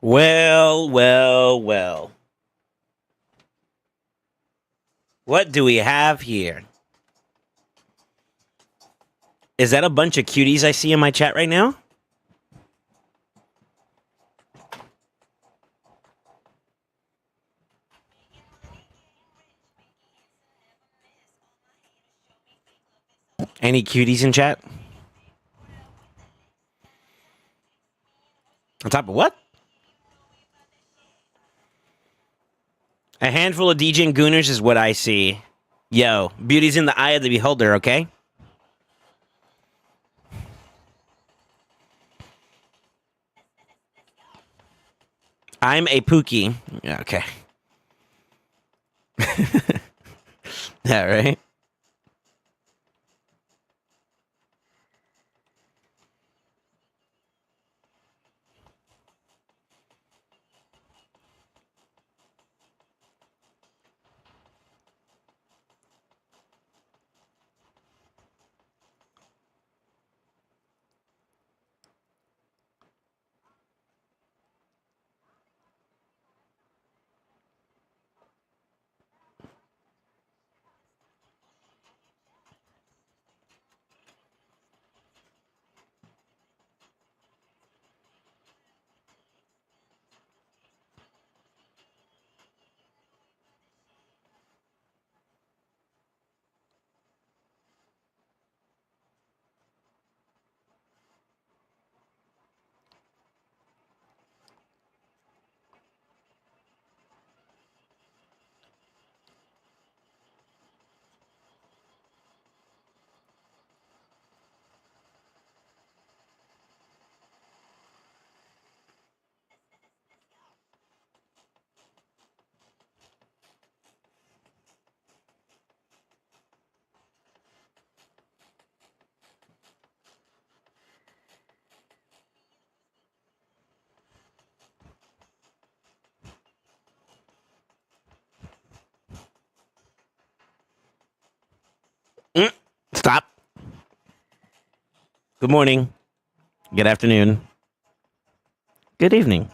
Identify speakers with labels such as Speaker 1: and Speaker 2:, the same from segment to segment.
Speaker 1: Well, well, well. What do we have here? Is that a bunch of cuties I see in my chat right now? Any cuties in chat? On top of what? A handful of DJ Gooners is what I see. Yo, beauty's in the eye of the beholder, okay? I'm a Pookie. Yeah, okay. Yeah, right? Mm, stop. Good morning. Good afternoon. Good evening.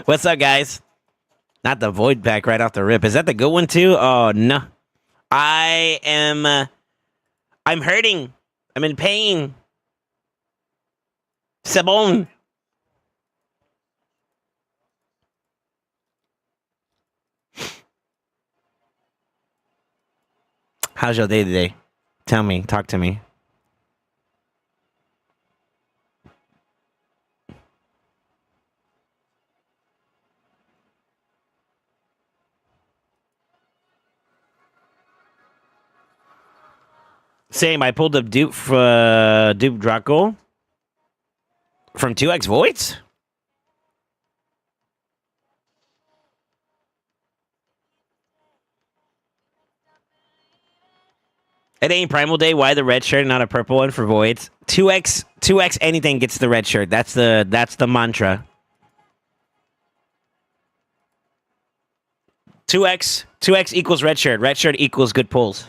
Speaker 1: What's up, guys? Not the void pack right off the rip. Is that the good one too? Oh no. I am I'm hurting. I'm in pain. Sabon. How's your day today? Tell me. Talk to me. Same. I pulled up Dupe Draco from 2x Voids. It ain't Primal Day. Why the red shirt, not a purple one for Voids? 2x anything gets the red shirt. That's the mantra. 2x equals red shirt. Red shirt equals good pulls.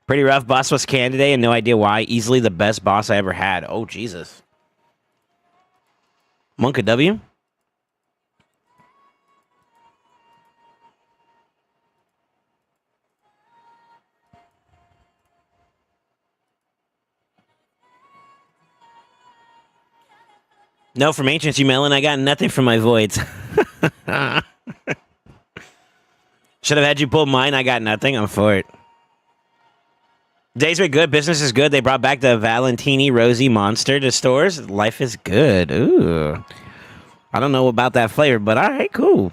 Speaker 1: Pretty rough. Boss was candidate and no idea why. Easily the best boss I ever had. Oh Jesus. Monka W. No, from Ancients, you melon. I got nothing from my voids. Should have had you pull mine. I got nothing. I'm for it. Days were good. Business is good. They brought back the Valentini Rosie Monster to stores. Life is good. Ooh. I don't know about that flavor, but all right, cool.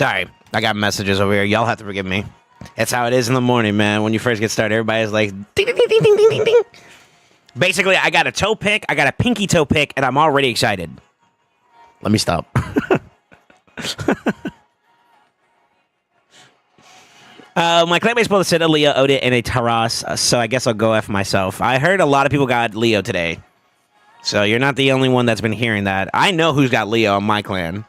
Speaker 1: Sorry, I got messages over here. Y'all have to forgive me. That's how it is in the morning, man. When you first get started, everybody's like, ding, ding, ding, ding, ding, ding, ding. Basically, I got a toe pick, I got a pinky toe pick, and I'm already excited. Let me stop. My clanmates both said a Leo, Odit, and a Taras, so I guess I'll go F myself. I heard a lot of people got Leo today. So you're not the only one that's been hearing that. I know who's got Leo on my clan.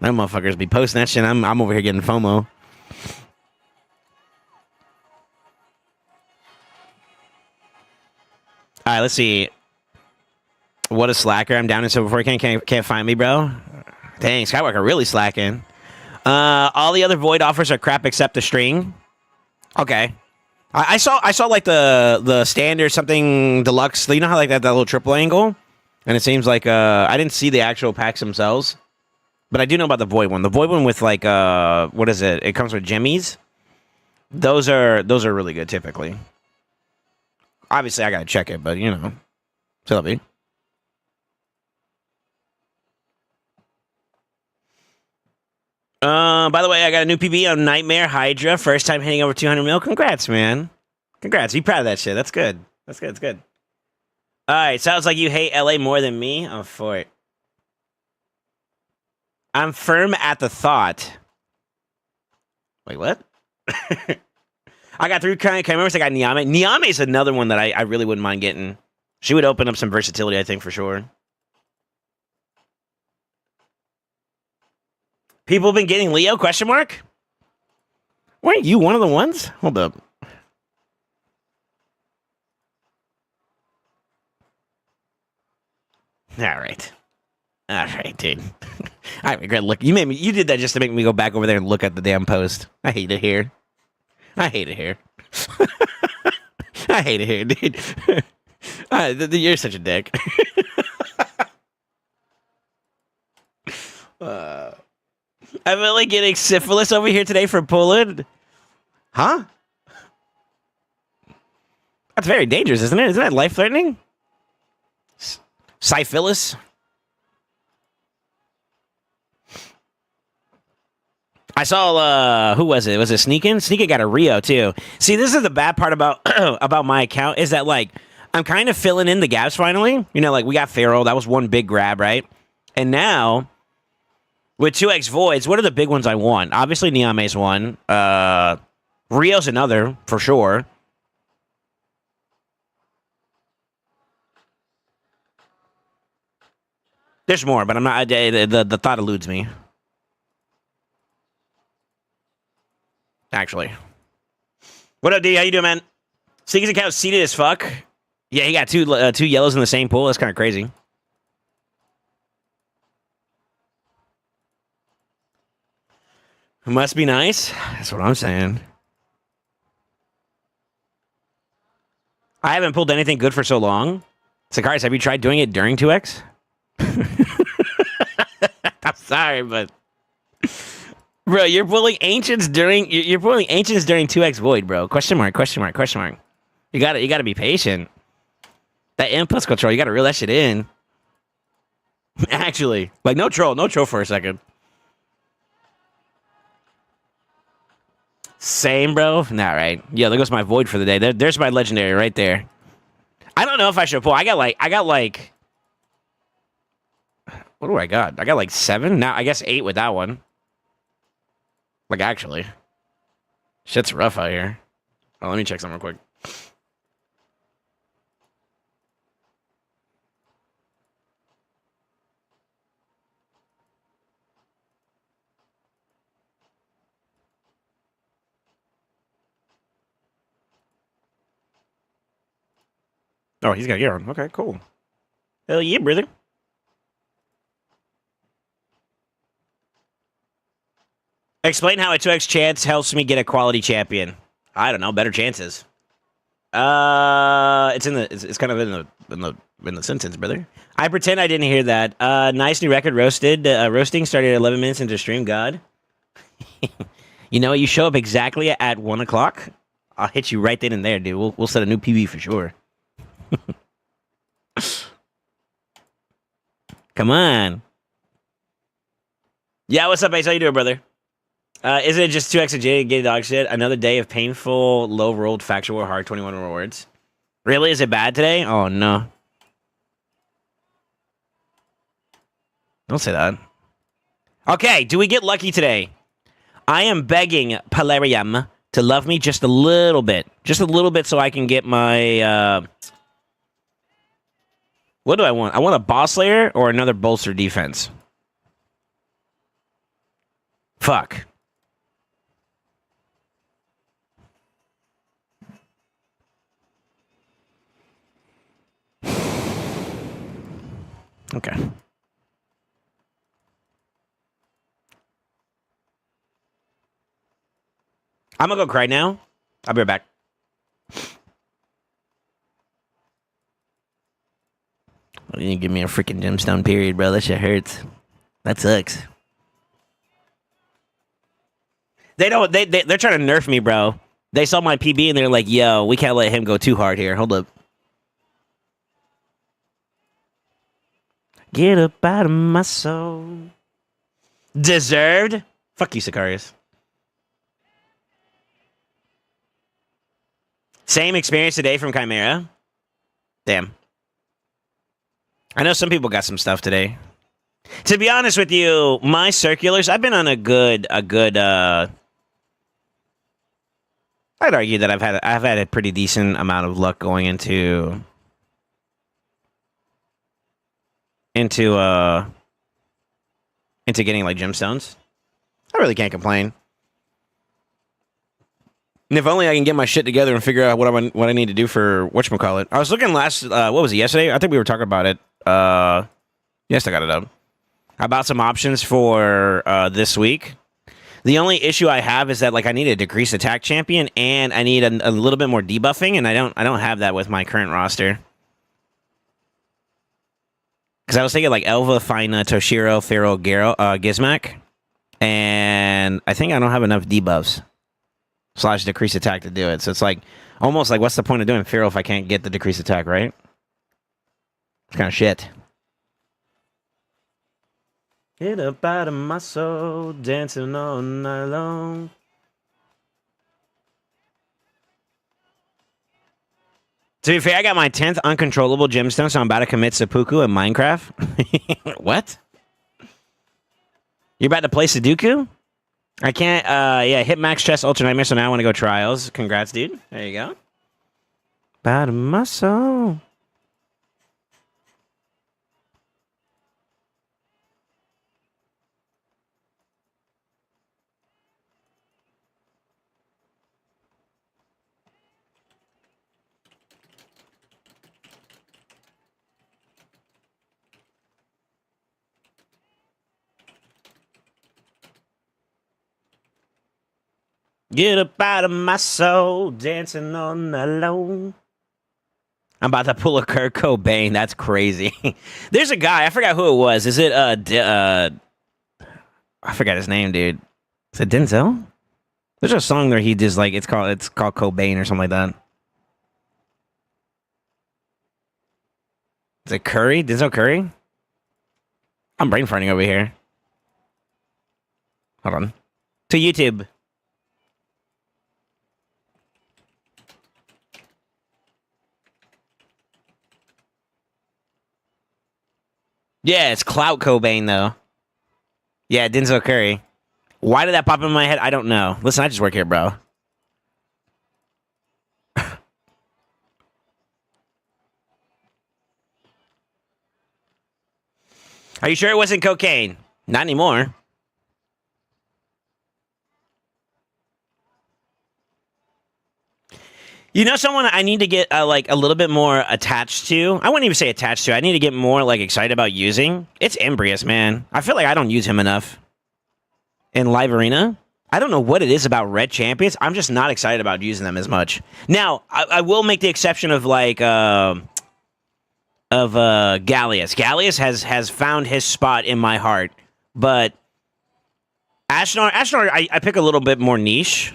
Speaker 1: Them motherfuckers be posting that shit. I'm over here getting FOMO. All right, let's see. What a slacker. I'm down in so before you can't find me, bro. Dang, Skywalker really slacking. All the other void offers are crap except the string. Okay. I saw like the standard something deluxe. You know how like that little triple angle? And it seems like I didn't see the actual packs themselves. But I do know about the void one. The void one with like what is it? It comes with jimmies. Those are really good typically. Obviously, I gotta check it, but you know, tell me. By the way, I got a new PB on Nightmare Hydra. First time hitting over 200 mil. Congrats, man. Congrats. Be proud of that shit. That's good. That's good. That's good. All right. Sounds like you hate LA more than me. I'm for it. I'm firm at the thought. Wait, what? I got through. Can I remember if I got Niame? Niame is another one that I really wouldn't mind getting. She would open up some versatility, I think, for sure. People have been getting Leo? Question mark? Weren't you one of the ones? Hold up. All right. All right, dude. I regret look. You did that just to make me go back over there and look at the damn post. I hate it here. I hate it here. I hate it here, dude. You're such a dick. I'm really getting syphilis over here today from Poland. Huh? That's very dangerous, isn't it? Isn't that life-threatening? Syphilis? I saw, who was it? Was it Sneakin'? Sneakin' got a Rio, too. See, this is the bad part about about my account, is that, like, I'm kind of filling in the gaps finally. You know, like, we got Feral. That was one big grab, right? And now, with 2x Voids, what are the big ones I want? Obviously, Niame's one. Rio's another, for sure. There's more, but I'm not. The thought eludes me. Actually. What up, D? How you doing, man? Sneaky's account seated as fuck. Yeah, he got two yellows in the same pool. That's kind of crazy. Must be nice. That's what I'm saying. I haven't pulled anything good for so long. Sakaris, have you tried doing it during 2x? I'm sorry, but bro, you're pulling ancients during 2x void, bro. Question mark. You gotta be patient. That impulse control, you gotta reel that shit in. Actually, like no troll for a second. Same, bro. Nah, right. Yeah, there goes my void for the day. There's my legendary right there. I don't know if I should pull. I got like. What do I got? I got like 7. Now I guess 8 with that one. Like actually, shit's rough out here. Oh, let me check something real quick. Oh, he's got gear on. Okay, cool. Hell yeah, brother. Explain how a 2x chance helps me get a quality champion. I don't know, better chances. It's kind of in the sentence, brother. I pretend I didn't hear that. Nice new record roasted. Roasting started 11 minutes into stream. God, you know you show up exactly at 1 o'clock. I'll hit you right then and there, dude. We'll set a new PB for sure. Come on. Yeah, what's up, Ace? How you doing, brother? Is it just 2x of gay dog shit? Another day of painful, low-rolled, factual, hard 21 rewards. Really? Is it bad today? Oh, no. Don't say that. Okay, do we get lucky today? I am begging Palarium to love me just a little bit. Just a little bit so I can get my... What do I want? I want a boss layer or another bolster defense. Fuck. Okay. I'm gonna go cry now. I'll be right back. You didn't give me a freaking gemstone period, bro. That shit hurts. That sucks. They're trying to nerf me, bro. They saw my PB and they're like, yo, we can't let him go too hard here. Hold up. Get up out of my soul. Deserved? Fuck you, Sicarius. Same experience today from Chimera. Damn. I know some people got some stuff today. To be honest with you, my circulars, I've been on a good I'd argue that I've had a pretty decent amount of luck going into getting like gemstones. I really can't complain. And if only I can get my shit together and figure out what I need to do for whatchamacallit. I was looking what was it, yesterday? I think we were talking about it. Yes, I got it up. About some options for this week. The only issue I have is that like I need a decreased attack champion and I need a little bit more debuffing, and I don't have that with my current roster. Because I was thinking like Elva, Fina, Toshiro, Pharaoh, Gizmak, and I think I don't have enough debuffs / decreased attack to do it. So it's like almost like what's the point of doing Pharaoh if I can't get the decreased attack, right? It's kind of shit. Get up out of my soul, dancing all night long. To be fair, I got my 10th uncontrollable gemstone, so I'm about to commit seppuku in Minecraft. What? You're about to play Sudoku? I can't, yeah, hit max chest ultra nightmare, so now I want to go trials. Congrats, dude. There you go. Out of my soul. Get up out of my soul, dancing on the low. I'm about to pull a Kurt Cobain. That's crazy. There's a guy, I forgot who it was. Is it I forgot his name, dude. Is it Denzel? There's a song where he does like it's called Cobain or something like that. Is it Curry? Denzel Curry? I'm brain farting over here. Hold on. To YouTube. Yeah, it's Clout Cobain, though. Yeah, Denzel Curry. Why did that pop in my head? I don't know. Listen, I just work here, bro. Are you sure it wasn't cocaine? Not anymore. You know someone I need to get like a little bit more attached to? I wouldn't even say attached to. I need to get more like excited about using. It's Embrius, man. I feel like I don't use him enough in Live Arena. I don't know what it is about red champions. I'm just not excited about using them as much. Now, I will make the exception of like Gallius. Gallius has found his spot in my heart, but Ashnar, I pick a little bit more niche.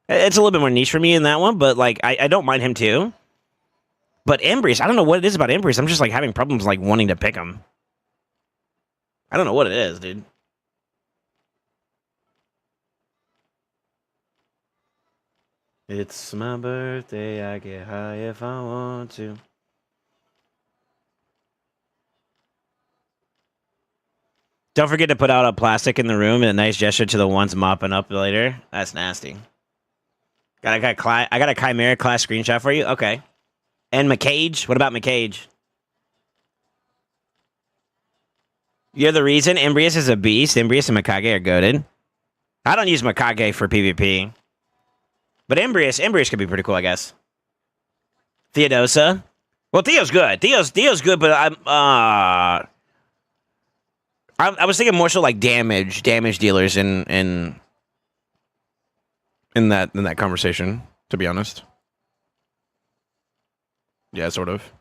Speaker 1: It's a little bit more niche for me in that one, but like I don't mind him too. But Embrius, I don't know what it is about Embrius. I'm just like having problems like wanting to pick him. I don't know what it is, dude. It's my birthday, I get high if I want to. Don't forget to put out a plastic in the room and a nice gesture to the ones mopping up later. That's nasty. I got a Chimera class screenshot for you. Okay. And McCage? What about McCage? You're the reason. Embrius is a beast. Embrius and Mikage are goated. I don't use Mikage for PvP. But Embrius could be pretty cool, I guess. Theodosa. Well, Theo's good. Theo's good, but I was thinking more so like damage dealers in that conversation, to be honest. Yeah, sort of.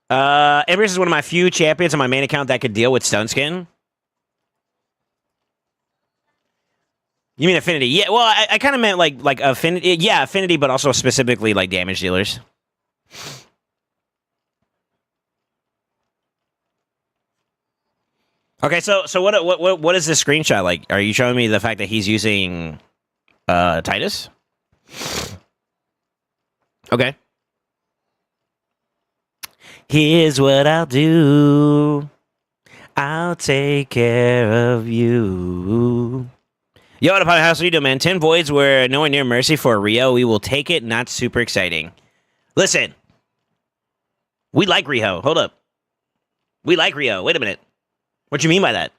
Speaker 1: Embrius is one of my few champions on my main account that could deal with stun skin. You mean affinity? Yeah, well, I kind of meant like affinity. Yeah, affinity, but also specifically like damage dealers. Okay, so what is this screenshot like? Are you showing me the fact that he's using Titus? Okay. Here's what I'll do. I'll take care of you. Yo, what up, how's you doing, man? 10 voids were nowhere near mercy for Rio. We will take it. Not super exciting. Listen. We like Rio. Hold up. We like Rio. Wait a minute. What you mean by that?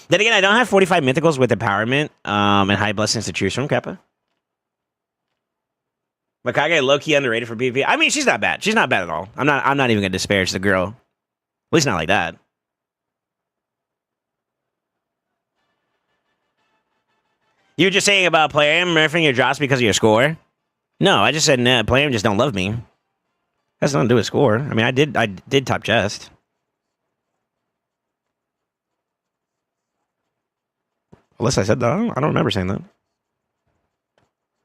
Speaker 1: Then again, I don't have 45 mythicals with empowerment and high blessings to choose from, Kappa. Mikage low-key underrated for PvP. I mean, she's not bad. She's not bad at all. I'm not even gonna disparage the girl. At least not like that. You were just saying about Playam nerfing your drops because of your score? No, I just said nah, Playam just don't love me. Has nothing to do with score. I mean, I did top chest. Unless I said that. I don't remember saying that.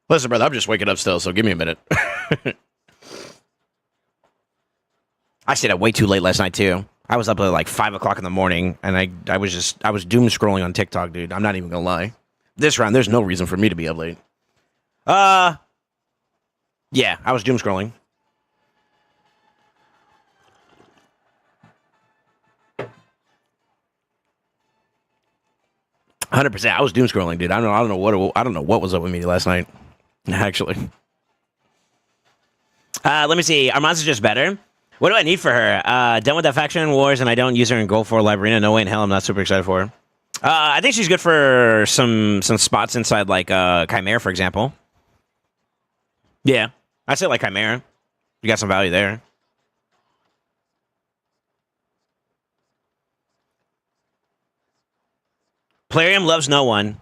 Speaker 1: Listen, brother, I'm just waking up still, so give me a minute. I stayed up way too late last night, too. I was up at like 5 o'clock in the morning, and I was doom scrolling on TikTok, dude. I'm not even gonna lie. This round, there's no reason for me to be up late. Yeah, I was doom scrolling. %. I was doom scrolling, dude. I don't know what was up with me last night. Actually, let me see. Our monster's just better. What do I need for her? Done with that faction wars, and I don't use her in Gold 4 Live Arena. No way in hell. I'm not super excited for her. I think she's good for some spots inside, like Chimera, for example. Yeah, I say like Chimera. You got some value there. Plarium loves no one.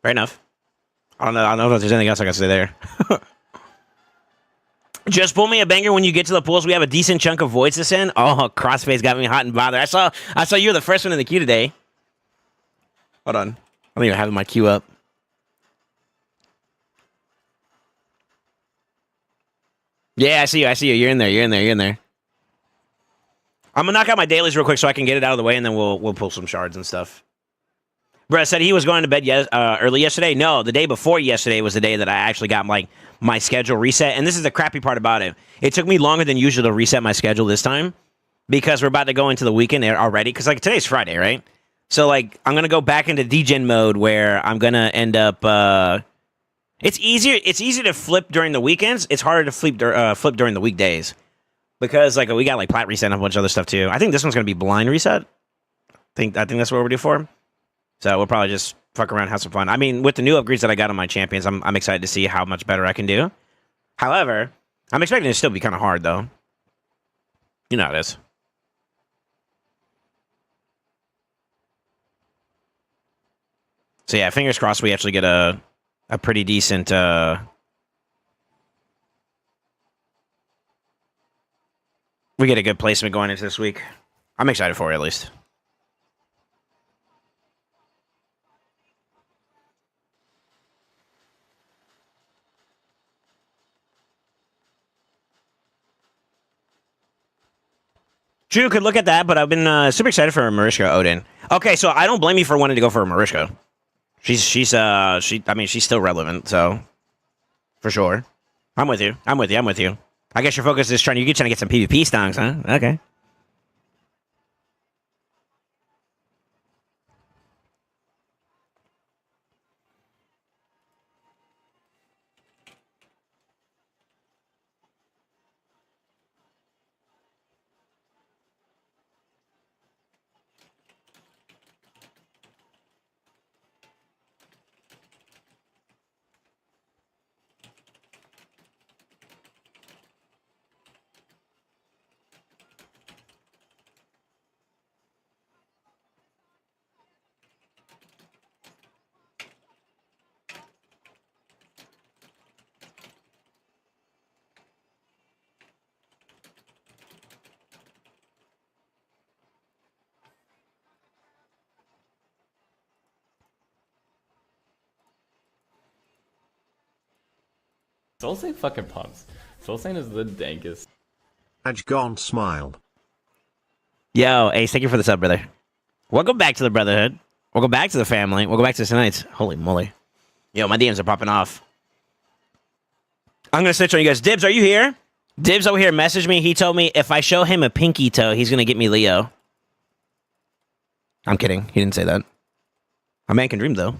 Speaker 1: Fair enough. I don't know if there's anything else I can say there. Just pull me a banger when you get to the pools. We have a decent chunk of voids to send. Oh, Crossface got me hot and bothered. I saw you were the first one in the queue today. Hold on. I don't even have my queue up. Yeah, I see you. You're in there. I'm gonna knock out my dailies real quick so I can get it out of the way, and then we'll pull some shards and stuff. Bruh said he was going to bed early yesterday. No, the day before yesterday was the day that I actually got my schedule reset. And this is the crappy part about it. It took me longer than usual to reset my schedule this time because we're about to go into the weekend already. Because like today's Friday, right? So like I'm gonna go back into degen mode where I'm gonna end up. It's easier to flip during the weekends. It's harder to flip during the weekdays because like we got like plat reset and a bunch of other stuff too. I think this one's gonna be blind reset. I think that's what we're due for. So we'll probably just fuck around, have some fun. I mean, with the new upgrades that I got on my champions, I'm excited to see how much better I can do. However, I'm expecting it to still be kind of hard, though. You know how it is. So yeah, fingers crossed we actually get a pretty decent... we get a good placement going into this week. I'm excited for it, at least. Drew could look at that, but I've been super excited for Mariska Odin. Okay, so I don't blame you for wanting to go for a Mariska. She's I mean, she's still relevant, so for sure. I'm with you. I guess your focus is trying to get some PvP stonks, huh? Okay.
Speaker 2: SoulSaint fucking pumps. SoulSaint is the dankest.
Speaker 3: Gaunt smiled.
Speaker 1: Yo, Ace, thank you for the sub, brother. Welcome back to the Brotherhood. Welcome back to the family. Welcome back to tonight's. Holy moly. Yo, my DMs are popping off. I'm going to snitch on you guys. Dibs, are you here? Dibs over here messaged me. He told me if I show him a pinky toe, he's going to get me Leo. I'm kidding. He didn't say that. A man can dream, though.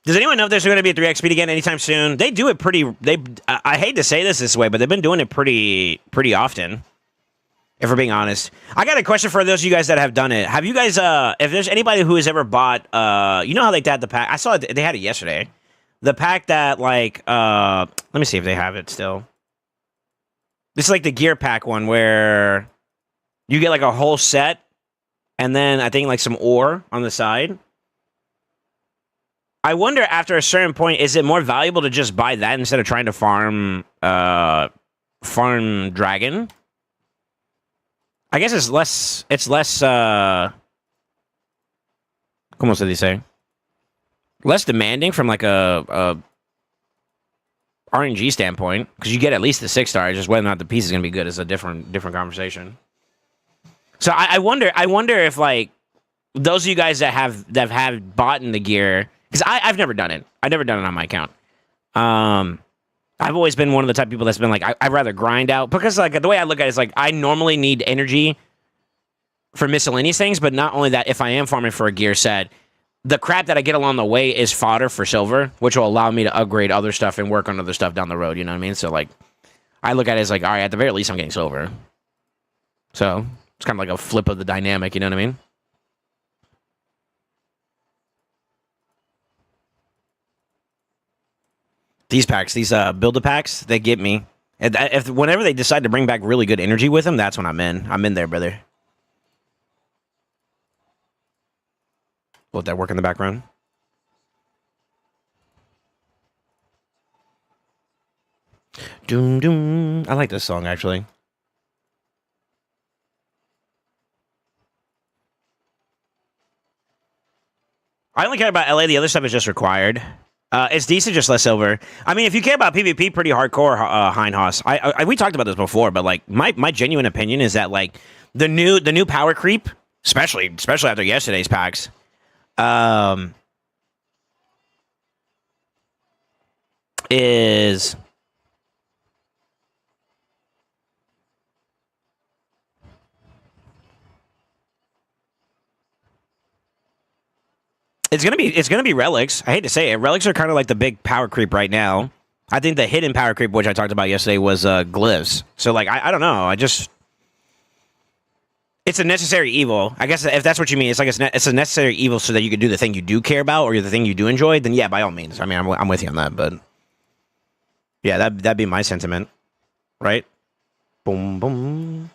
Speaker 1: Does anyone know if there's going to be a 3x speed again anytime soon? They do it pretty... I hate to say this way, but they've been doing it pretty often, if we're being honest. I got a question for those of you guys that have done it. Have you guys... if there's anybody who has ever bought... you know how they had the pack... I saw it, they had it yesterday. The pack that, like... let me see if they have it still. This is like the gear pack one where you get like a whole set and then I think like some ore on the side. I wonder after a certain point, is it more valuable to just buy that instead of trying to farm dragon? I guess it's less ¿cómo se dice? Less demanding from like a RNG standpoint, because you get at least the 6-star. Just whether or not the piece is going to be good is a different conversation. So I wonder if like those of you guys that have bought in the gear, because I've never done it. I've never done it on my account. I've always been one of the type of people that's been like, I'd rather grind out, because like the way I look at it is like I normally need energy for miscellaneous things, but not only that, if I am farming for a gear set, the crap that I get along the way is fodder for silver, which will allow me to upgrade other stuff and work on other stuff down the road. You know what I mean? So like, I look at it as like, all right, at the very least, I'm getting silver. So it's kind of like a flip of the dynamic. You know what I mean? These packs, these builder packs, they get me. Whenever they decide to bring back really good energy with them, that's when I'm in. I'm in there, brother. Let that work in the background. Doom doom. I like this song actually. I only care about LA. The other stuff is just required. It's decent, just less silver. I mean, if you care about PvP, pretty hardcore, Heinhaus. We talked about this before, but like my genuine opinion is that like the new power creep, especially after yesterday's packs, is it's gonna be relics. I hate to say it. Relics are kind of like the big power creep right now. I think the hidden power creep, which I talked about yesterday, was glyphs. So like I don't know. It's a necessary evil. I guess if that's what you mean, it's like it's a necessary evil so that you can do the thing you do care about or the thing you do enjoy. Then yeah, by all means. I mean, I'm with you on that. But yeah, that'd be my sentiment, right? Boom boom.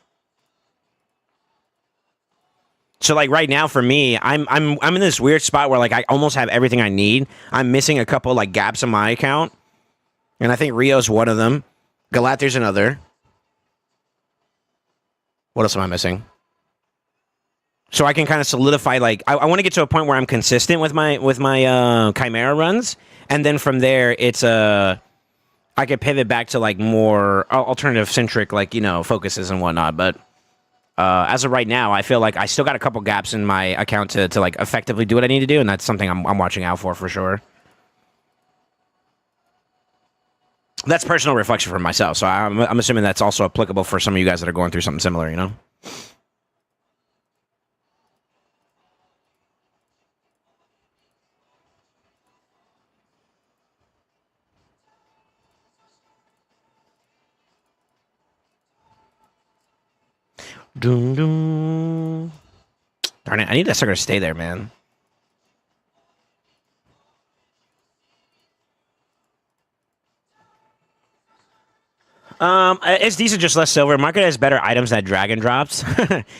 Speaker 1: So like right now for me, I'm in this weird spot where like I almost have everything I need. I'm missing a couple like gaps in my account, and I think Rio's one of them. Galather's another. What else am I missing? so I can kind of solidify. Like, I want to get to a point where I'm consistent with my Chimera runs, and then from there, it's I could pivot back to like more alternative centric, like, you know, focuses and whatnot. But as of right now, I feel like I still got a couple gaps in my account to like effectively do what I need to do, and that's something I'm watching out for sure. That's personal reflection for myself, so I'm assuming that's also applicable for some of you guys that are going through something similar, you know? Doom, doom. Darn it, I need that sucker to stay there, man. It's decent, just less silver. Market has better items that dragon drops.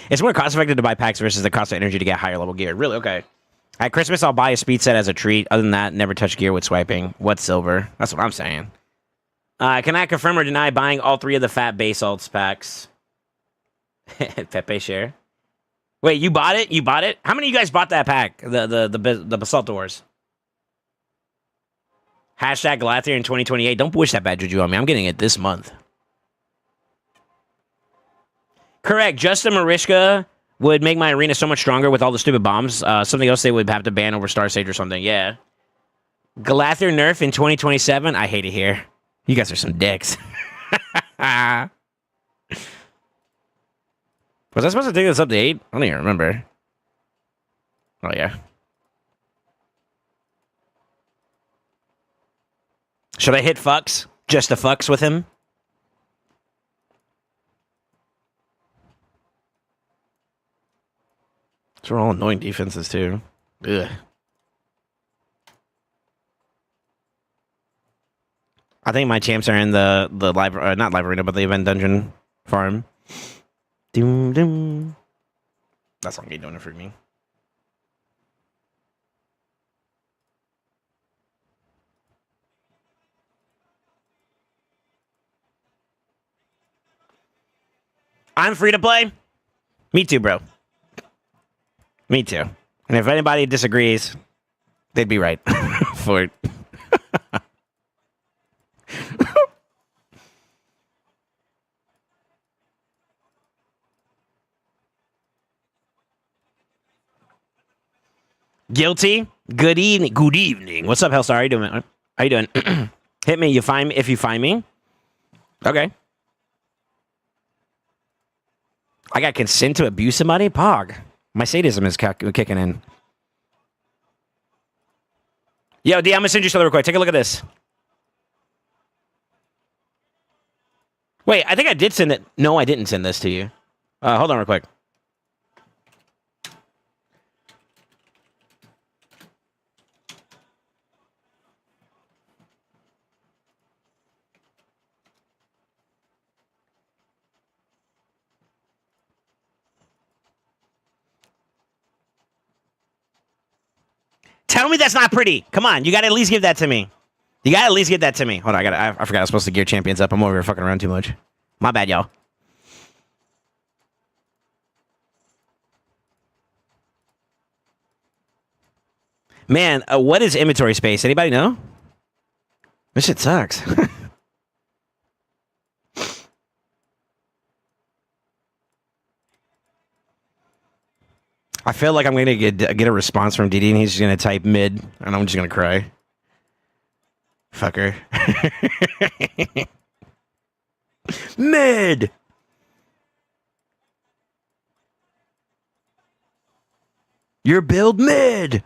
Speaker 1: It's more cost effective to buy packs versus the cost of energy to get higher level gear. Really? Okay. At Christmas, I'll buy a speed set as a treat. Other than that, never touch gear with swiping. What's silver? That's what I'm saying. Can I confirm or deny buying all 3 of the fat base alts packs? Pepe share. Wait, you bought it? You bought it? How many of you guys bought that pack? The Basalt Doors. Hashtag Galathier in 2028. Don't wish that bad juju on me. I'm getting it this month. Correct. Justin Marishka would make my arena so much stronger with all the stupid bombs. Something else they would have to ban over Star Sage or something. Yeah. Galathier nerf in 2027. I hate it here. You guys are some dicks. Was I supposed to take this up to 8? I don't even remember. Oh, yeah. Should I hit fucks? Just to fucks with him? These are all annoying defenses, too. Ugh. I think my champs are in the live, not live arena, but the event dungeon farm. Doom, doom. That's not doing it for me. I'm free to play. Me too, bro. Me too. And if anybody disagrees, they'd be right for it. Guilty. Good evening. Good evening. What's up, Hellstar? How you doing? How you doing? Hit me. You find me if you find me. Okay. I got consent to abuse somebody? Pog. My sadism is kicking in. Yo, D, I'm gonna send you something real quick. Take a look at this. Wait, I think I did send it. No, I didn't send this to you. Hold on real quick. Tell me that's not pretty. Come on, you gotta at least give that to me. You gotta at least get that to me. Hold on, I forgot I was supposed to gear champions up. I'm over here fucking around too much. My bad, y'all. Man, what is inventory space? Anybody know? This shit sucks. I feel like I'm going to get a response from DD, and he's just going to type mid, and I'm just going to cry. Fucker. Mid! Your build mid!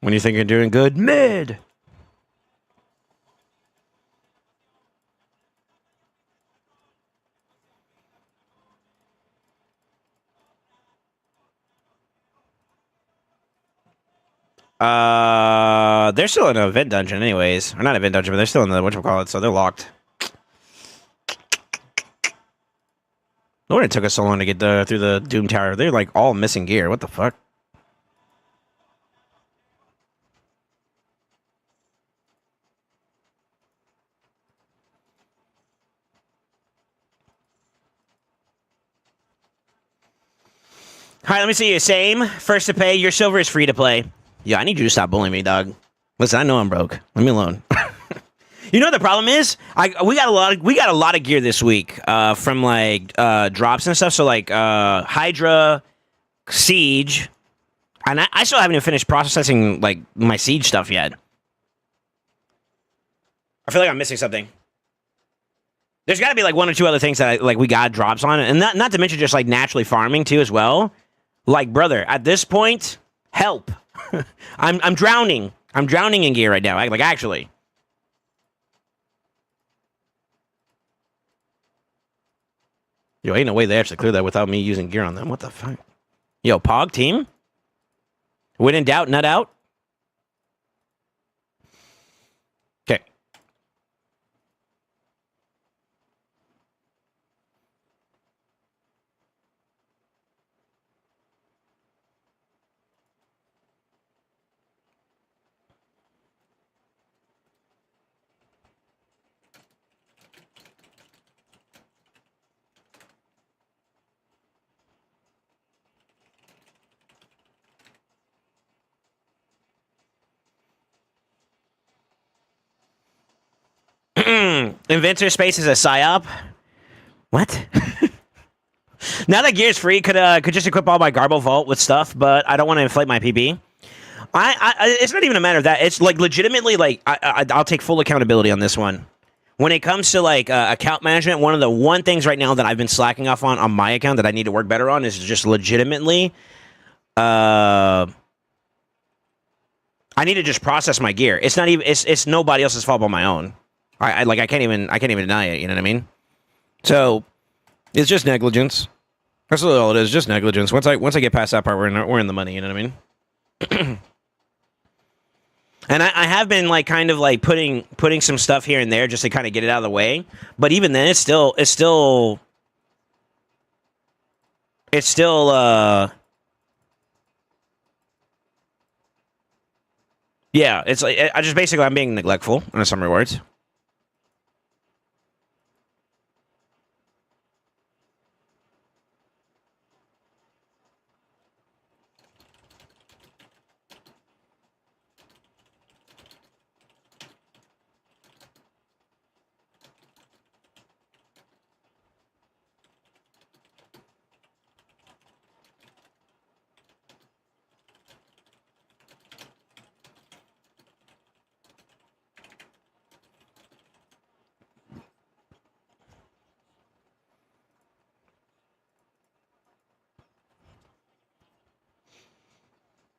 Speaker 1: When you think you're doing good, mid! They're still in an event dungeon anyways. Or not event dungeon, but they're still in the whatchamacallit, so they're locked. No wonder it took us so long to get through the Doom Tower. They're like all missing gear. What the fuck? All right, let me see you. Same. First to pay. Your silver is free to play. Yeah, I need you to stop bullying me, dog. Listen, I know I'm broke. Leave me alone. You know what the problem is? We got a lot of gear this week from like drops and stuff. So like Hydra, Siege, and I still haven't even finished processing like my Siege stuff yet. I feel like I'm missing something. There's got to be like one or two other things that we got drops on, and not to mention just like naturally farming too as well. Like brother, at this point, help! I'm drowning. I'm drowning in gear right now. Like actually. Yo, ain't no way they actually clear that without me using gear on them. What the fuck? Yo, Pog team? When in doubt, nut out? Okay. Inventor space is a psyop? What? Now that gear's free, could just equip all my Garbo Vault with stuff, but I don't want to inflate my PB. It's not even a matter of that. It's like legitimately like I'll take full accountability on this one. When it comes to like account management, one of the one things right now that I've been slacking off on my account that I need to work better on is just legitimately, I need to just process my gear. It's not even it's nobody else's fault but my own. I can't even deny it. You know what I mean? So it's just negligence. That's all it is. Just negligence. Once I get past that part, we're in the money. You know what I mean? And I have been like kind of like putting some stuff here and there just to kind of get it out of the way. But even then, it's still yeah. It's like I just basically I'm being neglectful in some regards.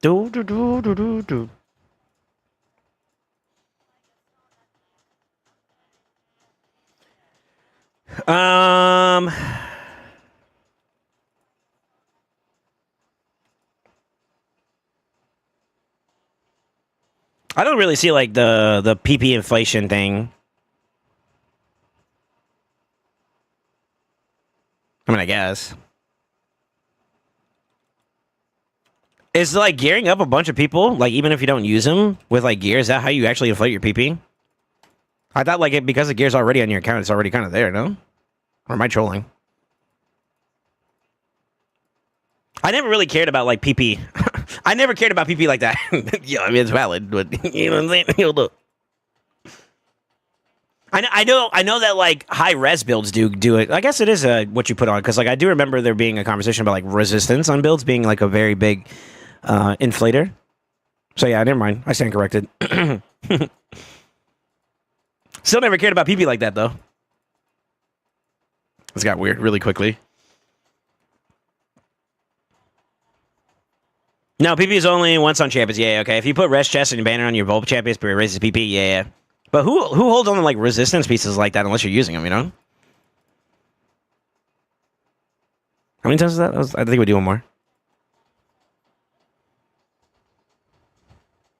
Speaker 1: Do do do do do do. Um, I don't really see like the PP inflation thing. I mean, I guess. Is like gearing up a bunch of people, like even if you don't use them with like gear, is that how you actually inflate your PP? I thought like it because the gear's already on your account, it's already kind of there, no? Or am I trolling? I never really cared about like PP. I never cared about PP like that. Yeah, I mean it's valid, but you know what I'm saying? Hold up. I know that like high res builds do it. I guess it is what you put on because like I do remember there being a conversation about like resistance on builds being like a very big inflator. So yeah, never mind. I stand corrected. Still never cared about PP like that though. This got weird really quickly. No, PP is only once on champions. Yeah, okay. If you put rest chest and you banner on your Volp champions, but it raises PP, yeah. But who holds on to like resistance pieces like that unless you're using them, you know? How many times is that? I think we do one more.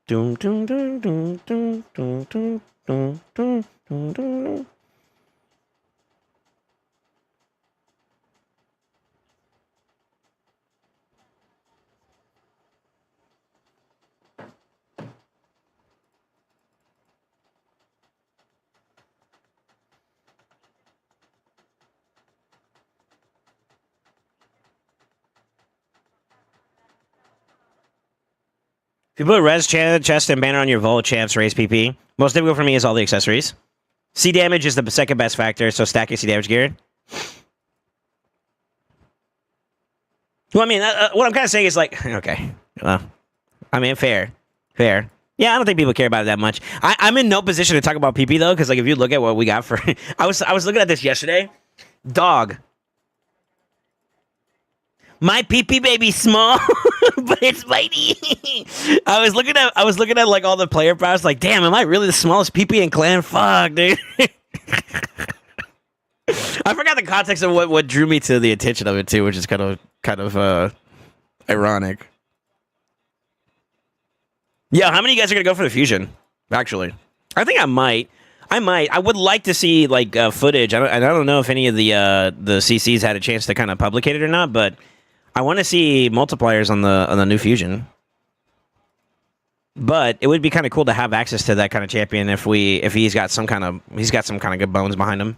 Speaker 1: Doom doom doom doom doom doom doom doom doom doom doom. If you put res chest and banner on your Volt, champs raise PP. Most difficult for me is all the accessories. C damage is the second best factor, so stack your C damage gear. Well, I mean, what I'm kind of saying is like, okay, well, I mean, fair. Yeah, I don't think people care about it that much. I'm in no position to talk about PP though, because like if you look at what we got for, I was looking at this yesterday. Dog, my PP baby small, but it's mighty. I was looking at like all the player prowess, like, damn, am I really the smallest PP in clan? Fuck, dude. I forgot the context of what drew me to the attention of it too, which is kind of ironic. Yeah, how many of you guys are gonna go for the fusion? Actually, I think I might. I would like to see like footage. I don't know if any of the CCs had a chance to kind of publicate it or not, but I want to see multipliers on the new fusion. But it would be kind of cool to have access to that kind of champion if he's got some kind of good bones behind him.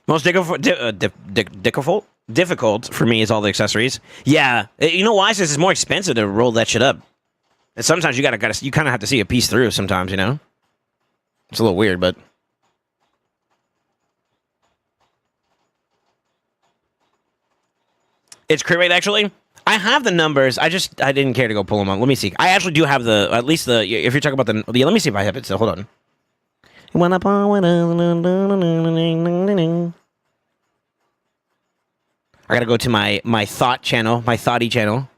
Speaker 1: Most difficult for me is all the accessories. Yeah, you know why? Because it's more expensive to roll that shit up. And sometimes you kind of have to see a piece through. Sometimes, you know, it's a little weird, but it's crit rate actually. I have the numbers. I didn't care to go pull them up. Let me see. I actually do have at least if you're talking about let me see if I have it still. Hold on. I gotta go to my thought channel, my thoughty channel.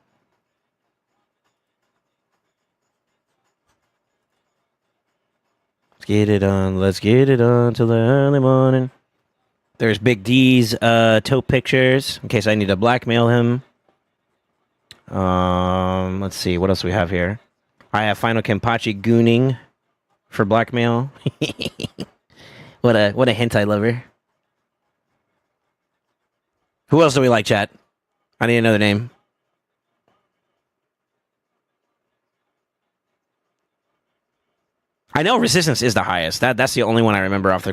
Speaker 1: Let's get it on till the early morning. There's Big D's toe pictures in case I need to blackmail him. Let's see what else we have here. I have Final Kenpachi gooning for blackmail. What a hentai lover. Who else do we like, chat? I need another name. I know resistance is the highest. That's the only one I remember off the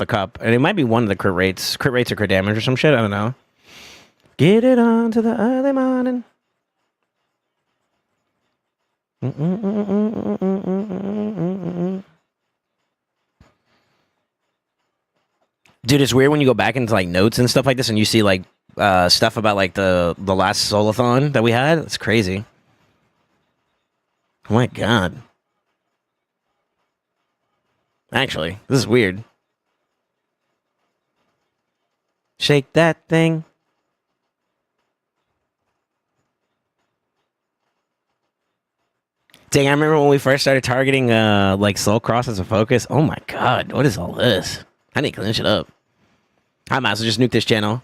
Speaker 1: cup, and it might be one of the crit rates or crit damage or some shit. I don't know. Get it on to the early morning. Dude, it's weird when you go back into like notes and stuff like this, and you see like stuff about like the last Soulathon that we had. It's crazy. Oh my god. Actually, this is weird. Shake that thing. Dang, I remember when we first started targeting like Soul Cross as a focus. Oh my god, what is all this? I need to clean shit up. I might as well just nuke this channel.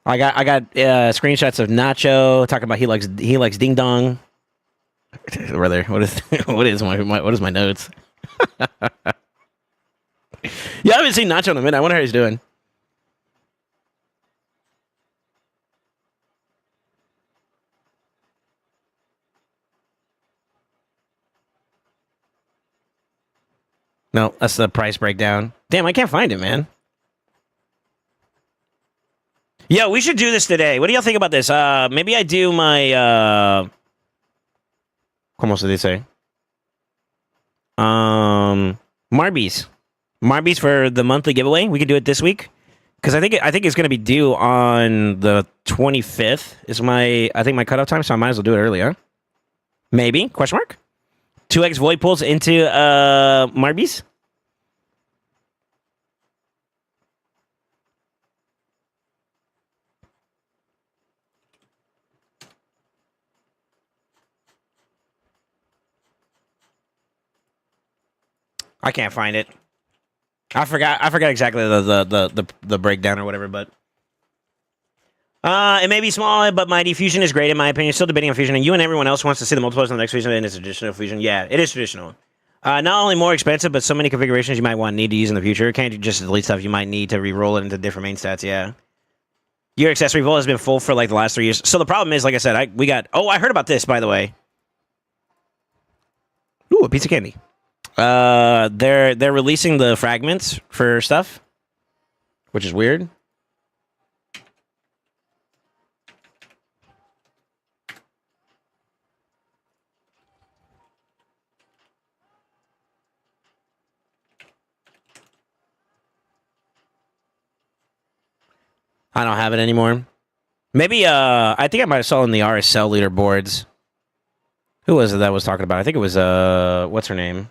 Speaker 1: I got screenshots of Nacho talking about he likes ding dong. Brother, what is my notes? Yeah, I haven't seen Nacho in a minute. I wonder how he's doing. No, that's the price breakdown. Damn, I can't find it, man. Yo, we should do this today. What do y'all think about this? Maybe I do my ¿Cómo se dice? Marbies for the monthly giveaway. We can do it this week because I think it's going to be due on the 25th. Is my cutoff time, so I might as well do it earlier. Maybe? Question mark. 2x void pulls into Marbies. I can't find it. I forgot exactly the breakdown or whatever, but it may be small, but my diffusion is great in my opinion. Still debating on fusion, and you and everyone else wants to see the multipliers on the next fusion, and it's a traditional fusion. Yeah, it is traditional. Not only more expensive, but so many configurations you might need to use in the future. Can't just delete stuff you might need to re-roll it into different main stats. Yeah. Your accessory vault has been full for like the last 3 years. So the problem is, like I said, I heard about this, by the way. Ooh, a piece of candy. They're releasing the fragments for stuff. which is weird. I don't have it anymore. Maybe, I think I might have saw it in the RSL leaderboards. Who was it that was talking about? I think it was, what's her name?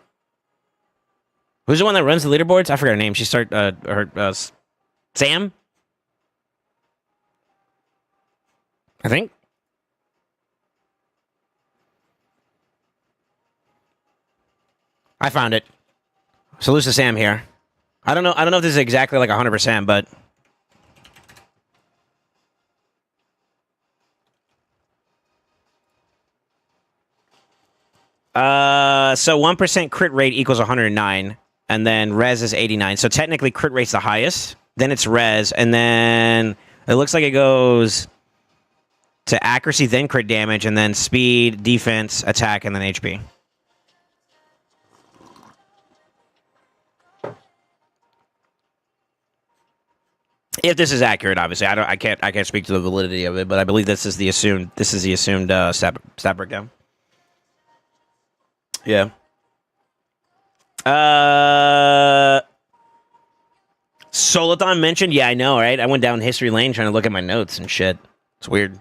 Speaker 1: Who's the one that runs the leaderboards? I forgot her name. She Sam? I think. I found it. Salute to Sam here. I don't know if this is exactly like 100%, but so 1% crit rate equals 109, and then res is 89. So technically crit rate's the highest, then it's res, and then it looks like it goes to accuracy, then crit damage, and then speed, defense, attack, and then HP. If this is accurate, obviously, I can't speak to the validity of it, but I believe this is the assumed stat breakdown. Yeah. Solathon mentioned, yeah, I know, right? I went down history lane trying to look at my notes and shit. It's weird.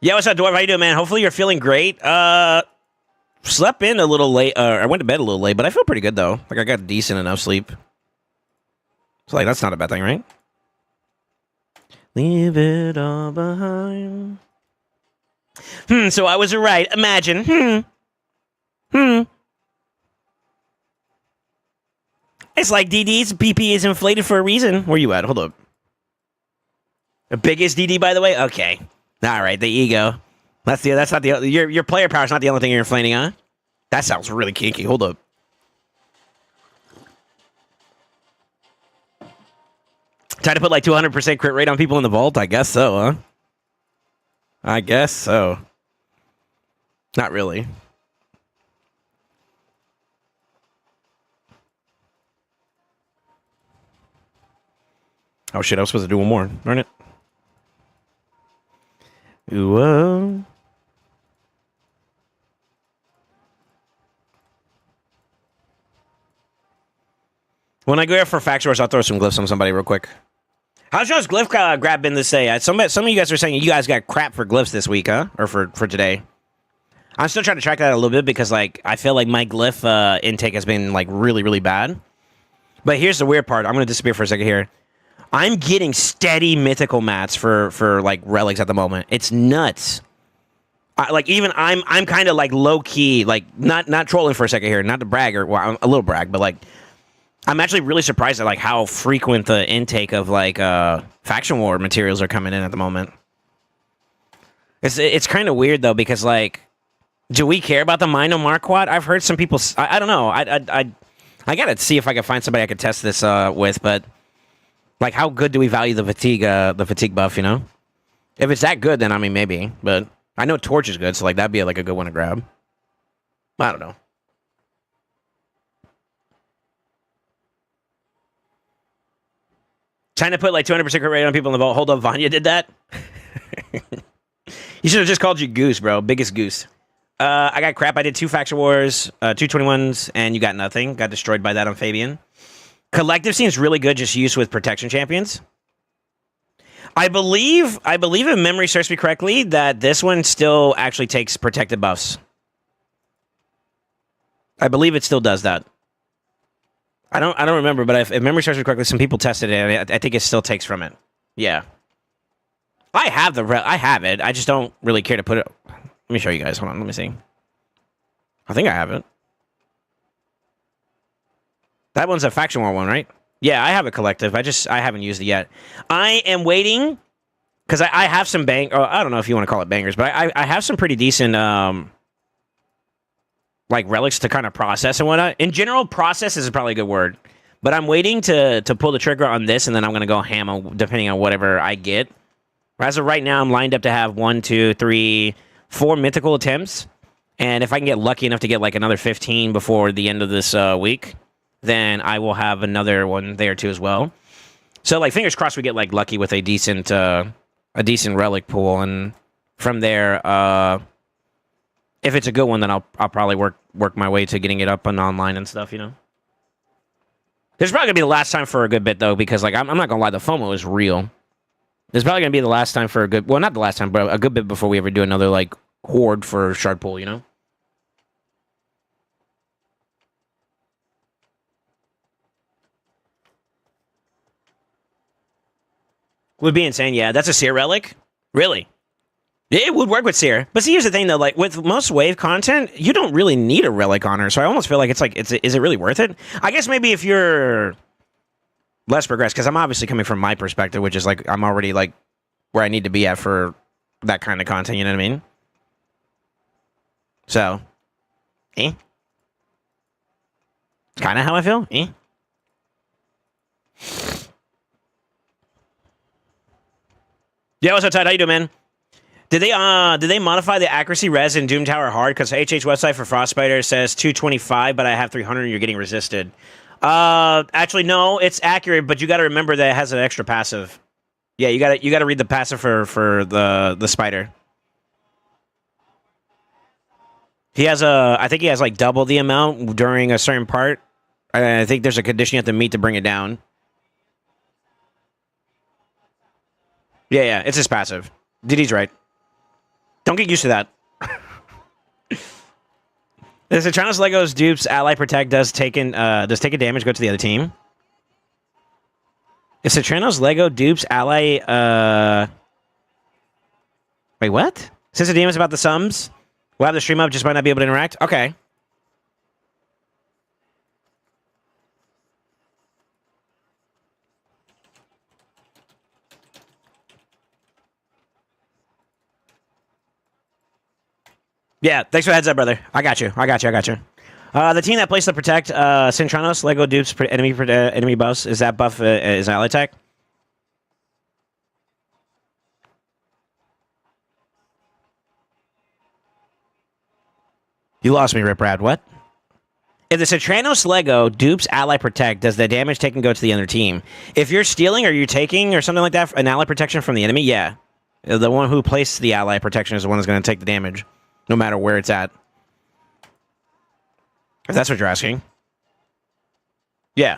Speaker 1: Yeah, what's up, Dwarf? How you doing, man? Hopefully you're feeling great. Slept in a little late. I went to bed a little late, but I feel pretty good though. Like I got decent enough sleep. So like that's not a bad thing, right? Leave it all behind. So I was right. Imagine. It's like DD's PP is inflated for a reason. Where you at? Hold up. The biggest DD, by the way? Okay. All right, the ego. That's not the your player power's not the only thing you're inflating, huh? That sounds really kinky. Hold up. Try to put like 200% crit rate on people in the vault? I guess so, huh? I guess so. Not really. Oh shit, I was supposed to do one more. Darn it. Ooh, when I go here for faction wars, I'll throw some glyphs on somebody real quick. How's y'all's glyph grab been this day? Some of you guys are saying you guys got crap for glyphs this week, huh? Or for today. I'm still trying to track that a little bit because like I feel like my glyph intake has been like really, really bad. But here's the weird part. I'm gonna disappear for a second here. I'm getting steady mythical mats for like relics at the moment. It's nuts. Like even I'm kind of like low key, like not trolling for a second here, not to brag or well, I'm a little brag, but like I'm actually really surprised at like how frequent the intake of like faction war materials are coming in at the moment. It's kind of weird though because like, do we care about the Mino Marquardt? I've heard some people. I don't know. I gotta see if I can find somebody I could test this with, but like how good do we value the fatigue buff? You know, if it's that good, then I mean maybe, but. I know Torch is good, so like that'd be like a good one to grab. I don't know. Trying to put like 200% crit rate on people in the vault. Hold up, Vanya did that? You should have just called you Goose, bro. Biggest Goose. I got crap. I did 2 Faction Wars, 221s, and you got nothing. Got destroyed by that on Fabian. Collective seems really good just used with protection champions. I believe if memory serves me correctly, that this one still actually takes protected buffs. I believe it still does that. I don't remember, but if memory serves me correctly, some people tested it, and I think it still takes from it. Yeah. I have it. I just don't really care to put it. Let me show you guys. Hold on. Let me see. I think I have it. That one's a faction war one, right? Yeah, I have a collective. I haven't used it yet. I am waiting because I have some I don't know if you want to call it bangers, but I have some pretty decent like relics to kind of process and whatnot. In general, process is probably a good word, but I'm waiting to pull the trigger on this, and then I'm gonna go ham depending on whatever I get. As of right now, I'm lined up to have 1, 2, 3, 4 mythical attempts, and if I can get lucky enough to get like another 15 before the end of this week. Then I will have another one there too as well. So like, fingers crossed we get like lucky with a decent relic pool, and from there, if it's a good one, then I'll probably work my way to getting it up and online and stuff. You know. This is probably gonna be the last time for a good bit though, because like I'm not gonna lie, the FOMO is real. This is probably gonna be the last time for a good, well, not the last time, but a good bit before we ever do another like horde for shard pool. You know. Would be insane. Yeah, that's a seer relic. Really. It would work with Seer. But see, here's the thing, though. Like, with most wave content, you don't really need a relic on her. So I almost feel like is it really worth it? I guess maybe if you're less progressed, because I'm obviously coming from my perspective, which is like, I'm already like where I need to be at for that kind of content, you know what I mean? So, It's kind of how I feel. Yeah, what's up, Tide? How you doing, man? Did they modify the accuracy res in Doom Tower hard? Because HH website for Frostbiter says 225, but I have 300 and you're getting resisted. Actually, no, it's accurate, but you got to remember that it has an extra passive. Yeah, you got to read the passive for the spider. I think he has like double the amount during a certain part. I think there's a condition you have to meet to bring it down. Yeah, it's his passive. Diddy's right. Don't get used to that. Does Eternos Legos dupes ally protect does taken damage go to the other team? If Eternos Lego dupes ally wait, what? Since the DM is about the sums, we'll have the stream up, just might not be able to interact. Okay. Yeah, thanks for the heads up, brother. I got you. The team that plays the protect Cintranos Lego dupes enemy buffs, is that buff is ally tech? You lost me, Rip Rad. What? If the Citranos Lego dupes ally protect, does the damage taken go to the other team? If you're stealing or you're taking or something like that, an ally protection from the enemy, yeah. The one who placed the ally protection is the one that's going to take the damage, no matter where it's at. If that's what you're asking. Yeah.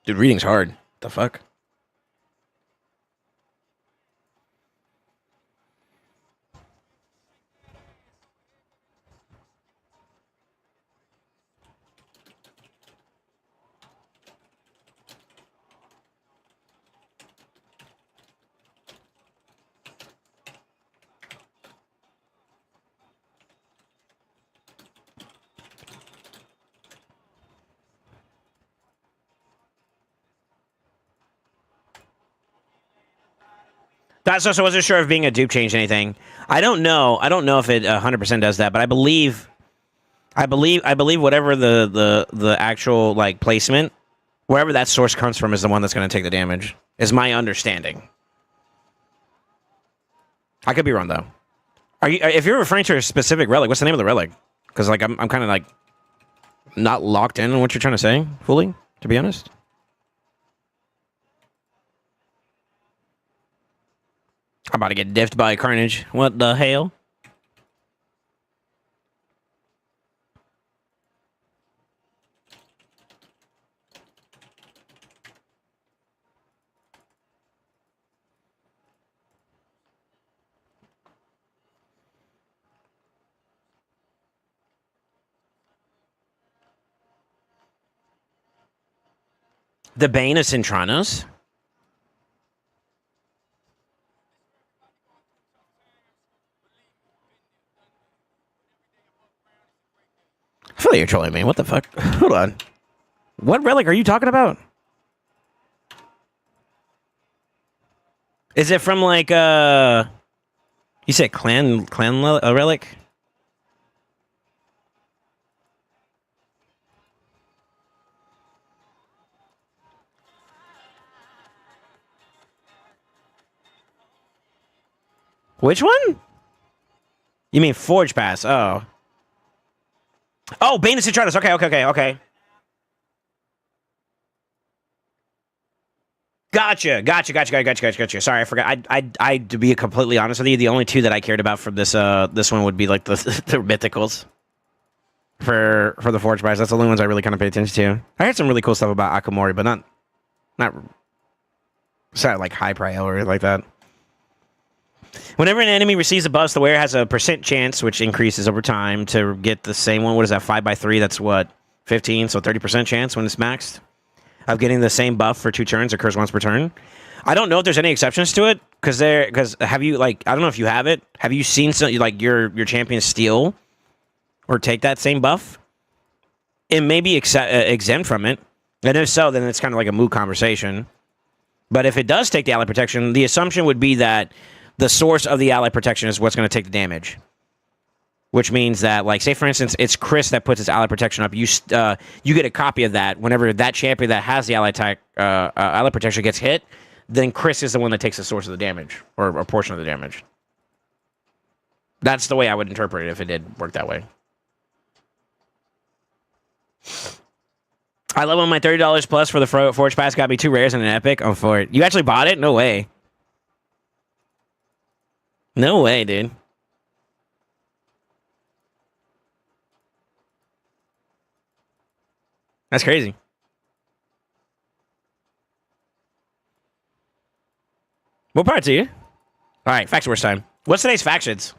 Speaker 1: Dude, reading's hard. The fuck? That's also, I wasn't sure if being a dupe changed anything. I don't know if it 100% does that, but I believe whatever the actual like placement, wherever that source comes from, is the one that's going to take the damage. Is my understanding. I could be wrong though. If you're referring to a specific relic, what's the name of the relic? Because like I'm kind of like not locked in on what you're trying to say fully, to be honest. I'm about to get diffed by Carnage. What the hell? The Bane of Cintranos? I feel like you're trolling me. What the fuck? Hold on. What relic are you talking about? Is it from like you said clan relic? Which one? You mean Forge Pass? Oh. Oh, Bane and Citratus. Okay. Gotcha. Sorry, I forgot. To be completely honest with you, the only two that I cared about for this one would be like the the mythicals for the Forge Prize. That's the only ones I really kind of pay attention to. I heard some really cool stuff about Akamori, but not it's not like high priority like that. Whenever an enemy receives a buff, the wearer has a % chance, which increases over time, to get the same one. What is that? 5x3. That's what 15. So 30% chance when it's maxed of getting the same buff for 2 turns. Occurs once per turn. I don't know if there's any exceptions to it because have you like I don't know if you have it. Have you seen some like your champion steal or take that same buff? It may be exempt from it, and if so, then it's kind of like a moot conversation. But if it does take the ally protection, the assumption would be that the source of the ally protection is what's going to take the damage. Which means that, like, say for instance, it's Chris that puts his ally protection up. You get a copy of that whenever that champion that has the ally protection gets hit. Then Chris is the one that takes the source of the damage or a portion of the damage. That's the way I would interpret it if it did work that way. I love when my $30 plus for the Forge Pass got me 2 rares and an epic. I'm for it. You actually bought it? No way. No way, dude. That's crazy. What part to you? All right, Faction Wars time. What's today's factions?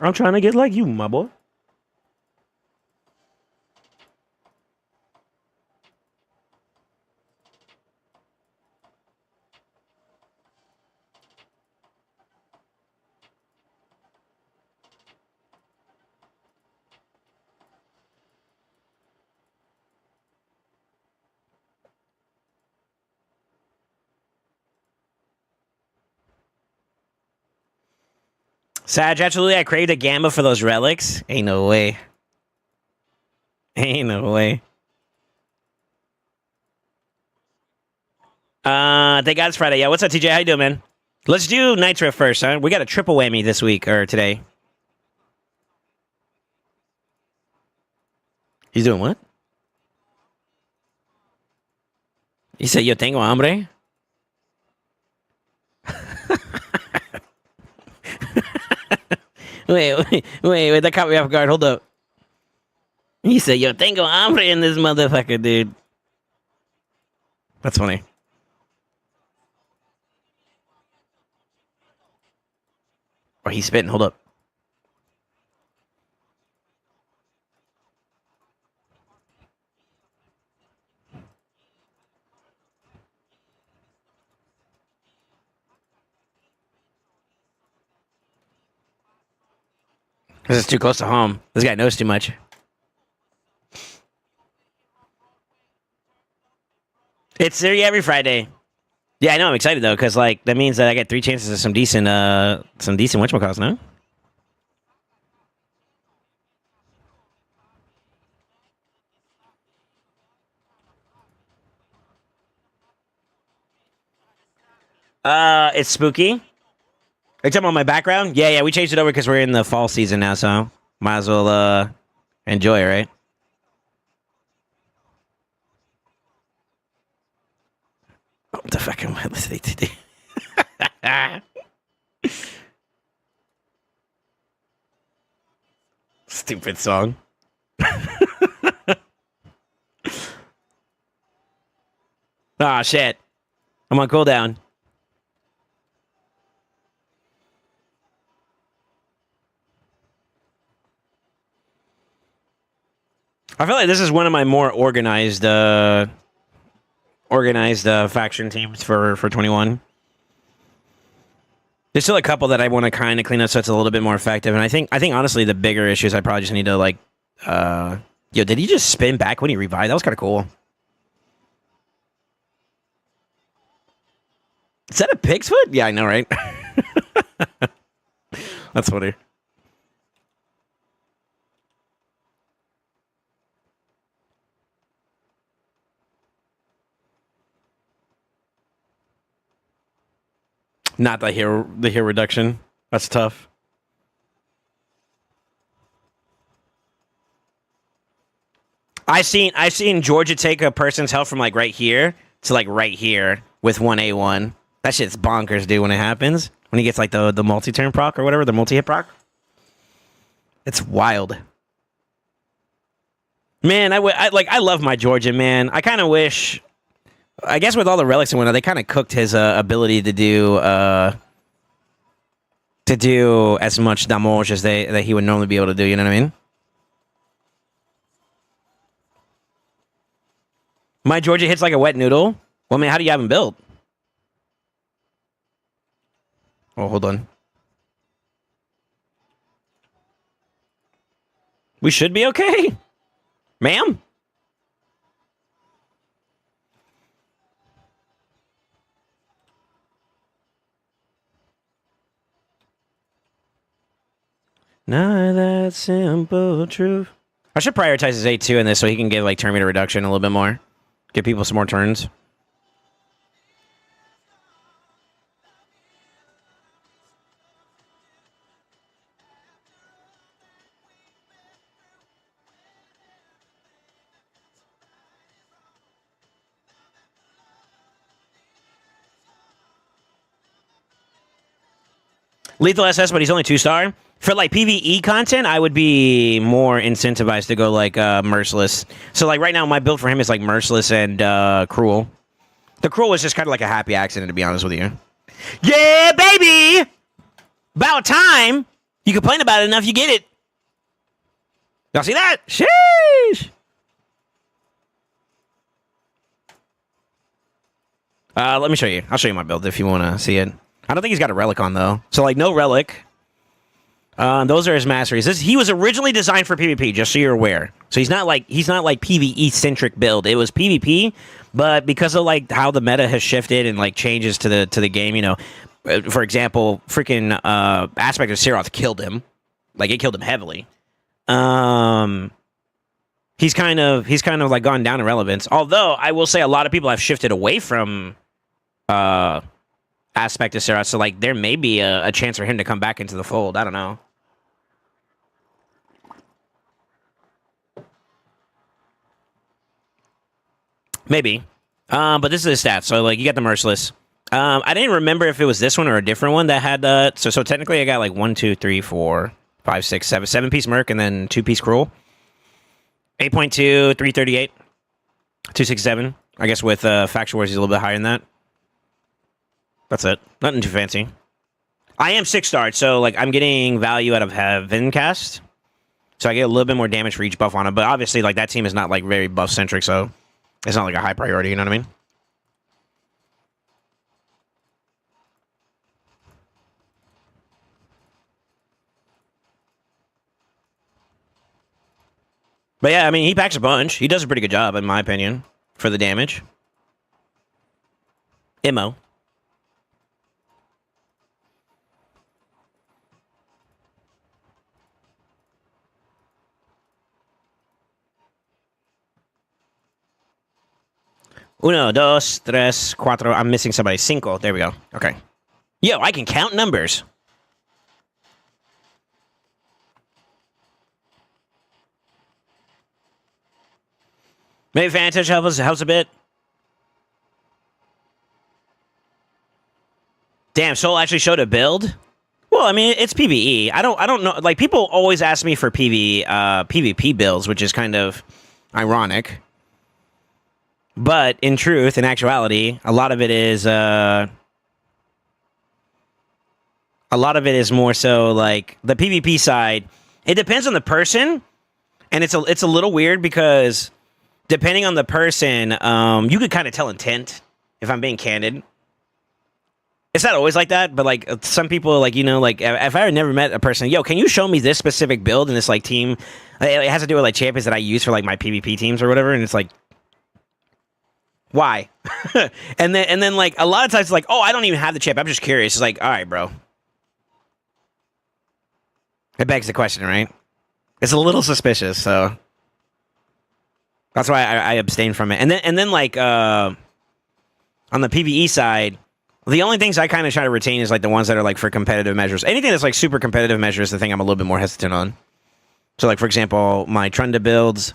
Speaker 1: I'm trying to get like you, my boy. Sag, absolutely. I craved a gamma for those relics. Ain't no way. Ain't no way. Thank God it's Friday. Yeah, what's up, TJ? How you doing, man? Let's do Nitro first, huh? We got a triple whammy this week or today. He's doing what? He said, "Yo tengo hambre." wait, that caught me off guard. Hold up. He said, "Yo tengo hambre" in this motherfucker, dude. That's funny. Oh, he's spitting. Hold up. This is too close to home. This guy knows too much. It's there every Friday. Yeah, I know. I'm excited though, because like that means that I get 3 chances of some decent whatchamacalls, no? It's spooky. Are you talking about my background? Yeah, we changed it over because we're in the fall season now, so might as well enjoy it, right? What the fuck am I listening to? Stupid song. Ah, shit. I'm on cooldown. I feel like this is one of my more organized faction teams for 21. There's still a couple that I want to kind of clean up so it's a little bit more effective. And I think honestly the bigger issues I probably just need to like yo, did he just spin back when he revived? That was kind of cool. Is that a pig's foot? Yeah, I know, right? That's funny. Not the hero reduction. That's tough. I seen Georgia take a person's health from like right here to like right here with 1A1. That shit's bonkers, dude, when it happens. When he gets like the multi-turn proc or whatever, the multi-hit proc. It's wild. Man, I love my Georgia, man. I kind of wish, I guess with all the relics and whatnot, they kind of cooked his ability to do as much damage as that he would normally be able to do, you know what I mean? My Georgia hits like a wet noodle. Well, man, how do you have him built? Oh, hold on. We should be okay. Ma'am? Not that simple truth. I should prioritize his A2 in this so he can get like turn meter reduction a little bit more. Give people some more turns. Lethal SS, but he's only 2-star. For like PvE content, I would be more incentivized to go like Merciless. So like right now, my build for him is like Merciless and Cruel. The Cruel was just kind of like a happy accident, to be honest with you. Yeah, baby! About time! You complain about it enough, you get it. Y'all see that? Sheesh! Let me show you. I'll show you my build if you want to see it. I don't think he's got a relic on, though. So, like, no relic. Those are his masteries. He was originally designed for PvP, just so you're aware. So he's not like PvE centric build. It was PvP, but because of like how the meta has shifted and like changes to the game, you know, for example, freaking Aspect of Seroth killed him. Like it killed him heavily. He's kind of like gone down in relevance. Although I will say a lot of people have shifted away from Aspect of Seroth, so like there may be a chance for him to come back into the fold. I don't know. Maybe. But this is his stats. So, like, you got the Merciless. I didn't remember if it was this one or a different one that had... So technically, I got, like, 1, 2, 3, 4, 5, 6, 7. 7-piece Merc and then 2-piece Cruel. 8.2, 338. 267. I guess with Faction Wars, he's a little bit higher than that. That's it. Nothing too fancy. I am 6-starred, so, like, I'm getting value out of Heaven Cast. So I get a little bit more damage for each buff on him. But obviously, like, that team is not, like, very buff-centric, so... It's not like a high priority, you know what I mean? But yeah, I mean, he packs a bunch. He does a pretty good job, in my opinion, for the damage. Immo. Uno, dos, tres, cuatro. I'm missing somebody. Cinco. There we go. Okay. Yo, I can count numbers. Maybe Vantage helps a bit. Damn, Soul actually showed a build? Well, I mean, it's PvE. I don't know. Like, people always ask me for PvP builds, which is kind of ironic. But in truth, in actuality, a lot of it is more so like the PvP side. It depends on the person, and it's a little weird because depending on the person, you could kind of tell intent. If I'm being candid, it's not always like that, but like some people, like, you know, like if I had never met a person, yo, can you show me this specific build in this like team? It has to do with like champions that I use for like my PvP teams or whatever, and it's like. Why? and then like a lot of times it's like, oh, I don't even have the chip. I'm just curious. It's like, all right, bro. It begs the question, right? It's a little suspicious, so that's why I abstain from it. And then like on the PvE side, The only things I kind of try to retain is like the ones that are like for competitive measures. Anything that's like super competitive measure is the thing I'm a little bit more hesitant on. So like for example, my Trunda builds,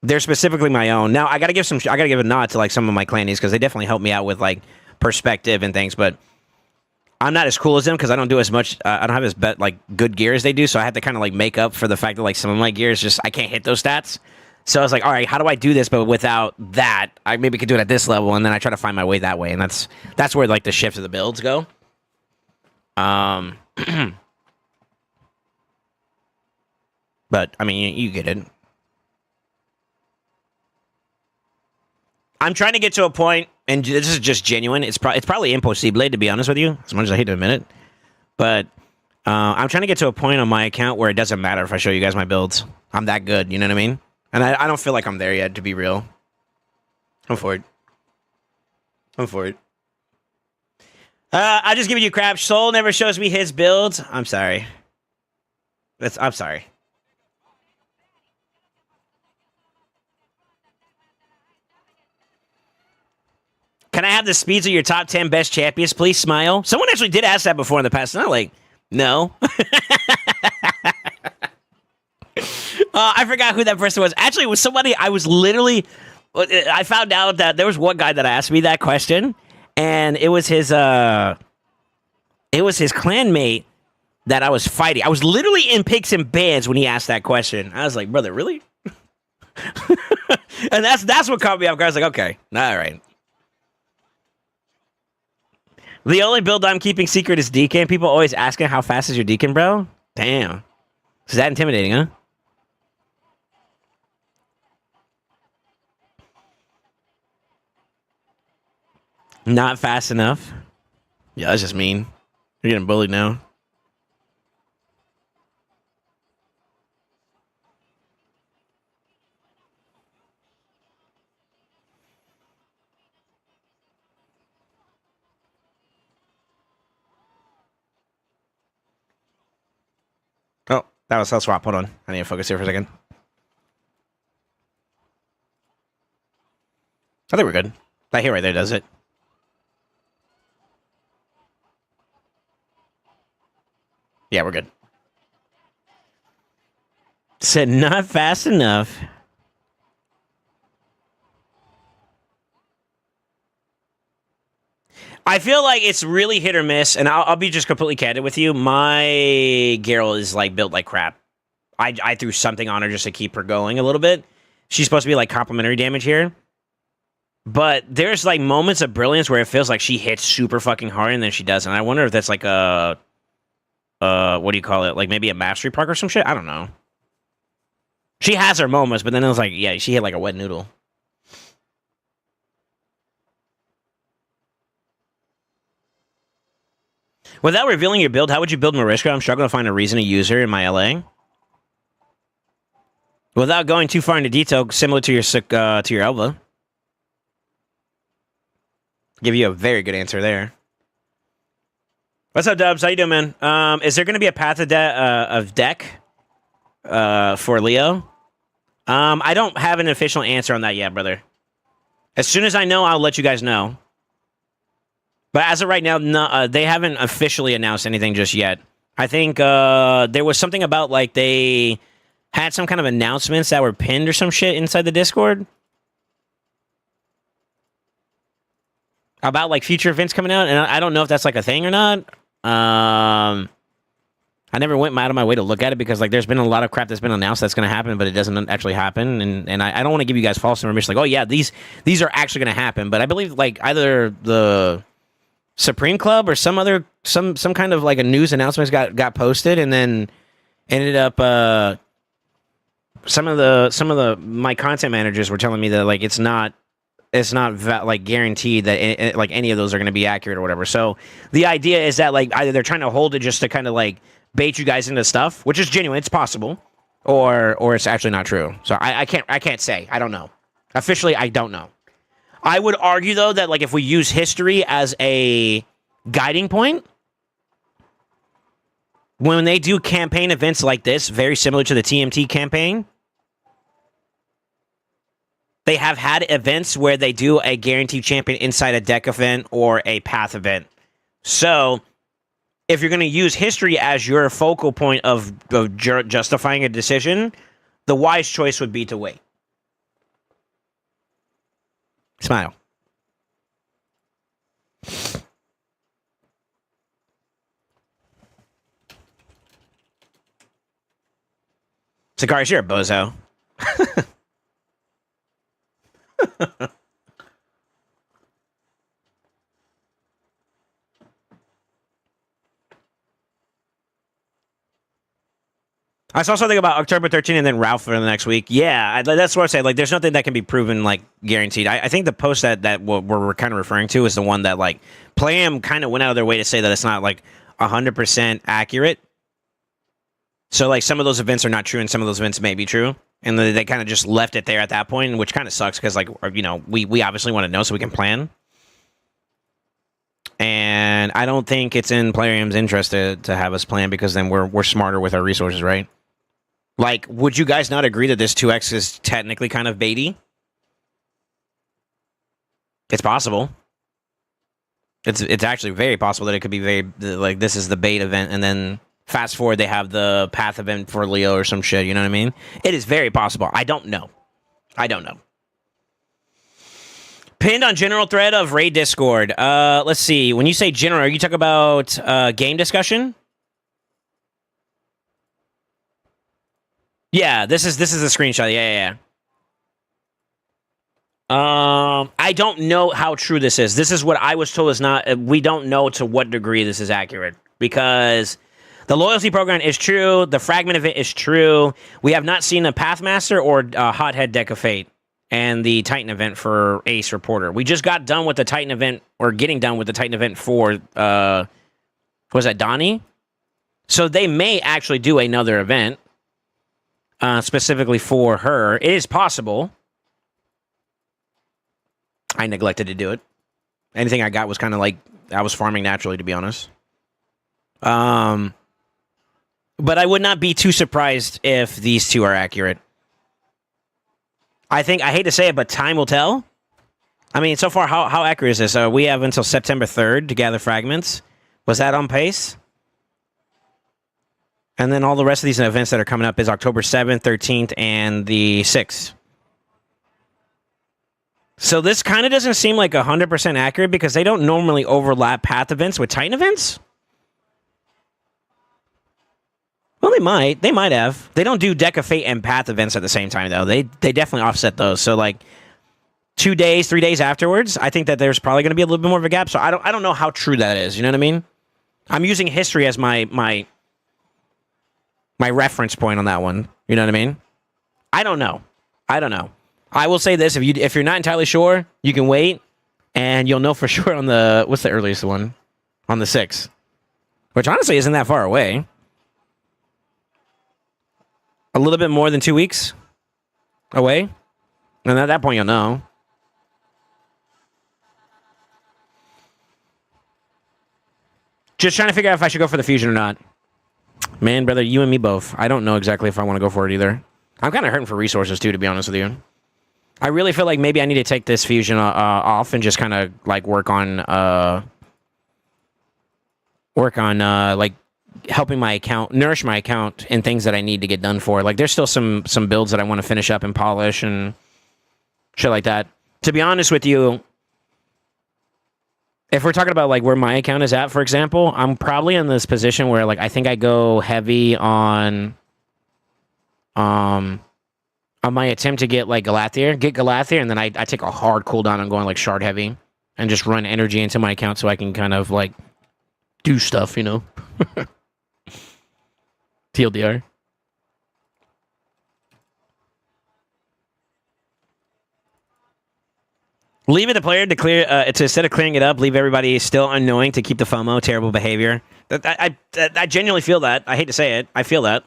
Speaker 1: they're specifically my own. Now I gotta give a nod to like some of my clannies because they definitely help me out with like perspective and things. But I'm not as cool as them because I don't do as much. I don't have as like good gear as they do. So I have to kind of like make up for the fact that like some of my gear is just I can't hit those stats. So I was like, all right, how do I do this? But without that, I maybe could do it at this level, and then I try to find my way that way, and that's where like the shift of the builds go. But I mean, you get it. I'm trying to get to a point, and this is just genuine. It's probably impossible, to be honest with you, as much as I hate to admit it. But I'm trying to get to a point on my account where it doesn't matter if I show you guys my builds. I'm that good, you know what I mean? And I don't feel like I'm there yet, to be real. I'm for it. I just giving you crap. Soul never shows me his builds. I'm sorry. I'm sorry. Can I have the speeds of your top 10 best champions, please? Smile. Someone actually did ask that before in the past. And I'm like, no. I forgot who that person was. Actually, it was somebody I was literally... I found out that there was one guy that asked me that question, and it was his clanmate that I was fighting. I was literally in picks and bans when he asked that question. I was like, brother, really? And that's what caught me off guard. I was like, okay, all right. The only build I'm keeping secret is Deacon. People always asking how fast is your Deacon, bro? Damn. Is that intimidating, huh? Not fast enough. Yeah, that's just mean. You're getting bullied now. Oh, that was cell swap. Hold on. I need to focus here for a second. I think we're good. That hit right there does it. Yeah, we're good. Said not fast enough. I feel like it's really hit or miss, and I'll be just completely candid with you. My Geralt is like built like crap. I threw something on her just to keep her going a little bit. She's supposed to be like complementary damage here. But there's like moments of brilliance where it feels like she hits super fucking hard and then she doesn't. I wonder if that's like a... what do you call it? Like maybe a mastery park or some shit? I don't know. She has her moments, but then it was like, yeah, she hit like a wet noodle. Without revealing your build, how would you build Mariska? I'm struggling to find a reason to use her in my LA. Without going too far into detail, similar to your Elva. Give you a very good answer there. What's up, Dubs? How you doing, man? Is there going to be a path of deck for Leo? I don't have an official answer on that yet, brother. As soon as I know, I'll let you guys know. But as of right now, no, they haven't officially announced anything just yet. I think there was something about, like, they had some kind of announcements that were pinned or some shit inside the Discord. About, like, future events coming out. And I don't know if that's, like, a thing or not. I never went out of my way to look at it because, like, there's been a lot of crap that's been announced that's going to happen, but it doesn't actually happen. And I don't want to give you guys false information. Like, oh, yeah, these are actually going to happen. But I believe, like, either the Supreme Club or some kind of, like, a news announcements got posted and then ended up... some of my content managers were telling me that, like, it's not like guaranteed that like any of those are going to be accurate or whatever. So the idea is that, like, either they're trying to hold it just to kind of like bait you guys into stuff, which is genuine, it's possible, or it's actually not true. So I can't say. I don't know. Officially, I don't know. I would argue though that, like, if we use history as a guiding point, when they do campaign events like this, very similar to the TMT campaign, They have had events where they do a guaranteed champion inside a deck event or a path event. So, if you're going to use history as your focal point of justifying a decision, the wise choice would be to wait. Smile. Sicarius, you're a bozo. I saw something about October 13th and then Ralph for the next week. Yeah, that's what I said. Like, there's nothing that can be proven, like, guaranteed. I think the post that we're kind of referring to is the one that, like, Playam kind of went out of their way to say that it's not, like, 100% accurate. So, like, some of those events are not true and some of those events may be true. And they kind of just left it there at that point, which kind of sucks because, like, you know, we obviously want to know so we can plan. And I don't think it's in Playam's interest to have us plan because then we're smarter with our resources, right? Like, would you guys not agree that this 2x is technically kind of baity? It's possible. It's actually very possible that it could be very, like, this is the bait event, and then fast forward, they have the path event for Leo or some shit, you know what I mean? It is very possible. I don't know. Pinned on general thread of Raid Discord. Let's see. When you say general, are you talking about game discussion? Yeah, this is a screenshot. Yeah. I don't know how true this is. This is what I was told is not. We don't know to what degree this is accurate because the loyalty program is true. The fragment event is true. We have not seen a Pathmaster or a Hothead deck of fate and the Titan event for Ace Reporter. We just got done with the Titan event, or getting done with the Titan event for was that Donnie? So they may actually do another event. Specifically for her. It is possible. I neglected to do it. Anything I got was kind of like, I was farming naturally, to be honest. But I would not be too surprised if these two are accurate. I hate to say it, but time will tell. I mean, so far, how accurate is this? We have until September 3rd to gather fragments. Was that on pace? And then all the rest of these events that are coming up is October 7th, 13th, and the 6th. So this kind of doesn't seem like 100% accurate because they don't normally overlap path events with Titan events. Well, they might. They might have. They don't do Deck of Fate and path events at the same time, though. They definitely offset those. So, like, 2 days, 3 days afterwards, I think that there's probably going to be a little bit more of a gap. So I don't know how true that is. You know what I mean? I'm using history as my reference point on that one. You know what I mean? I don't know. I will say this: if you're not entirely sure, you can wait, and you'll know for sure on the what's the earliest one, on the 6th, which honestly isn't that far away. A little bit more than 2 weeks away, and at that point you'll know. Just trying to figure out if I should go for the fusion or not. Man, brother, you and me both. I don't know exactly if I want to go for it either. I'm kind of hurting for resources, too, to be honest with you. I really feel like maybe I need to take this fusion off and just kind of, like, work on like, helping my account, nourish my account in things that I need to get done for. Like, there's still some builds that I want to finish up and polish and shit like that. To be honest with you, if we're talking about, like, where my account is at, for example, I'm probably in this position where, like, I think I go heavy on my attempt to get, like, Galathier, and then I take a hard cooldown on going, like, shard heavy and just run energy into my account so I can kind of, like, do stuff, you know? TLDR. Leave it to player to clear, to instead of clearing it up, leave everybody still unknowing to keep the FOMO, terrible behavior. I genuinely feel that. I hate to say it. I feel that.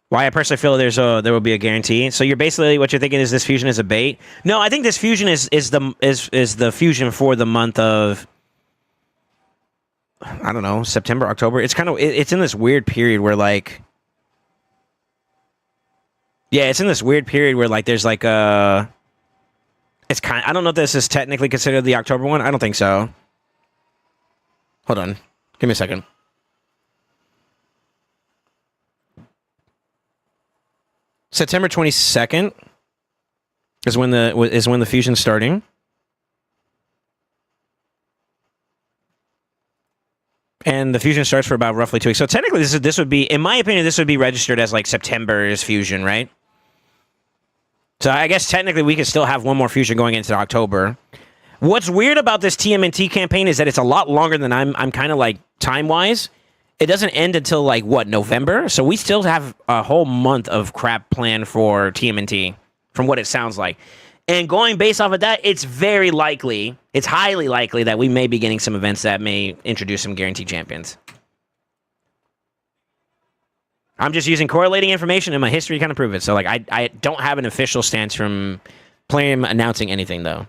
Speaker 1: Why I personally feel there will be a guarantee. So you're basically, what you're thinking is this fusion is a bait. No, I think this fusion is the fusion for the month of, I don't know, September, October. It's kind of, it's in this weird period where, like, yeah, it's in this weird period where, like, there's like a, It's kind. I don't know if this is technically considered the October one. I don't think so. Hold on. Give me a second. September 22nd is when the fusion's starting. And the fusion starts for about roughly 2 weeks. So technically, this would be, in my opinion, this would be registered as like September's fusion, right? So I guess technically we could still have one more fusion going into October. What's weird about this TMNT campaign is that it's a lot longer than I'm kind of like time-wise. It doesn't end until like, what, November? So we still have a whole month of crap planned for TMNT, from what it sounds like. And going based off of that, it's very likely, it's highly likely that we may be getting some events that may introduce some guaranteed champions. I'm just using correlating information and my history to kind of prove it. So, like, I don't have an official stance from playing announcing anything, though.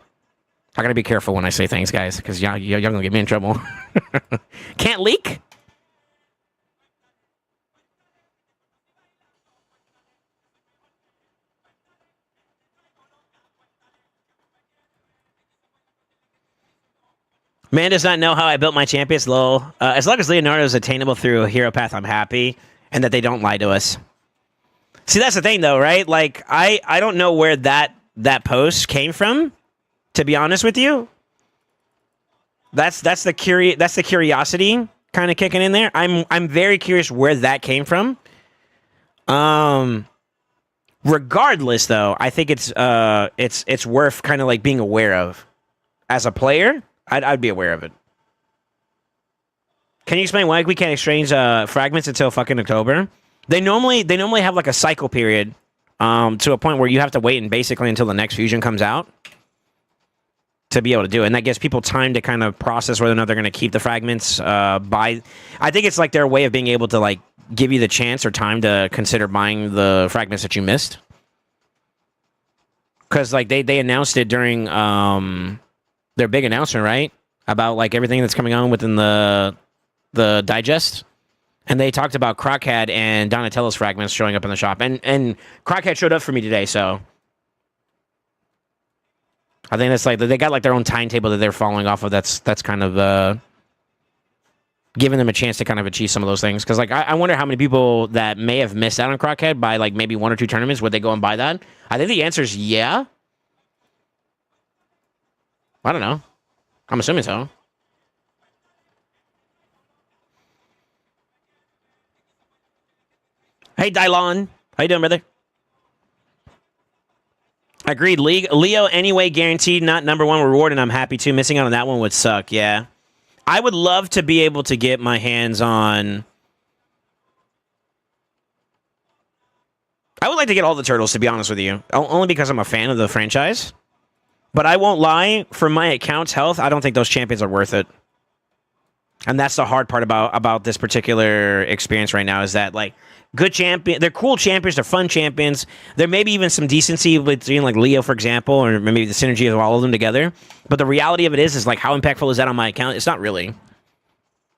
Speaker 1: I gotta be careful when I say things, guys, because y'all gonna get me in trouble. Can't leak? Man does not know how I built my champions, lol. As long as Leonardo is attainable through a hero path, I'm happy. And that they don't lie to us. See, that's the thing, though, right? Like, I don't know where that post came from, to be honest with you. That's the curiosity kind of kicking in there. I'm very curious where that came from. Regardless, though, I think it's worth kind of like being aware of. As a player, I'd be aware of it. Can you explain why we can't exchange fragments until fucking October? They normally have like a cycle period to a point where you have to wait and basically until the next fusion comes out to be able to do it. And that gives people time to kind of process whether or not they're going to keep the fragments I think it's like their way of being able to like give you the chance or time to consider buying the fragments that you missed. Because like they announced it during their big announcement, right? About like everything that's coming on within the digest. And they talked about Crockhead and Donatello's fragments showing up in the shop. And Crockhead showed up for me today, so I think that's like they got like their own timetable that they're following off of. That's kind of giving them a chance to kind of achieve some of those things. Because like I wonder how many people that may have missed out on Crockhead by like maybe 1 or 2 tournaments, would they go and buy that? I think the answer is yeah. I don't know. I'm assuming so. Hey, Dylon. How you doing, brother? Agreed. Leo, anyway, guaranteed, not #1 reward, and I'm happy too. Missing out on that one would suck, yeah. I would love to be able to get my hands on... I would like to get all the turtles, to be honest with you. Only because I'm a fan of the franchise. But I won't lie, for my account's health, I don't think those champions are worth it. And that's the hard part about this particular experience right now, is that, like, good champion, they're cool champions, they're fun champions. There may be even some decency between, like, Leo, for example, or maybe the synergy of all of them together. But the reality of it is like, how impactful is that on my account? It's not really.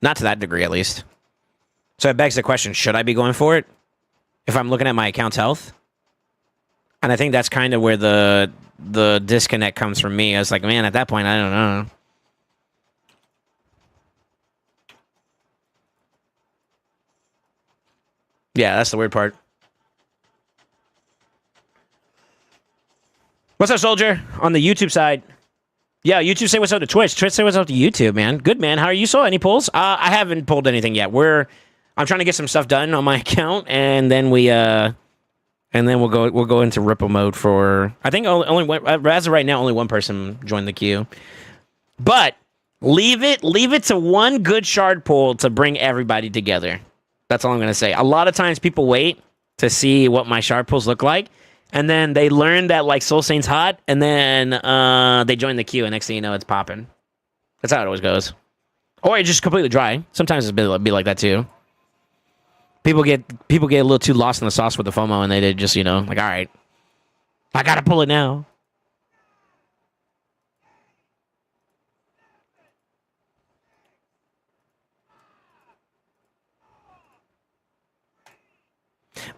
Speaker 1: Not to that degree, at least. So it begs the question, should I be going for it if I'm looking at my account's health? And I think that's kind of where the disconnect comes from me. I was like, man, at that point, I don't know. Yeah, that's the weird part. What's up, Soldier? On the YouTube side. Yeah, YouTube say what's up to Twitch. Twitch say what's up to YouTube, man. Good, man. How are you? So, any pulls? I haven't pulled anything yet. I'm trying to get some stuff done on my account, and then we'll go into Ripple mode for. I think only as of right now, only one person joined the queue. But leave it to one good shard pull to bring everybody together. That's all I'm going to say. A lot of times people wait to see what my shard pulls look like, and then they learn that, like, SoulSaint's hot, and then they join the queue, and next thing you know, it's popping. That's how it always goes. Or it's just completely dry. Sometimes it'll be like that, too. People get a little too lost in the sauce with the FOMO, and they just, like, all right, I got to pull it now.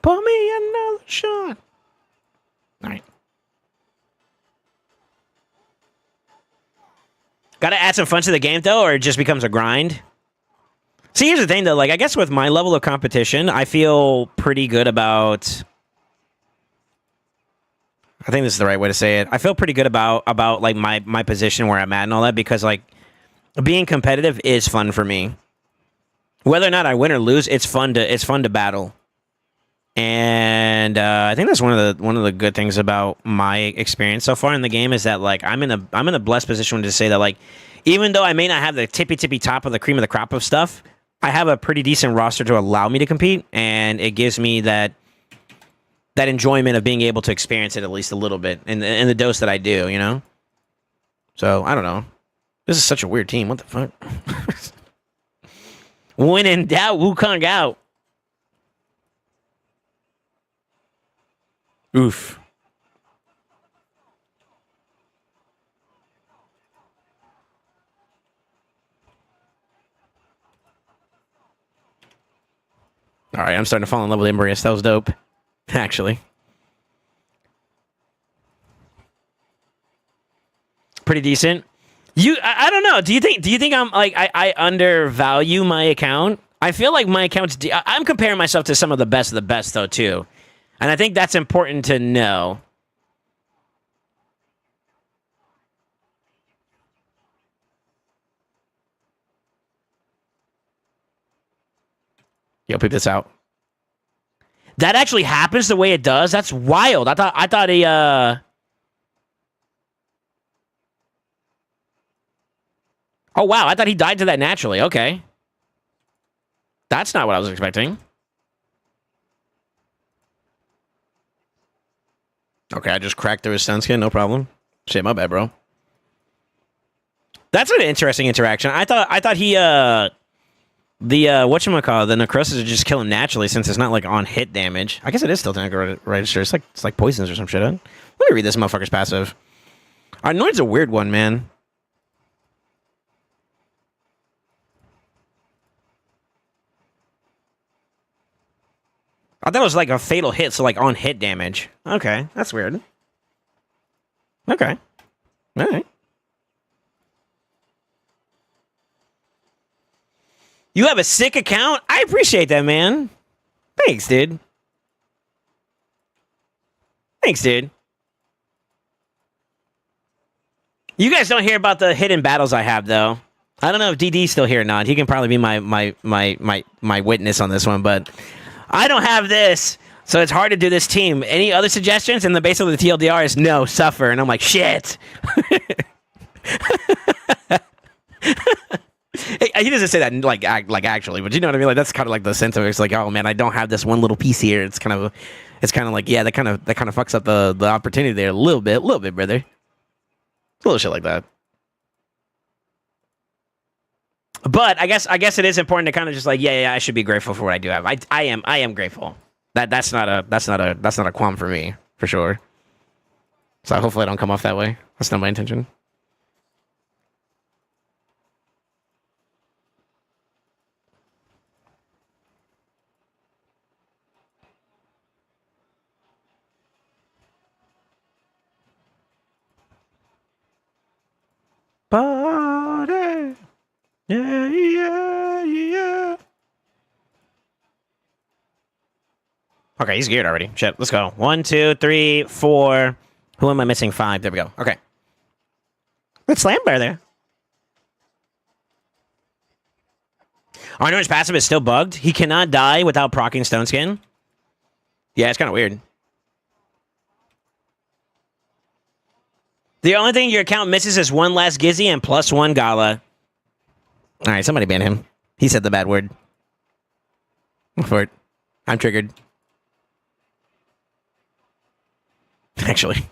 Speaker 1: Pour me another shot. All right. Gotta add some fun to the game, though, or it just becomes a grind. See, here's the thing, though. Like, I guess with my level of competition, I feel pretty good about... I think this is the right way to say it. I feel pretty good about like, my position where I'm at and all that, because, like, being competitive is fun for me. Whether or not I win or lose, it's fun to battle. And I think that's one of the good things about my experience so far in the game is that, like, I'm in a blessed position to say that, like, even though I may not have the tippy top of the cream of the crop of stuff, I have a pretty decent roster to allow me to compete, and it gives me that enjoyment of being able to experience it at least a little bit in the dose that I do, you know? So, I don't know. This is such a weird team. What the fuck? When in doubt, Wukong out. Oof. All right, I'm starting to fall in love with Embrace. That was dope, actually. Pretty decent. I don't know. Do you think I'm like I undervalue my account? I feel like my account's. I'm comparing myself to some of the best though too, and I think that's important to know. Yo, peep this out. That actually happens the way it does. That's wild. I thought he Oh wow, I thought he died to that naturally. Okay. That's not what I was expecting. Okay, I just cracked through his stun skin, no problem. Shit, my bad, bro. That's an interesting interaction. I thought he the whatchamacallit, the necrosis would just kill him naturally since it's not like on hit damage. I guess it is still technical register. It's like poisons or some shit. Let me read this motherfucker's passive. Noid's a weird one, man. I thought it was like a fatal hit, so like on hit damage. Okay, that's weird. Okay. All right. You have a sick account? I appreciate that, man. Thanks, dude. Thanks, dude. You guys don't hear about the hidden battles I have, though. I don't know if DD's still here or not. He can probably be my witness on this one, but I don't have this, so it's hard to do this team. Any other suggestions? And the base of the TLDR is no, suffer. And I'm like, shit. He doesn't say that like actually, but you know what I mean? Like that's kind of like the sense of it. It's like, oh man, I don't have this one little piece here. It's kind of like, yeah, that kind of fucks up the opportunity there a little bit, brother. A little shit like that. But I guess it is important to kind of just like, yeah, I should be grateful for what I do have. I am grateful. That's not a qualm for me, for sure. So hopefully I don't come off that way. That's not my intention. Party. Yeah. Okay, he's geared already. Shit, let's go. 1, 2, 3, 4. Who am I missing? 5. There we go. Okay. Good slam bear there. Arnor's passive is still bugged. He cannot die without proccing Stone Skin. Yeah, it's kind of weird. The only thing your account misses is one last Gizzy and +1 Gala. All right, somebody ban him. He said the bad word. For it. I'm triggered. Actually.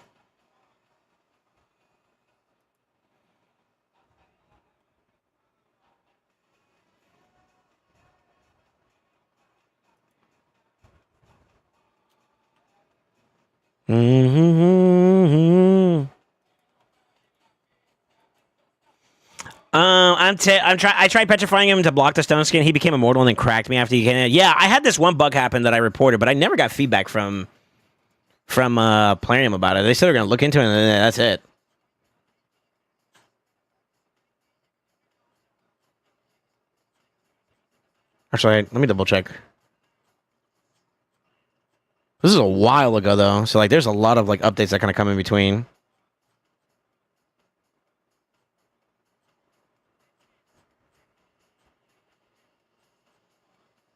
Speaker 1: I tried petrifying him to block the Stone Skin. He became immortal and then cracked me after he came in. Yeah, I had this one bug happen that I reported, but I never got feedback from Plarium about it. They said they're gonna look into it, and that's it. Actually, let me double check. This is a while ago though, so like, there's a lot of like updates that kind of come in between.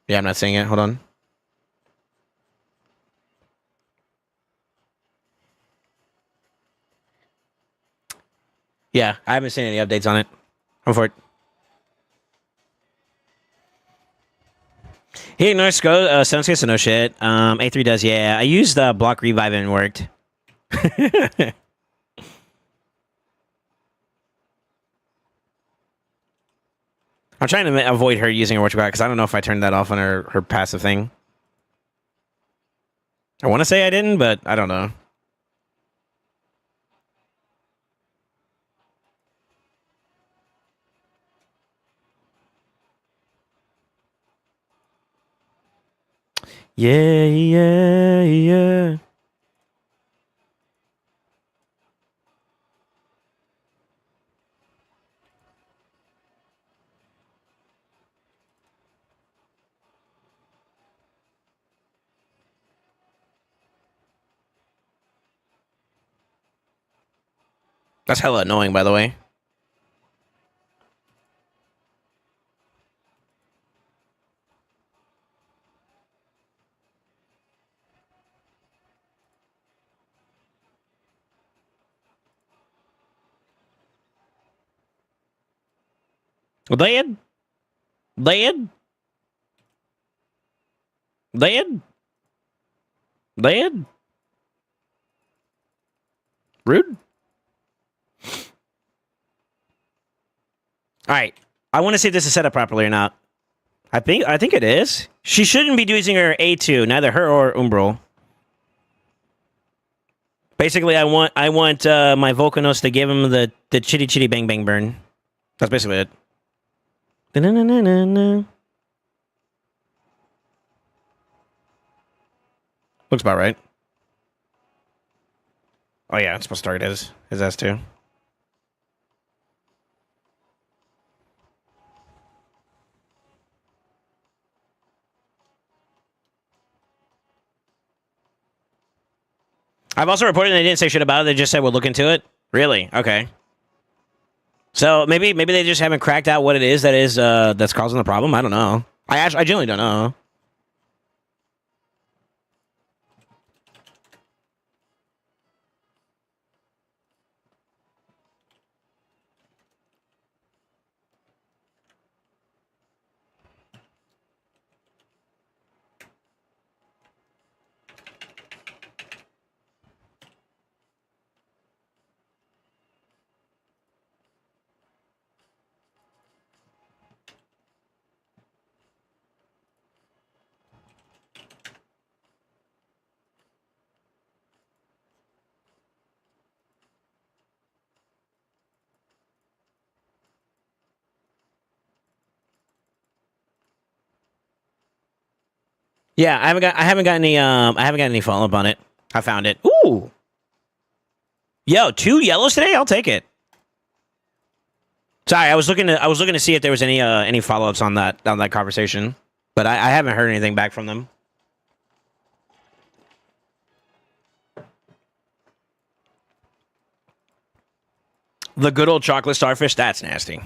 Speaker 1: Yeah, I'm not seeing it. Hold on. Yeah, I haven't seen any updates on it. I'm for it. He ignores sounds good, so no shit. A3 does, yeah. I used block revive and it worked. I'm trying to avoid her using her witchcraft because I don't know if I turned that off on her passive thing. I want to say I didn't, but I don't know. Yeah, yeah, yeah. That's hella annoying, by the way. Dead? Dead? Dead? Dead? Rude? Alright. I want to see if this is set up properly or not. I think it is. She shouldn't be using her A2, neither her or Umbral. Basically, I want my Volcanos to give him the chitty chitty bang bang burn. That's basically it. Da-na-na-na-na-na. Looks about right. Oh yeah, it's supposed to target his S2. I've also reported they didn't say shit about it. They just said we'll look into it. Really? Okay. So maybe they just haven't cracked out what it is that's causing the problem. I don't know. I genuinely don't know. Yeah, I haven't got any follow up on it. I found it. Ooh. Yo, 2 yellows today? I'll take it. Sorry, I was looking to see if there was any follow ups on that conversation, but I haven't heard anything back from them. The good old chocolate starfish. That's nasty.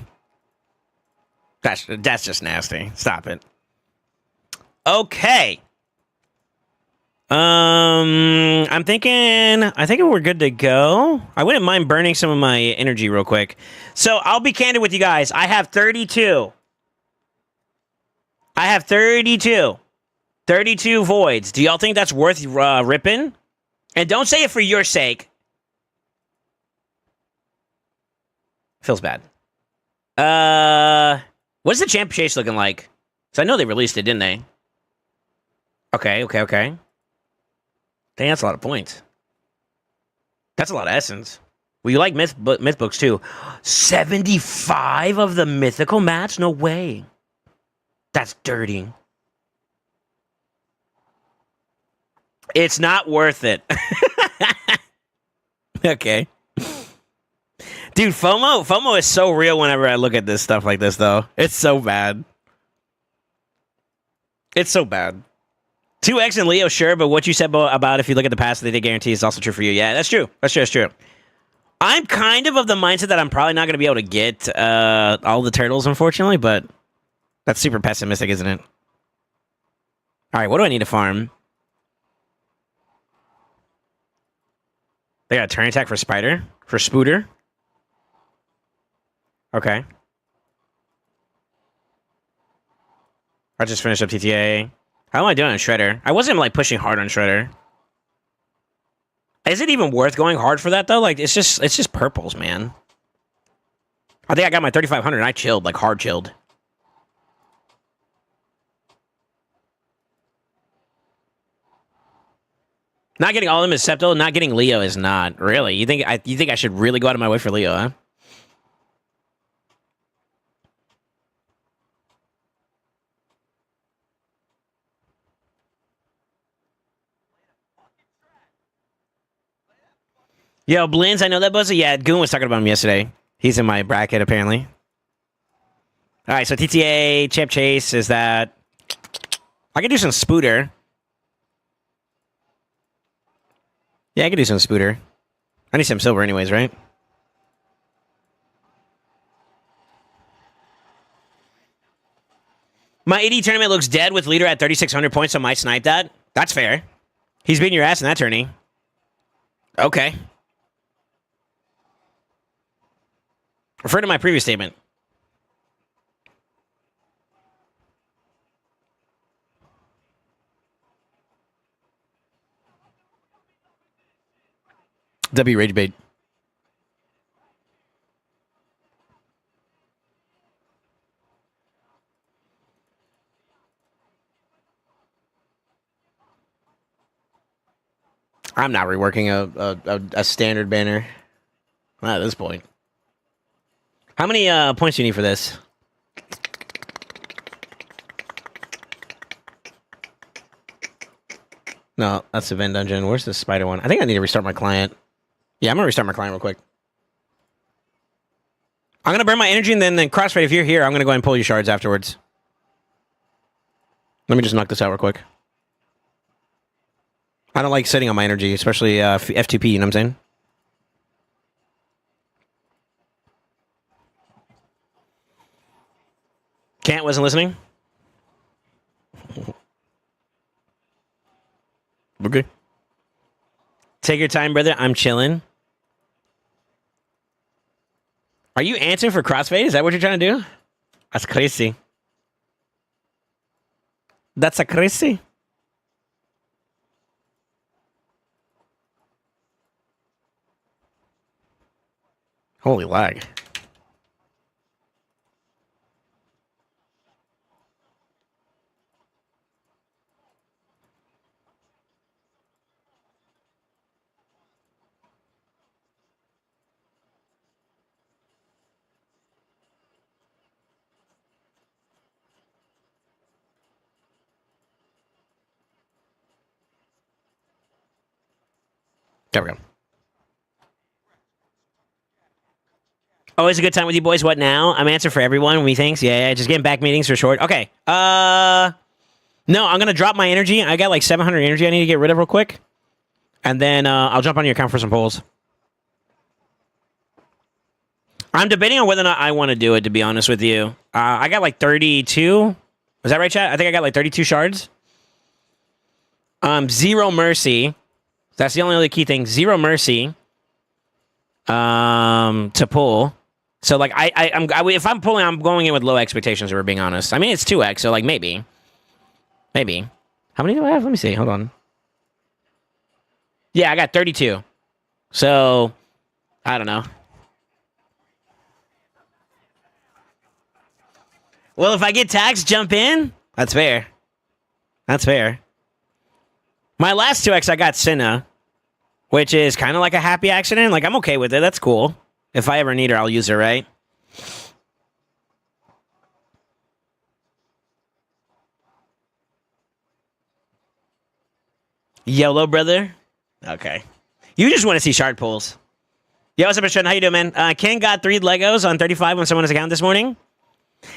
Speaker 1: That's just nasty. Stop it. Okay. I think we're good to go. I wouldn't mind burning some of my energy real quick. So I'll be candid with you guys. I have 32. 32 voids. Do y'all think that's worth ripping? And don't say it for your sake. Feels bad. What's the champ chase looking like? So I know they released it, didn't they? Okay. Dang, that's a lot of points. That's a lot of essence. Well, you like myth books too. 75 of the mythical mats? No way. That's dirty. It's not worth it. Okay. Dude, FOMO is so real whenever I look at this stuff like this, though. It's so bad. It's so bad. 2x and Leo, sure, but what you said about if you look at the past, they did guarantee is also true for you. Yeah, that's true. That's true. I'm kind of the mindset that I'm probably not going to be able to get all the turtles, unfortunately, but that's super pessimistic, isn't it? All right, what do I need to farm? They got a turn attack for Spider? For Spooter? Okay. I just finished up TTA. How am I doing on Shredder? I wasn't, like, pushing hard on Shredder. Is it even worth going hard for that, though? Like, it's just purples, man. I think I got my 3,500 and I chilled, like, hard chilled. Not getting all of them is Septo, not getting Leo is not. Really? You think I should really go out of my way for Leo, huh? Yo, Blins, I know that buzzer. Yeah, Goon was talking about him yesterday. He's in my bracket, apparently. All right, so TTA, Champ Chase is that. I could do some Spooter. Yeah, I could do some Spooter. I need some silver anyways, right? My AD tournament looks dead with leader at 3,600 points, so I might snipe that. That's fair. He's beating your ass in that tourney. Okay. Refer to my previous statement. W Rage Bait. I'm not reworking a standard banner. Not at this point. How many points do you need for this? No, that's the Vent Dungeon. Where's the spider one? I think I need to restart my client. Yeah, I'm going to restart my client real quick. I'm going to burn my energy, and then Crossfade, if you're here, I'm going to go ahead and pull your shards afterwards. Let me just knock this out real quick. I don't like sitting on my energy, especially F2P, you know what I'm saying? Kant wasn't listening? Okay. Take your time, brother. I'm chilling. Are you answering for Crossfade? Is that what you're trying to do? That's crazy. That's a crazy. Holy lag. There we go. Always a good time with you boys. What now? I'm answering for everyone. Methinks. Yeah, just getting back meetings for short. Okay. No, I'm going to drop my energy. I got like 700 energy I need to get rid of real quick. And then I'll jump on your account for some polls. I'm debating on whether or not I want to do it, to be honest with you. I got like 32. Is that right, chat? I think I got like 32 shards. Zero mercy. That's the only other key thing. Zero mercy. To pull. So like if I'm pulling, I'm going in with low expectations. If we're being honest. I mean, it's 2x, so like maybe. How many do I have? Let me see. Hold on. Yeah, I got 32. So I don't know. Well, if I get taxed, jump in. That's fair. That's fair. My last 2x, I got Senna, which is kind of like a happy accident. Like, I'm okay with it. That's cool. If I ever need her, I'll use her, right? YOLO, brother? Okay. You just want to see shard pulls. Yo, what's up, Sean? How you doing, man? Ken got 3 Legos on 35 on someone's account this morning.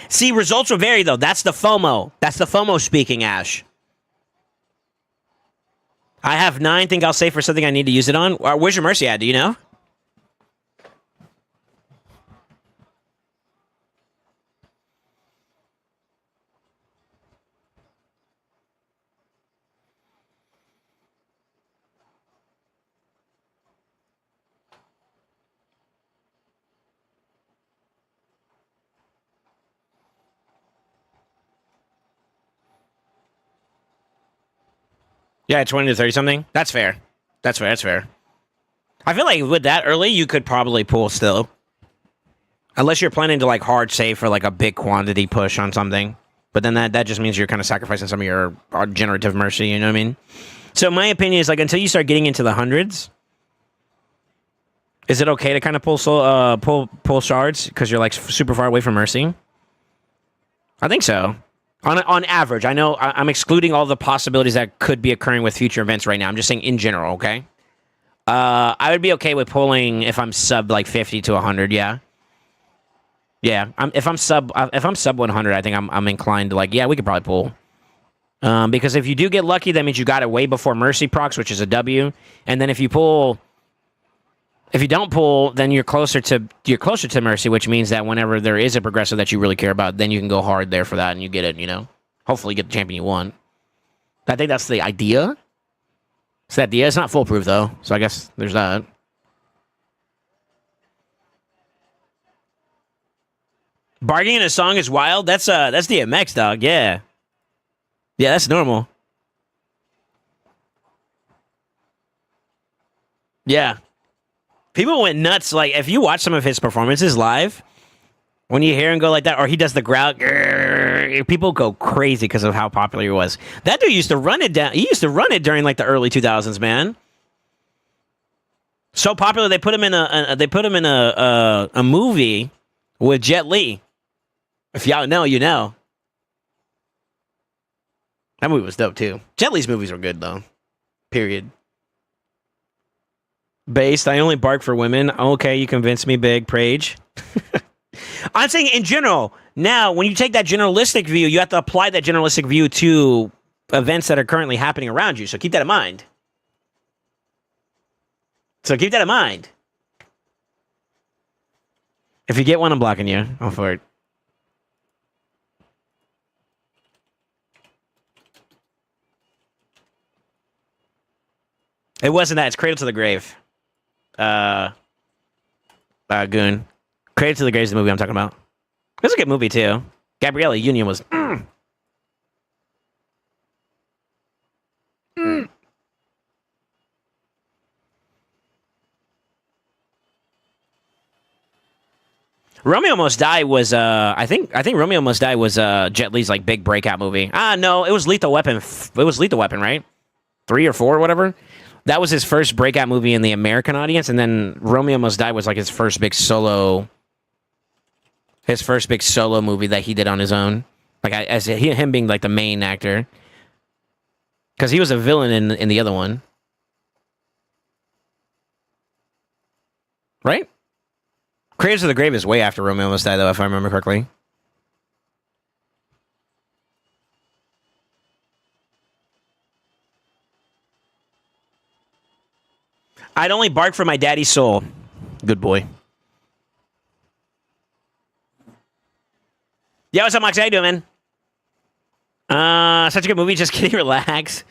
Speaker 1: See, results will vary, though. That's the FOMO. That's the FOMO speaking, Ash. I have 9. Think I'll save for something I need to use it on. Where's your mercy at? Do you know? Yeah, 20 to 30 something. That's fair. That's fair. That's fair. I feel like with that early, you could probably pull still. Unless you're planning to like hard save for like a big quantity push on something. But then that just means you're kind of sacrificing some of your generative mercy, you know what I mean? So my opinion is like until you start getting into the hundreds, is it okay to kind of pull shards because you're like super far away from mercy? I think so. On average, I know I'm excluding all the possibilities that could be occurring with future events right now. I'm just saying in general, okay? I would be okay with pulling if I'm sub like 50 to 100, yeah. Yeah, if I'm sub 100, I think I'm inclined to like, yeah, we could probably pull. Because if you do get lucky, that means you got it way before mercy procs, which is a W. And then if you don't pull, then you're closer to mercy, which means that whenever there is a progressive that you really care about, then you can go hard there for that and you get it, you know? Hopefully get the champion you want. I think that's the idea. It's the idea. It's not foolproof, though, so I guess there's that. Bargaining in a song is wild? That's DMX, dog, yeah. Yeah, that's normal. Yeah. People went nuts. Like, if you watch some of his performances live, when you hear him go like that, or he does the growl, people go crazy because of how popular he was. That dude used to run it down. He used to run it during like the early 2000s, man. So popular they put him in a movie with Jet Li. If y'all know, you know. That movie was dope too. Jet Li's movies were good though. Period. Based, I only bark for women. Okay, you convinced me, big Prage. I'm saying in general. Now, when you take that generalistic view, you have to apply that generalistic view to events that are currently happening around you. So keep that in mind. If you get one, I'm blocking you. Go for it. It wasn't that. It's Cradle to the Grave. Goon. Cradle to the Grave is the movie I'm talking about. It was a good movie, too. Gabriella Union was... Romeo Must Die was, I think Romeo Must Die was Jet Li's, like, big breakout movie. No, it was Lethal Weapon. It was Lethal Weapon, right? 3 or 4 or whatever. That was his first breakout movie in the American audience, and then Romeo Must Die was like his first big solo movie that he did on his own, like him being like the main actor, because he was a villain in the other one, right? Cradle to the Grave is way after Romeo Must Die, though, if I remember correctly. I'd only bark for my daddy's soul. Good boy. Yeah, what's up, Max? How you doing, man? Such a good movie. Just kidding. Relax.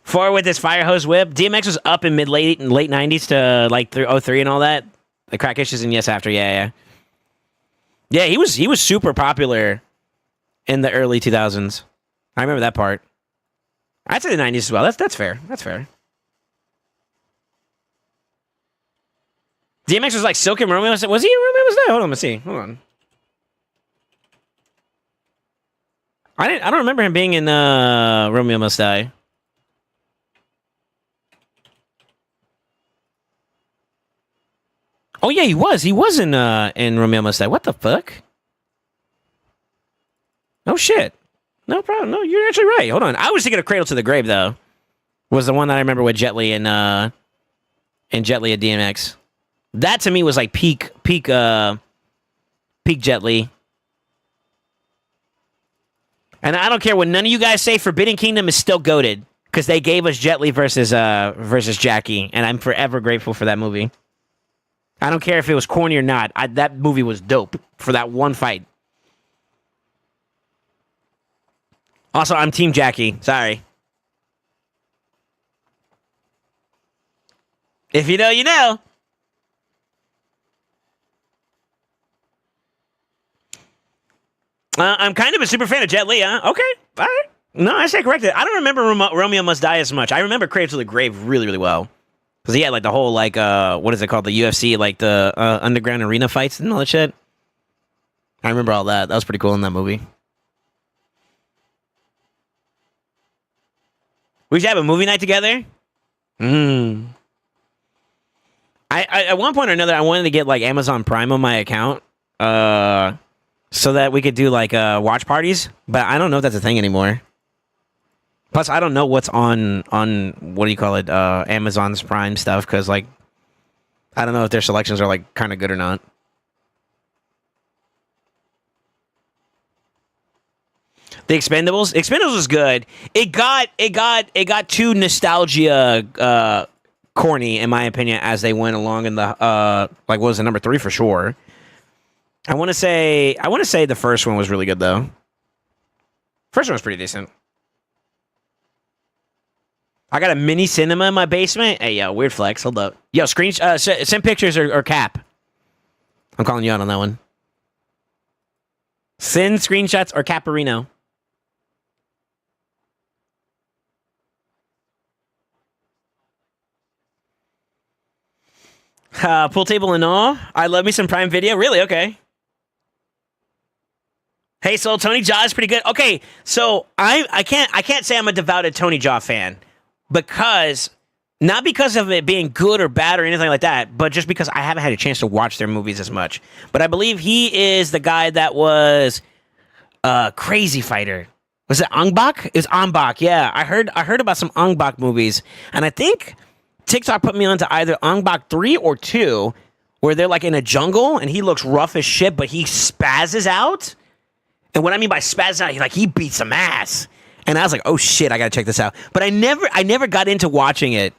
Speaker 1: Forward with his fire hose whip. DMX was up in late 90s to like 03 and all that. The crack issues and yes after. Yeah. Yeah, he was super popular in the early 2000s. I remember that part. I'd say the 90s as well. That's fair. That's fair. DMX was like Silk and Romeo. Was he in Romeo Must Die? Hold on, let's see. Hold on. I don't remember him being in Romeo Must Die. Oh yeah, he was. He was in Romeo Must Die. What the fuck? Oh shit. No problem. No, you're actually right. Hold on. I was thinking of Cradle to the Grave though. Was the one that I remember with Jet Li and Jet Li at DMX. That to me was like peak Jet Li. And I don't care what none of you guys say. Forbidden Kingdom is still goated because they gave us Jet Li versus Jackie, and I'm forever grateful for that movie. I don't care if it was corny or not. That movie was dope for that one fight. Also, I'm Team Jackie. Sorry. If you know, you know. I'm kind of a super fan of Jet Li, huh? Okay. All right. No, I say corrected. I don't remember Romeo Must Die as much. I remember Cradle to the Grave really, really well. Because he had like the whole, like, what is it called? The UFC, like the underground arena fights and all that shit. I remember all that. That was pretty cool in that movie. We should have a movie night together. I at one point or another, I wanted to get like Amazon Prime on my account, so that we could do like watch parties. But I don't know if that's a thing anymore. Plus, I don't know what's on what do you call it, Amazon's Prime stuff, because like I don't know if their selections are like kind of good or not. The Expendables was good. It got too nostalgia corny in my opinion as they went along in the like what was the number 3 for sure. I want to say the first one was really good though. First one was pretty decent. I got a mini cinema in my basement. Hey yo, weird flex. Hold up. Yo, send pictures or Cap. I'm calling you out on that one. Send screenshots or Caparino. Pool table and all. I love me some Prime Video. Really? Okay. Hey, Soul, Tony Jaa is pretty good. Okay, so I can't say I'm a devoted Tony Jaa fan because not because of it being good or bad or anything like that, but just because I haven't had a chance to watch their movies as much. But I believe he is the guy that was Crazy Fighter. Was it Ong Bak? It was Ong Bak. Yeah, I heard about some Ong Bak movies, and I think TikTok put me onto either Ong Bak 3 or 2, where they're like in a jungle and he looks rough as shit, but he spazzes out. And what I mean by spazzes out, he beats some ass. And I was like, oh shit, I gotta check this out. But I never got into watching it,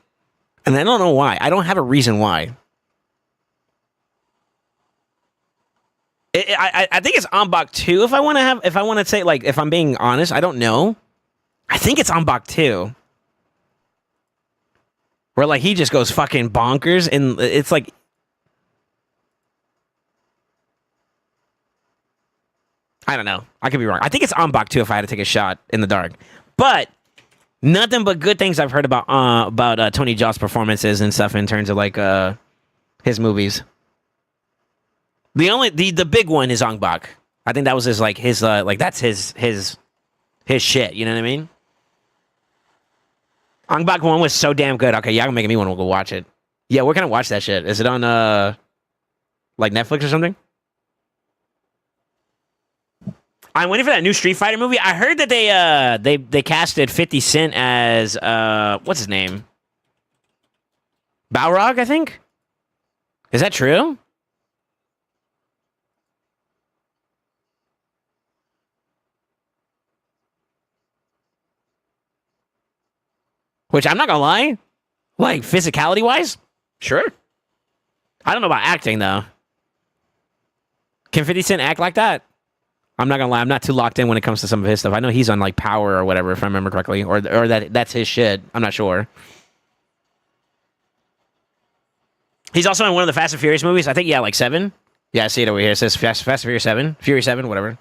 Speaker 1: and I don't know why. I don't have a reason why. I think it's Ong Bak 2. If I want to say, like, if I'm being honest, I don't know. I think it's Ong Bak 2. Where, like, he just goes fucking bonkers, and it's like... I don't know. I could be wrong. I think it's Ong Bak 2 if I had to take a shot in the dark. But nothing but good things I've heard about Tony Jaa's performances and stuff in terms of, like, his movies. The big one is Ong Bak. I think that was his, like, that's his shit, you know what I mean? Ong Bak 1 was so damn good. Okay, y'all making me want to go watch it. Yeah, where can I watch that shit? Is it on, like, Netflix or something? I'm waiting for that new Street Fighter movie. I heard that they casted 50 Cent as, what's his name? Balrog, I think? Is that true? Which, I'm not gonna lie, like, physicality-wise, sure. I don't know about acting, though. Can 50 Cent act like that? I'm not gonna lie, I'm not too locked in when it comes to some of his stuff. I know he's on, like, Power or whatever, if I remember correctly, or that's his shit. I'm not sure. He's also in one of the Fast and Furious movies. I think, yeah, like 7. Yeah, I see it over here. It says Fast and Furious 7. Fury 7, whatever.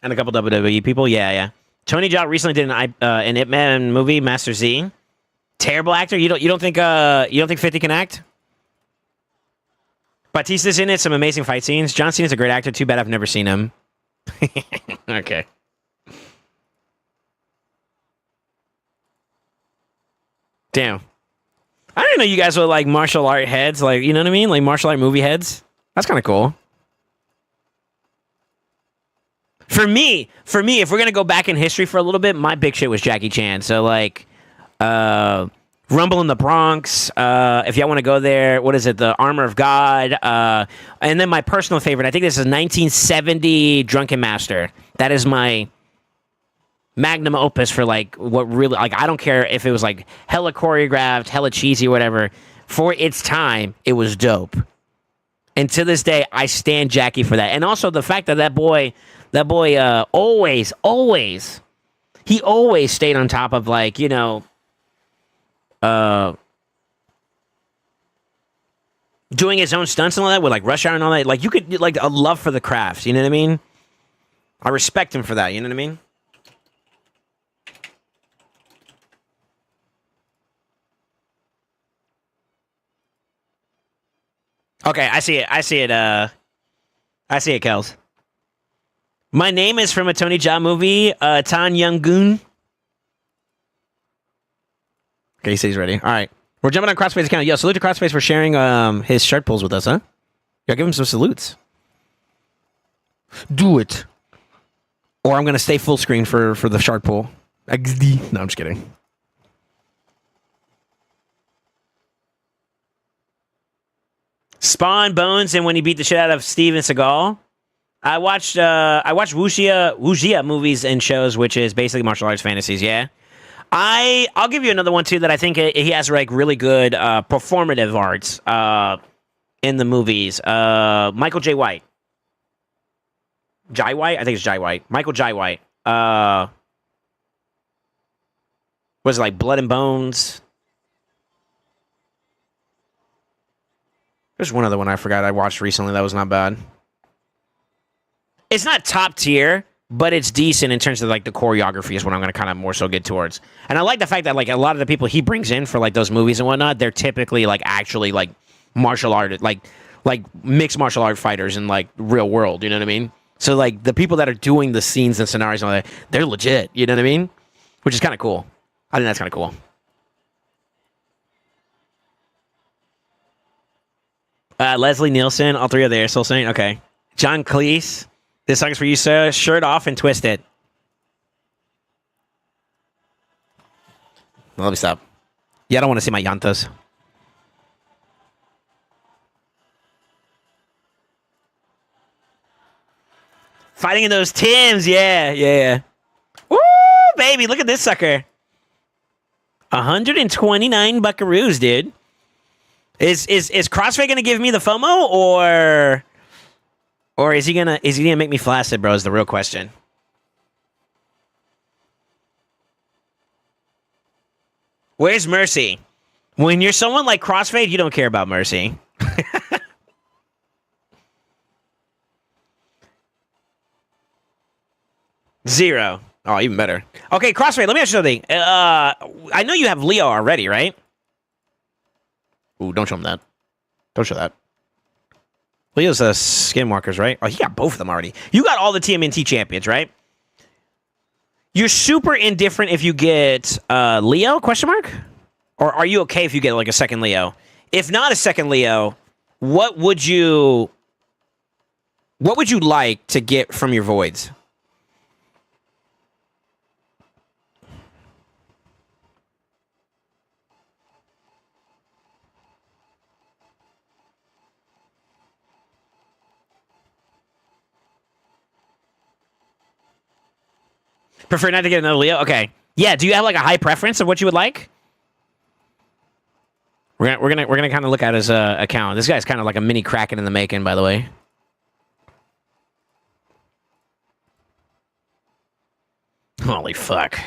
Speaker 1: And a couple WWE people. Yeah. Tony Jaa recently did an Ip Man movie, Master Z. Terrible actor. You don't think 50 can act? Batista's in it. Some amazing fight scenes. John Cena's a great actor. Too bad I've never seen him. Okay. Damn. I didn't know you guys were like martial art heads. Like, you know what I mean? Like martial art movie heads. That's kind of cool. For me, if we're gonna go back in history for a little bit, my big shit was Jackie Chan. So like, Rumble in the Bronx. If y'all want to go there, what is it? The Armor of God. And then my personal favorite, I think this is 1970 Drunken Master. That is my magnum opus for like what really, like, I don't care if it was like hella choreographed, hella cheesy, whatever. For its time, it was dope. And to this day, I stand Jackie for that. And also the fact that that boy, always, he always stayed on top of, like, you know, doing his own stunts and all that with like Rush Hour and all that. Like, you could, like, a love for the craft. You know what I mean? I respect him for that. You know what I mean? Okay, I see it. I see it, Kels. My name is from a Tony Jaa movie, Tan Young Goon. Okay, he said he's ready. All right. We're jumping on Crossface's account. Yo, salute to Crossface for sharing his shirt pulls with us, huh? Yo, give him some salutes. Do it. Or I'm going to stay full screen for the shirt pull. XD. No, I'm just kidding. Spawn, Bones, and when he beat the shit out of Steven Seagal. I watched Wuxia movies and shows, which is basically martial arts fantasies, yeah? I'll give you another one, too, that I think he has, like, really good performative arts in the movies. Michael J. White. Jai White? I think it's Jai White. Michael Jai White. Was it, like, Blood and Bones? There's one other one I forgot I watched recently that was not bad. It's not top tier, but it's decent in terms of, like, the choreography is what I'm going to kind of more so get towards. And I like the fact that, like, a lot of the people he brings in for, like, those movies and whatnot, they're typically, like, actually, like, martial art, like mixed martial art fighters in, like, real world, you know what I mean? So, like, the people that are doing the scenes and scenarios and all that, they're legit, you know what I mean? Which is kind of cool. I think that's kind of cool. Leslie Nielsen, all three are there, SoulSaint, okay. John Cleese. This song is for you, sir. Shirt off and twist it. Let me stop. Yeah, I don't want to see my llantas. Fighting in those Tims, yeah. Woo, baby, look at this sucker. 129 buckaroos, dude. Is CrossFit gonna give me the FOMO, or is he gonna make me flaccid, bro? Is the real question. Where's Mercy? When you're someone like CrossFit, you don't care about Mercy. Zero. Oh, even better. Okay, CrossFit, let me ask you something. I know you have Leo already, right? Ooh, don't show him that. Don't show that. Leo's Skinwalkers, right? Oh, he got both of them already. You got all the TMNT champions, right? You're super indifferent if you get Leo, question mark? Or are you okay if you get, like, a second Leo? If not a second Leo, what would you like to get from your voids? Prefer not to get another Leo? Okay. Yeah, do you have, like, a high preference of what you would like? We're gonna kind of look at his account. This guy's kind of like a mini Kraken in the making, by the way. Holy fuck.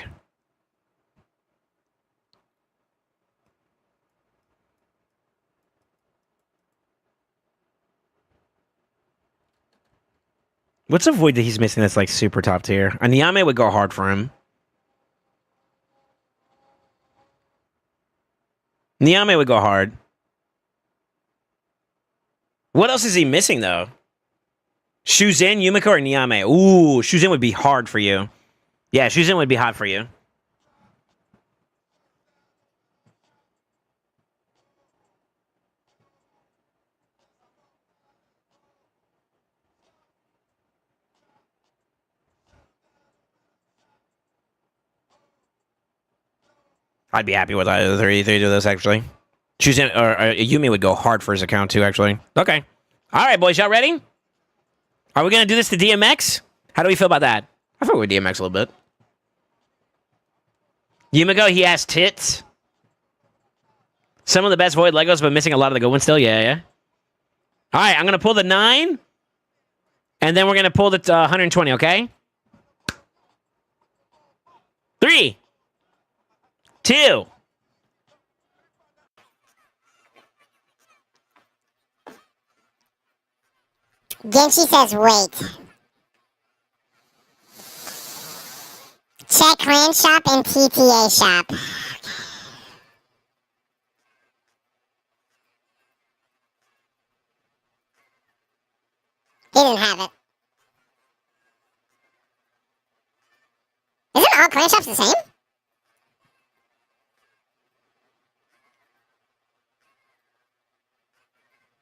Speaker 1: What's a void that he's missing that's, like, super top tier? A Niame would go hard for him. Niame would go hard. What else is he missing, though? Shuzin, Yumiko, or Niame? Ooh, Shuzin would be hard for you. Yeah, Shuzin would be hot for you. I'd be happy with either three of those, actually. Choosing, or Yumi would go hard for his account, too, actually. Okay. All right, boys, y'all ready? Are we going to do this to DMX? How do we feel about that? I feel with DMX a little bit. Yumiko, he has tits. Some of the best Void Legos, but missing a lot of the good ones still. Yeah. All right, I'm going to pull the 9. And then we're going to pull the 120, okay? 3, 2.
Speaker 4: Genshi says wait. Check clan shop and TTA shop. He didn't have it. Isn't all clan shops the same?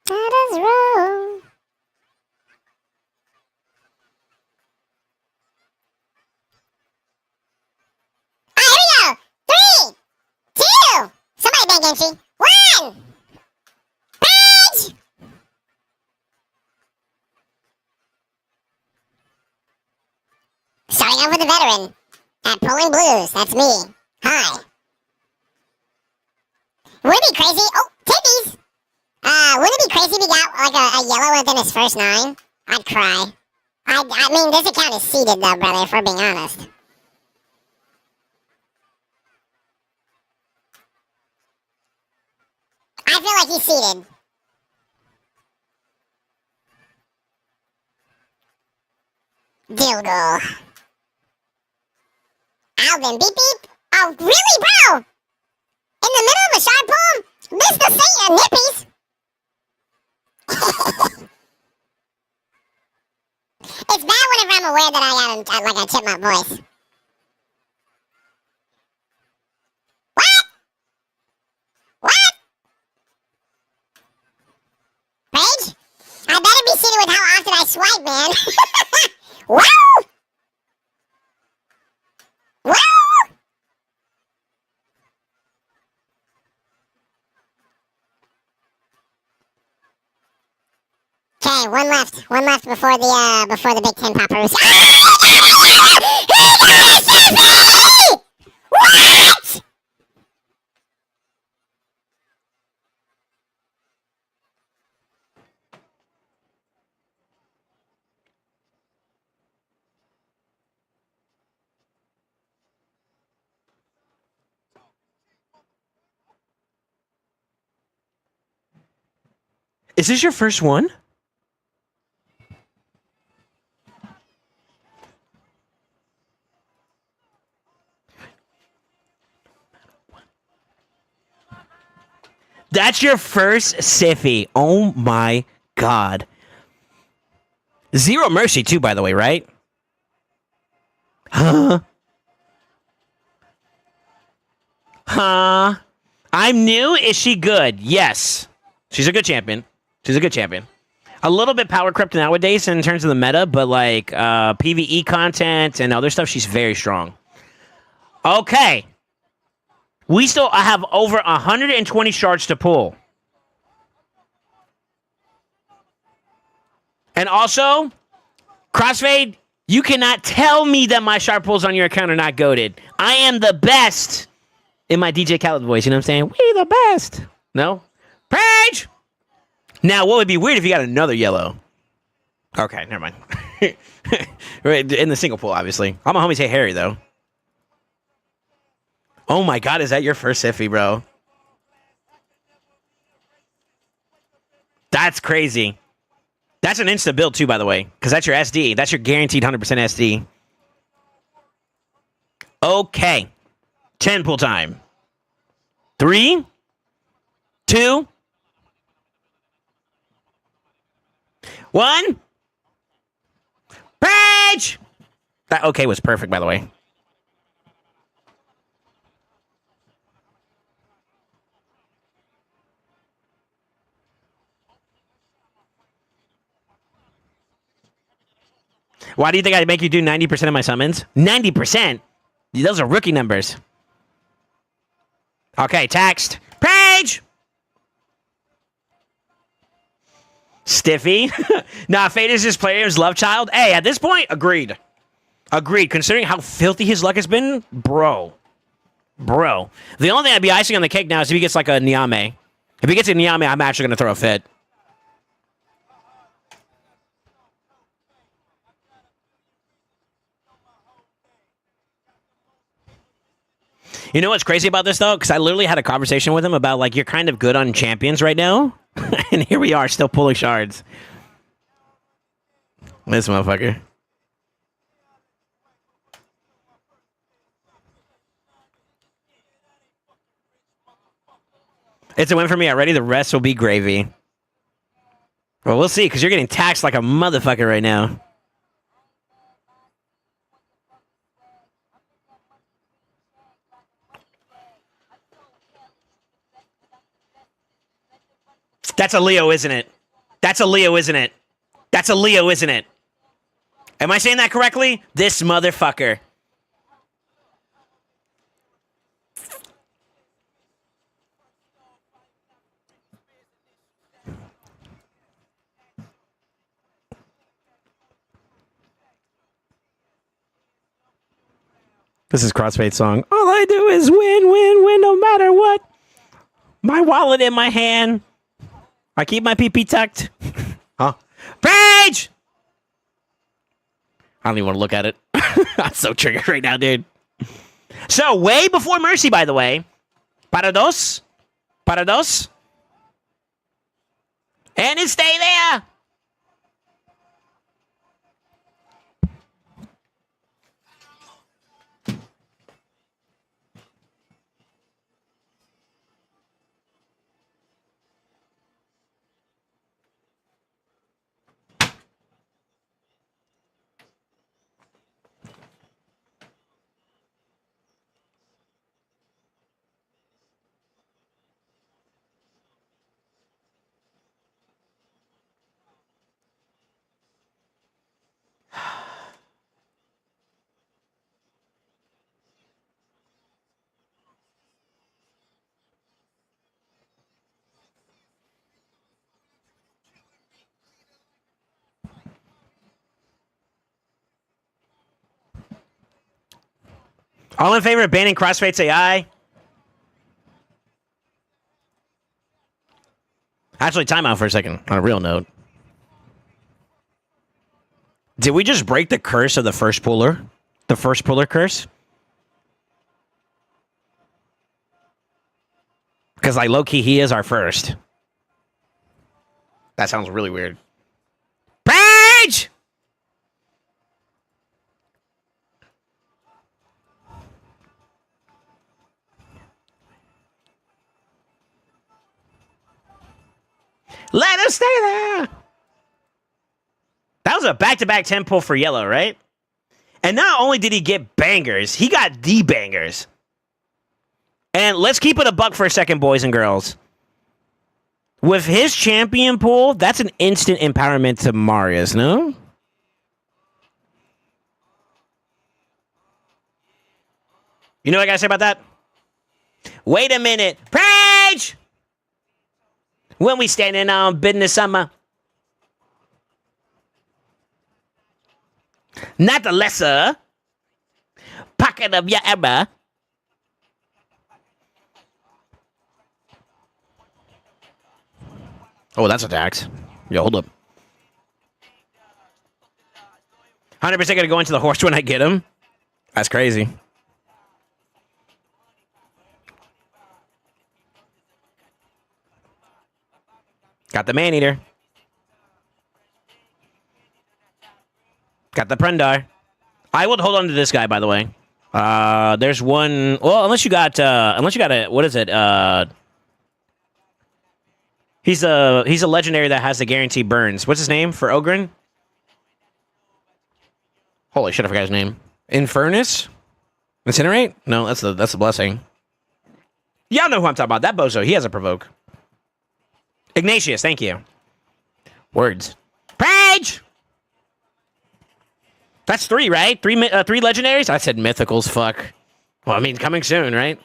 Speaker 4: That is wrong. Alright, here we go. 3, 2. Somebody bang Genshi. 1. Page. Starting off with the veteran. At Pulling Blues. That's me. Hi. Wouldn't it be crazy? Oh, Tippies. Wouldn't it be crazy if he got like a yellow within his first 9? I'd cry. I mean, this account is seeded though, brother, if we're being honest. I feel like he's seeded. Dildo. Alvin, beep beep. Oh, really, bro? In the middle of a sharp poem? Mr. Saint and Nippies? It's bad whenever I'm aware that I got like a chipmunk voice. What? What? Paige? I better be seated with how often I swipe, man. Wow! Wow! Okay, one left. One left before the Big Ten poppers. What?
Speaker 1: Is this your first one? That's your first Siffy. Oh my god. Zero Mercy too, by the way, right? Huh? Huh? I'm new. Is she good? Yes. She's a good champion. She's a good champion. A little bit power crept nowadays in terms of the meta, but like PvE content and other stuff, she's very strong. Okay. We still have over 120 shards to pull. And also, Crossfade, you cannot tell me that my shard pulls on your account are not goated. I am the best in my DJ Khaled voice. You know what I'm saying? We the best. No? Page! Now, what would be weird if you got another yellow? Okay, never mind. Right, in the single pool, obviously. All my homies hate Harry, though. Oh my god, is that your first Siffy, bro? That's crazy. That's an insta build too, by the way, because that's your SD. That's your guaranteed 100% SD. Okay. 10 pull time. 3, 2, 1. Page! That okay was perfect, by the way. Why do you think I make you do 90% of my summons? 90%? Those are rookie numbers. Okay, text. Page! Stiffy. Nah, Fade is his player's love child. Hey, at this point, agreed. Agreed. Considering how filthy his luck has been, bro. Bro. The only thing I'd be icing on the cake now is if he gets like a Niame. If he gets a Niame, I'm actually going to throw a fit. You know what's crazy about this, though? Because I literally had a conversation with him about, like, you're kind of good on champions right now. And here we are, still pulling shards. This motherfucker. It's a win for me already. The rest will be gravy. Well, we'll see, because you're getting taxed like a motherfucker right now. That's a Leo, isn't it? That's a Leo, isn't it? That's a Leo, isn't it? Am I saying that correctly? This motherfucker. This is Crossfade's song. All I do is win, win, win, no matter what. My wallet in my hand. I keep my PP tucked. Huh? Page! I don't even want to look at it. I'm so triggered right now, dude. So, way before Mercy, by the way. Para dos. Para dos. And it stay there. All in favor of banning Crossfade's AI? Actually, time out for a second, on a real note. Did we just break the curse of the first puller? The first puller curse? Because, like, low-key, he is our first. That sounds really weird. Page! Let him stay there! That was a back-to-back 10 pull for yellow, right? And not only did he get bangers, he got the bangers. And let's keep it a buck for a second, boys and girls. With his champion pool, that's an instant empowerment to Marius, no? You know what I gotta say about that? Wait a minute. Page! When we standing on business summer. Not the lesser pocket of your error. Oh, that's a tax. Yo, hold up. 100% gonna go into the horse when I get him. That's crazy. Got the man-eater. Got the Prendar. I would hold on to this guy, by the way. There's one. Well, unless you got a, what is it? He's a legendary that has the guaranteed burns. What's his name for Ogren? Holy shit, I forgot his name. Infernus? Incinerate? No, that's the blessing. Y'all know who I'm talking about. That bozo, he has a provoke. Ignatius, thank you. Words. Page! That's 3, right? 3 legendaries? I said mythicals, fuck. Well, I mean, coming soon, right?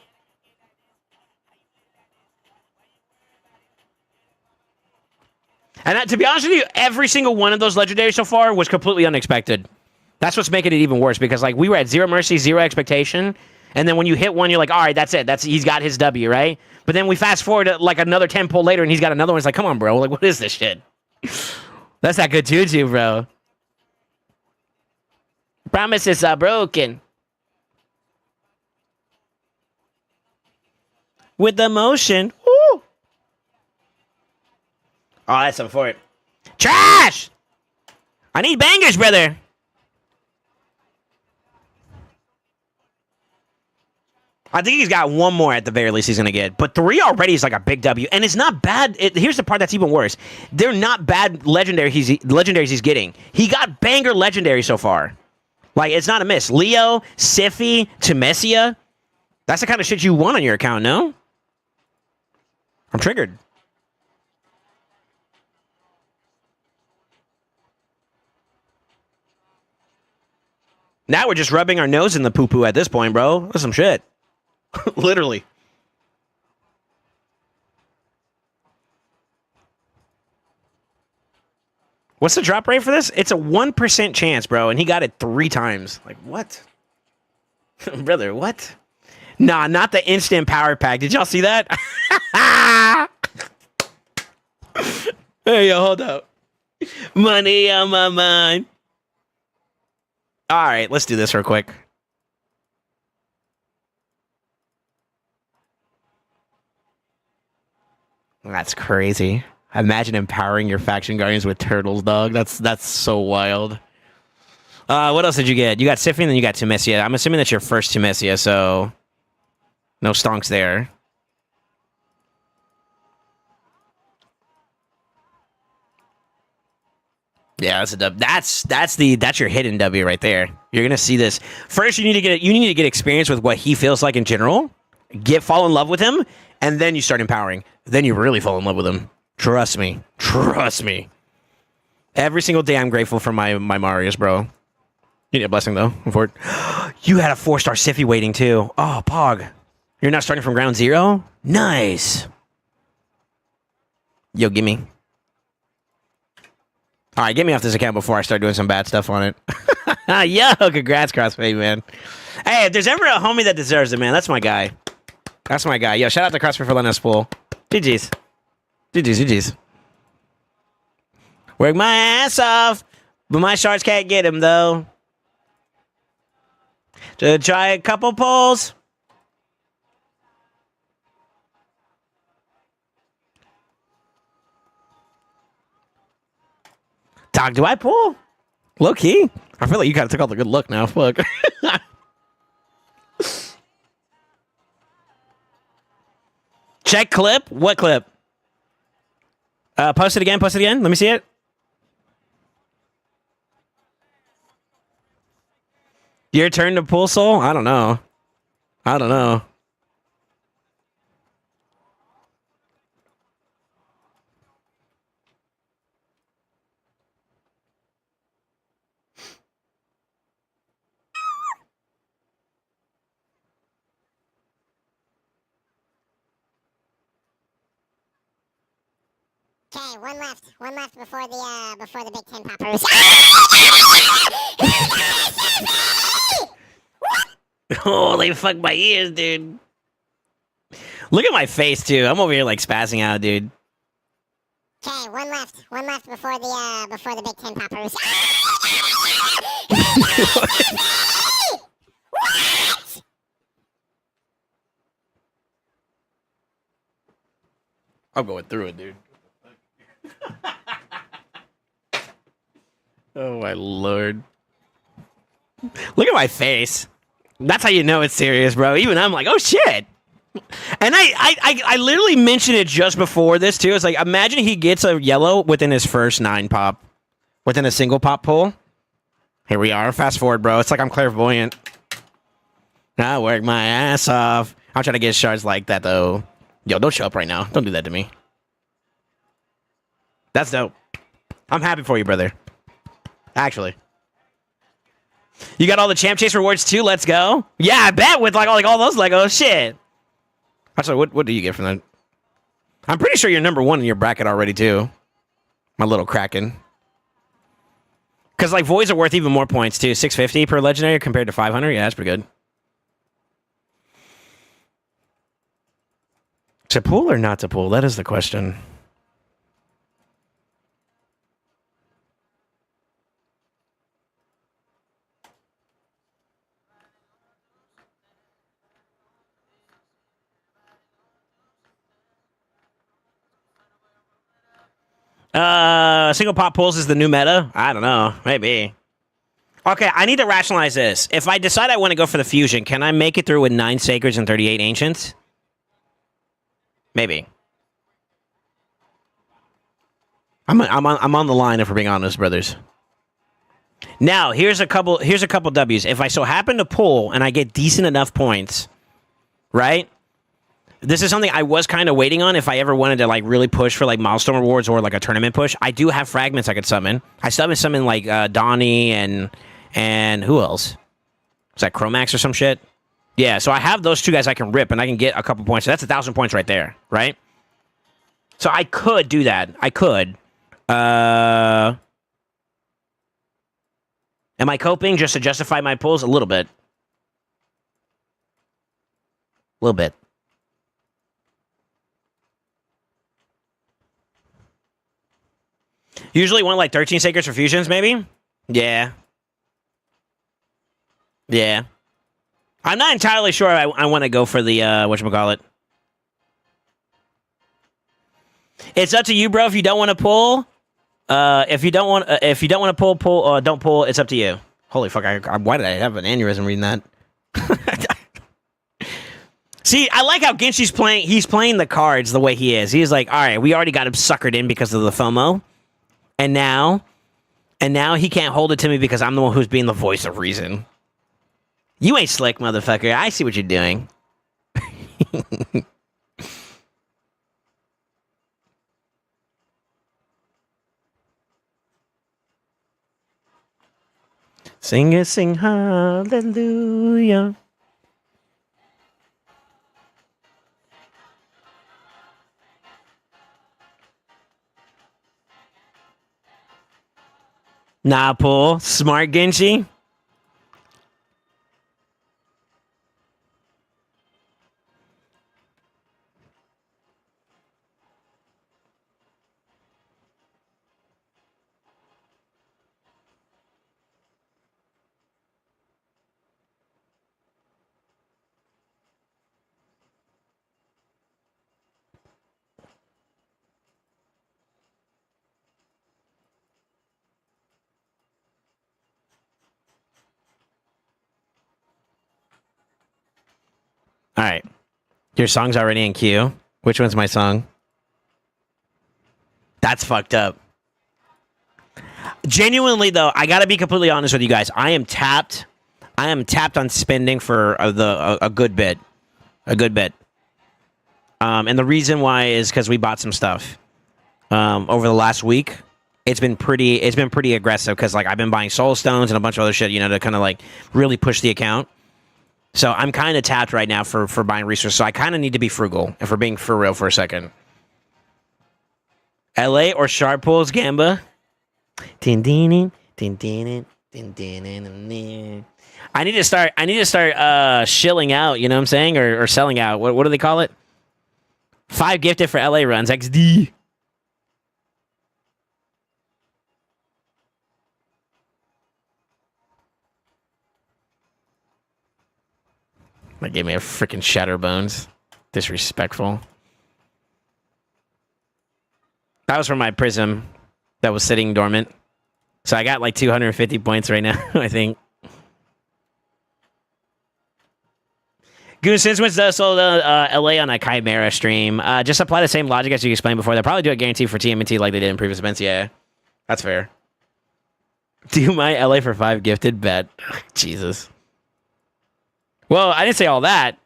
Speaker 1: And to be honest with you, every single one of those legendaries so far was completely unexpected. That's what's making it even worse because like we were at 0 mercy, 0 expectation, and then when you hit one, you're like, all right, that's it. He's got his W, right? But then we fast forward to like another 10 pull later, and he's got another one. It's like, come on, bro. Like, what is this shit? That's not good too, bro. Promises are broken. With the motion. Woo! Oh, that's something for it. Trash! I need bangers, brother. I think he's got one more at the very least he's going to get. But 3 already is like a big W. And it's not bad. Here's the part that's even worse. They're not bad legendaries he's getting. He got banger legendary so far. Like, it's not a miss. Leo, Sify, Temesia. That's the kind of shit you want on your account, no? I'm triggered. Now we're just rubbing our nose in the poo-poo at this point, bro. That's some shit. Literally. What's the drop rate for this? It's a 1% chance, bro, and he got it 3 times. Like, what? Brother, what? Nah, not the instant power pack. Did y'all see that? Hey, yo, hold up. Money on my mind. All right, let's do this real quick. That's crazy. Imagine empowering your faction guardians with turtles, dog. That's so wild. What else did you get? You got Sify and then you got Temesia. I'm assuming that's your first Temesia, so no stonks there. Yeah, that's a dub. That's your hidden W right there. You're gonna see this. First, you need to get experience with what he feels like in general. Fall in love with him, and then you start empowering. Then you really fall in love with him. Trust me. Trust me. Every single day I'm grateful for my Marius, bro. You need a blessing, though. For it. You had a 4-star Sify waiting, too. Oh, Pog. You're not starting from ground 0? Nice. Yo, gimme. All right, get me off this account before I start doing some bad stuff on it. Yo, congrats, CrossFit, man. Hey, if there's ever a homie that deserves it, man, that's my guy. That's my guy. Yo, shout out to CrossFit for letting us pull. GG's. GG's. Work my ass off, but my shards can't get him, though. To try a couple pulls. Dog, do I pull? Low key? I feel like you kind of took all the good luck now. Fuck. Check clip? What clip? Post it again. Let me see it. Your turn to pull, Soul? I don't know.
Speaker 4: Okay, one left. One left before the Big Ten poppers.
Speaker 1: Oh, they fucked my ears, dude. Look at my face, too. I'm over here, like, spazzing out, dude.
Speaker 4: Okay, one left. One left before the Big Ten poppers. What?
Speaker 1: I'm going through it, dude. Oh, my Lord. Look at my face. That's how you know it's serious, bro. Even I'm like, oh, shit. And I literally mentioned it just before this, too. It's like, imagine he gets a yellow within his first 9 pop. Within a single pop pull. Here we are. Fast forward, bro. It's like I'm clairvoyant. I work my ass off. I'm trying to get shards like that, though. Yo, don't show up right now. Don't do that to me. That's dope. I'm happy for you, brother. Actually. You got all the Champ Chase rewards, too? Let's go. Yeah, I bet with like all those Legos. Shit. Actually, what do you get from that? I'm pretty sure you're number 1 in your bracket already, too. My little Kraken. Because, like, voids are worth even more points, too. 650 per legendary compared to 500. Yeah, that's pretty good. To pull or not to pull? That is the question. Single pop pulls is the new meta? I don't know. Maybe. Okay, I need to rationalize this. If I decide I want to go for the fusion, can I make it through with 9 Sacreds and 38 Ancients? Maybe. I'm on the line if we're being honest, brothers. Now, here's a couple W's. If I so happen to pull and I get decent enough points, right? This is something I was kind of waiting on if I ever wanted to like really push for like milestone rewards or like a tournament push. I do have fragments I could summon. I summon like Donnie and who else? Was that Chromax or some shit? Yeah, so I have those 2 guys I can rip and I can get a couple points. So that's 1,000 points right there, right? So I could do that. I could. Am I coping just to justify my pulls? A little bit. A little bit. Usually want like 13 Sacreds for fusions, maybe? Yeah. Yeah. I'm not entirely sure I want to go for the, whatchamacallit. It's up to you, bro, if you don't want to pull. If you don't want to pull, don't pull. It's up to you. Holy fuck, why did I have an aneurysm reading that? See, I like how Genshi's playing. He's playing the cards the way he is. He's like, all right, we already got him suckered in because of the FOMO. And now he can't hold it to me because I'm the one who's being the voice of reason. You ain't slick, motherfucker. I see what you're doing. Sing it, sing hallelujah. Nah, pull. Smart Genshi. All right. Your song's already in queue. Which one's my song? That's fucked up. Genuinely, though, I gotta be completely honest with you guys. I am tapped. I am tapped on spending for a good bit. A good bit. And the reason why is because we bought some stuff over the last week. It's been pretty aggressive because like I've been buying soul stones and a bunch of other shit, you know, to kind of like really push the account. So I'm kind of tapped right now for buying resources. So I kind of need to be frugal if we're being for real for a second. LA or Sharp Pulls, Gamba? I need to start shilling out, you know what I'm saying? Or selling out. What do they call it? 5 gifted for LA runs, XD. That gave me a freaking Shatterbones. Disrespectful. That was from my Prism that was sitting dormant. So I got like 250 points right now, I think. Goon Sinswins does sold LA on a Chimera stream. Just apply the same logic as you explained before. They'll probably do a guarantee for TMNT like they did in previous events. Yeah, that's fair. Do my LA for 5 gifted bet. Jesus. Well, I didn't say all that.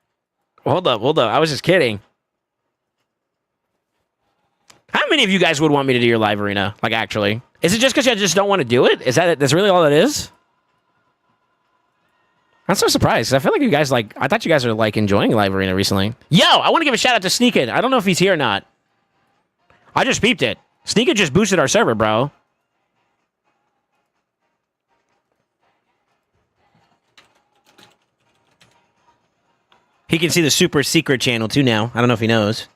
Speaker 1: Hold up. I was just kidding. How many of you guys would want me to do your live arena? Like, actually. Is it just because you just don't want to do it? Is that it? That's really all it is? I'm so surprised. I feel like you guys like... I thought you guys are like enjoying live arena recently. Yo, I want to give a shout out to Sneakin'. I don't know if he's here or not. I just peeped it. Sneaker just boosted our server, bro. He can see the super secret channel too now. I don't know if he knows.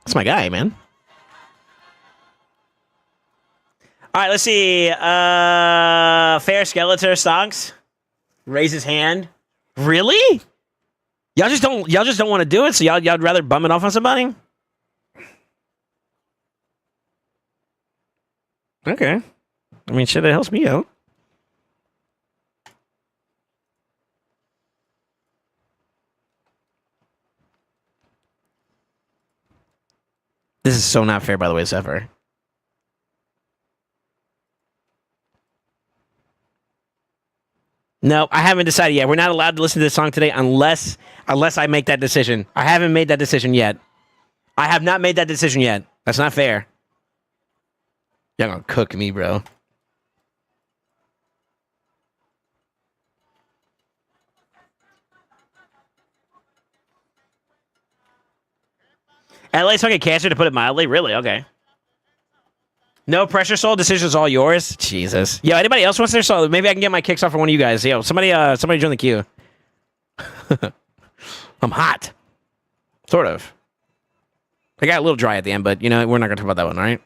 Speaker 1: That's my guy, man. All right, let's see. Fair Skeletor Stonks. Raise his hand. Really? Y'all just don't want to do it, so y'all'd rather bum it off on somebody? Okay. I mean, shit, it helps me out. This is so not fair, by the way, Zephyr. No, I haven't decided yet. We're not allowed to listen to this song today unless I make that decision. I haven't made that decision yet. I have not made that decision yet. That's not fair. Y'all gonna cook me, bro. LA's fucking cancer, to put it mildly. Really? Okay. No pressure, Soul. Decision's all yours. Jesus. Yo, anybody else wants their Soul? Maybe I can get my kicks off for one of you guys. Yo, somebody join the queue. I'm hot. Sort of. I got a little dry at the end, but, you know, we're not going to talk about that one, all right?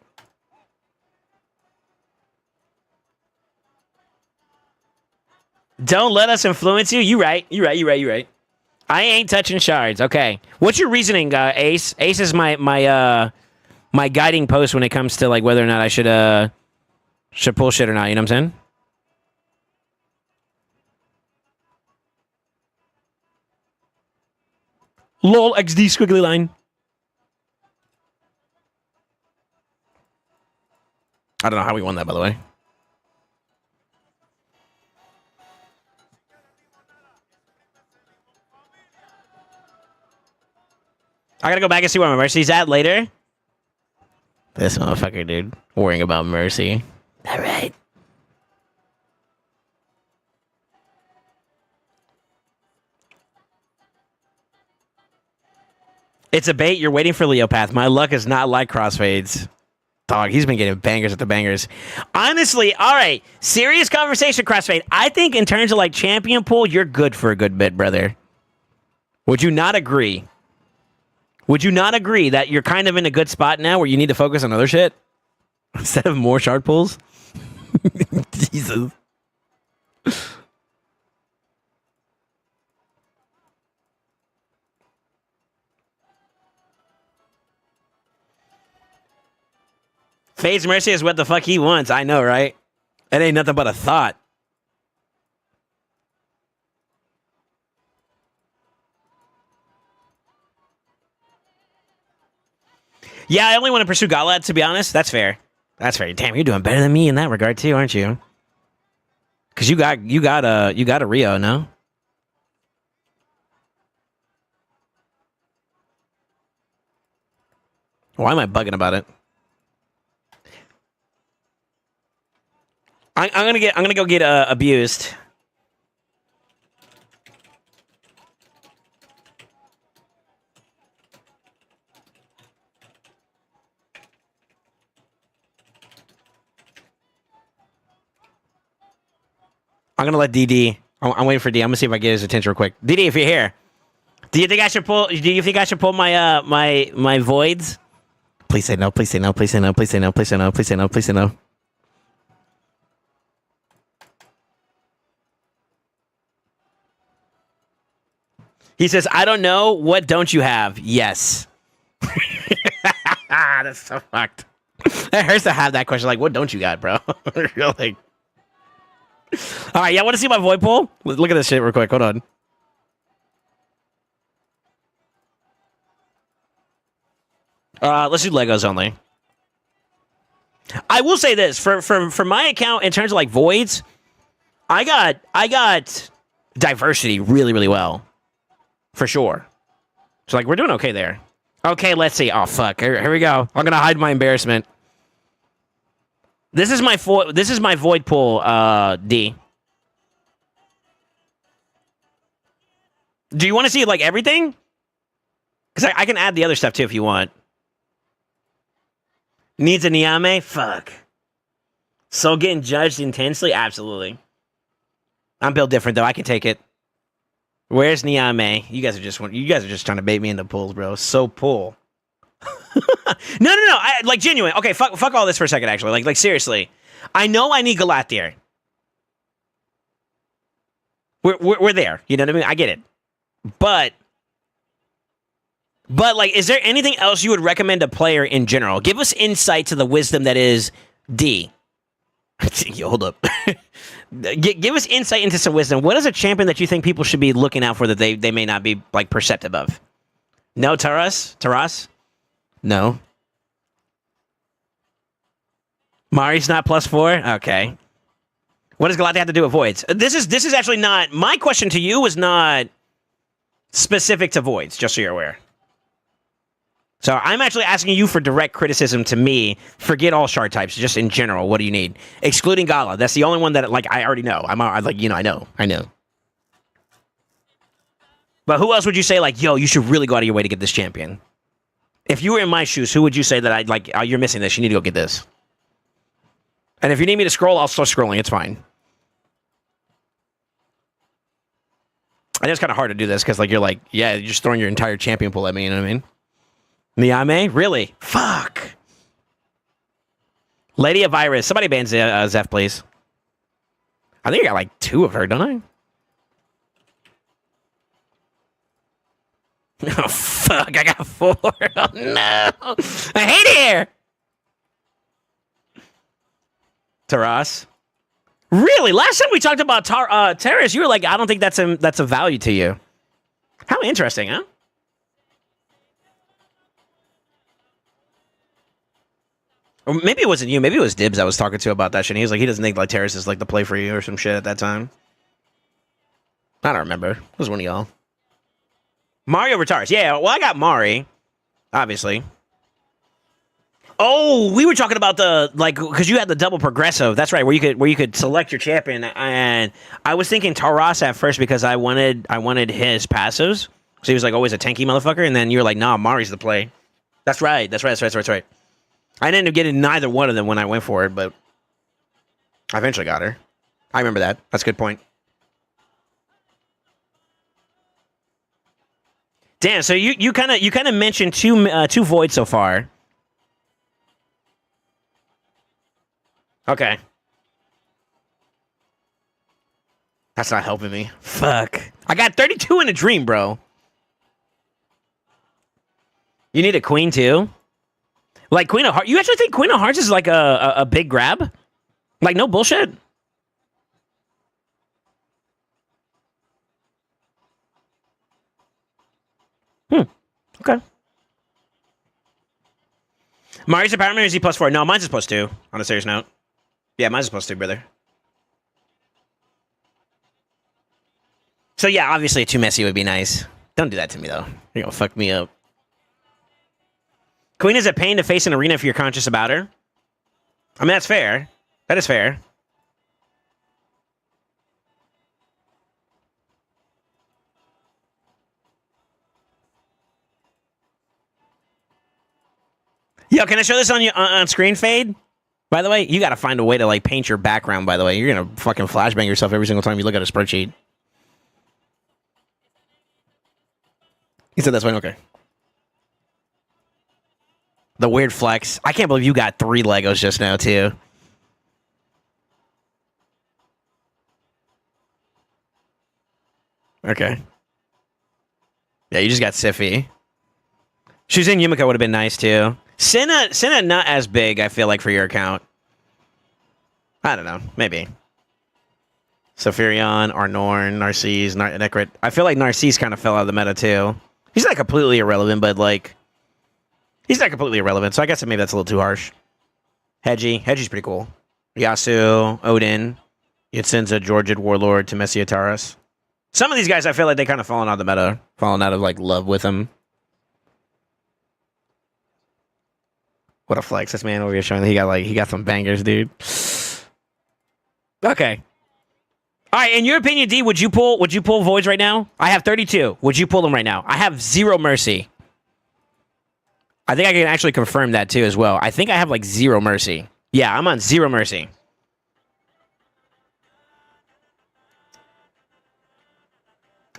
Speaker 1: Don't let us influence you. You right. I ain't touching shards. Okay. What's your reasoning, Ace? Ace is my guiding post when it comes to like whether or not I should pull shit or not. You know what I'm saying? LOL XD squiggly line. I don't know how we won that, by the way. I gotta go back and see where my Mercy's at later. This motherfucker, dude. Worrying about Mercy. All right. It's a bait. You're waiting for Leopath. My luck is not like crossfades. Dog, he's been getting bangers at the bangers. Honestly, all right. Serious conversation, crossfade. I think in terms of like champion pool, you're good for a good bit, brother. Would you not agree? Would you not agree that you're kind of in a good spot now where you need to focus on other shit instead of more shard pulls? Jesus. Fade's Mercy is what the fuck he wants. I know, right? It ain't nothing but a thought. Yeah, I only want to pursue Galad, to be honest. That's fair. That's fair. Damn, you're doing better than me in that regard too, aren't you? Because you got a Rio, no? Why am I bugging about it? I'm gonna go get abused. I'm gonna let DD. I'm waiting for D. I'm gonna see if I get his attention real quick. DD, if you're here, do you think I should pull? Do you think I should pull my my voids? Please say no. Please say no. Please say no. Please say no. Please say no. Please say no. Please say no. He says, "I don't know. What don't you have?" Yes. That's so fucked. It hurts to have that question. Like, what don't you got, bro? Really? All right, y'all want to see my void pool? Look at this shit real quick. Hold on. Let's do Legos only. I will say this for my account in terms of like voids, I got diversity really well, for sure. So like we're doing okay there. Okay, let's see. Oh fuck, here we go. I'm gonna hide my embarrassment. This is my void pool, D. Do you want to see like everything? Because I can add the other stuff too if you want. Needs a Niame? Fuck. So getting judged intensely? Absolutely. I'm built different though. I can take it. Where's Niame? You guys are just trying to bait me into pulls, bro. So pull. No. Like genuine. Okay, fuck all this for a second. Actually, like seriously. I know I need Galathier. We're there. You know what I mean? I get it. But like, is there anything else you would recommend a player in general? Give us insight to the wisdom that is D. Yo, hold up. Give us insight into some wisdom. What is a champion that you think people should be looking out for that they may not be like perceptive of? No, Taras? No. Mari's not +4? Okay. What does Galactic have to do with voids? This is actually not... My question to you was not specific to voids, just so you're aware. So I'm actually asking you for direct criticism to me. Forget all shard types, just in general. What do you need? Excluding Gala. That's the only one that, like, I already know. I know. But who else would you say, like, yo, you should really go out of your way to get this champion? If you were in my shoes, who would you say that I'd like, oh, you're missing this, you need to go get this? And if you need me to scroll, I'll start scrolling. It's fine. I know it's kind of hard to do this because, like, you're like, yeah, you're just throwing your entire champion pool at me, you know what I mean? Niame? Really? Fuck. Lady of Iris. Somebody ban Zeph, please. I think I got, like, 2 of her, don't I? Oh, fuck. I got 4. Oh, no. I hate it here. Taras. Really? Last time we talked about Terrace, you were like, I don't think that's a value to you. How interesting, huh? Or maybe it wasn't you. Maybe it was Dibs I was talking to about that shit. And he was like, he doesn't think like Terrace is like the play for you or some shit at that time. I don't remember. It was one of y'all. Mario retires. Yeah, well, I got Mari, obviously. Oh, we were talking about the, like, because you had the double progressive. That's right, where you could select your champion. And I was thinking Taras at first because I wanted his passives. So he was like always a tanky motherfucker. And then you were like, nah, Mari's the play. That's right. I didn't end up getting neither one of them when I went for it, but I eventually got her. I remember that. That's a good point. Damn, so you kind of mentioned two voids so far. Okay. That's not helping me. Fuck. I got 32 in a dream, bro. You need a queen too? Like Queen of Hearts. You actually think Queen of Hearts is like a big grab? Like, no bullshit? Okay. Mari's a power man, or is he +4? No, mine's just +2, on a serious note. Yeah, mine's just +2, brother. So yeah, obviously a 2 messy would be nice. Don't do that to me, though. You're gonna fuck me up. Queen is a pain to face in arena if you're conscious about her. I mean, that's fair. That is fair. Yo, can I show this on screen fade? By the way, you gotta find a way to like paint your background, by the way. You're gonna fucking flashbang yourself every single time you look at a spreadsheet. He said that's fine, okay. The weird flex. I can't believe you got 3 Legos just now, too. Okay. Yeah, you just got Siffy. Shuzin Yumiko would have been nice, too. Senna not as big, I feel like, for your account. I don't know. Maybe. Sophirion, Arnorn, Narcisse, Necrit. I feel like Narcisse kind of fell out of the meta, too. He's not completely irrelevant, but, like... He's not completely irrelevant, so I guess maybe that's a little too harsh. Hedgie's pretty cool. Yasu, Odin, Yitzinza, Georgid, Warlord, Temesia, Taras. Some of these guys, I feel like they kind of fallen out of the meta. Fallen out of, like, love with him. What a flex. This man over here showing that he got some bangers, dude. Okay. All right, in your opinion, D, would you pull voids right now? I have 32. Would you pull them right now? I have 0 mercy. I think I can actually confirm that too as well. I think I have like 0 mercy. Yeah, I'm on 0 mercy.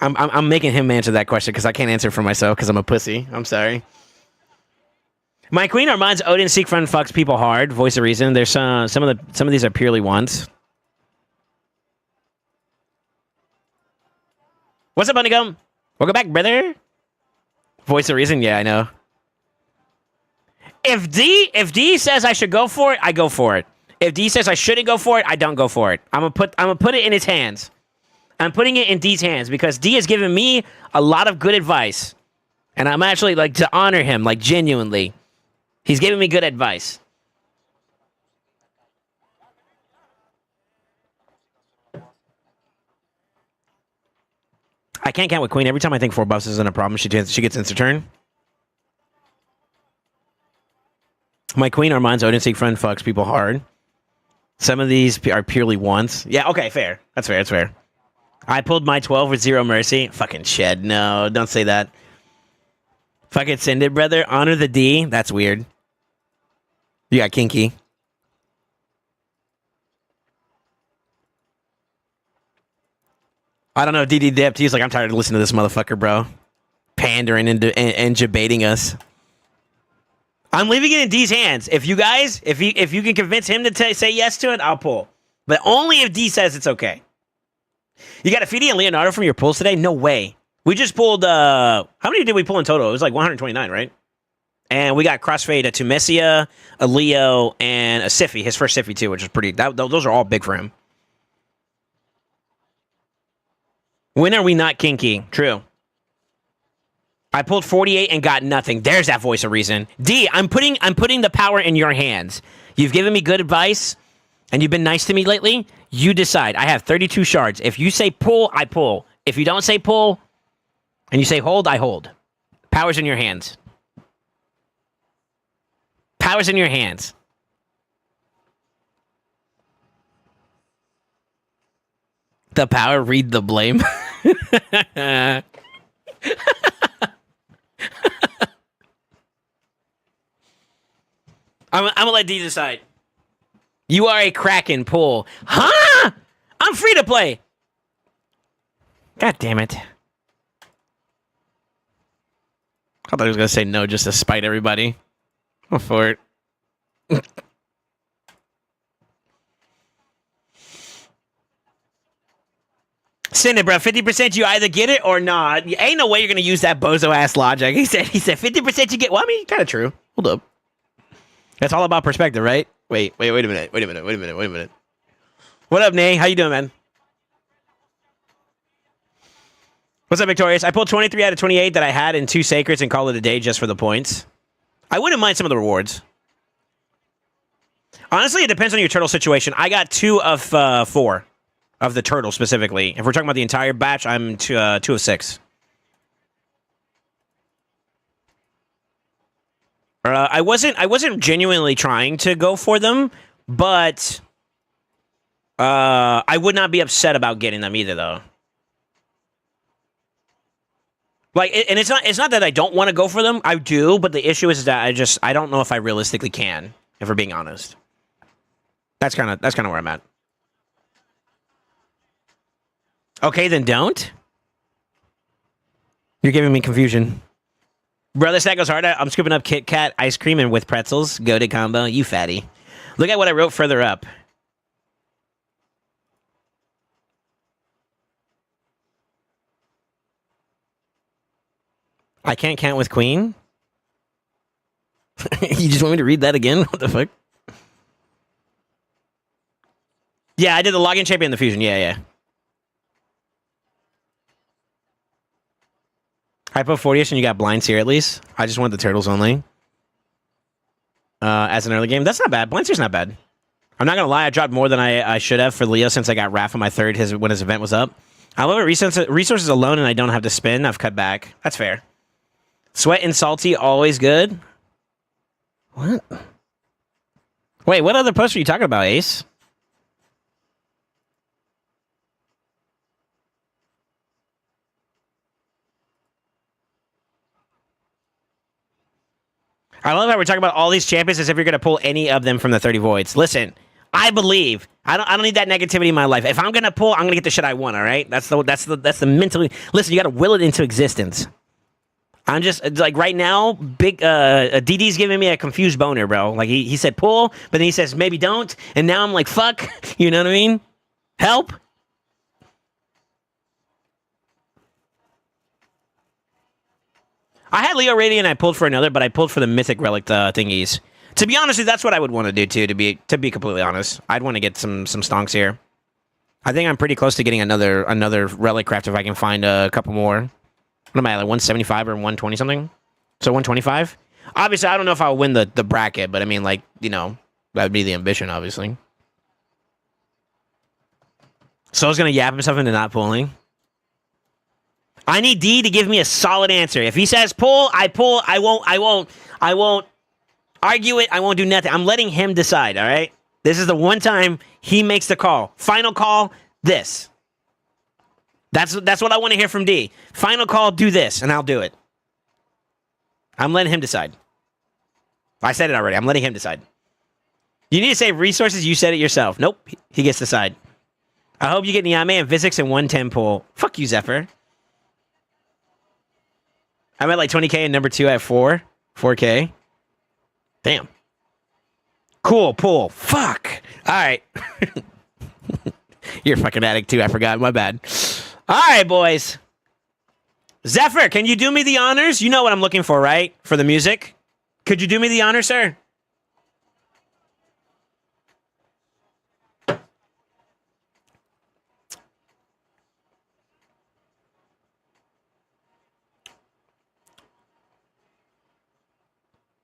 Speaker 1: I'm making him answer that question because I can't answer for myself because I'm a pussy. I'm sorry. My queen Armand's Odin Seek Friend fucks people hard. Voice of reason. There's some of these are purely wants. What's up, Bunnygum? Welcome back, brother. Voice of reason. Yeah, I know. If D says I should go for it, I go for it. If D says I shouldn't go for it, I don't go for it. I'm gonna put it in his hands. I'm putting it in D's hands because D has given me a lot of good advice, and I'm actually like to honor him, like genuinely. He's giving me good advice. I can't count with Queen. Every time I think 4 buffs isn't a problem, she gets instant turn. My Queen Armand's Odin Seek Friend fucks people hard. Some of these are purely wants. Yeah, okay, fair. That's fair. That's fair. I pulled my 12 with 0 mercy. Fucking shed. No, don't say that. Fucking send it, brother. Honor the D. That's weird. You got kinky. I don't know if DD dipped. He's like, I'm tired of listening to this motherfucker, bro. Pandering and debating us. I'm leaving it in D's hands. If you guys, if you can convince him to say yes to it, I'll pull. But only if D says it's okay. You got a Fidi and Leonardo from your pulls today? No way. We just pulled, how many did we pull in total? It was like 129, right? And we got crossfade to Messia, a Leo, and a Siffy. His first Siffy, too, which is pretty, those are all big for him. When are we not kinky? True. I pulled 48 and got nothing. There's that voice of reason. D, I'm putting the power in your hands. You've given me good advice, and you've been nice to me lately. You decide. I have 32 shards. If you say pull, I pull. If you don't say pull, and you say hold, I hold. Power's in your hands. Power's in your hands. The power, read the blame. I'm gonna let D decide. You are a Kraken, pull. Huh? I'm free to play. God damn it. I thought he was gonna say no just to spite everybody. Go for it. Send it, bro. 50% you either get it or not. Ain't no way you're gonna use that bozo ass logic. He said 50% you get. Well, I mean, kind of true. Hold up. That's all about perspective, right? Wait a minute. What up, Nay? How you doing, man? What's up, Victorious? I pulled 23 out of 28 that I had in 2 Sacreds and call it a day just for the points. I wouldn't mind some of the rewards. Honestly, it depends on your turtle situation. I got 2 of 4 of the turtle specifically. If we're talking about the entire batch, I'm 2 of 6. I wasn't genuinely trying to go for them, but I would not be upset about getting them either, though. Like, and it's not that I don't want to go for them. I do, but the issue is that I don't know if I realistically can, if we're being honest. That's kind of where I'm at. Okay, then don't. You're giving me confusion. Brother, that goes hard. I'm scooping up Kit Kat ice cream and with pretzels. Goated combo. You fatty. Look at what I wrote further up. I can't count with Queen? You just want me to read that again? What the fuck? Yeah, I did the login champion in the fusion. Yeah. Hypo 40ish and you got blinds here at least. I just want the turtles only. As an early game. That's not bad. Blinds here's not bad. I'm not gonna lie, I dropped more than I should have for Leo since I got Raph on my third when his event was up. However, resources alone and I don't have to spin, I've cut back. That's fair. Sweat and salty, always good. What? Wait, what other post are you talking about, Ace? I love how we're talking about all these champions as if you're gonna pull any of them from the 30 voids. Listen, I believe I don't need that negativity in my life. If I'm gonna pull, I'm gonna get the shit I want. All right, that's the mentally. Listen, you gotta will it into existence. I'm just like right now, big DD's giving me a confused boner, bro. Like he said pull, but then he says maybe don't, and now I'm like fuck. You know what I mean? Help. I had Leo Radiant, I pulled for another, but I pulled for the Mythic Relic thingies. To be honest, that's what I would want to do too. To be completely honest, I'd want to get some stonks here. I think I'm pretty close to getting another Relic Craft if I can find a couple more. What am I, like 175 or 120 something? So 125? Obviously, I don't know if I'll win the bracket, but I mean, like, you know, that would be the ambition, obviously. Soul's gonna yap himself into not pulling. I need D to give me a solid answer. If he says pull, I pull. I won't argue it. I won't do nothing. I'm letting him decide, all right? This is the one time he makes the call. Final call, this. That's what I want to hear from D. Final call, do this, and I'll do it. I'm letting him decide. I said it already. I'm letting him decide. You need to save resources. You said it yourself. Nope. He gets to decide. I hope you get Niame and Physics and 110 pull. Fuck you, Zephyr. I'm at like 20k and number 2 at 4k. Damn. Cool, pull. Fuck. All right. You're a fucking addict too. I forgot. My bad. All right, boys. Zephyr, can you do me the honors? You know what I'm looking for, right? For the music. Could you do me the honors, sir?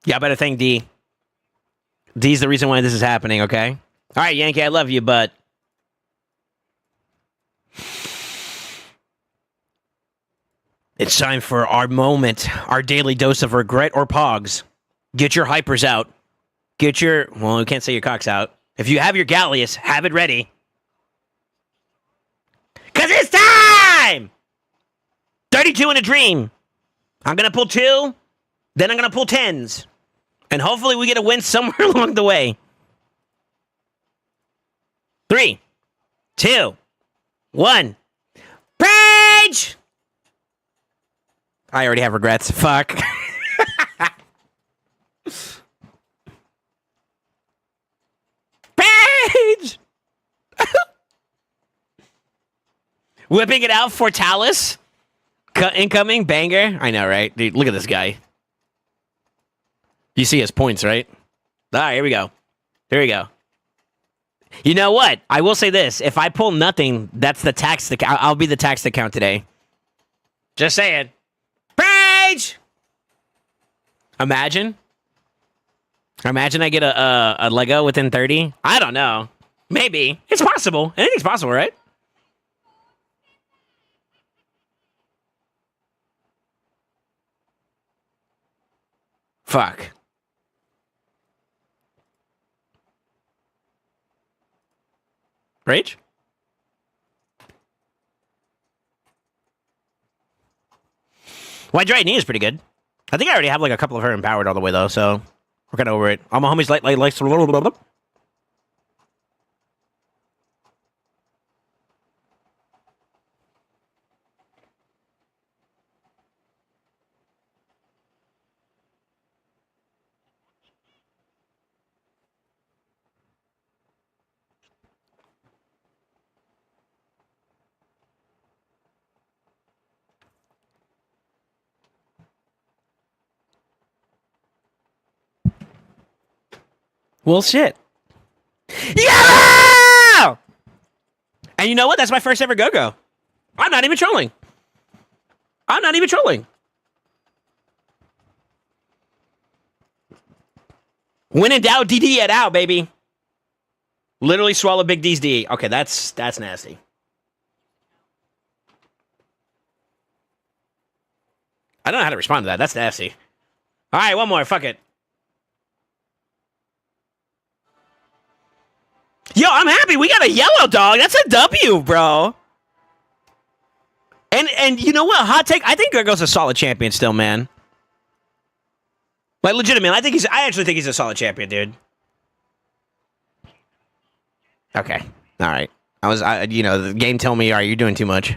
Speaker 1: Yeah, I better thank D. D's the reason why this is happening, okay? All right, Yankee, I love you, but... It's time for our moment, our daily dose of regret or pogs. Get your hypers out. Get your... Well, you can't say your cocks out. If you have your Gallius, have it ready. Because it's time! 32 in a dream. I'm going to pull 2, then I'm going to pull 10s. And hopefully we get a win somewhere along the way. 3, 2, 1. Page! I already have regrets. Fuck. Page! Whipping it out for Talus. Incoming. Banger. I know, right? Dude, look at this guy. You see his points, right? All right, here we go. Here we go. You know what? I will say this. If I pull nothing, that's the tax. I'll be the tax account today. Just saying. Page! Imagine I get a Lego within 30. I don't know. Maybe. It's possible. Anything's possible, right? Fuck. Rage? White Dry Knee is pretty good. I think I already have like a couple of her empowered all the way though, so we're kind of over it. All my homies like a little bit. Well, shit. Yeah! And you know what? That's my first ever go-go. I'm not even trolling. When in doubt, DD it out, baby. Literally swallow Big D's D. Okay, that's nasty. I don't know how to respond to that. That's nasty. All right, one more. Fuck it. Yo, I'm happy we got a yellow dog. That's a W, bro. And you know what? Hot take. I think Gurgo's a solid champion still, man. Like, legitimately, I actually think he's a solid champion, dude. Okay. All right. The game told me, all right, you're doing too much.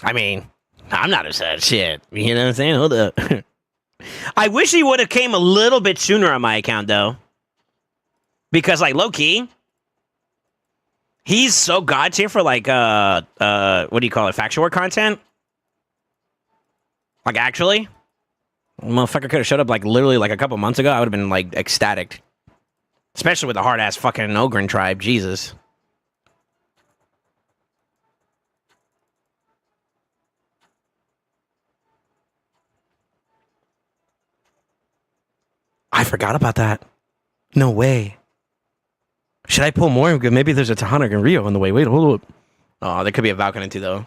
Speaker 1: I mean, I'm not upset. Shit. You know what I'm saying? Hold up. I wish he would have came a little bit sooner on my account, though. Because, like, low-key, he's so god tier for, like, what do you call it? Faction war content? Like, actually? Motherfucker could have showed up, like, literally, like, a couple months ago. I would have been, like, ecstatic. Especially with the hard-ass fucking Ogren tribe. Jesus. I forgot about that. No way. Should I pull more? Maybe there's a Tahana and Rio on the way. Wait, hold up. Oh, there could be a Valkyrie too, though.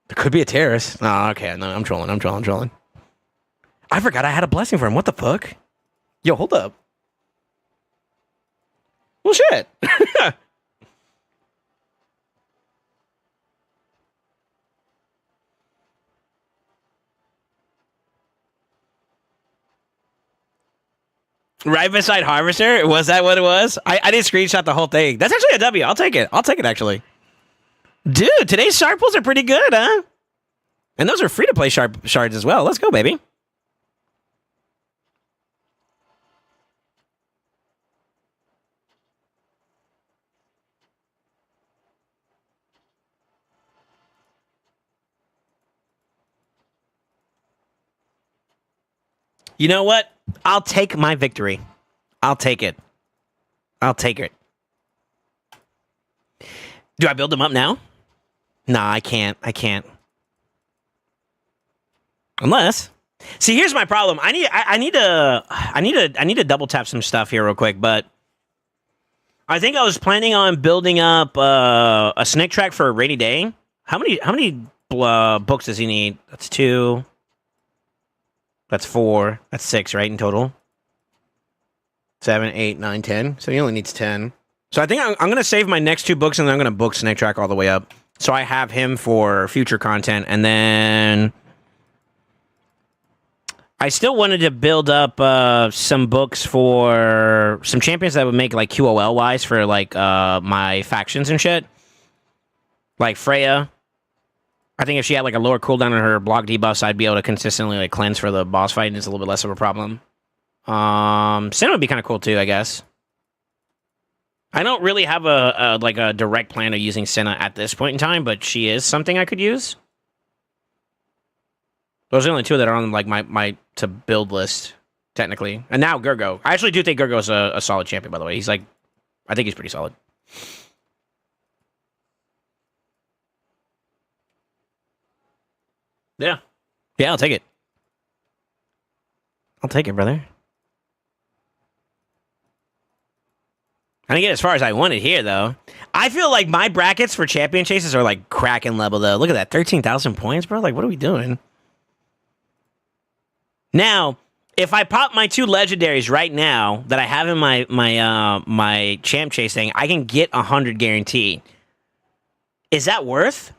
Speaker 1: There could be a Terrace. Oh, okay. No, I'm trolling. I forgot I had a blessing for him. What the fuck? Yo, hold up. Well, shit. Right beside Harvester? Was that what it was? I didn't screenshot the whole thing. That's actually a W. I'll take it. Actually. Dude, today's shard pulls are pretty good, huh? And those are free-to-play shards as well. Let's go, baby. You know what? I'll take my victory. I'll take it. Do I build them up now? Nah, I can't. Unless, see, here's my problem. I need to double tap some stuff here real quick. But I think I was planning on building up a snake track for a rainy day. How many books does he need? That's 2. That's 4. That's 6, right, in total? 7, 8, 9, 10. So he only needs 10. So I think I'm going to save my next 2 books, and then I'm going to book Snake Track all the way up. So I have him for future content. And then I still wanted to build up some books for some champions that would make, like, QOL-wise for, like, my factions and shit. Like Freya. I think if she had, like, a lower cooldown on her block debuffs, I'd be able to consistently, like, cleanse for the boss fight, and it's a little bit less of a problem. Sin would be kind of cool, too, I guess. I don't really have a direct plan of using Senna at this point in time, but she is something I could use. Those are the only 2 that are on, like, my to-build list, technically. And now Gurgo. I actually do think Gurgo's a solid champion, by the way. He's, like, I think he's pretty solid. Yeah. Yeah, I'll take it. I'll take it, brother. I didn't get as far as I wanted here, though. I feel like my brackets for champion chases are, like, cracking level, though. Look at that. 13,000 points, bro. Like, what are we doing? Now, if I pop my 2 legendaries right now that I have in my champ chase thing, I can get 100 guaranteed. Is that worth?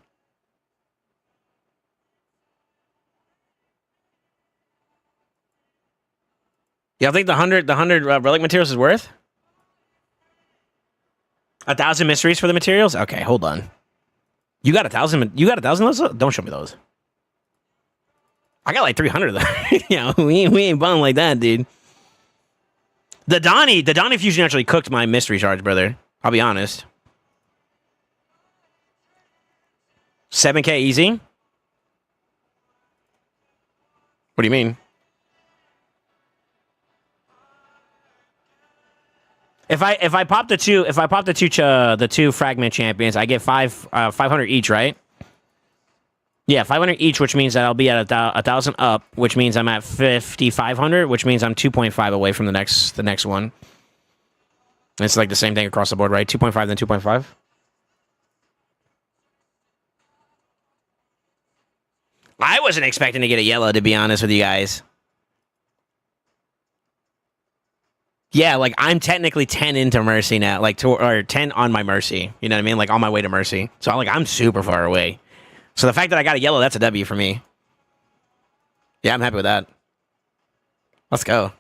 Speaker 1: Y'all think the 100 relic materials is worth? 1,000 mysteries for the materials? Okay, hold on. You got 1,000? You got 1,000 of those? Don't show me those. I got like 300 of them. Yeah, we ain't bum like that, dude. The Donnie fusion actually cooked my mystery charge, brother. I'll be honest. 7K easy? What do you mean? If I pop the two fragment champions, I get 500 each, right? Yeah, 500 each, which means that I'll be at 1,000 up, which means I'm at 5,500, which means I'm 2.5 away from the next one. It's like the same thing across the board, right? 2.5 then 2.5. I wasn't expecting to get a yellow, to be honest with you guys. Yeah, like, I'm technically 10 into Mercy now, like, or 10 on my Mercy. You know what I mean? Like, on my way to Mercy. So, like, I'm super far away. So, the fact that I got a yellow, that's a W for me. Yeah, I'm happy with that. Let's go.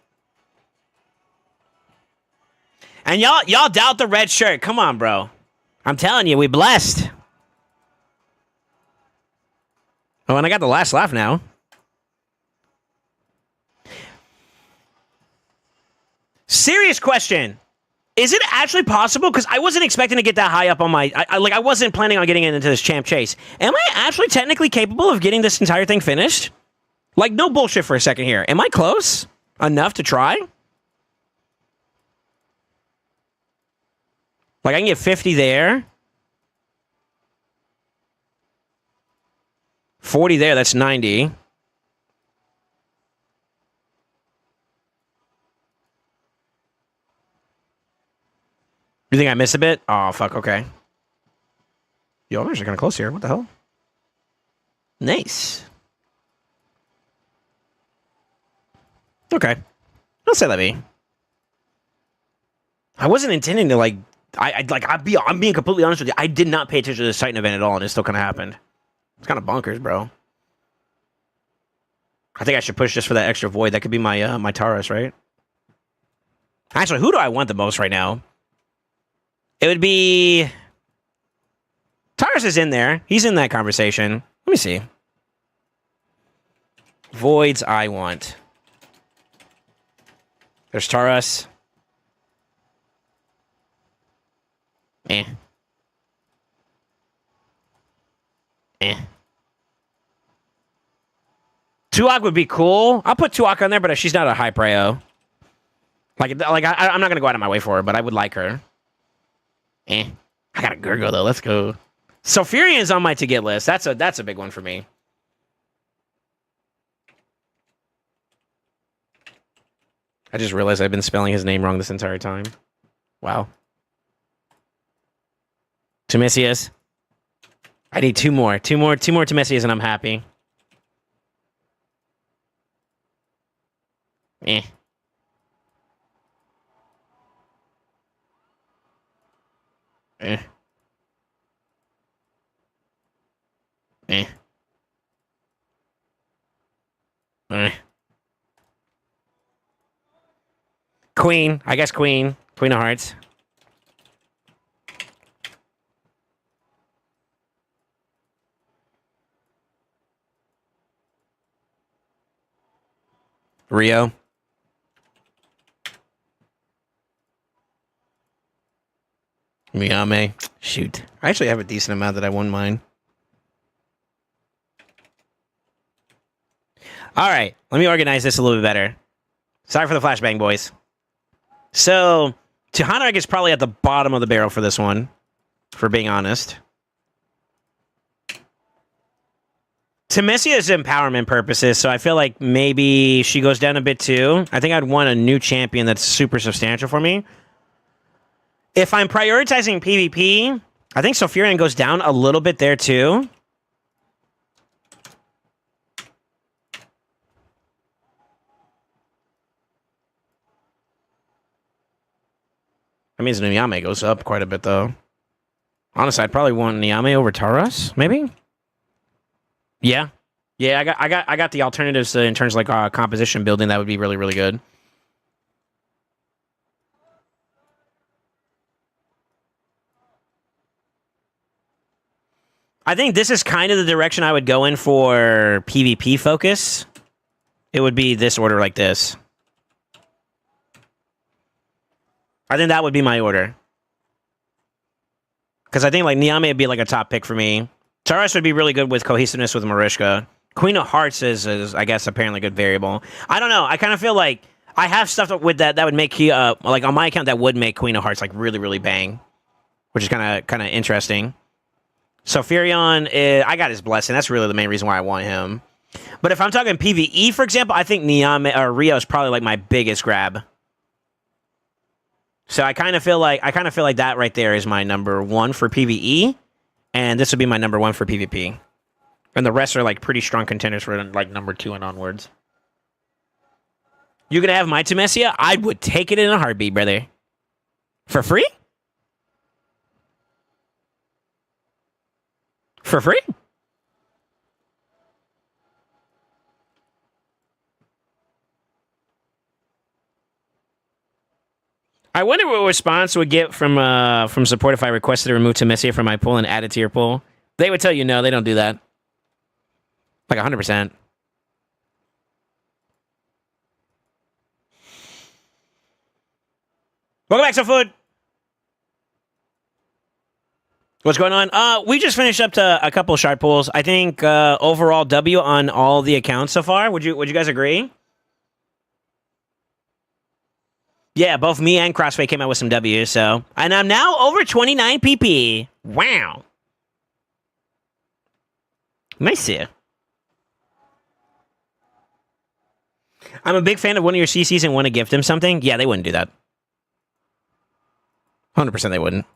Speaker 1: And y'all doubt the red shirt. Come on, bro. I'm telling you, we blessed. Oh, and I got the last laugh now. Serious question. Is it actually possible? Because I wasn't expecting to get that high up on my... I wasn't planning on getting into this champ chase. Am I actually technically capable of getting this entire thing finished? Like, no bullshit for a second here. Am I close enough to try? Like, I can get 50 there. 40 there, that's 90. You think I missed a bit? Oh, fuck, okay. Yo, I'm actually kind of close here. What the hell? Nice. Okay. I'll say that be. I wasn't intending to, like... I'm being completely honest with you. I did not pay attention to this Titan event at all, and it still kind of happened. It's kind of bonkers, bro. I think I should push just for that extra void. That could be my my Taurus, right? Actually, who do I want the most right now? It would be... Taurus is in there. He's in that conversation. Let me see. Voids I want. There's Taurus. Eh. Tuak would be cool. I'll put Tuak on there, but she's not a high prio. I'm not gonna go out of my way for her, but I would like her. I got a Gurgo though. Let's go. Sulfurian's on my to get list. That's a big one for me. I just realized I've been spelling his name wrong this entire time. Wow. Timesius. I need two more Timesius, and I'm happy. Eh. Eh. Eh. Eh. Queen. I guess Queen. Queen of Hearts. Rio. Miyame. Shoot. I actually have a decent amount that I wouldn't mind. Alright, let me organize this a little bit better. Sorry for the flashbang, boys. So, Tihanarek is probably at the bottom of the barrel for this one, for being honest. Temesia is empowerment purposes, so I feel like maybe she goes down a bit too. I think I'd want a new champion that's super substantial for me. If I'm prioritizing PvP, I think Sulfurian goes down a little bit there too. That means Niyame goes up quite a bit though. Honestly, I'd probably want Niyame over Taurus, maybe? Yeah. Yeah, I got the alternatives in terms of like composition building. That would be really, really good. I think this is kind of the direction I would go in for PvP focus. It would be this order like this. I think that would be my order. Because I think like Niame would be like a top pick for me. Taurus would be really good with cohesiveness with Marishka. Queen of Hearts is I guess, apparently a good variable. I don't know. I kind of feel like I have stuff with that would make like on my account that would make Queen of Hearts like really, really bang, which is kind of interesting. So Furion, I got his blessing. That's really the main reason why I want him. But if I'm talking PvE, for example, I think Niame or Rio is probably like my biggest grab. So I kind of feel like that right there is my number one for PvE, and this would be my number one for PvP. And the rest are like pretty strong contenders for like number 2 and onwards. You gonna have my Temesia? I would take it in a heartbeat, brother. For free? For free? I wonder what response would get from support if I requested to remove Temesia from my pool and add it to your pool. They would tell you no, they don't do that. Like 100%. Welcome back, Food. What's going on? We just finished up to a couple shard pools. I think overall W on all the accounts so far. Would you guys agree? Yeah, both me and Crossfade came out with some W's, so. And I'm now over 29 PP. Wow. Nice here. I'm a big fan of one of your CCs and want to gift him something. Yeah, they wouldn't do that. 100% they wouldn't.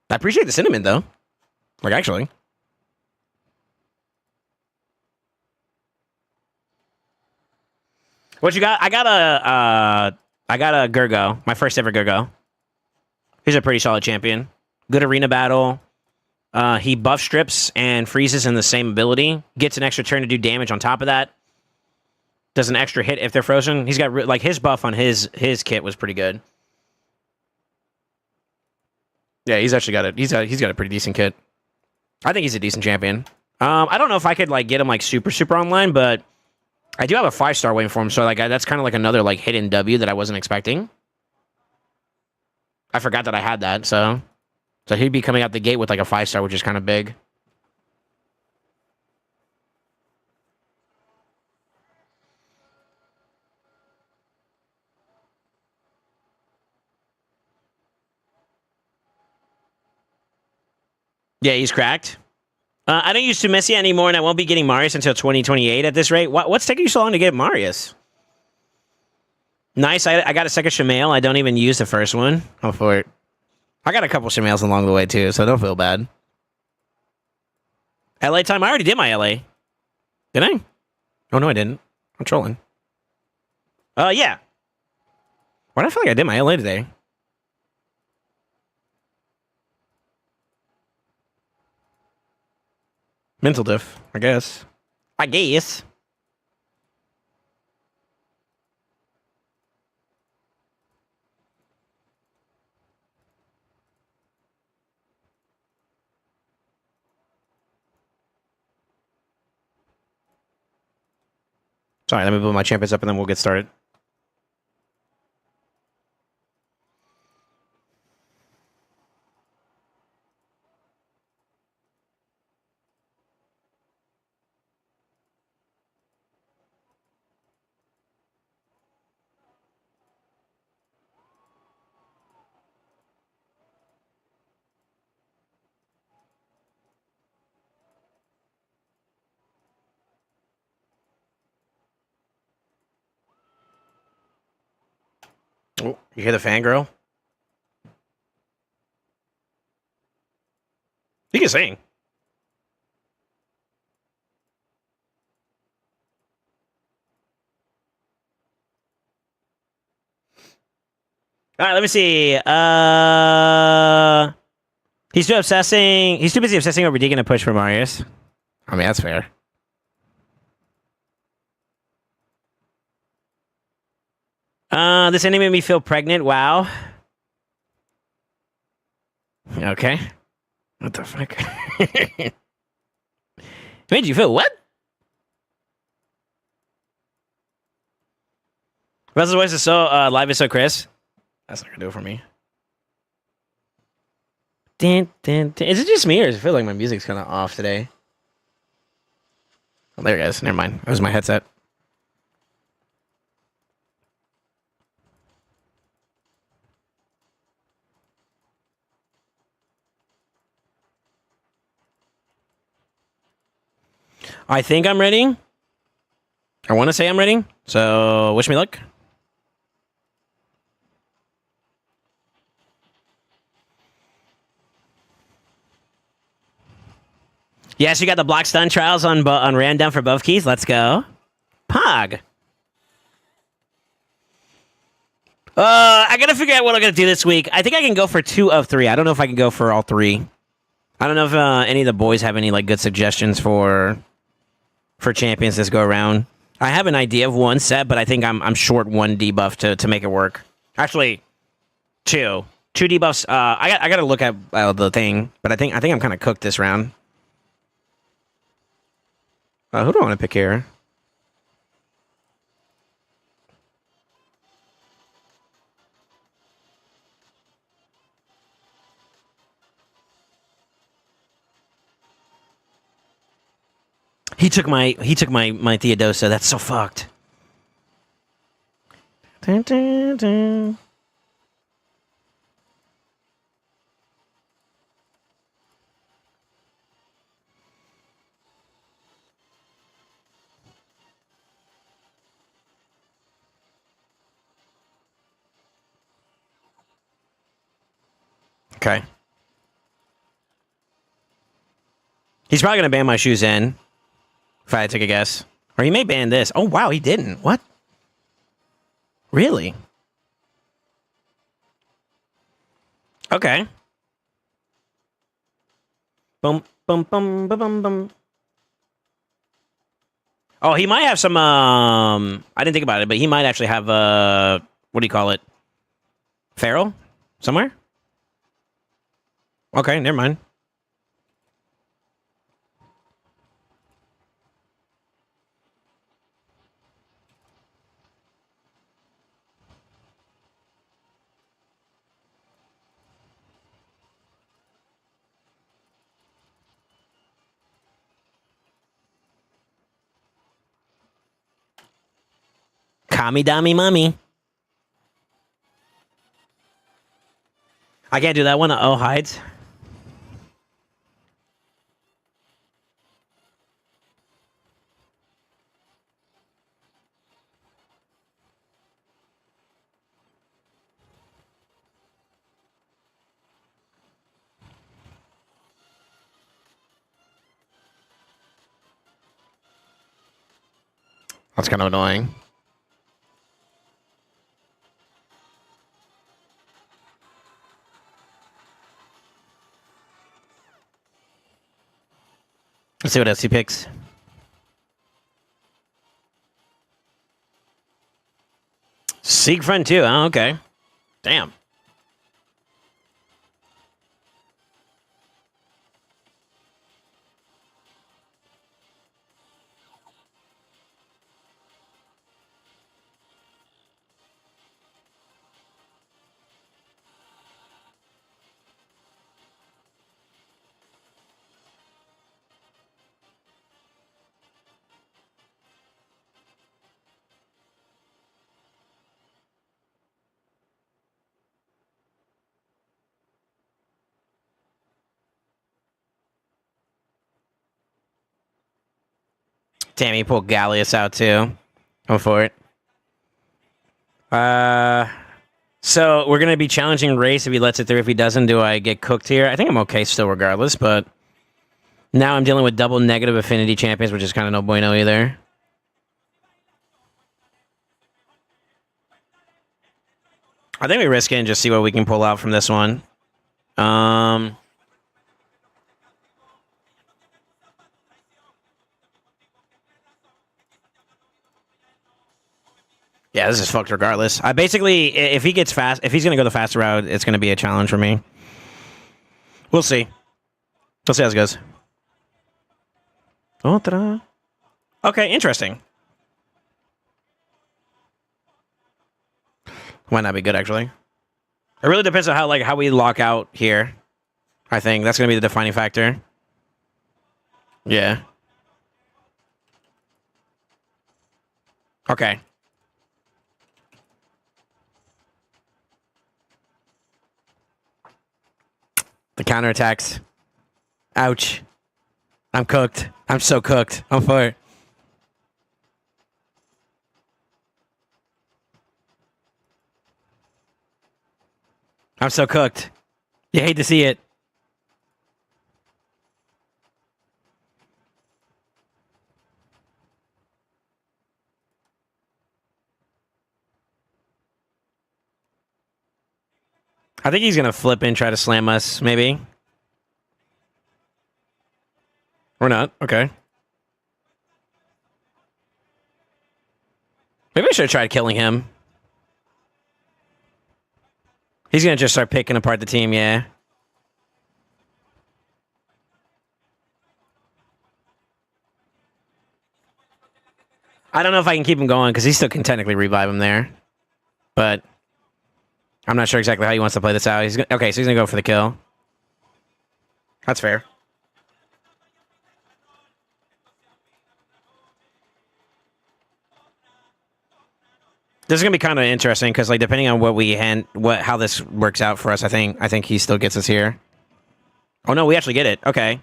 Speaker 1: I appreciate the sentiment, though. Like, actually. What you got? I got a Gurgo. My first ever Gurgo. He's a pretty solid champion. Good arena battle. He buff strips and freezes in the same ability. Gets an extra turn to do damage on top of that. Does an extra hit if they're frozen. He's got, like, his buff on his kit was pretty good. Yeah, he's actually got a pretty decent kit. I think he's a decent champion. I don't know if I could like get him like super online, but I do have a 5-star waiting for him, so like that's kind of like another like hidden W that I wasn't expecting. I forgot that I had that, so he'd be coming out the gate with like a 5-star, which is kind of big. Yeah, he's cracked. I don't use Temesia anymore, and I won't be getting Marius until 2028 at this rate. What's taking you so long to get Marius? Nice. I got a second Shamail. I don't even use the first one. Oh, for it. I got a couple Shamails along the way, too, so don't feel bad. LA time? I already did my LA. Did I? Oh, no, I didn't. I'm trolling. Yeah. Why do I feel like I did my LA today? Mental diff, I guess. I guess. Sorry, let me put my champions up and then we'll get started. Oh, you hear the fangirl? You can sing. All right, let me see. He's too obsessing. He's too busy obsessing over Deacon to push for Marius. I mean, that's fair. This ending made me feel pregnant. Wow. Okay. What the fuck? Made you feel what? Russell's voice is so live is so crisp. That's not gonna do it for me. Is it just me, or does it feel like my music's kind of off today? Oh, there it is. Never mind. It was my headset. I think I'm ready. I want to say I'm ready. So wish me luck. Yes, you got the block stun trials on random for both keys. Let's go. Pog. I gotta figure out what I'm gonna do this week. I think I can go for 2 of 3. I don't know if I can go for all 3. I don't know if any of the boys have any like good suggestions for champions this go around. I have an idea of one set, but I think I'm short 1 debuff to make it work. Actually, 2 debuffs. I gotta look at the thing, but I think I'm kind of cooked this round. Who do I want to pick here? He took my Theodosa. That's so fucked. Dun, dun, dun. Okay. He's probably gonna ban my shoes in. If I had to take a guess. Or he may ban this. Oh, wow, he didn't. What? Really? Okay. Boom, boom, boom, boom, boom, boom. Oh, he might have some, I didn't think about it, but he might actually have, what do you call it? Feral? Somewhere? Okay, never mind. Kami Dami Mummy. I can't do that one. Oh, hides. That's kind of annoying. Let's see what else he picks. Siegfried too. Oh, okay. Damn. Damn, he pulled Gallius out too. Go for it. So we're gonna be challenging Race if he lets it through. If he doesn't, do I get cooked here? I think I'm okay still, regardless. But now I'm dealing with double negative affinity champions, which is kind of no bueno either. I think we risk it and just see what we can pull out from this one. Yeah, this is fucked regardless. I basically, if he gets fast, if he's gonna go the faster route, it's gonna be a challenge for me. We'll see. We'll see how this goes. Oh, ta-da. Okay, interesting. Might not be good actually. It really depends on how we lock out here. I think that's gonna be the defining factor. Yeah. Okay. The counterattacks. Ouch. I'm cooked. I'm so cooked. I'm for it. I'm so cooked. You hate to see it. I think he's gonna flip and try to slam us, maybe. Or not. Okay. Maybe I should have tried killing him. He's gonna just start picking apart the team, yeah. I don't know if I can keep him going because he still can technically revive him there. But I'm not sure exactly how he wants to play this out. Okay, so he's gonna go for the kill. That's fair. This is gonna be kind of interesting because, like, depending on how this works out for us, I think he still gets us here. Oh no, we actually get it. Okay.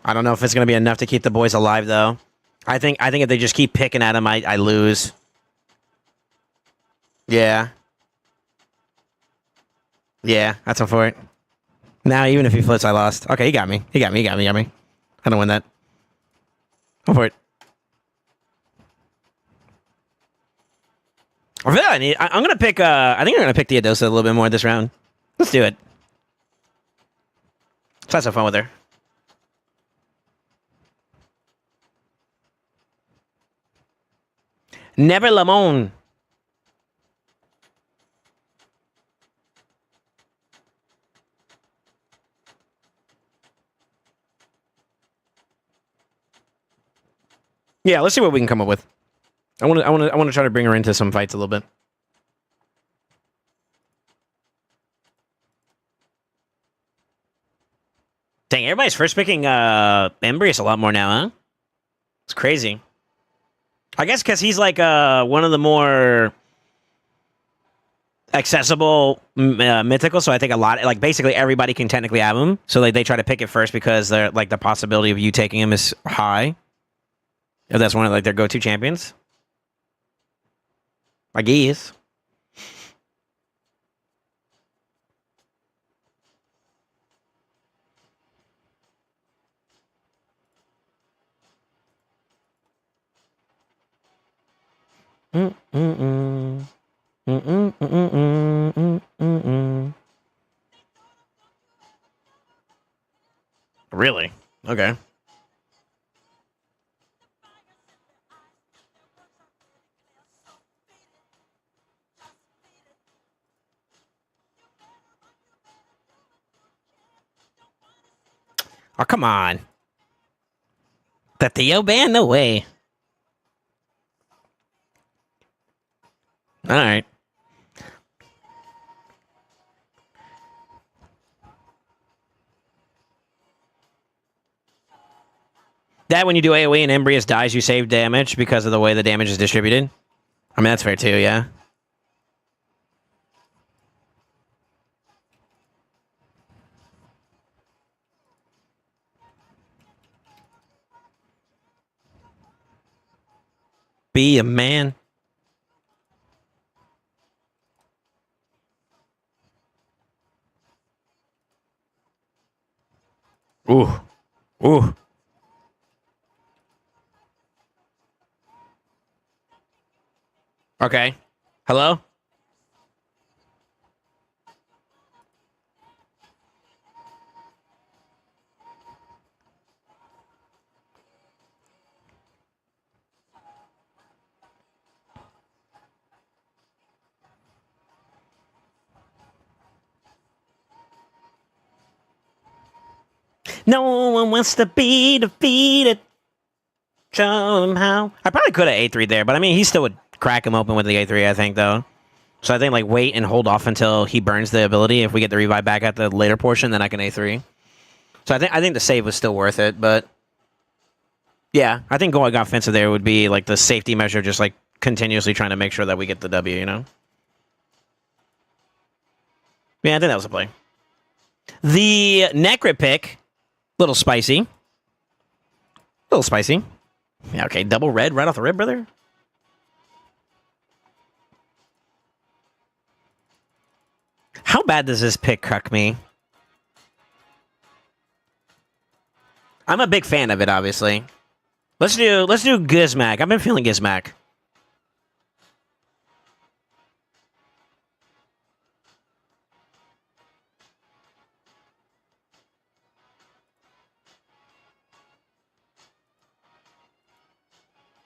Speaker 1: I don't know if it's gonna be enough to keep the boys alive, though. I think if they just keep picking at him, I lose. Yeah. Yeah, that's all for it. Now, even if he flips, I lost. Okay, he got me. He got me. I don't win that. Go for it. I feel like I'm gonna pick. I think I'm gonna pick Theodosa a little bit more this round. Let's do it. Let's have some fun with her. Never Lamone. Yeah, let's see what we can come up with. I want to try to bring her into some fights a little bit. Dang, everybody's first picking Embrius a lot more now, huh? It's crazy. I guess because he's like one of the more accessible mythical, so I think a lot, like basically everybody can technically have him. So like they try to pick it first because they're like the possibility of you taking him is high. If that's one of like their go-to champions. I guess. Really? Okay. Oh, come on. The Theo band? No way. All right. That when you do AoE and Embrius dies, you save damage because of the way the damage is distributed. I mean, that's fair too, yeah. Be a man. Ooh. Ooh. Okay. Hello? No one wants to be defeated. Show him how. I probably could have A3 there, but I mean, he still would crack him open with the A3, I think, though. So I think, like, wait and hold off until he burns the ability. If we get the revive back at the later portion, then I can A3. So I think the save was still worth it, but yeah, I think going offensive there would be, like, the safety measure, just, like, continuously trying to make sure that we get the W, you know? Yeah, I think that was a play. The Necrit pick, little spicy. Little spicy. Yeah, okay, double red right off the rib, brother. How bad does this pick cuck me? I'm a big fan of it, obviously. Let's do Gizmac. I've been feeling Gizmac.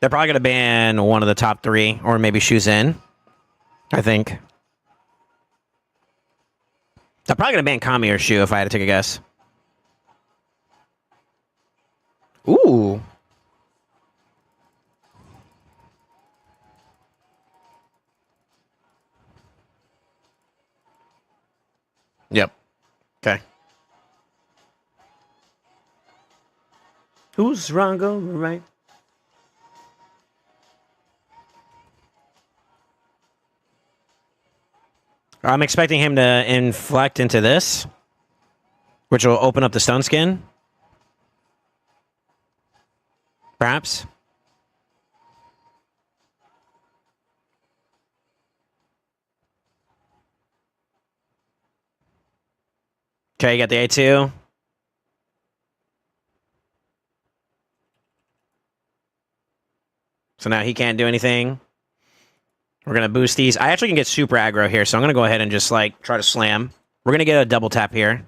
Speaker 1: They're probably going to ban one of the top 3, or maybe Shoes In, I think. They're probably going to ban Kami or Shu if I had to take a guess. Ooh. Yep. Okay. Who's wrong or right? I'm expecting him to inflect into this, which will open up the stone skin. Perhaps. Okay, you got the A2. So now he can't do anything. We're going to boost these. I actually can get super aggro here, so I'm going to go ahead and just, like, try to slam. We're going to get a double tap here.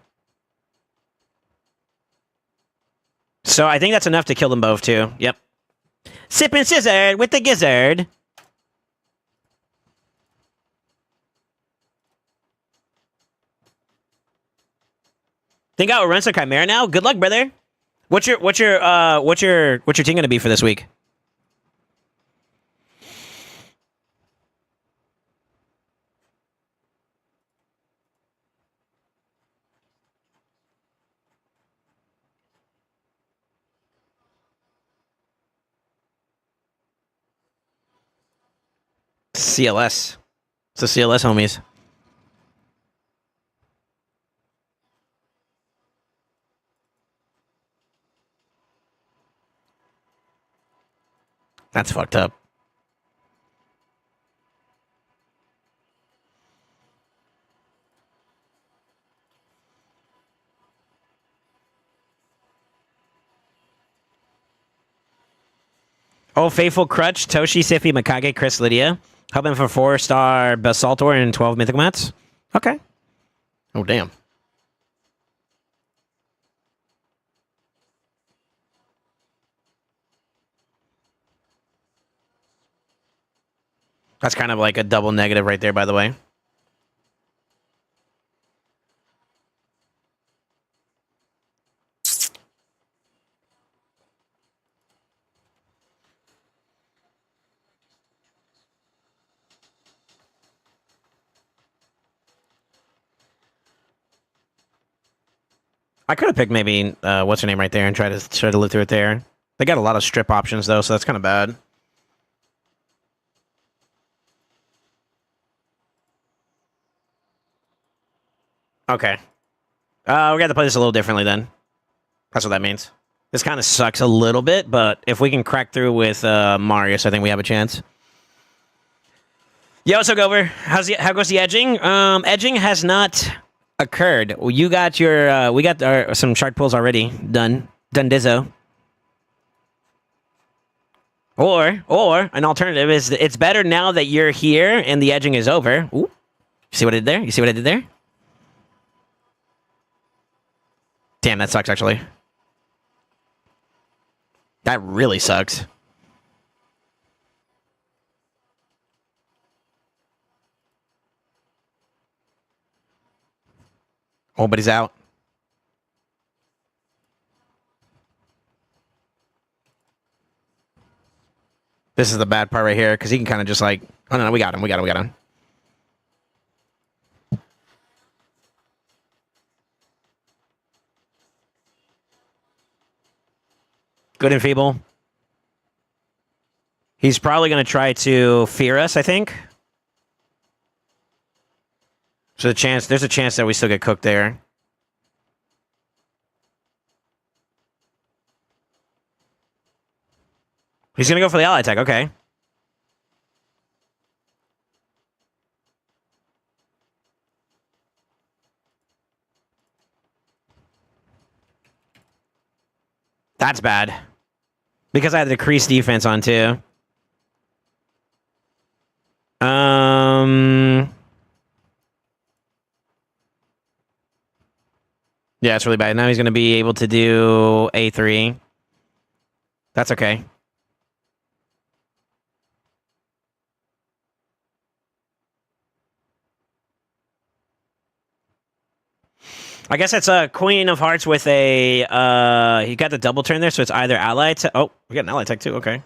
Speaker 1: So I think that's enough to kill them both, too. Yep. Sippin' Scissor with the gizzard. Think out Lorenzo Chimera now? Good luck, brother. What's your team gonna be for this week? CLS. It's the CLS homies. That's fucked up. Oh, Faithful Crutch, Toshi, Siffy, Mikage, Chris, Lydia. Hoping for 4-star Basaltor and 12 Mythic Mats. Okay. Oh, damn. That's kind of like a double negative right there, by the way. I could have picked maybe what's her name right there and try to live through it there. They got a lot of strip options though, so that's kind of bad. Okay. We got to play this a little differently then. That's what that means. This kind of sucks a little bit, but if we can crack through with Marius, I think we have a chance. Yo, what's up, Gover? How goes the edging? Edging has not occurred. You got your we got some shark pulls already done. Done Dizzo. Or an alternative is it's better now that you're here and the edging is over. Ooh. You see what I did there? You see what I did there? Damn, that sucks actually. That really sucks. Oh, but he's out. This is the bad part right here, because he can kind of just like... Oh, no, we got him. Good and feeble. He's probably going to try to fear us, I think. So there's a chance that we still get cooked there. He's going to go for the ally attack, okay. That's bad. Because I had the decreased defense on too. Yeah, it's really bad. Now he's going to be able to do A3. That's okay. I guess it's a Queen of Hearts with a, he got the double turn there, so it's either ally tech. Oh, we got an ally tech too, okay.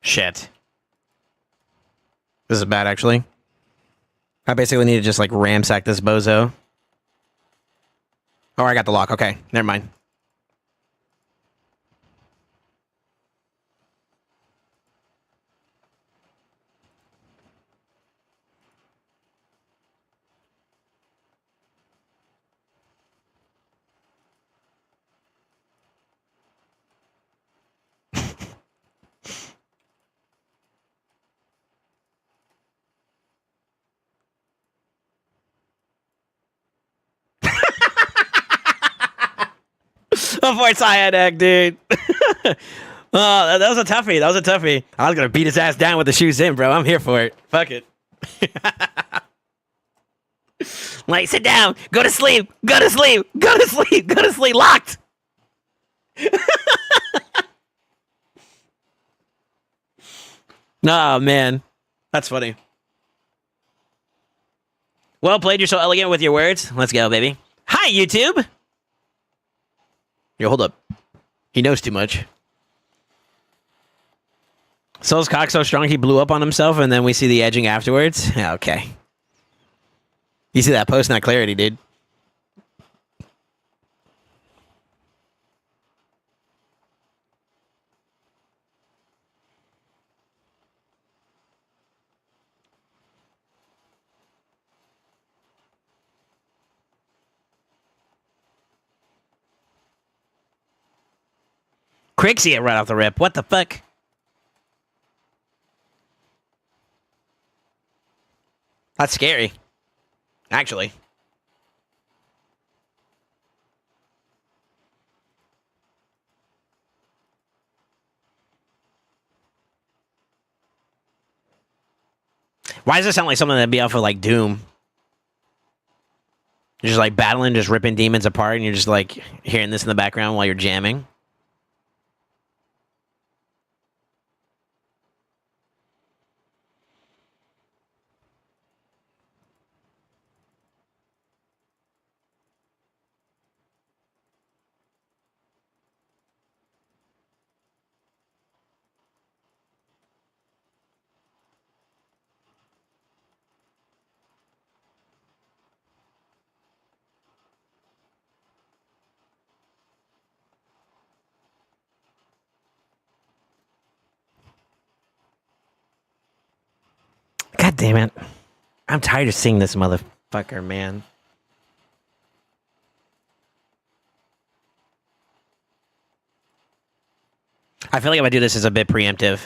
Speaker 1: Shit. This is bad, actually. I basically need to just, like, ramsack this bozo. Oh, I got the lock. Okay, never mind. Avoid Cyanide, dude. Oh, that was a toughie. That was a toughie. I was gonna beat his ass down with the shoes in, bro. I'm here for it. Fuck it. Like, sit down. Go to sleep. Go to sleep. Go to sleep. Go to sleep. Locked. Oh, man. That's funny. Well played. You're so elegant with your words. Let's go, baby. Hi, YouTube. Yo, hold up. He knows too much. Soul's cock so strong he blew up on himself, and then we see the edging afterwards. Yeah, okay. You see that post, not clarity, dude. Crixie it right off the rip. What the fuck? That's scary. Actually. Why does it sound like something that'd be off of, like, Doom? You're just, like, battling, just ripping demons apart, and you're just, like, hearing this in the background while you're jamming. God damn it. I'm tired of seeing this motherfucker, man. I feel like if I do this, it's a bit preemptive.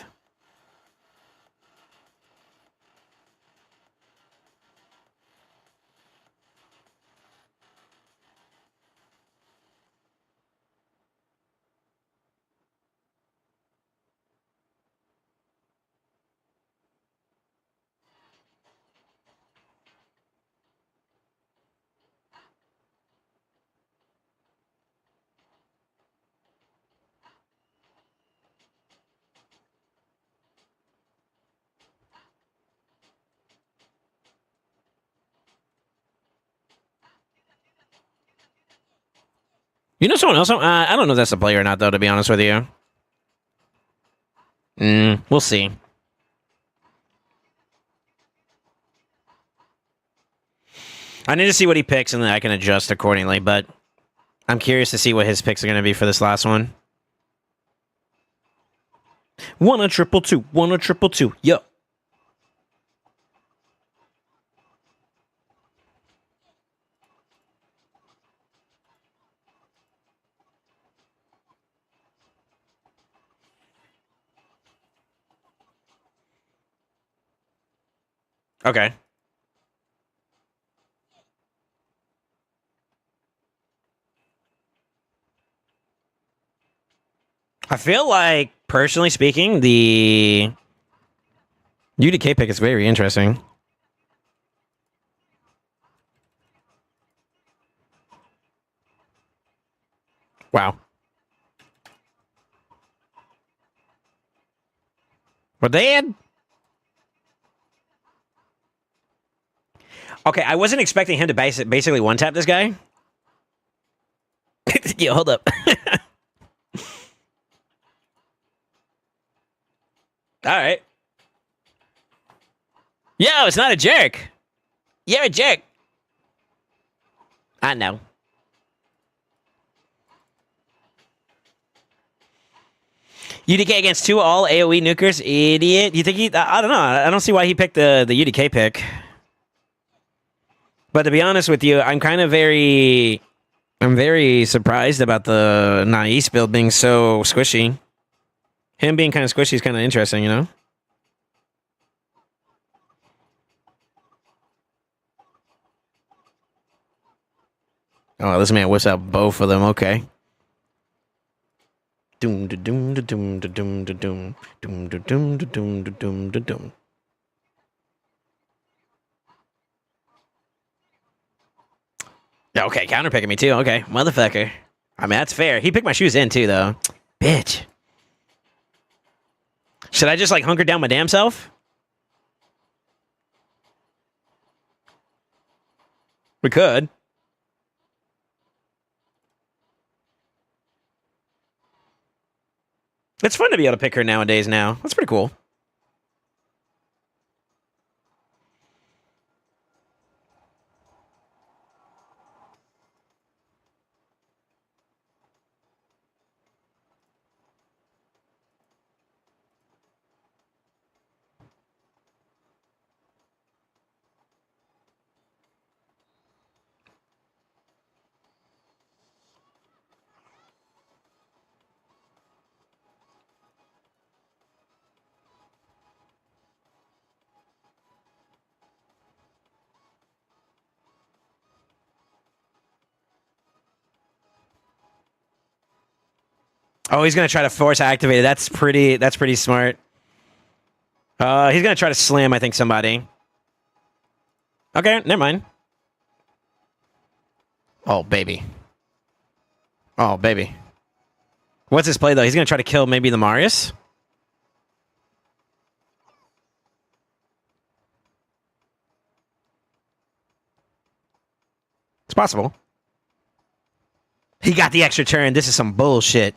Speaker 1: You know someone else? I don't know if that's a player or not, though, to be honest with you. We'll see. I need to see what he picks, and then I can adjust accordingly, but I'm curious to see what his picks are going to be for this last one. 1 a triple two. 1 a triple two. Yo. Okay. I feel like, personally speaking, the UDK pick is very interesting. Wow. What they had? Okay, I wasn't expecting him to basically one-tap this guy. Yo, hold up. All right. Yo, it's not a jerk. You're a jerk. I know. UDK against 2 all AoE nukers, idiot. You think he? I don't know. I don't see why he picked the UDK pick. But to be honest with you, I'm very surprised about the Nais build being so squishy. Him being kind of squishy is kind of interesting, you know? Oh, this man whips out both of them. Okay. Doom da doom da doom da doom da doom doom da doom da doom da doom da doom. Okay, counter picking me too. Okay, motherfucker. I mean, that's fair. He picked my shoes in too, though. Bitch. Should I just like hunker down my damn self? We could. It's fun to be able to pick her nowadays now. That's pretty cool. Oh, he's gonna try to force activate it. That's pretty smart. He's gonna try to slam, I think, somebody. Okay, never mind. Oh, baby. Oh, baby. What's his play, though? He's gonna try to kill maybe the Marius? It's possible. He got the extra turn. This is some bullshit.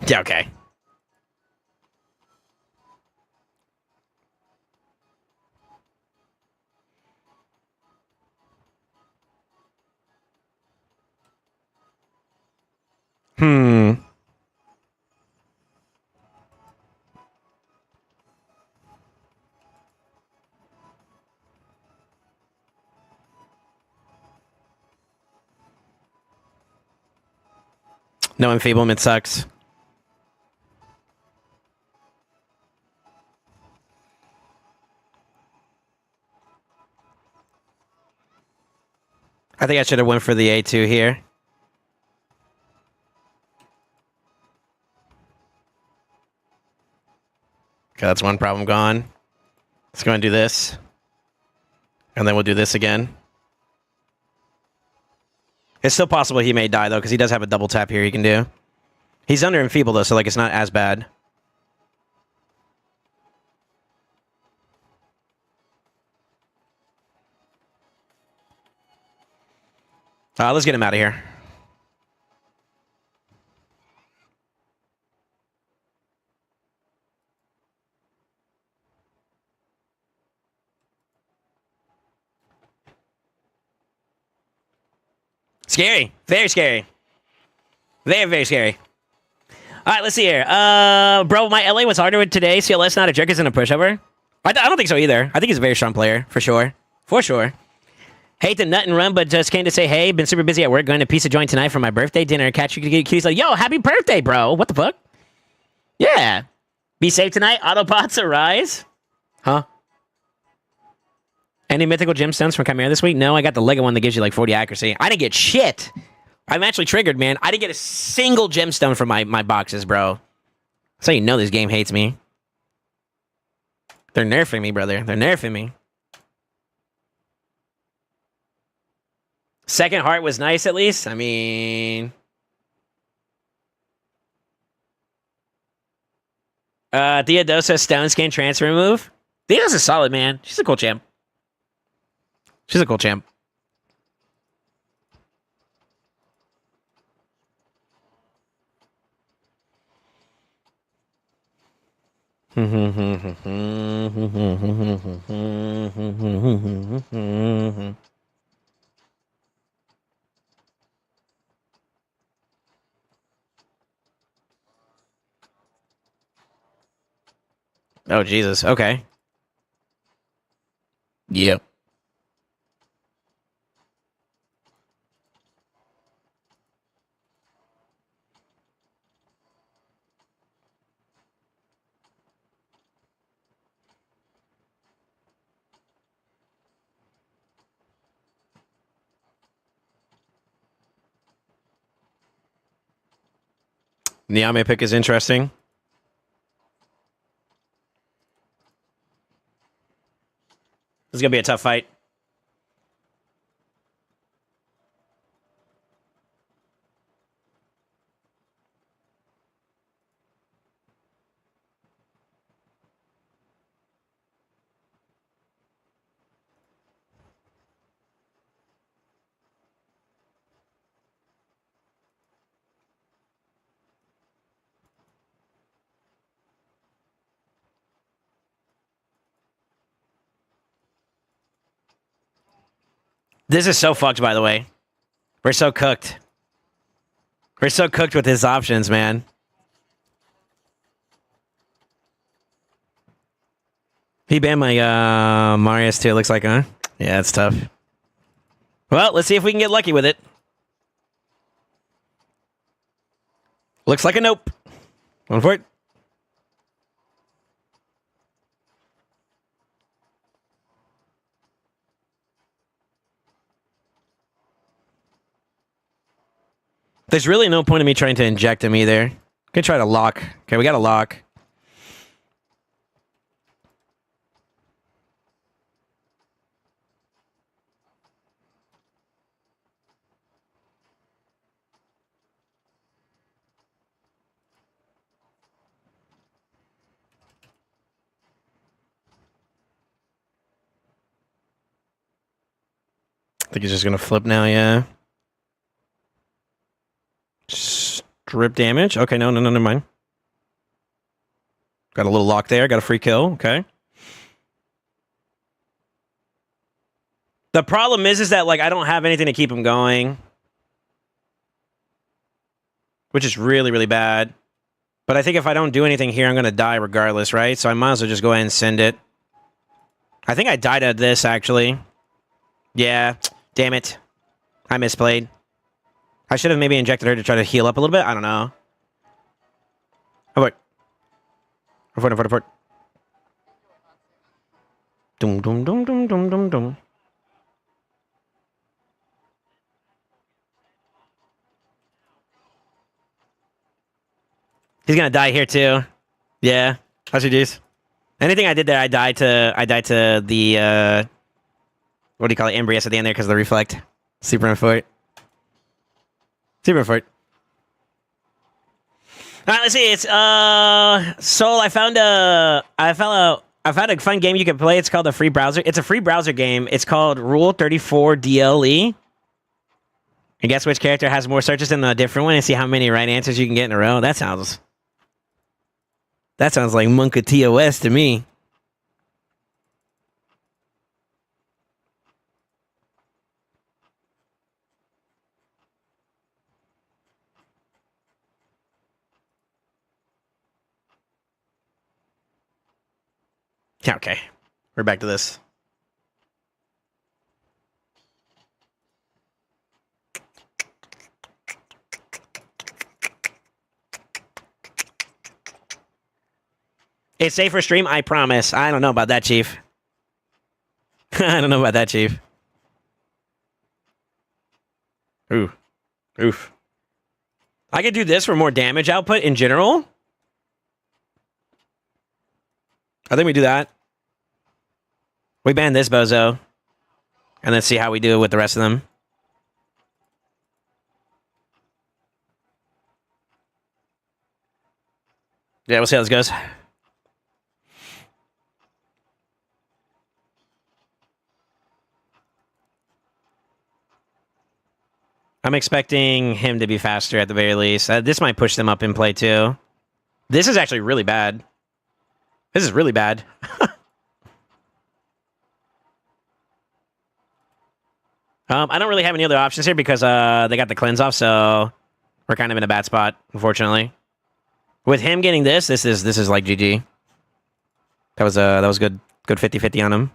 Speaker 1: Yeah, okay. Hmm. No enfeeblement sucks. I think I should have went for the A2 here. Okay, that's one problem gone. Let's go and do this. And then we'll do this again. It's still possible he may die, though, because he does have a double tap here he can do. He's under enfeeble, though, so like it's not as bad. Let's get him out of here. Scary. Very scary. Very, very scary. All right, let's see here. Bro, my LA was harder today. CLS not a jerk isn't a pushover. I don't think so either. I think he's a very strong player, for sure. For sure. Hate to nut and run, but just came to say, hey, been super busy at work, going to Pizza Joint tonight for my birthday dinner. Catch you kitties like, yo, happy birthday, bro. What the fuck? Yeah. Be safe tonight. Autobots arise. Huh? Any mythical gemstones from Chimera this week? No, I got the Lego one that gives you like 40 accuracy. I didn't get shit. I'm actually triggered, man. I didn't get a single gemstone from my boxes, bro. So you know this game hates me. They're nerfing me, brother. They're nerfing me. Second heart was nice, at least. I mean... Theodosa stone skin transfer move. Theodosa's solid, man. She's a cool champ. She's a cool champ. Oh, Jesus. Okay. Yep. Niame pick is interesting. This is going to be a tough fight. This is so fucked, by the way. We're so cooked. We're so cooked with his options, man. He banned my Marius too, looks like, huh? Yeah, it's tough. Well, let's see if we can get lucky with it. Looks like a nope. Going for it. There's really no point in me trying to inject him either. Gonna try to lock. Okay, we got a lock. I think he's just gonna flip now, yeah. Strip damage. Okay, no, never mind. Got a little lock there. Got a free kill. Okay. The problem is that, like, I don't have anything to keep him going. Which is really, really bad. But I think if I don't do anything here, I'm going to die regardless, right? So I might as well just go ahead and send it. I think I died at this, actually. Yeah. Damn it. I misplayed. I should have maybe injected her to try to heal up a little bit. I don't know. Abort. Abort. Dum dum dum dum dum dum dum. He's gonna die here too. Yeah. How's your juice? Anything I did there, I died to the what do you call it? Embrius at the end there because of the reflect. Super unfortunate. Super unfortunate. All right, let's see. It's Soul. I found a fun game you can play. It's called a free browser. It's a free browser game. It's called Rule 34 DLE. And guess which character has more searches than the different one, and see how many right answers you can get in a row. That sounds like Monka TOS to me. Yeah, okay. We're back to this. It's safe for stream, I promise. I don't know about that, Chief. I don't know about that, Chief. Ooh. Oof. I could do this for more damage output in general. I think we do that. We ban this bozo. And let's see how we do with the rest of them. Yeah, we'll see how this goes. I'm expecting him to be faster at the very least. This might push them up in play too. This is actually really bad. This is really bad. I don't really have any other options here because they got the cleanse off, so we're kind of in a bad spot, unfortunately. With him getting this is like GG. That was good 50-50 on him.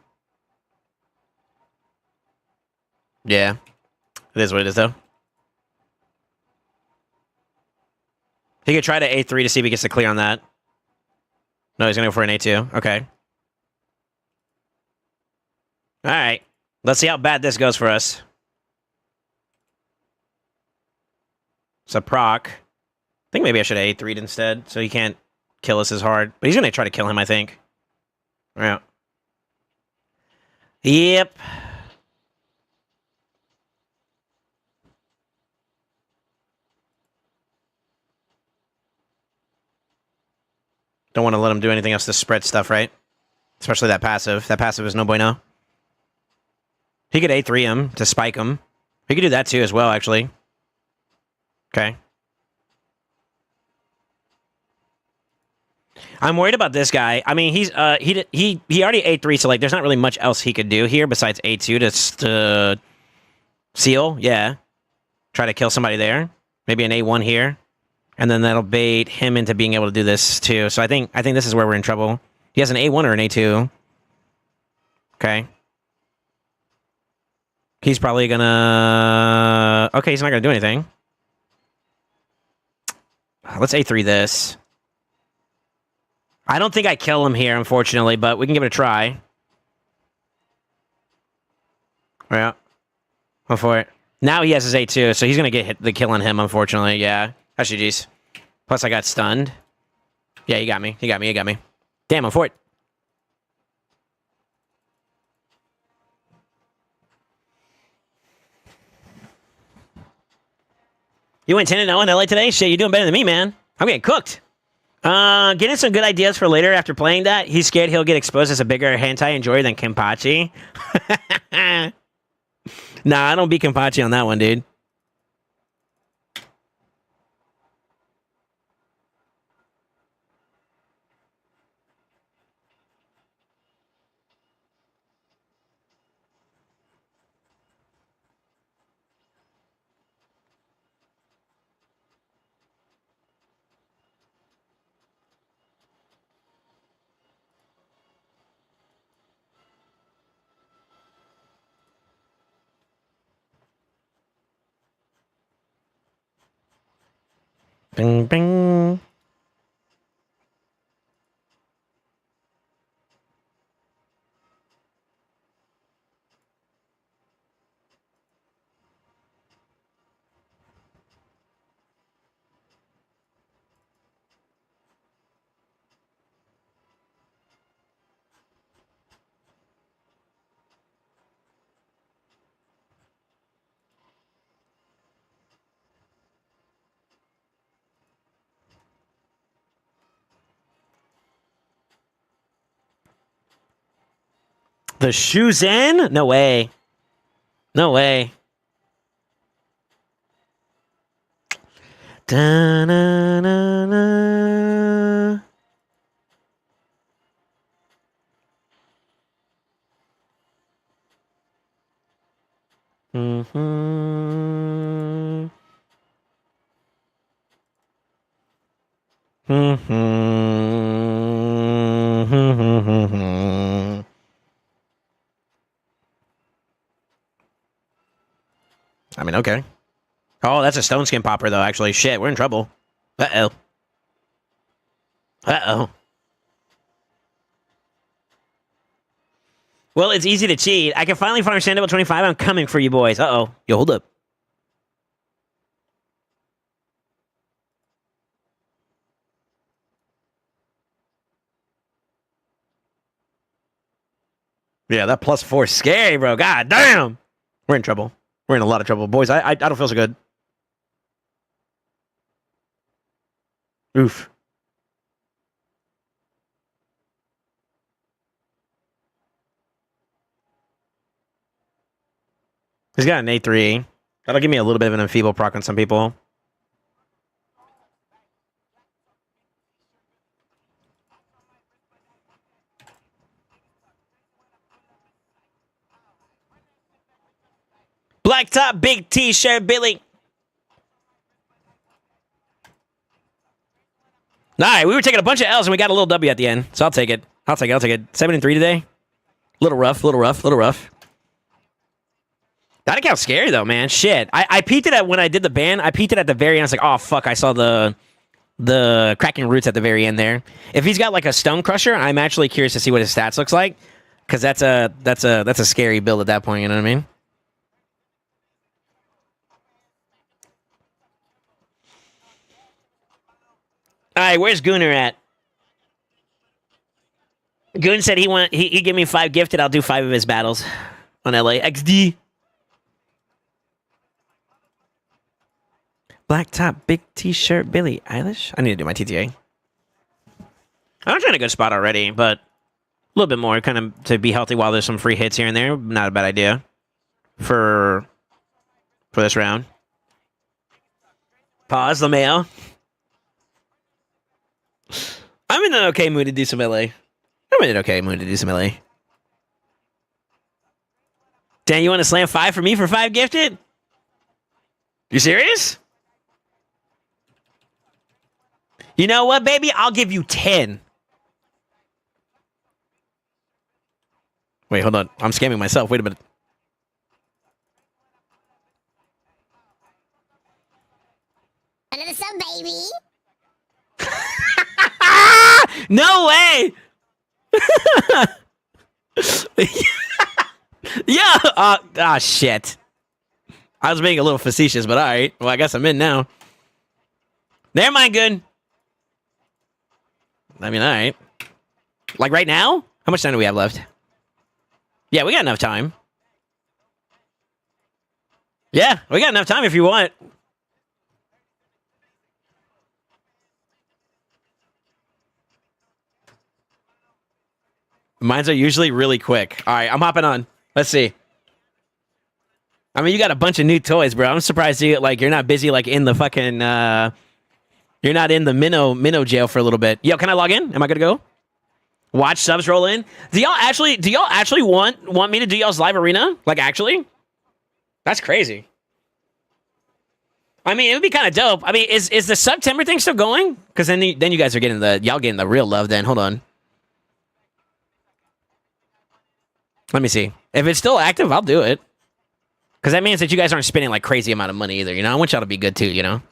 Speaker 1: Yeah. It is what it is though. He could try to A3 to see if he gets the clear on that. No, he's gonna go for an A2. Okay. Alright. Let's see how bad this goes for us. It's a proc. I think maybe I should have A3'd instead, so he can't kill us as hard. But he's gonna try to kill him, I think. Yeah. Yep. Don't want to let him do anything else to spread stuff, right? Especially that passive. That passive is no bueno. He could A3 him to spike him. He could do that too as well, actually. Okay. I'm worried about this guy. I mean, he already A3, so like there's not really much else he could do here besides A2 to seal. Yeah. Try to kill somebody there. Maybe an A1 here. And then that'll bait him into being able to do this too. So I think this is where we're in trouble. He has an A1 or an A2. Okay. He's probably gonna... Okay, he's not gonna do anything. Let's A3 this. I don't think I kill him here, unfortunately, but we can give it a try. Yeah. Go for it. Now he has his A2, so he's gonna get the kill on him, unfortunately. Yeah. That's GG's. Plus, I got stunned. Yeah, he got me. He got me. He got me. Damn, I'm for it. You went 10-0 in LA today? Shit, you're doing better than me, man. I'm getting cooked. Getting some good ideas for later after playing that. He's scared he'll get exposed as a bigger hentai enjoyer than Kenpachi. Nah, I don't beat Kenpachi on that one, dude. Bing, bing. The shoes in? No way. No way. Da-na-na-na. Mm-hmm. Mm-hmm. I mean, okay. Oh, that's a stone skin popper, though, actually. Shit, we're in trouble. Uh-oh. Uh-oh. Well, it's easy to cheat. I can finally farm stand level 25. I'm coming for you boys. Uh-oh. Yo, hold up. Yeah, that +4 is scary, bro. God damn. We're in trouble. We're in a lot of trouble. Boys, I don't feel so good. Oof. He's got an A3. That'll give me a little bit of an enfeeble proc on some people. Black top, big t-shirt, Billy. All right, we were taking a bunch of L's and we got a little W at the end. So I'll take it. I'll take it. 7-3 today. Little rough. That account's scary though, man. Shit. I peeked it at when I did the ban. I peeked it at the very end. I was like, oh fuck, I saw the cracking roots at the very end there. If he's got like a stone crusher, I'm actually curious to see what his stats looks like. Cause that's a scary build at that point, you know what I mean? Alright, where's Gooner at? Goon said he give me 5 gifted, I'll do 5 of his battles on LA XD. Black top, big t-shirt, Billie Eilish. I need to do my TTA. I'm trying a good spot already, but a little bit more, kind of to be healthy while there's some free hits here and there. Not a bad idea for this round. Pause, LeMayo. I'm in an okay mood to do some LA. Dan, you want to slam 5 for me for 5 gifted? You serious? You know what, baby? I'll give you 10. Wait, hold on. I'm scamming myself. Wait a minute.
Speaker 4: Another sub, baby.
Speaker 1: No way! Yeah. Shit. I was being a little facetious, but all right. Well, I guess I'm in now. Never mind, good. I mean, all right. Like right now? How much time do we have left? Yeah, we got enough time. Yeah, we got enough time if you want. Mines are usually really quick. All right, I'm hopping on. Let's see. I mean, you got a bunch of new toys, bro. I'm surprised you're not busy like in the fucking you're not in the minnow jail for a little bit. Yo, can I log in? Am I good to go? Watch subs roll in. Do y'all actually want me to do y'all's live arena? Like actually? That's crazy. I mean, it would be kind of dope. I mean, is the September thing still going? Because then you guys are getting the real love. Then hold on. Let me see. If it's still active, I'll do it. Because that means that you guys aren't spending like crazy amount of money either. You know, I want y'all to be good too. You know.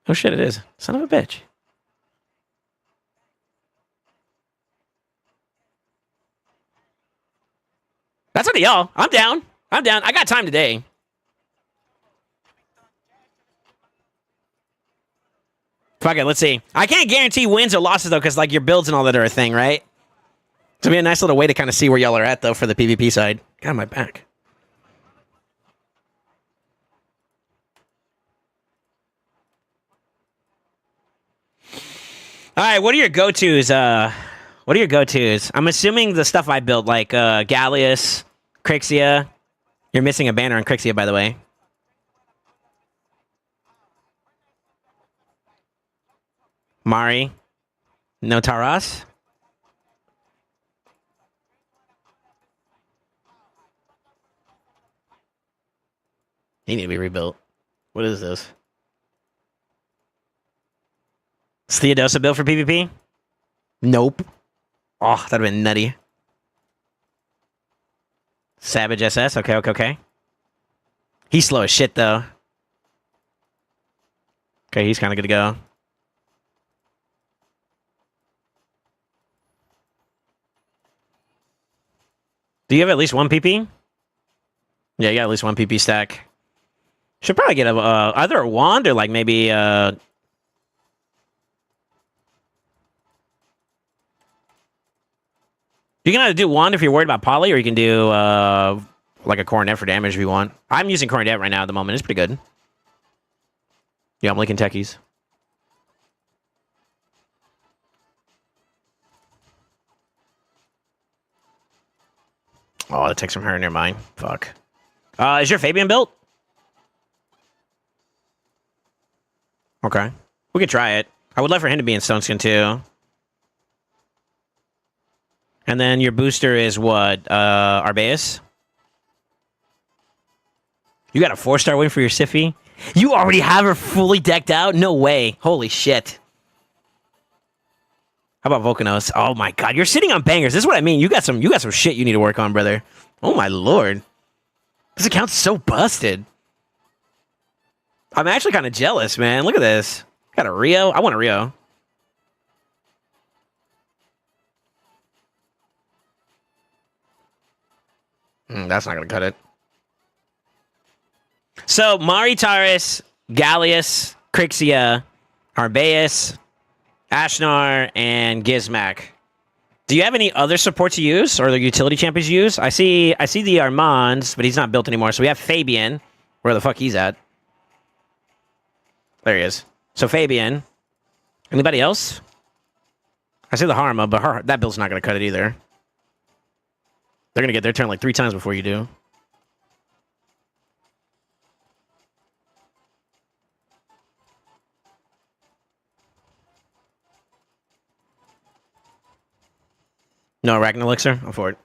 Speaker 1: Oh shit! It is. Son of a bitch. That's up to y'all. I'm down. I got time today. Fuck it. Let's see. I can't guarantee wins or losses though, because like your builds and all that are a thing, right? It'll be a nice little way to kind of see where y'all are at though for the PvP side. Got my back. All right, what are your go-tos? I'm assuming the stuff I built, like Gallius, Crixia. You're missing a banner on Crixia, by the way. Mari. No Taras. He need to be rebuilt. What is this? Is Theodosa built for PvP? Nope. Oh, that'd have been nutty. Savage SS. Okay. He's slow as shit, though. Okay, he's kind of good to go. Do you have at least one PP? Yeah, you got at least one PP stack. Should probably get a either a wand or like maybe you can either do wand if you're worried about poly, or you can do like a coronet for damage if you want. I'm using coronet right now at the moment. It's pretty good. Yeah, I'm linking techies. Oh, that takes from her. Never mind. Fuck. Is your Fabian built? Okay. We could try it. I would love for him to be in Stone Skin too. And then your booster is what? Arbaeus? You got a 4-star win for your Siffy? You already have her fully decked out? No way. Holy shit. How about Volcanos? Oh my god, you're sitting on bangers. This is what I mean. You got some shit you need to work on, brother. Oh my lord. This account's so busted. I'm actually kind of jealous, man. Look at this. Got a Rio. I want a Rio. That's not going to cut it. So, Maritaris, Gallius, Crixia, Arbaeus, Ashnar, and Gizmac. Do you have any other support to use, or the utility champions you use? I see the Armands, but he's not built anymore. So we have Fabian. Where the fuck he's at? There he is. So Fabian. Anybody else? I see the Harma, but that build's not going to cut it either. They're going to get their turn like 3 times before you do. No Arachnid Elixir? I'm for it.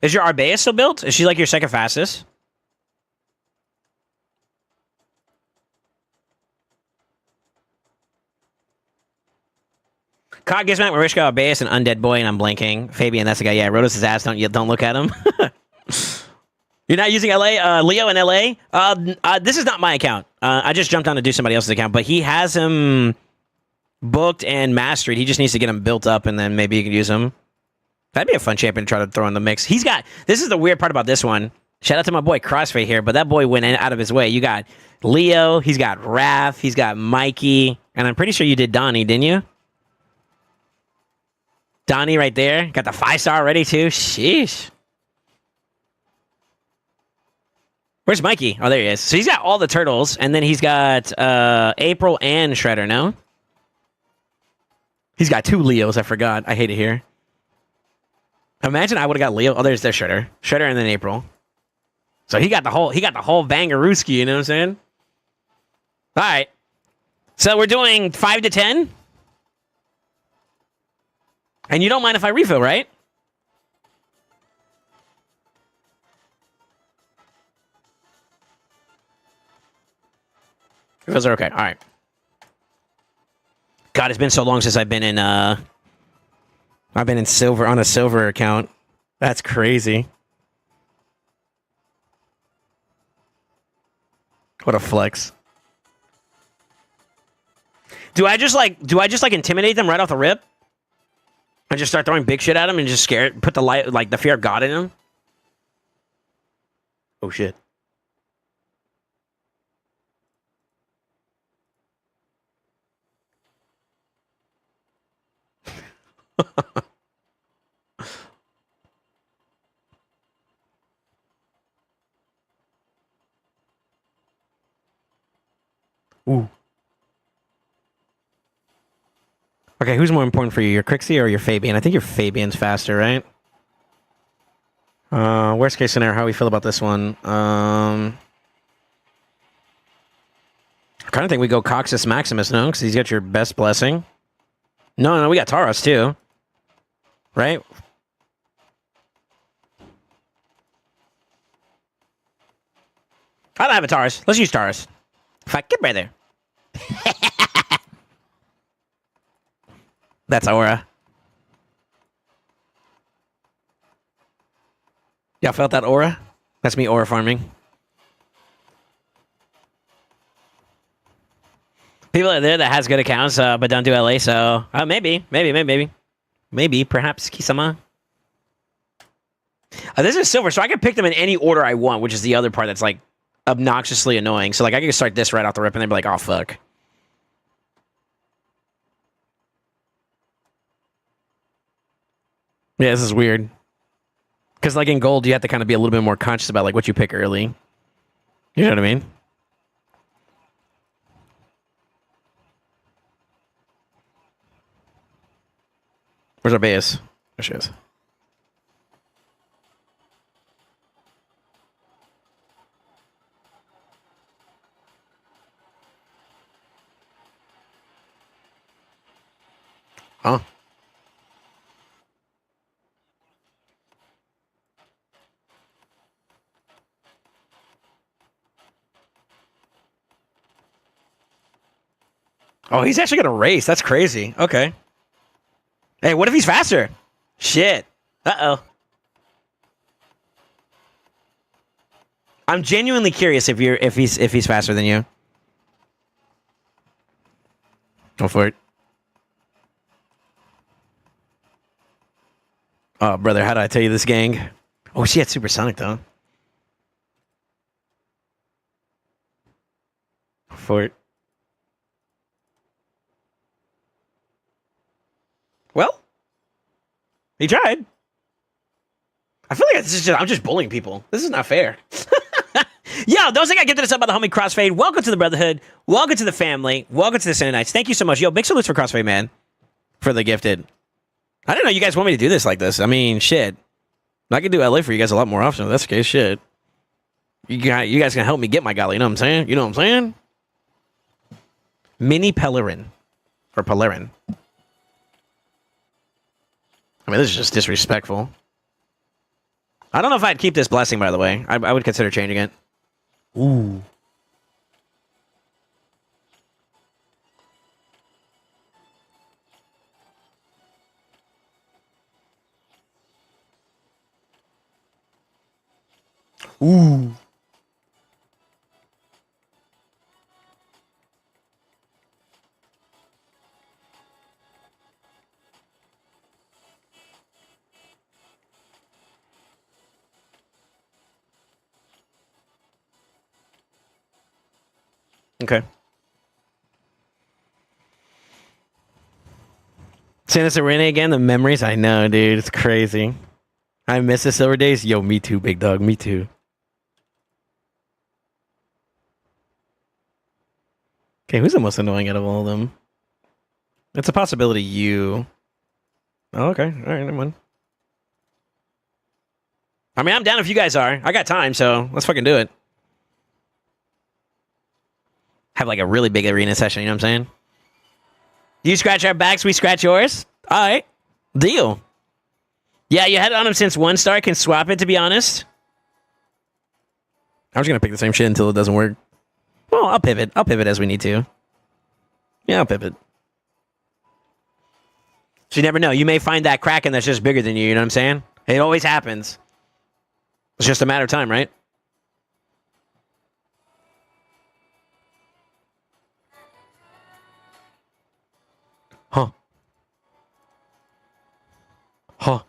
Speaker 1: Is your Arbaeus still built? Is she like your second fastest? Cog, Gizmac, Marishka, Arbaeus, and Undead Boy, and I'm blanking. Fabian, that's the guy. Yeah, Rotos' ass. Don't look at him. You're not using LA? Leo in LA? This is not my account. I just jumped on to do somebody else's account, but he has him booked and mastered. He just needs to get him built up, and then maybe you can use him. That'd be a fun champion to try to throw in the mix. He's got... This is the weird part about this one. Shout out to my boy Crossfade here, but that boy went out of his way. You got Leo, he's got Raph, he's got Mikey, and I'm pretty sure you did Donnie, didn't you? Donnie right there. Got the 5-star already, too. Sheesh. Where's Mikey? Oh, there he is. So he's got all the turtles, and then he's got April and Shredder, no? He's got 2 Leos, I forgot. I hate it here. Imagine I would have got Leo. Oh, there's their Shredder. Shredder and then April. So he got the whole Bangarooski, you know what I'm saying? All right. So we're doing 5 to 10? And you don't mind if I refill, right? Refills are okay. All right. God, it's been so long since I've been in silver on a silver account. That's crazy. What a flex. Do I just intimidate them right off the rip? And just start throwing big shit at him and just scare it, put the fear of God in him? Oh shit. Ooh. Okay, who's more important for you, your Crixie or your Fabian? I think your Fabian's faster, right? Worst case scenario, how do we feel about this one? I kind of think we go Coxus Maximus, no? Because he's got your best blessing. No, we got Taros, too. Right? I don't have a Taurus. Let's use Taurus. Fuck, get right there. That's Aura. Y'all felt that aura? That's me aura farming. People are there that has good accounts, but don't do LA, so maybe, perhaps Kisama. This is silver, so I can pick them in any order I want, which is the other part that's like obnoxiously annoying. So like I can start this right off the rip and then be like, oh fuck. Yeah, this is weird. Because like in gold, you have to kind of be a little bit more conscious about like what you pick early. You know what I mean? Where's our base? There she is. Huh? Oh, he's actually gonna race. That's crazy. Okay. Hey, what if he's faster? Shit. Uh-oh. I'm genuinely curious if he's faster than you. Go for it. Oh, brother, how did I tell you this, gang? Oh, she had supersonic though. Go for it. Well, he tried. I feel like I'm just bullying people. This is not fair. Yo, those things I get to this up by the homie Crossfade. Welcome to the Brotherhood. Welcome to the family. Welcome to the Sunday Nights. Thank you so much. Yo, big salutes for Crossfade, man. For the gifted. I didn't know you guys want me to do this like this. I mean, shit. I can do LA for you guys a lot more often if that's the case. Shit. You guys can help me get my golly. You know what I'm saying? You know what I'm saying? Mini Pellerin. Or Pellerin. I mean, this is just disrespectful. I don't know if I'd keep this blessing, by the way. I would consider changing it. Ooh. Ooh. Okay. Santa Serena again, the memories. I know, dude. It's crazy. I miss the silver days. Yo, me too, big dog. Me too. Okay, who's the most annoying out of all of them? It's a possibility you. Oh, okay. All right, never mind. I mean, I'm down if you guys are. I got time, so let's fucking do it. Have like a really big arena session, you know what I'm saying? You scratch our backs, we scratch yours. All right. Deal. Yeah, you had it on him since 1 star. Can swap it, to be honest. I'm just going to pick the same shit until it doesn't work. Well, I'll pivot. I'll pivot as we need to. Yeah, I'll pivot. So you never know. You may find that Kraken that's just bigger than you, you know what I'm saying? It always happens. It's just a matter of time, right? Huh. Huh.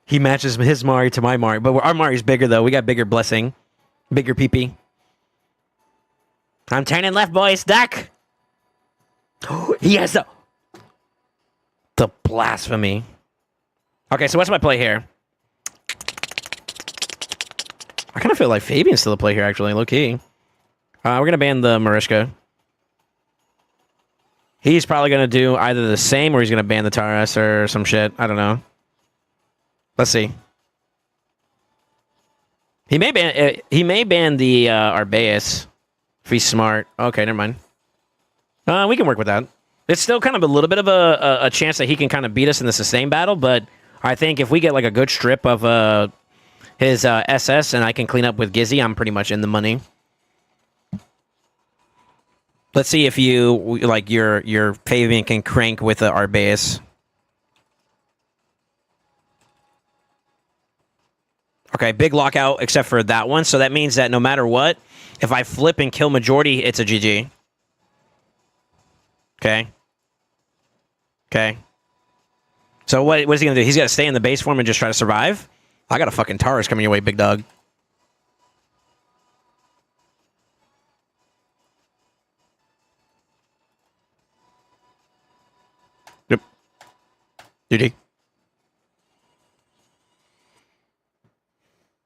Speaker 1: He matches his Mari to my Mari, but our Mari's bigger, though. We got bigger blessing. Bigger PP. I'm turning left, boys. Duck. He has the blasphemy. Okay, so what's my play here? I kind of feel like Fabian's still a play here, actually, low-key. We're going to ban the Marishka. He's probably going to do either the same or he's going to ban the Taras or some shit. I don't know. Let's see. He may ban the Arbaeus if he's smart. Okay, never mind. We can work with that. It's still kind of a little bit of a chance that he can kind of beat us in the sustain battle, but I think if we get like a good strip of his SS and I can clean up with Gizzy, I'm pretty much in the money. Let's see if you like your Fabian can crank with the Arbaeus. Okay, big lockout except for that one. So that means that no matter what, if I flip and kill majority, it's a GG. Okay. Okay. So what is he going to do? He's got to stay in the base form and just try to survive? I got a fucking Taurus coming your way, big dog. Yep. GG.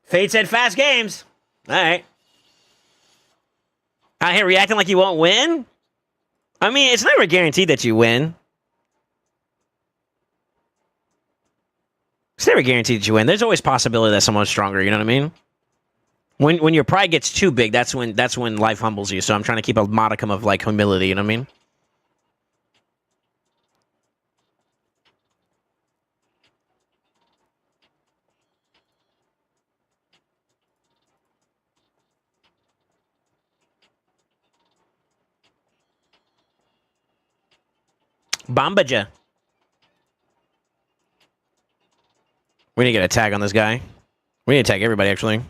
Speaker 1: Fate said fast games. All right. Out here reacting like you won't win? I mean, it's never guaranteed that you win. It's never guaranteed that you win. There's always possibility that someone's stronger, you know what I mean? When your pride gets too big, that's when life humbles you. So I'm trying to keep a modicum of like humility, you know what I mean? Bombaja. We need to get a tag on this guy. We need to tag everybody, actually. I'm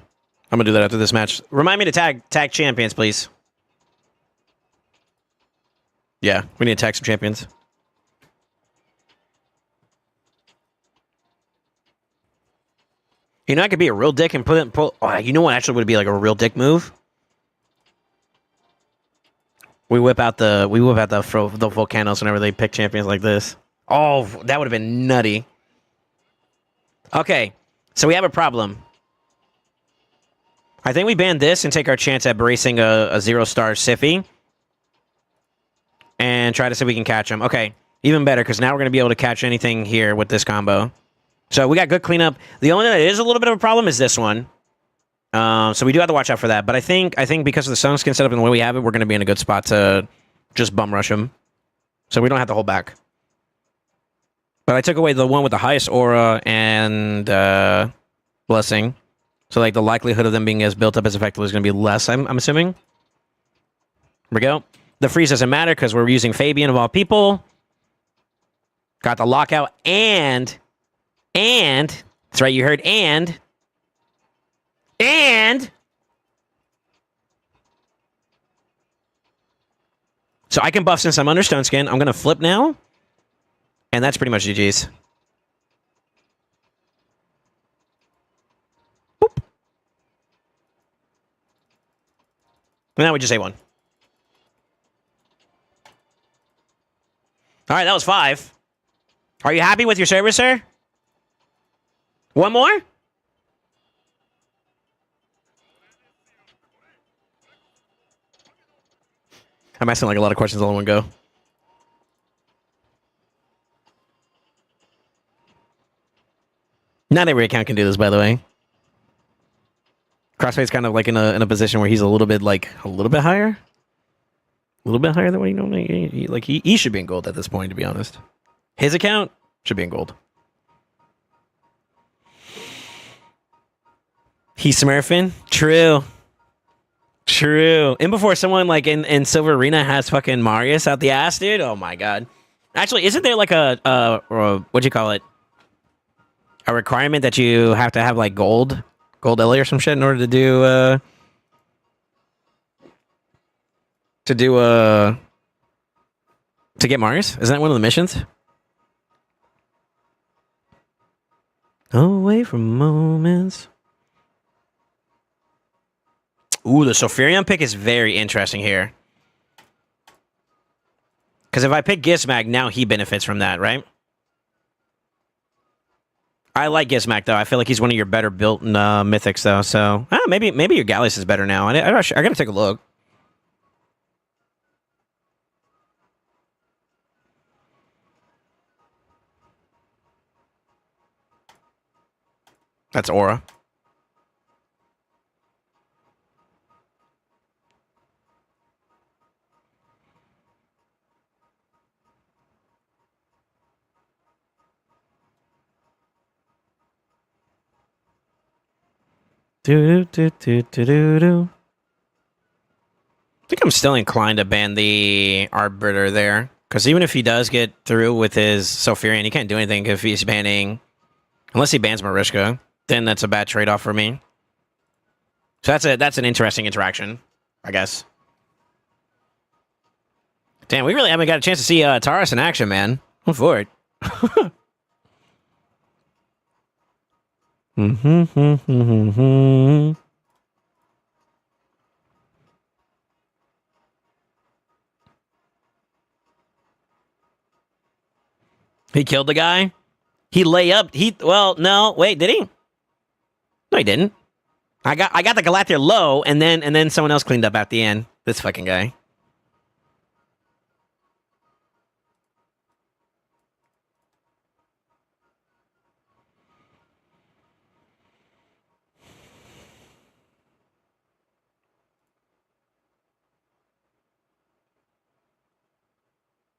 Speaker 1: going to do that after this match. Remind me to tag champions, please. Yeah, we need to tag some champions. You know, I could be a real dick and pull. Oh, you know what actually would be like a real dick move? We whip out the volcanoes whenever they pick champions like this. Oh, that would have been nutty. Okay, so we have a problem. I think we ban this and take our chance at bracing a 0-star Siffy. And try to see if we can catch him. Okay, even better, because now we're going to be able to catch anything here with this combo. So we got good cleanup. The only thing that is a little bit of a problem is this one. So we do have to watch out for that. But I think because of the sun skin setup and the way we have it, we're going to be in a good spot to just bum rush him. So we don't have to hold back. But I took away the one with the highest aura and blessing. So like the likelihood of them being as built up as effective is going to be less, I'm assuming. Here we go. The freeze doesn't matter because we're using Fabian of all people. Got the lockout and that's right, you heard and so I can buff since I'm under stone skin. I'm gonna flip now, and that's pretty much GG's. Boop. And now we just A1. All right, that was 5. Are you happy with your service, sir? One more? I'm asking like a lot of questions all in one go. Not every account can do this, by the way. Crossfade's kind of like in a position where he's a little bit higher. A little bit higher than what he normally... He should be in gold at this point, to be honest. His account should be in gold. He's smurfing? True. True. And before someone like in Silver Arena has fucking Marius out the ass, dude? Oh my god. Actually, isn't there like a what'd you call it? A requirement that you have to have like gold LA or some shit in order to do to get Marius? Isn't that one of the missions? Away from moments. Ooh, the Sophirion pick is very interesting here. Because if I pick Gizmak, now he benefits from that, right? I like Gizmak, though. I feel like he's one of your better built mythics, though. So, maybe your Gallius is better now. I gotta take a look. That's Aura. I think I'm still inclined to ban the Arbiter there. Because even if he does get through with his Sophirian, he can't do anything if he's banning... Unless he bans Marishka. then that's a bad trade-off for me. So that's an interesting interaction, I guess. Damn, we really haven't got a chance to see Taurus in action, man. I'm for it. He killed the guy? He lay up. Well, no, wait, did he? No, he didn't. I got the Galathier low, and then someone else cleaned up at the end. This fucking guy.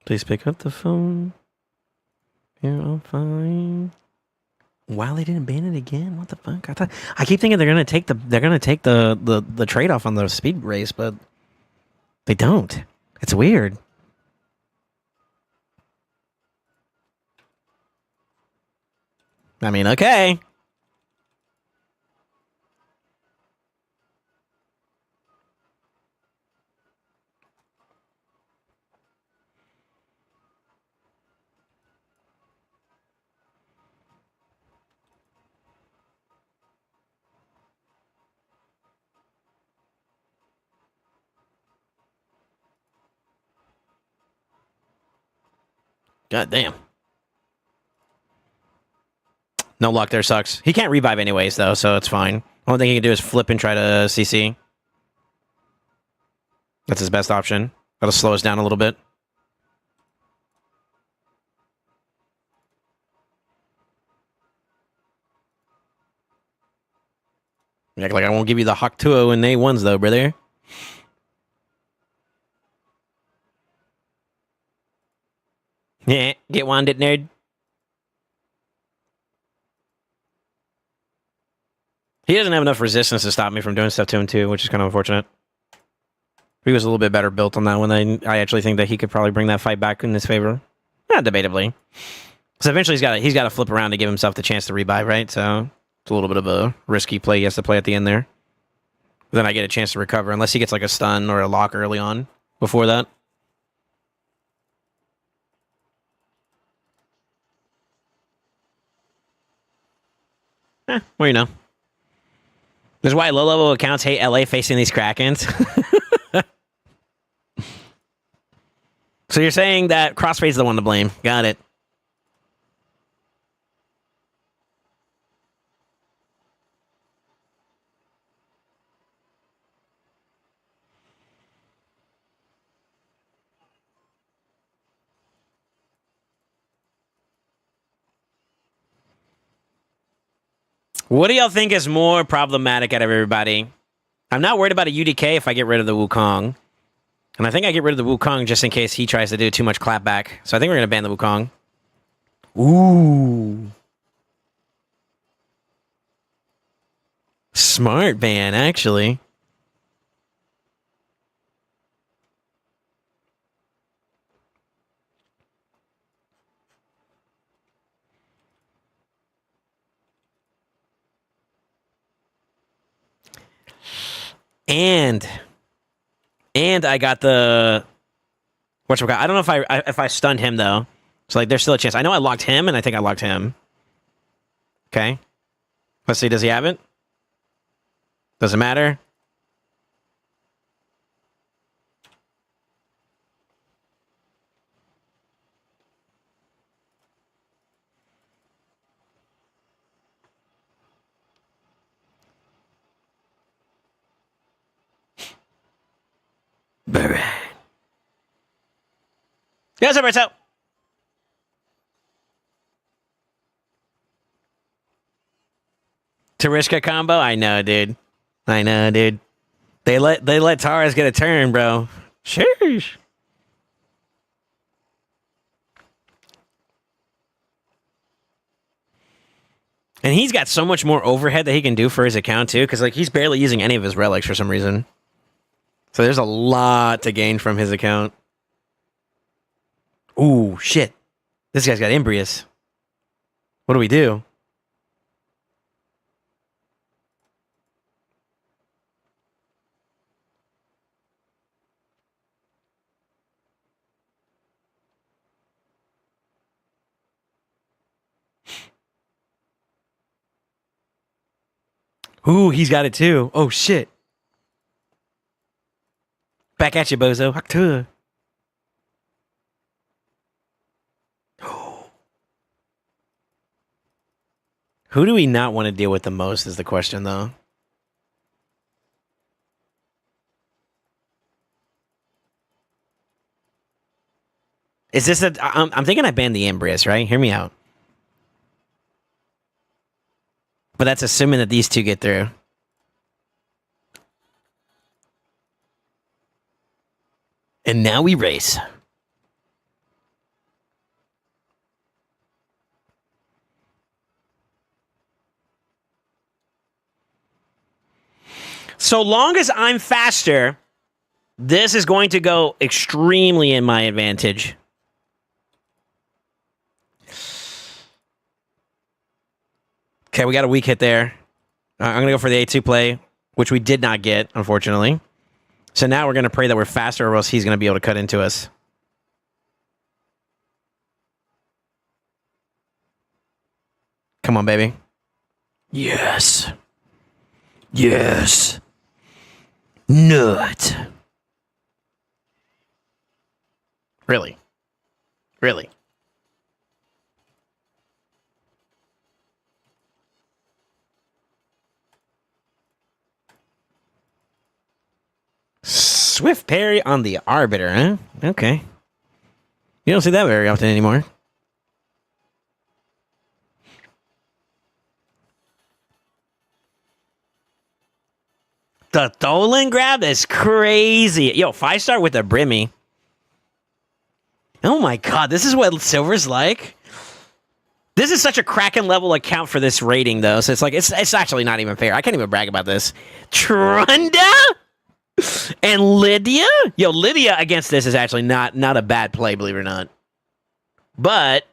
Speaker 1: Please pick up the phone. Yeah, I'm fine. Wow, they didn't ban it again. What the fuck? I keep thinking they're gonna take the trade off on the speed race, but they don't. It's weird. I mean, okay. God damn. No luck there, sucks. He can't revive anyways, though, so it's fine. Only thing he can do is flip and try to CC. That's his best option. That'll slow us down a little bit. Act like I won't give you the Hawk 2-0 in A1s, though, brother. Yeah, get wanded, nerd. He doesn't have enough resistance to stop me from doing stuff to him, too, which is kind of unfortunate. He was a little bit better built on that one. I actually think that he could probably bring that fight back in his favor. Yeah, debatably. So eventually he's got to flip around to give himself the chance to revive, right? So it's a little bit of a risky play he has to play at the end there. Then I get a chance to recover, unless he gets like a stun or a lock early on before that. Well, you know. This is why low-level accounts hate LA facing these Krakens. So you're saying that Crossfade's the one to blame. Got it. What do y'all think is more problematic out of everybody? I'm not worried about a UDK if I get rid of the Wukong. And I think I get rid of the Wukong just in case he tries to do too much clapback. So I think we're going to ban the Wukong. Ooh. Smart ban, actually. And I got the whatchamacallit. I don't know if I stunned him though. So like there's still a chance. I know I locked him and I think I locked him. Okay. Let's see, does he have it? Doesn't matter. Baby. Yes, Alberto. Tarishka combo? I know, dude. I know, dude. They let Taurus get a turn, bro. Sheesh. And he's got so much more overhead that he can do for his account, too, because like he's barely using any of his relics for some reason. So there's a lot to gain from his account. Ooh, shit. This guy's got Imbrius. What do we do? Ooh, he's got it too. Oh, shit. Back at you, bozo. Hakta. Who do we not want to deal with the most is the question, though. Is this a... I'm thinking I banned the Ambrius, right? Hear me out. But that's assuming that these two get through. And now we race. So long as I'm faster, this is going to go extremely in my advantage. Okay, we got a weak hit there. I'm going to go for the A2 play, which we did not get, unfortunately. So now we're going to pray that we're faster or else he's going to be able to cut into us. Come on, baby. Yes. Yes. Nut. Really? Really? Swift parry on the Arbiter, huh? Okay. You don't see that very often anymore. The Tholen grab is crazy. Yo, 5-star with a Brimmy. Oh my god, this is what Silver's like? This is such a Kraken level account for this rating, though. So it's like, it's actually not even fair. I can't even brag about this. Trunda? And Lydia? Yo, Lydia against this is actually not a bad play, believe it or not. But...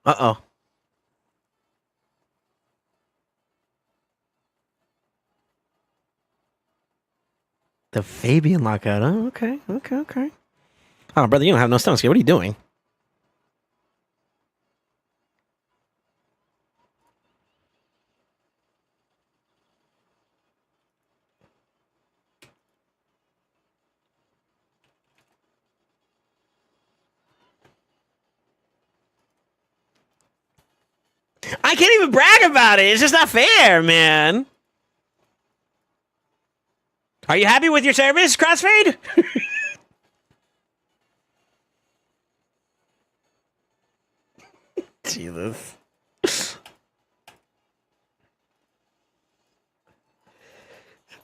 Speaker 1: Uh-oh. The Fabian lockout. Oh, okay. Oh, brother, you don't have no stone skill. What are you doing? I can't even brag about it. It's just not fair, man. Are you happy with your service, Crossfade? Jesus.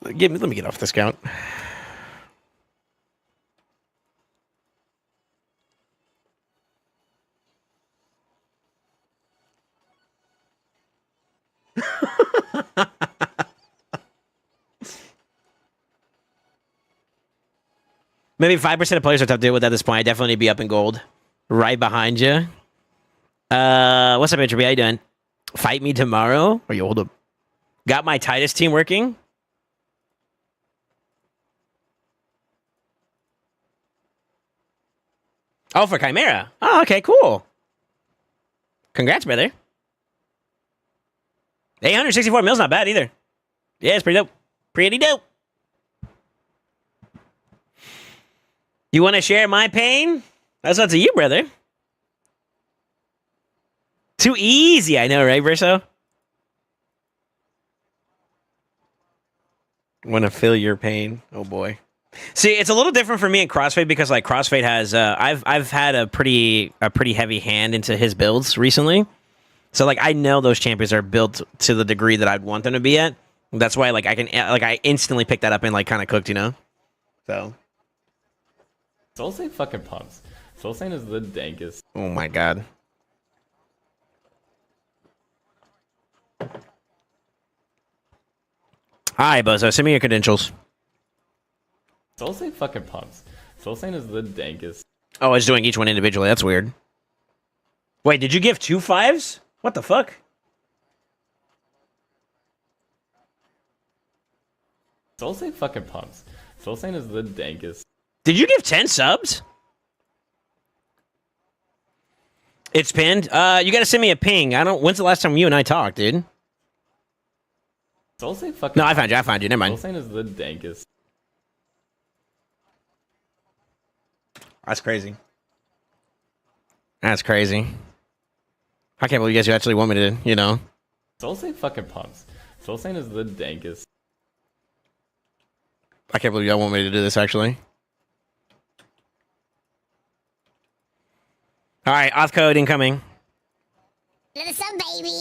Speaker 1: Let me get off this count. Maybe 5% of players are tough to deal with at this point. I definitely need to be up in gold. Right behind you. What's up, Entropy? How you doing? Fight me tomorrow? Or you hold up? Got my Titus team working? Oh, for Chimera. Oh, okay, cool. Congrats, brother. 864 mils, not bad either. Yeah, it's pretty dope. Pretty dope. You want to share my pain? That's up to you, brother. Too easy, I know, right, Verso? Want to feel your pain? Oh boy. See, it's a little different for me in Crossfade because like Crossfade has, I've had a pretty heavy hand into his builds recently. So like I know those champions are built to the degree that I'd want them to be at. That's why like I instantly picked that up and like kind of cooked, you know. So.
Speaker 2: SoulSaint fucking pumps. SoulSaint is the dankest.
Speaker 1: Oh my god. Hi, Bozo. Send me your credentials.
Speaker 2: SoulSaint fucking pumps. SoulSaint is the dankest.
Speaker 1: Oh, I was doing each one individually. That's weird. Wait, did you give 2 5s? What the fuck?
Speaker 2: SoulSaint fucking pumps. SoulSaint is the dankest.
Speaker 1: Did you give 10 subs? It's pinned. You gotta send me a ping. When's the last time you and I talked, dude?
Speaker 2: SoulSaint fucking.
Speaker 1: No, I found you. Never mind.
Speaker 2: SoulSaint is the dankest.
Speaker 1: That's crazy. That's crazy. I can't believe you guys actually want me to, you know.
Speaker 2: SoulSaint fucking pumps. SoulSaint is the dankest.
Speaker 1: I can't believe y'all want me to do this, actually. All right, auth code incoming.
Speaker 4: What's up, baby?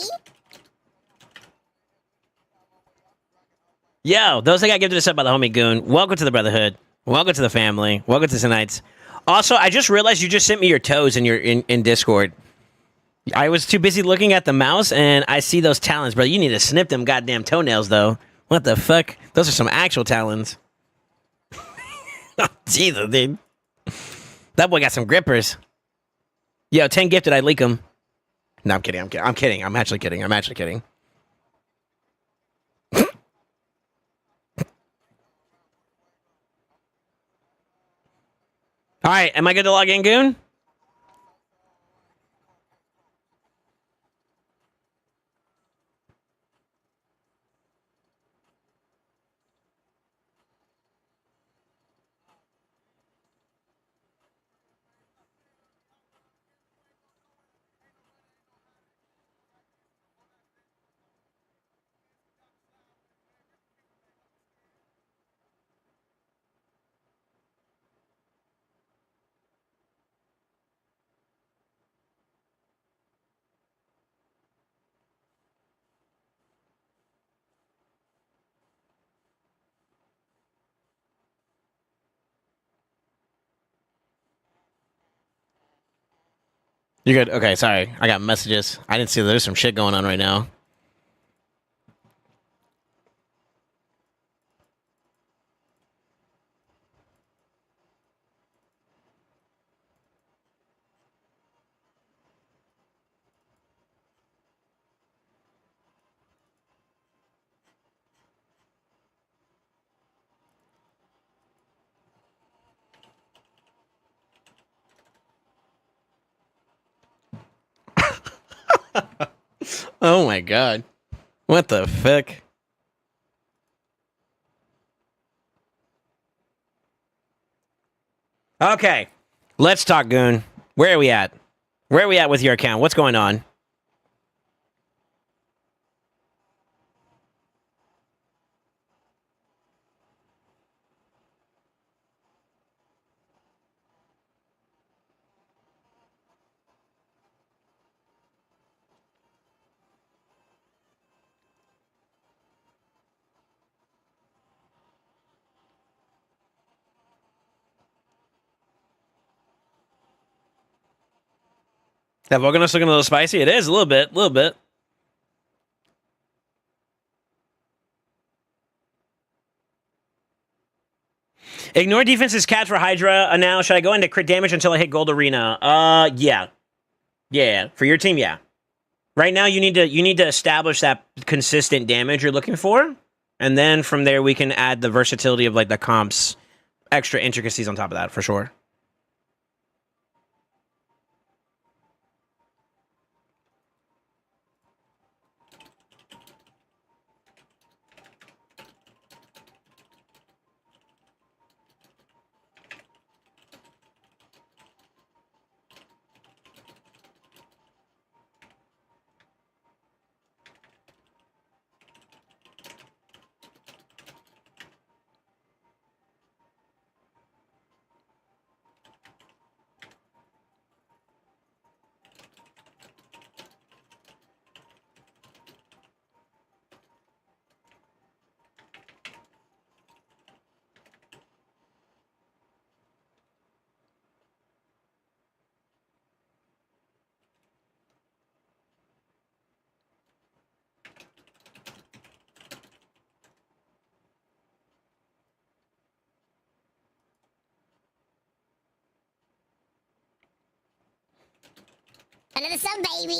Speaker 1: Yo, those that got gifted us up by the homie Goon, welcome to the Brotherhood. Welcome to the family. Welcome to tonight's. Also, I just realized you just sent me your toes in Discord. I was too busy looking at the mouse, and I see those talons, bro. You need to snip them goddamn toenails, though. What the fuck? Those are some actual talons. Jesus, dude. That boy got some grippers. Yo, 10 gifted, I'd leak them. No, I'm kidding. I'm kidding. I'm actually kidding. All right, am I good to log in, Goon? You're good? Okay, sorry. I got messages. I didn't see there's some shit going on right now. Oh my god. What the fuck? Okay. Let's talk, Goon. Where are we at? Where are we at with your account? What's going on? That Volcanos looking a little spicy? It is, a little bit, Ignore defense's catch for Hydra. Now, should I go into crit damage until I hit Gold Arena? Yeah. Yeah, for your team, yeah. Right now, you need to establish that consistent damage you're looking for, and then from there we can add the versatility of like the comps, extra intricacies on top of that for sure.
Speaker 4: Another sub, baby.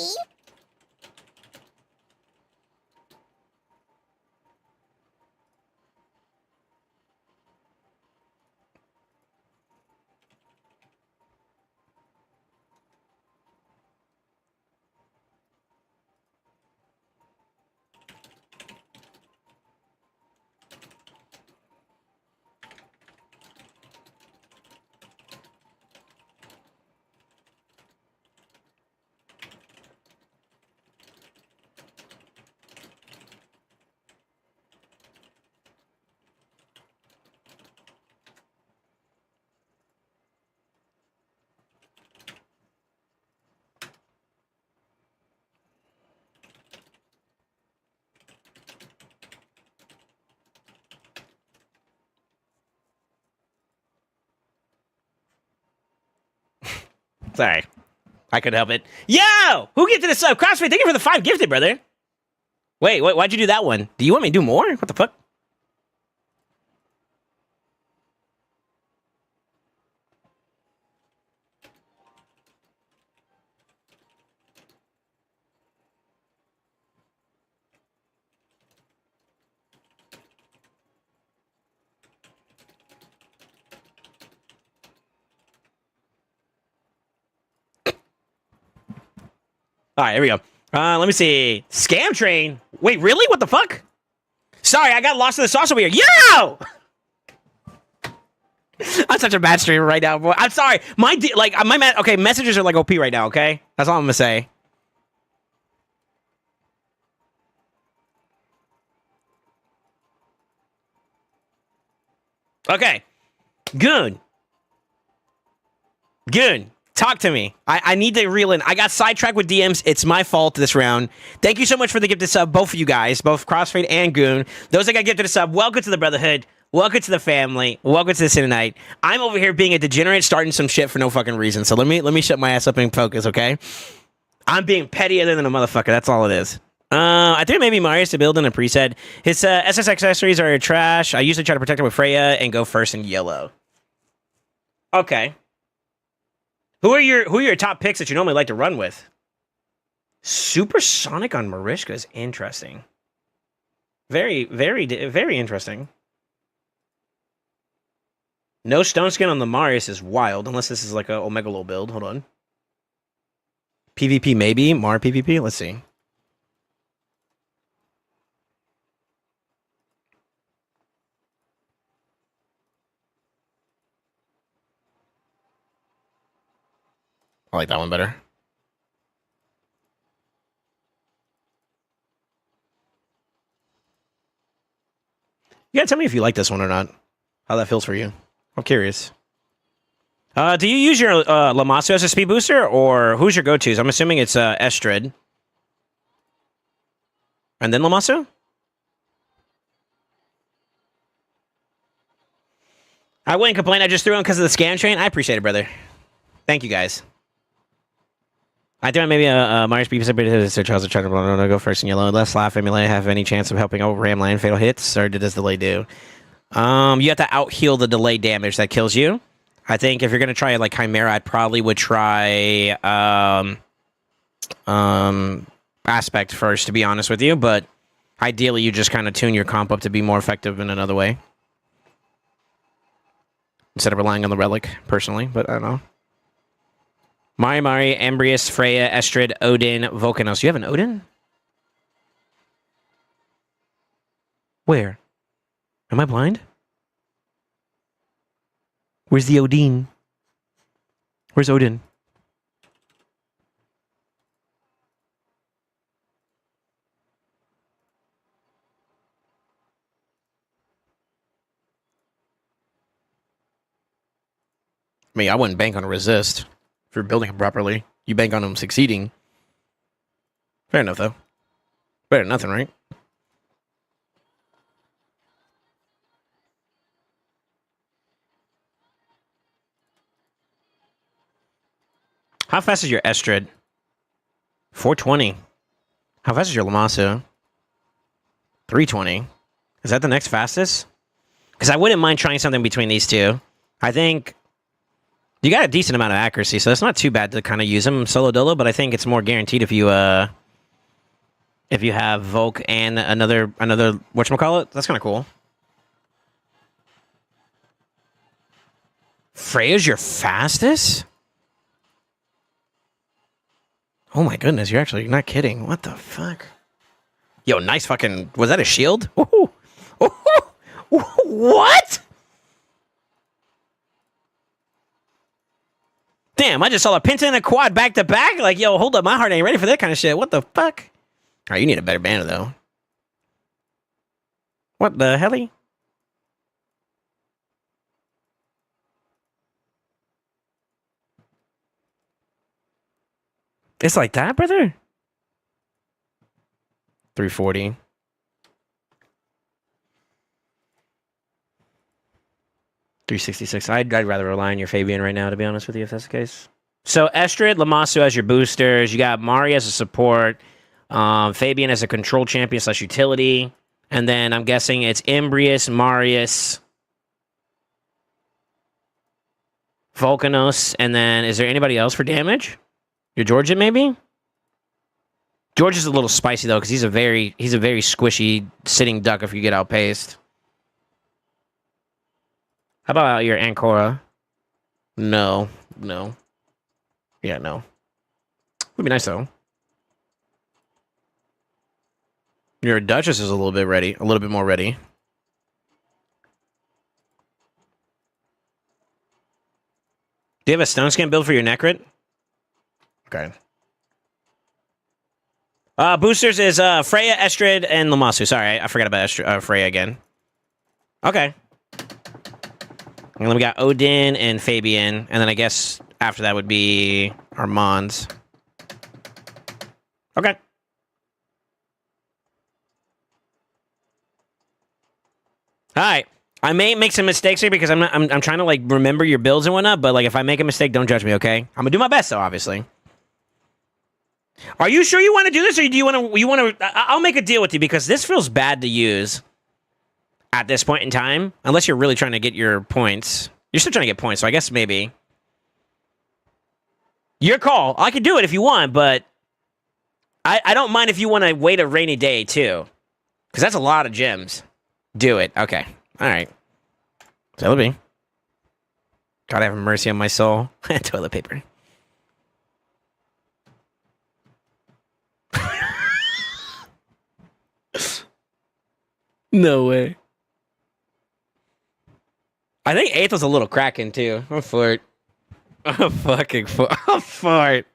Speaker 1: Sorry. I couldn't help it. Yo! Who gifted a sub? CrossFit, thank you for the 5 gifted, brother. Wait, why'd you do that one? Do you want me to do more? What the fuck? All right, here we go. Let me see. Scam train. Wait, really? What the fuck? Sorry, I got lost in the sauce over here. Yo! I'm such a bad streamer right now, boy. I'm sorry. Okay, messages are like OP right now, okay? That's all I'm gonna say. Okay. Good. Talk to me. I need to reel in. I got sidetracked with DMs. It's my fault this round. Thank you so much for the gifted sub, both of you guys, both Crossfade and Goon. Those that got gifted a sub, welcome to the Brotherhood. Welcome to the family. Welcome to the Sin Night. I'm over here being a degenerate, starting some shit for no fucking reason. So let me shut my ass up and focus, okay? I'm being pettier than a motherfucker. That's all it is. I think maybe Marius to build in a preset. His SS accessories are trash. I usually try to protect him with Freya and go first in yellow. Okay. Who are your top picks that you normally like to run with? Supersonic on Marishka is interesting. Very interesting. No stone skin on the Marius is wild, unless this is like a Omega Low build. Hold on. PvP maybe? Mar PvP? Let's see. I like that one better. You gotta tell me if you like this one or not. How that feels for you. I'm curious. Do you use your Lamasu as a speed booster, or who's your go-tos? I'm assuming it's Estrid. And then Lamasu? I wouldn't complain. I just threw on because of the scan train. I appreciate it, brother. Thank you, guys. I think maybe Myers beef is Sir Charles trying to go first in yellow. Let's laugh. Emulate have any chance of helping out Ram Land fatal hits, or does delay do? You have to out heal the delay damage that kills you. I think if you're gonna try like Chimera, I probably would try Aspect first, to be honest with you. But ideally, you just kind of tune your comp up to be more effective in another way instead of relying on the relic. Personally, but I don't know. Mari, Ambrius, Freya, Estrid, Odin, Volcanos. You have an Odin? Where? Am I blind? Where's the Odin? Where's Odin? I mean, I wouldn't bank on a resist. If you're building him properly, you bank on him succeeding. Fair enough, though. Better than nothing, right? How fast is your Estrid? 420. How fast is your Lamasu? 320. Is that the next fastest? Because I wouldn't mind trying something between these two. I think You got a decent amount of accuracy, so it's not too bad to kind of use him solo dolo. But I think it's more guaranteed if you have Volk and another whatchamacallit. That's kind of cool. Freya's your fastest? Oh my goodness, you're not kidding. What the fuck? Yo, nice fucking... Was that a shield? Ooh. Ooh. What? Damn, I just saw a Penta and a quad back to back. Like, yo, hold up, my heart ain't ready for that kind of shit. What the fuck? All right, you need a better banner, though. What the helly? It's like that, brother? 340. $366. I'd rather rely on your Fabian right now, to be honest with you, if that's the case. So Estrid, Lamasu as your boosters. You got Mari as a support. Fabian as a control champion / utility. And then I'm guessing it's Imbrius, Marius, Volcanos. And then is there anybody else for damage? Your Georgian, maybe? George is a little spicy, though, because he's a very squishy sitting duck if you get outpaced. How about your Ancora? No. Yeah, no. Would be nice, though. Your Duchess is a little bit more ready. Do you have a Stone Skin build for your Necrit? Okay. Boosters is Freya, Estrid, and Lamasu. Sorry, I forgot about Freya again. Okay. And then we got Odin and Fabian, and then I guess after that would be Armand's. Okay. All right. I may make some mistakes here because I'm trying to like remember your builds and whatnot, but like if I make a mistake, don't judge me, okay? I'm gonna do my best though, obviously. Are you sure you want to do this, or do you want to? I'll make a deal with you because this feels bad to use at this point in time, unless you're really trying to get your points. You're still trying to get points, so I guess maybe. Your call. I could do it if you want, but I don't mind if you want to wait a rainy day too, because that's a lot of gems. Do it. Okay. All right. That'll be. God have mercy on my soul. Toilet paper. No way. I think 8th was a little cracking too. I'm for it. I'm fucking for. I'm for it.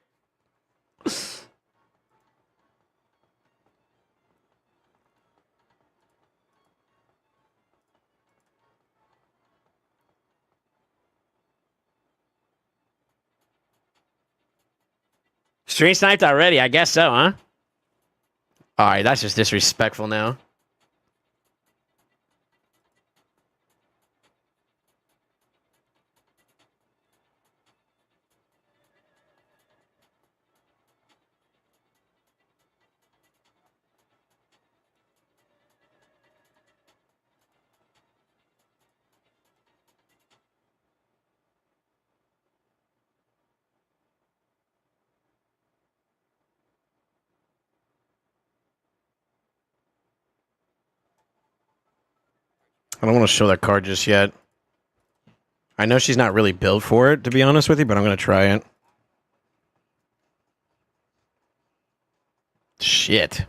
Speaker 1: Stream sniped already? I guess so, huh? Alright, that's just disrespectful now. I don't want to show that card just yet. I know she's not really built for it, to be honest with you, but I'm going to try it. Shit.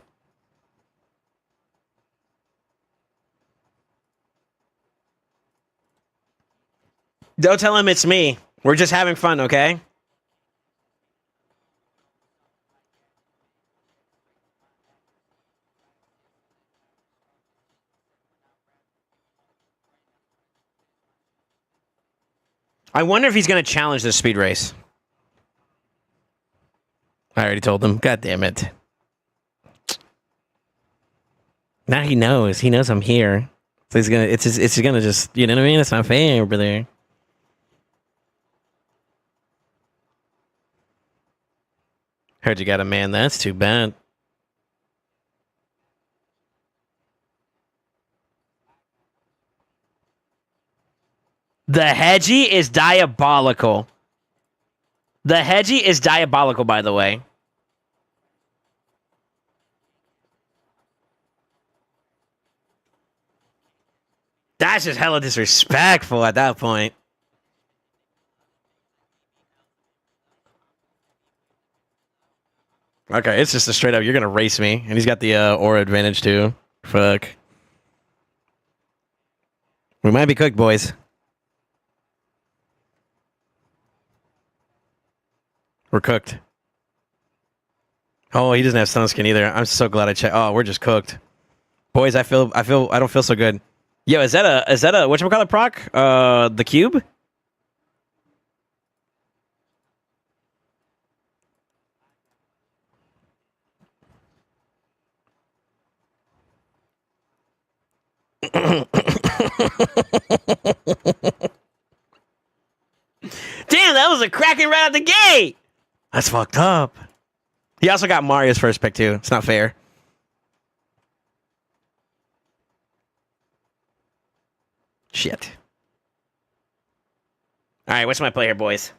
Speaker 1: Don't tell him it's me. We're just having fun, okay? I wonder if he's going to challenge this speed race. I already told him. God damn it. Now he knows. He knows I'm here. So he's gonna. It's gonna just. You know what I mean? It's not fair over there. Heard you got a man. That's too bad. The Hedgie is diabolical. The Hedgie is diabolical, by the way. That's just hella disrespectful at that point. Okay, it's just a straight up, you're going to race me. And he's got the aura advantage, too. Fuck. We might be cooked, boys. We're cooked. Oh, he doesn't have stun skin either. I'm so glad I checked. Oh, we're just cooked. Boys, I don't feel so good. Yo, is that a whatchamacallit proc? The cube? Damn, that was a cracking right out the gate. That's fucked up. He also got Mario's first pick too. It's not fair. Shit. All right, what's my play here, boys?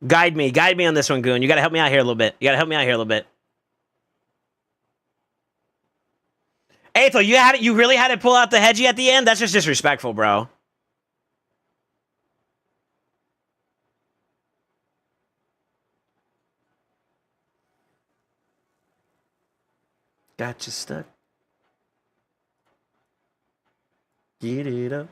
Speaker 1: Guide me on this one, Goon. You gotta help me out here a little bit. Aethel, you really had to pull out the Hedgie at the end? That's just disrespectful, bro. Got you stuck. Get it up.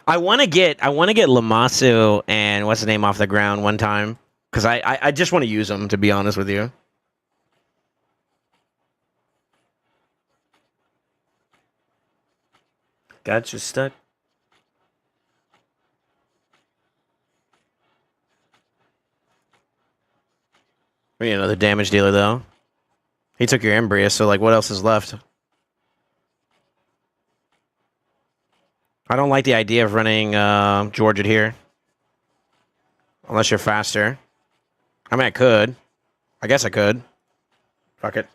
Speaker 1: I want to get Lamasu and what's his name off the ground one time because I just want to use them, to be honest with you. Got you stuck. We need another damage dealer though. He took your Embryo, so like, what else is left? I don't like the idea of running George here. Unless you're faster. I mean, I could. I guess I could. Fuck it.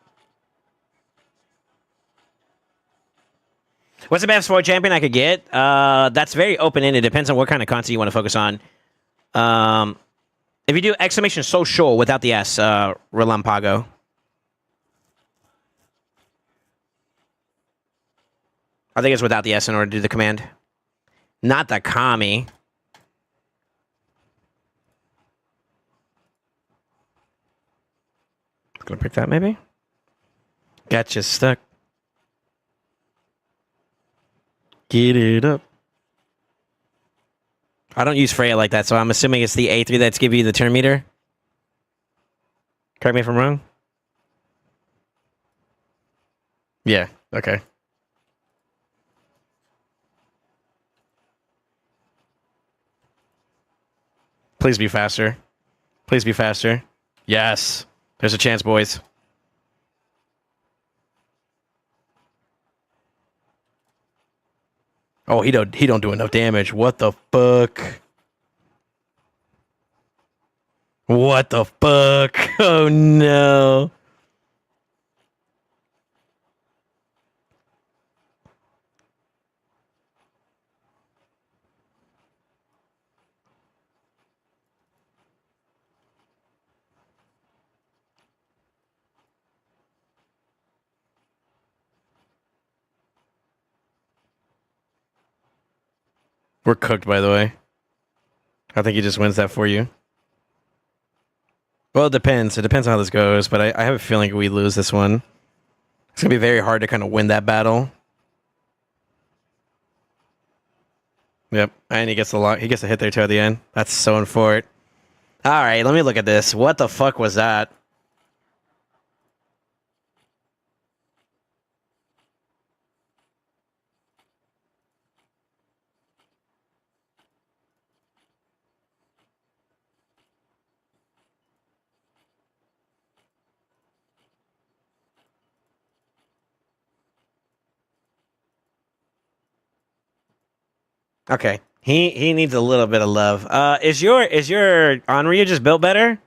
Speaker 1: What's the best Void champion I could get? That's very open-ended. Depends on what kind of content you want to focus on. If you do exclamation social without the S, Relampago. I think it's without the S in order to do the command. Not the Kami. Gonna pick that maybe? Gotcha stuck. Get it up. I don't use Freya like that, so I'm assuming it's the A3 that's giving you the turn meter. Correct me if I'm wrong. Yeah, okay. Please be faster. Please be faster. Yes. There's a chance, boys. Oh, he don't do enough damage. What the fuck? What the fuck? Oh no. We're cooked, by the way. I think he just wins that for you. Well, it depends. It depends on how this goes, but I have a feeling we lose this one. It's going to be very hard to kind of win that battle. Yep, and he gets a hit there too at the end. That's so unfortunate. All right, let me look at this. What the fuck was that? Okay. He needs a little bit of love. Is your Onryu just built better?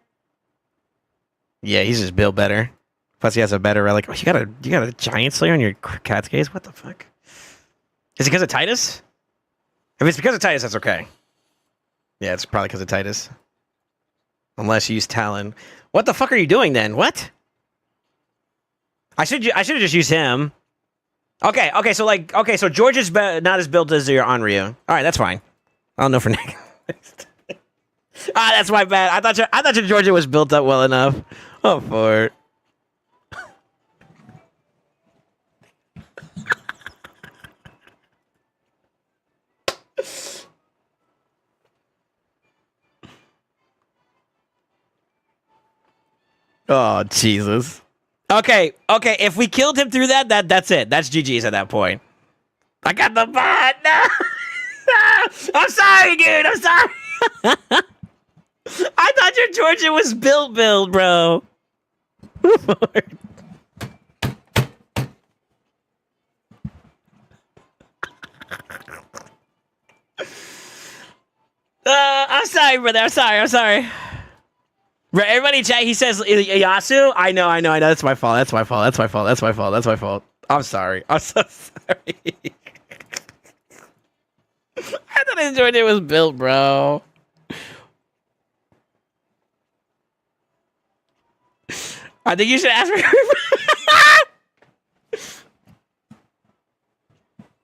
Speaker 1: Yeah, he's just built better. Plus, he has a better relic. Oh, you got a giant slayer on your cat's gaze. What the fuck? Is it because of Titus? If it's because of Titus, that's okay. Yeah, it's probably because of Titus. Unless you use Talon. What the fuck are you doing then? What? I should have just used him. Okay, so George is not as built as your Onryu. All right, that's fine. I'll know for next. That's my bad. I thought your Georgia was built up well enough. Oh, for it. Oh, Jesus. Okay. If we killed him through that's it. That's GG's at that point. I got the bot. No. I'm sorry, dude. I'm sorry. I thought your Georgia was built, bro. I'm sorry, brother. I'm sorry. Everybody chat, he says Yasu. I know. That's my fault. I'm sorry. I'm so sorry. I thought his Georgia was built, bro. I think you should ask for.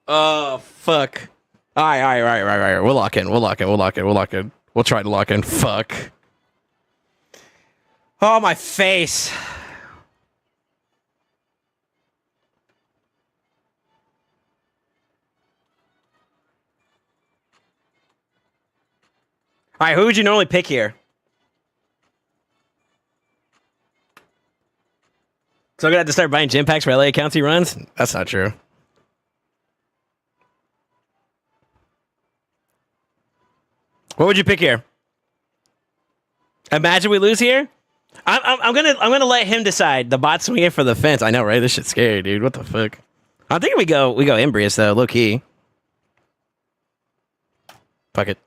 Speaker 1: Oh, fuck. All right. We'll lock in. We'll try to lock in. Fuck. Oh, my face. All right, who would you normally pick here? So I'm gonna have to start buying gym packs for LA accounts he runs? That's not true. What would you pick here? Imagine we lose here? I'm gonna let him decide. The bot swinging for the fence. I know, right? This shit's scary, dude. What the fuck? I think we go Embrius though, low key. Fuck it.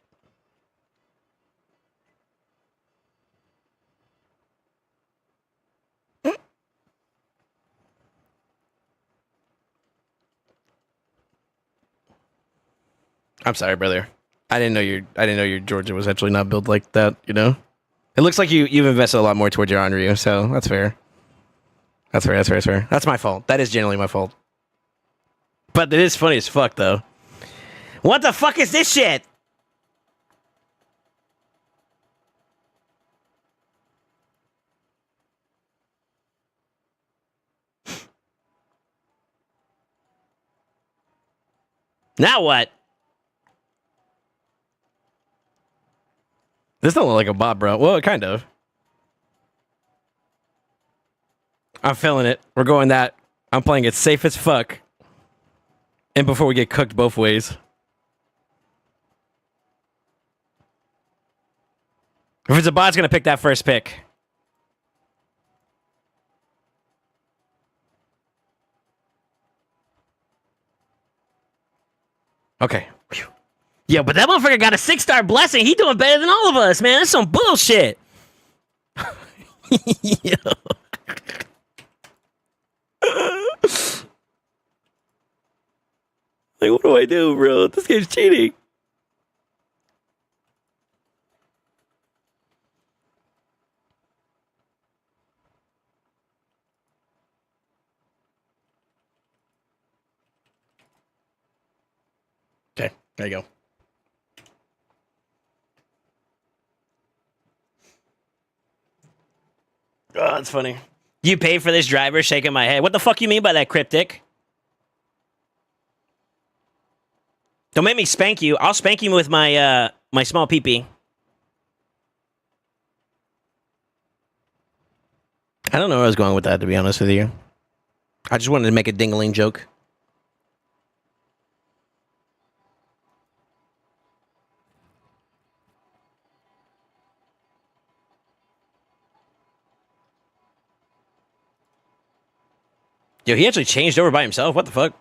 Speaker 1: I'm sorry, brother. I didn't know your Georgia was actually not built like that, you know? It looks like you've invested a lot more towards your Onryu, so that's fair. That's fair. That's my fault. That is generally my fault. But it is funny as fuck, though. What the fuck is this shit? Now what? This don't look like a bot, bro. Well, kind of. I'm feeling it. We're going that. I'm playing it safe as fuck. And before we get cooked both ways. If it's a bot, it's going to pick that first pick. Okay. Whew. Yeah, but that motherfucker got a 6-star blessing. He doing better than all of us, man. That's some bullshit. Yo. Like, what do I do, bro? This game's cheating. Okay, there you go. Oh, that's funny. You paid for this driver, shaking my head. What the fuck you mean by that, cryptic? Don't make me spank you. I'll spank you with my my small peepee. I don't know where I was going with that, to be honest with you. I just wanted to make a dingling joke. Yo, he actually changed over by himself. What the fuck?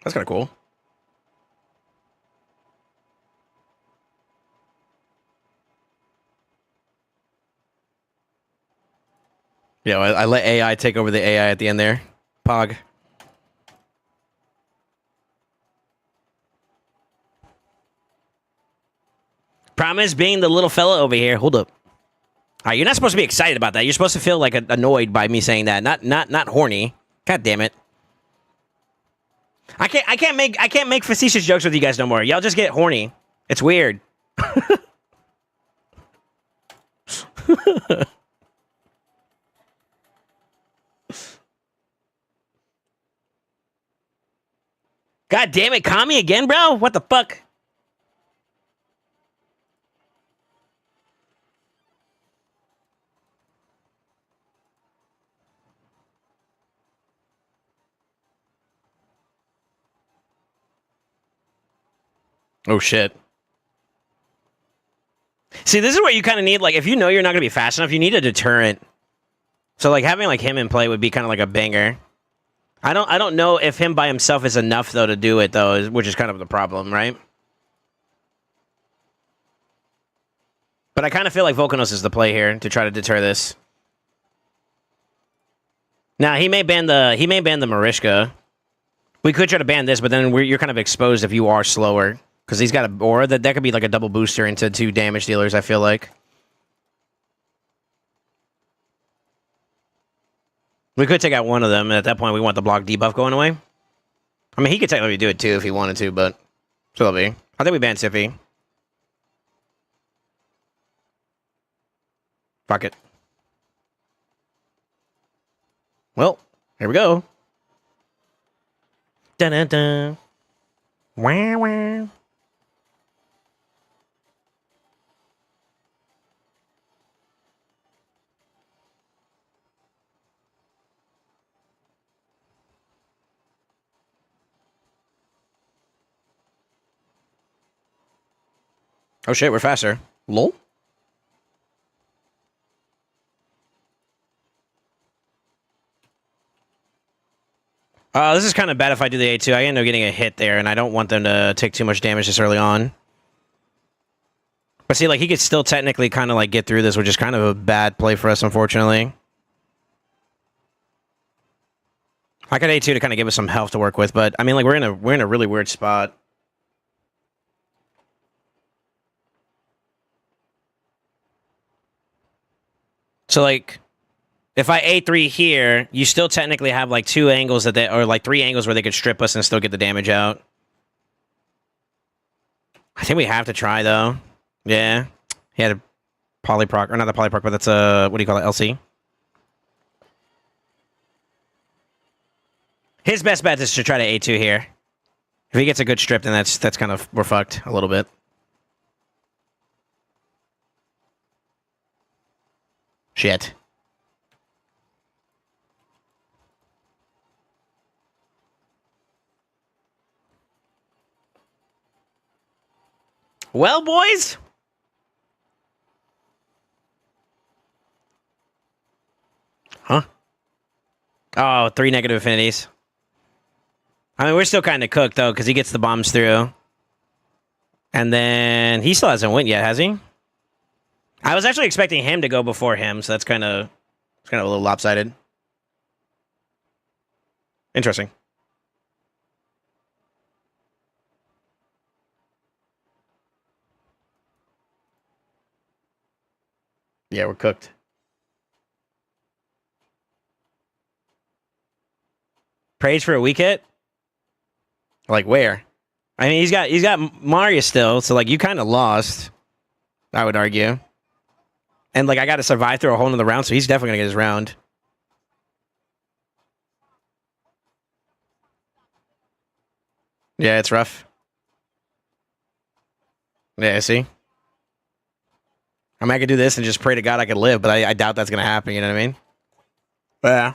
Speaker 1: That's kind of cool. Yeah, I let AI take over the AI at the end there. Pog. Promise being the little fella over here. Hold up. All right, you're not supposed to be excited about that. You're supposed to feel like annoyed by me saying that, not horny. God damn it. I can't make facetious jokes with you guys no more. Y'all just get horny. It's weird. God damn it, call me again, bro? What the fuck? Oh, shit. See, this is what you kind of need. Like, if you know you're not going to be fast enough, you need a deterrent. So, like, having, like, him in play would be kind of like a banger. I don't know if him by himself is enough, though, to do it, though, which is kind of the problem, right? But I kind of feel like Volcanos is the play here to try to deter this. Now, he may ban the Marishka. We could try to ban this, but then you're kind of exposed if you are slower. Because he's got a aura that could be like a double booster into 2 damage dealers, I feel like. We could take out one of them, and at that point we want the block debuff going away. I mean, he could technically do it too if he wanted to, but still be. I think we ban Siffy. Fuck it. Well, here we go. Dun-dun-dun. Wah, wah. Oh shit, we're faster. Lol. This is kind of bad if I do the A2. I end up getting a hit there, and I don't want them to take too much damage this early on. But see, like, he could still technically kind of, like, get through this, which is kind of a bad play for us, unfortunately. I got A2 to kind of give us some health to work with, but, I mean, like, we're in a really weird spot. So, like, if I A3 here, you still technically have, like, 2 angles that or, like, 3 angles where they could strip us and still get the damage out. I think we have to try, though. Yeah. He had a polyproc, or not the polyproc, but that's a, what do you call it, LC? His best bet is to try to A2 here. If he gets a good strip, then that's kind of, we're fucked a little bit. Shit. Well, boys. Huh? Oh, 3 negative affinities. I mean, we're still kind of cooked, though, because he gets the bombs through. And then he still hasn't went yet, has he? I was actually expecting him to go before him, so that's kind of a little lopsided. Interesting. Yeah, we're cooked. Praise for a weak hit? Like where? I mean, he's got Mario still, so like you kind of lost, I would argue. And like I got to survive through a whole nother round, so he's definitely gonna get his round. Yeah, it's rough. Yeah, see? I mean, I could do this and just pray to God I could live, but I doubt that's gonna happen, you know what I mean? Yeah.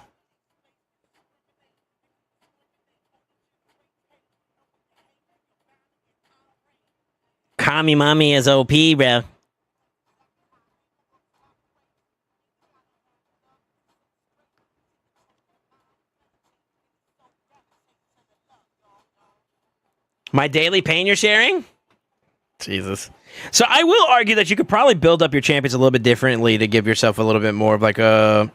Speaker 1: Kami Mami is OP, bro. My daily pain you're sharing? Jesus. So I will argue that you could probably build up your champions a little bit differently to give yourself a little bit more of like a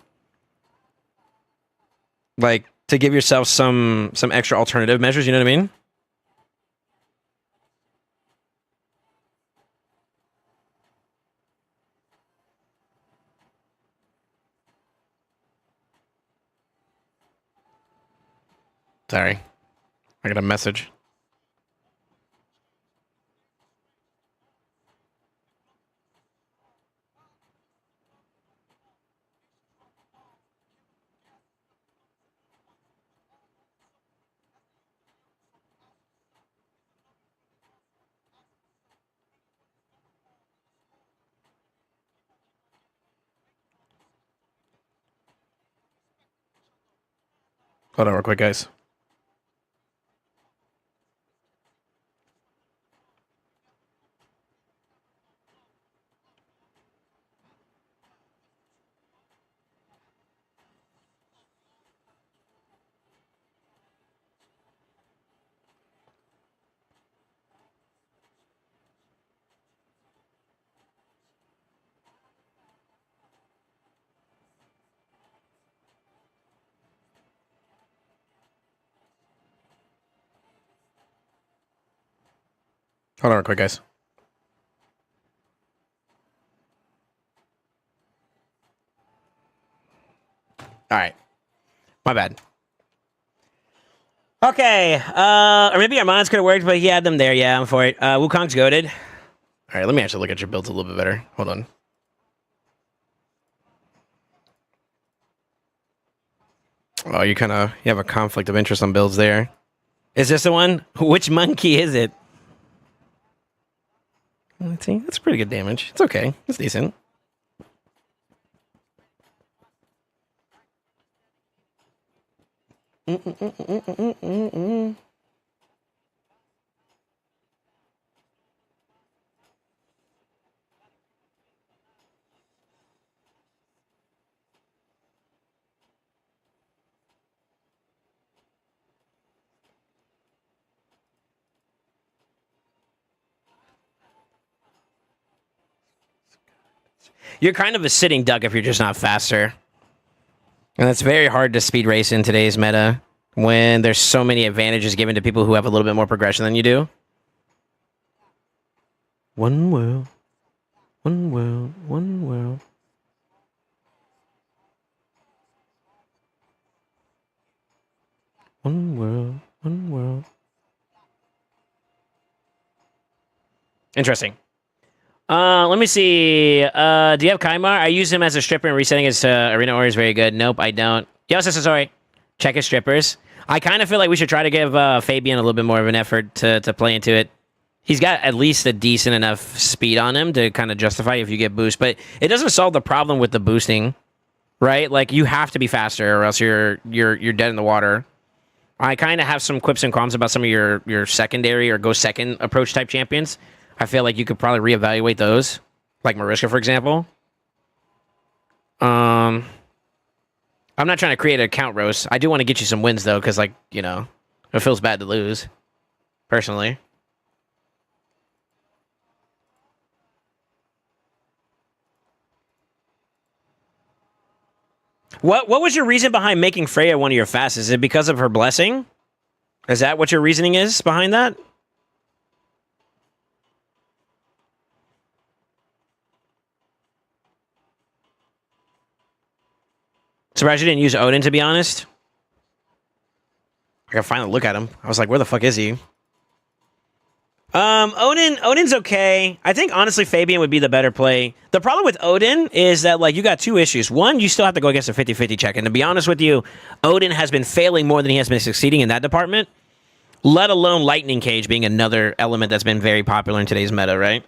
Speaker 1: like to give yourself some extra alternative measures. You know what I mean? Sorry, I got a message. Hold on real quick, guys. Hold on real quick, guys. All right. My bad. Okay. Or maybe our mods could have worked, but he had them there. Yeah, I'm for it. Wukong's goated. All right, let me actually look at your builds a little bit better. Hold on. Oh, you have a conflict of interest on builds there. Is this the one? Which monkey is it? Let's see. That's pretty good damage. It's okay. It's decent. You're kind of a sitting duck if you're just not faster. And it's very hard to speed race in today's meta when there's so many advantages given to people who have a little bit more progression than you do. One world. One world. One world. One world. One world. Interesting. Let me see. Do you have Kaimar? I use him as a stripper and resetting his arena ore is very good. Nope, I don't. Yo, sorry. Check his strippers. I kind of feel like we should try to give Fabian a little bit more of an effort to play into it. He's got at least a decent enough speed on him to kind of justify if you get boost, but it doesn't solve the problem with the boosting, right? Like you have to be faster or else you're dead in the water. I kind of have some quips and qualms about some of your secondary or go second approach type champions. I feel like you could probably reevaluate those, like Mariska, for example. I'm not trying to create an account roast. I do want to get you some wins, though, because, like, you know, it feels bad to lose, personally. What was your reason behind making Freya one of your fasts? Is it because of her blessing? Is that what your reasoning is behind that? Surprised you didn't use Odin, to be honest. I gotta finally look at him. I was like, where the fuck is he? Odin's okay. I think, honestly, Fabian would be the better play. The problem with Odin is that, like, you got two issues. One, you still have to go against a 50-50 check. And to be honest with you, Odin has been failing more than he has been succeeding in that department, let alone Lightning Cage being another element that's been very popular in today's meta, right?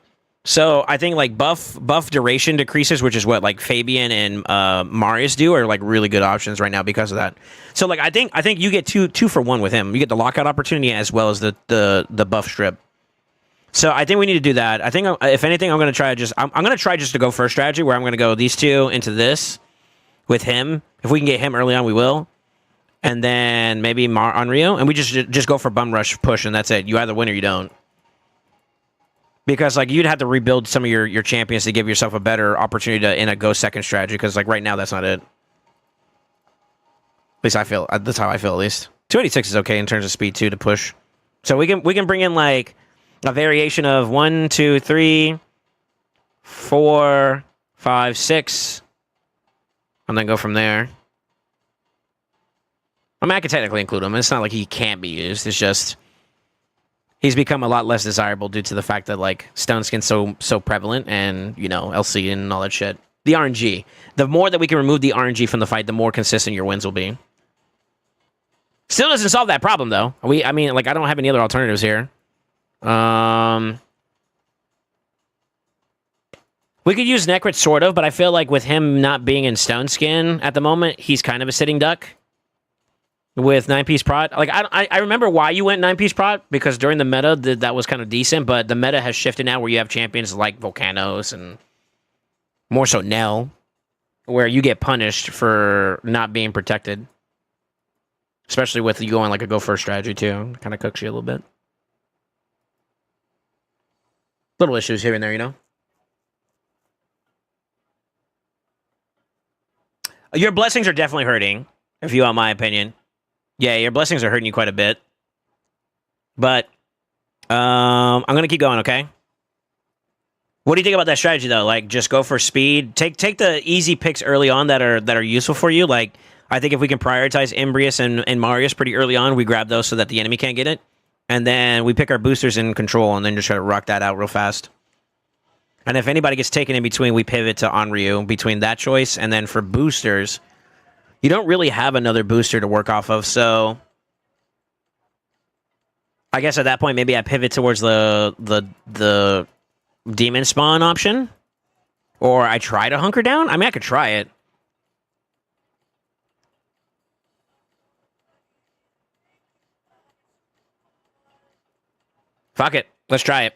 Speaker 1: So I think like buff duration decreases, which is what like Fabian and Marius do, are like really good options right now because of that. So like I think you get two for one with him. You get the lockout opportunity as well as the buff strip. So I think we need to do that. I think if anything, I'm gonna try just to go first strategy where I'm gonna go these two into this with him. If we can get him early on, we will. And then maybe on Rio, and we just go for bum rush push, and that's it. You either win or you don't. Because like you'd have to rebuild some of your champions to give yourself a better opportunity to in a go second strategy. Because like right now that's not it. least I feel. That's how I feel. At least 286 is okay in terms of speed too to push. So we can bring in like a variation of 1, 2, 3, 4, 5, 6, and then go from there. I mean, I could technically include him. It's not like he can't be used. It's just he's become a lot less desirable due to the fact that like stone skin's so prevalent, and you know LC and all that shit. The RNG. The more that we can remove the RNG from the fight, the more consistent your wins will be. Still doesn't solve that problem though. I mean, like I don't have any other alternatives here. We could use Necrit sort of, but I feel like with him not being in stone skin at the moment, he's kind of a sitting duck. With 9-piece prot, like I remember why you went 9-piece prot, because during the meta that was kind of decent, but the meta has shifted now where you have champions like Volcanos and more so Nell, where you get punished for not being protected, especially with you going like a go first strategy too. Kind of cooks you a little bit. Little issues here and there, you know. Your blessings are definitely hurting, if you want my opinion. Yeah, your blessings are hurting you quite a bit. But I'm going to keep going, okay? What do you think about that strategy, though? Like, just go for speed. Take the easy picks early on that are useful for you. Like, I think if we can prioritize Imbrius and Marius pretty early on, we grab those so that the enemy can't get it. And then we pick our boosters in control and then just try to rock that out real fast. And if anybody gets taken in between, we pivot to Onryu between that choice. And then for boosters, you don't really have another booster to work off of, so I guess at that point maybe I pivot towards the demon spawn option, or I try to hunker down. I mean, I could try it. Fuck it, let's try it.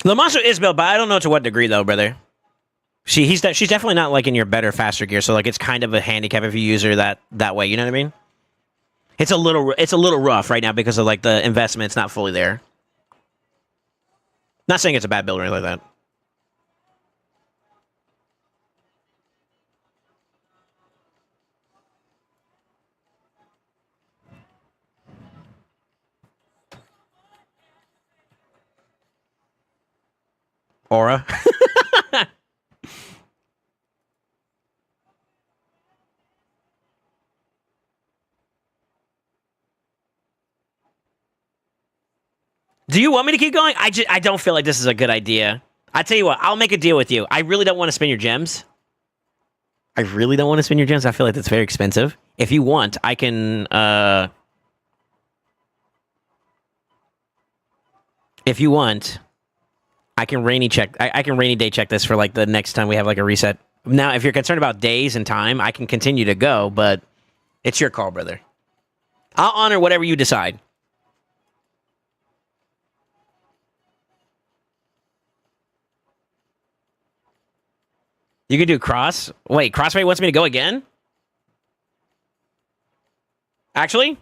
Speaker 1: The monster is built, but I don't know to what degree, though, brother. She's definitely not, like, in your better, faster gear, so, like, it's kind of a handicap if you use her that way, you know what I mean? It's a little rough right now because of, like, the investment's not fully there. Not saying it's a bad build or anything like that. Aura. Do you want me to keep going? I don't feel like this is a good idea. I tell you what, I'll make a deal with you. I really don't want to spend your gems. I really don't want to spend your gems. I feel like that's very expensive. If you want, I can if you want, I can rainy check. I can rainy day check this for like the next time we have like a reset. Now, if you're concerned about days and time, I can continue to go, but it's your call, brother. I'll honor whatever you decide. You can do cross. Wait, Crossfade wants me to go again? Actually?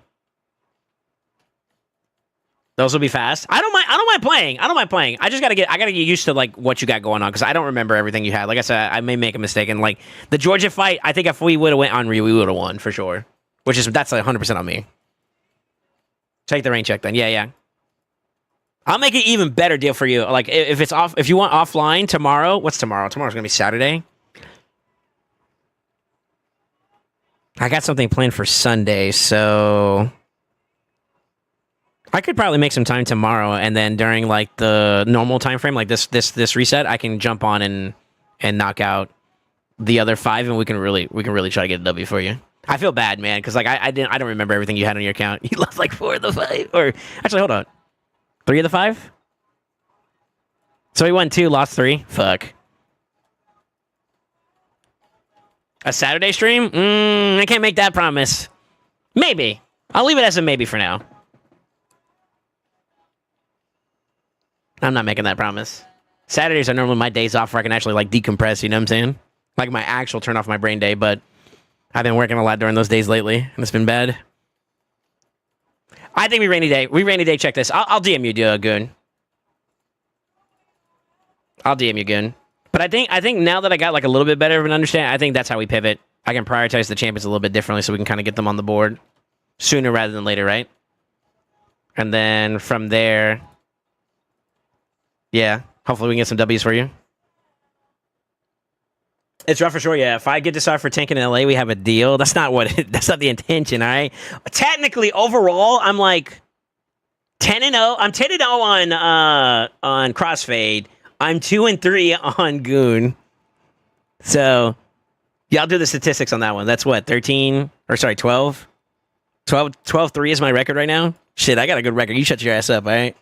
Speaker 1: Those will be fast. I don't mind playing. I don't mind playing. I gotta get used to like what you got going on because I don't remember everything you had. Like I said, I may make a mistake. And like the Georgia fight, I think if we would have went on Ryu, we would have won for sure. That's like 100% on me. Take the rain check then. Yeah. I'll make an even better deal for you. Like if it's off, if you want offline tomorrow. What's tomorrow? Tomorrow's gonna be Saturday. I got something planned for Sunday, so I could probably make some time tomorrow, and then during like the normal time frame, like this reset, I can jump on and knock out the other 5, and we can really try to get a W for you. I feel bad, man, because like I don't remember everything you had on your account. You lost like 4 of the 5, or actually, hold on, 3 of the 5. So he won 2, lost 3. Fuck. A Saturday stream? I can't make that promise. Maybe. I'll leave it as a maybe for now. I'm not making that promise. Saturdays are normally my days off where I can actually like decompress, you know what I'm saying? Like my actual turn off my brain day, but I've been working a lot during those days lately, and it's been bad. I think we rainy day. We rainy day check this. I'll DM you, Goon. I'll DM you, Goon. But I think now that I got like a little bit better of an understanding, I think that's how we pivot. I can prioritize the champions a little bit differently so we can kind of get them on the board sooner rather than later, right? And then from there, yeah, hopefully we can get some W's for you. It's rough for sure, yeah. If I get this off for tanking in LA, we have a deal. That's not that's not the intention, all right? Technically, overall, I'm like 10-0. I'm 10-0 on Crossfade. I'm 2-3 on Goon. So, yeah, I'll do the statistics on that one. That's what, 13? Or sorry, 12? 12-3 is my record right now? Shit, I got a good record. You shut your ass up, all right?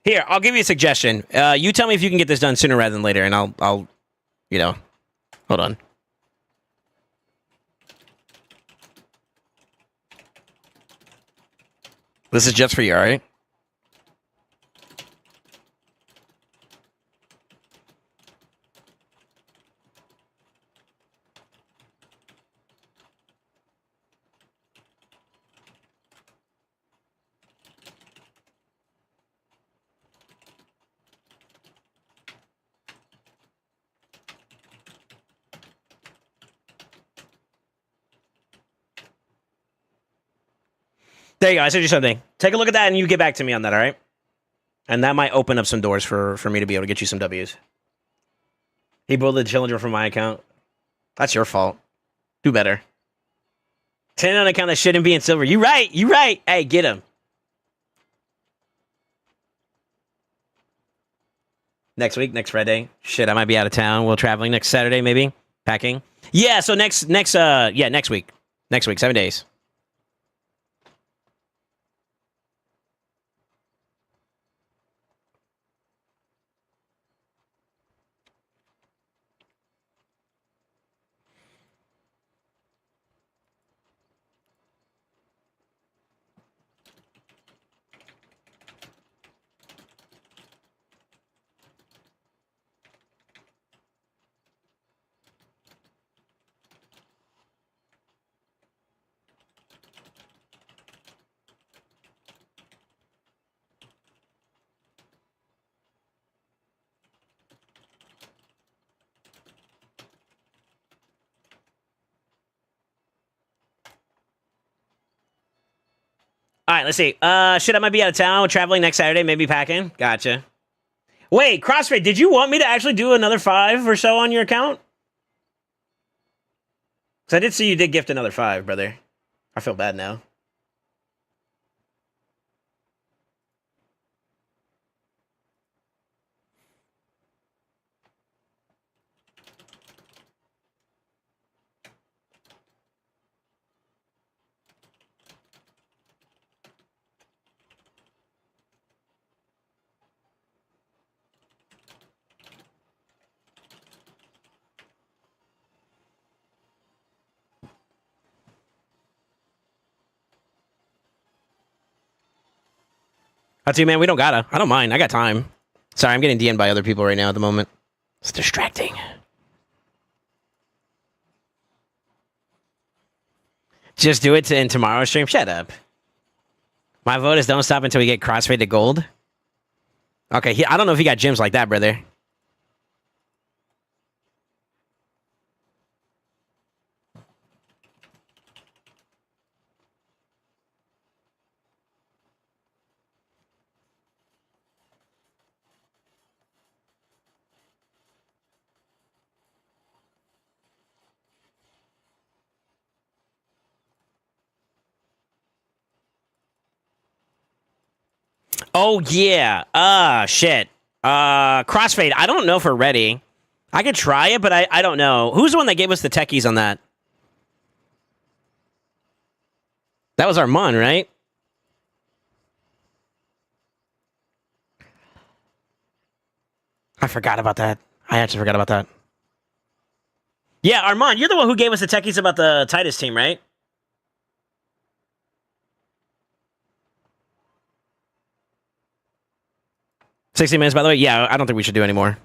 Speaker 1: Here, I'll give you a suggestion. You tell me if you can get this done sooner rather than later, and I'll, you know, hold on. This is just for you, all right? There you go. I sent you something. Take a look at that, and you get back to me on that, all right? And that might open up some doors for me to be able to get you some W's. He bullied the challenger from my account. That's your fault. Do better. 10 on account that shouldn't be in silver. You right. You right. Hey, get him. Next week, next Friday. Shit, I might be out of town. We're traveling next Saturday, maybe. Packing. Yeah, so next week. Next week, 7 days. All right, let's see. Shit, I might be out of town. Traveling next Saturday, maybe packing. Gotcha. Wait, CrossFit, did you want me to actually do another 5 or so on your account? Because I did see you did gift another 5, brother. I feel bad now. I'll tell you, man, we don't gotta. I don't mind. I got time. Sorry, I'm getting DM'd by other people right now at the moment. It's distracting. Just do it in tomorrow's stream. Shut up. My vote is don't stop until we get CrossFit to gold. Okay, I don't know if you got gyms like that, brother. Oh, yeah. Shit. Crossfade. I don't know if we're ready. I could try it, but I don't know. Who's the one that gave us the techies on that? That was Armand, right? I forgot about that. I actually forgot about that. Yeah, Armand, you're the one who gave us the techies about the Titus team, right? $60 minutes, by the way. Yeah, I don't think we should do anymore.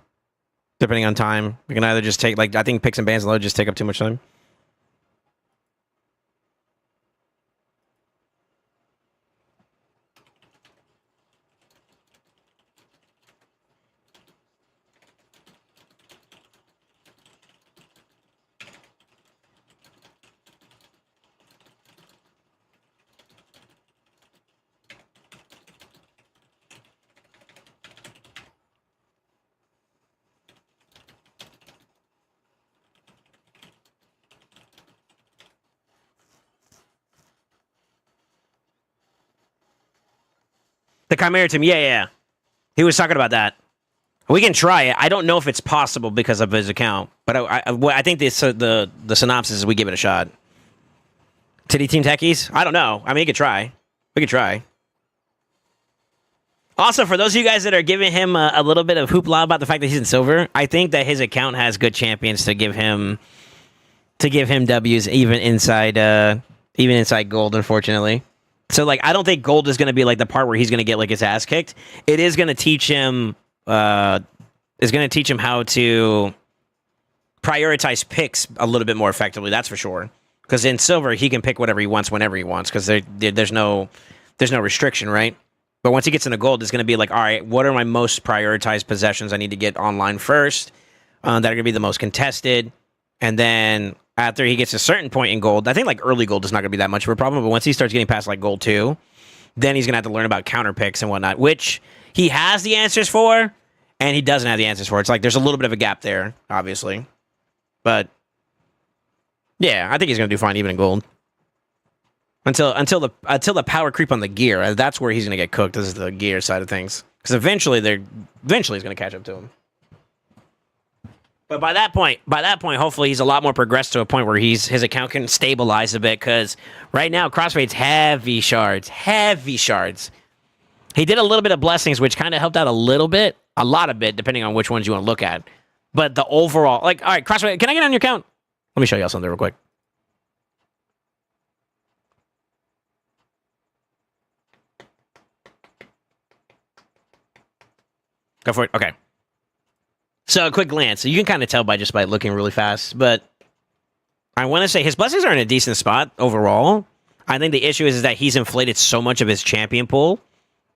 Speaker 1: depending on time. We can either just take, like, I think picks and bans load just take up too much time. The Chimera team, yeah. He was talking about that. We can try it. I don't know if it's possible because of his account, but I think the synopsis is we give it a shot. Titty Team Techies? I don't know. I mean, we could try. Also, for those of you guys that are giving him a little bit of hoopla about the fact that he's in silver, I think that his account has good champions to give him W's even inside gold, unfortunately. So, like, I don't think gold is going to be, like, the part where he's going to get, like, his ass kicked. It is going to teach him, how to prioritize picks a little bit more effectively, that's for sure. Because in silver, he can pick whatever he wants whenever he wants, because there's no restriction, right? But once he gets into gold, it's going to be like, all right, what are my most prioritized possessions I need to get online first that are going to be the most contested? And then after he gets a certain point in gold, I think like early gold is not going to be that much of a problem, but once he starts getting past like gold 2, then he's going to have to learn about counter picks and whatnot, which he has the answers for, and he doesn't have the answers for. It's like there's a little bit of a gap there, obviously. But yeah, I think he's going to do fine even in gold. Until the power creep on the gear, that's where he's going to get cooked. This is the gear side of things, because eventually he's going to catch up to him. But by that point, hopefully he's a lot more progressed to a point where his account can stabilize a bit. Because right now, Crossfade's heavy shards. He did a little bit of blessings, which kind of helped out a lot of bit, depending on which ones you want to look at. But the overall, like, all right, Crossfade, can I get on your account? Let me show y'all something real quick. Go for it. Okay. So a quick glance. So you can kind of tell by looking really fast, but I want to say his blessings are in a decent spot overall. I think the issue is that he's inflated so much of his champion pool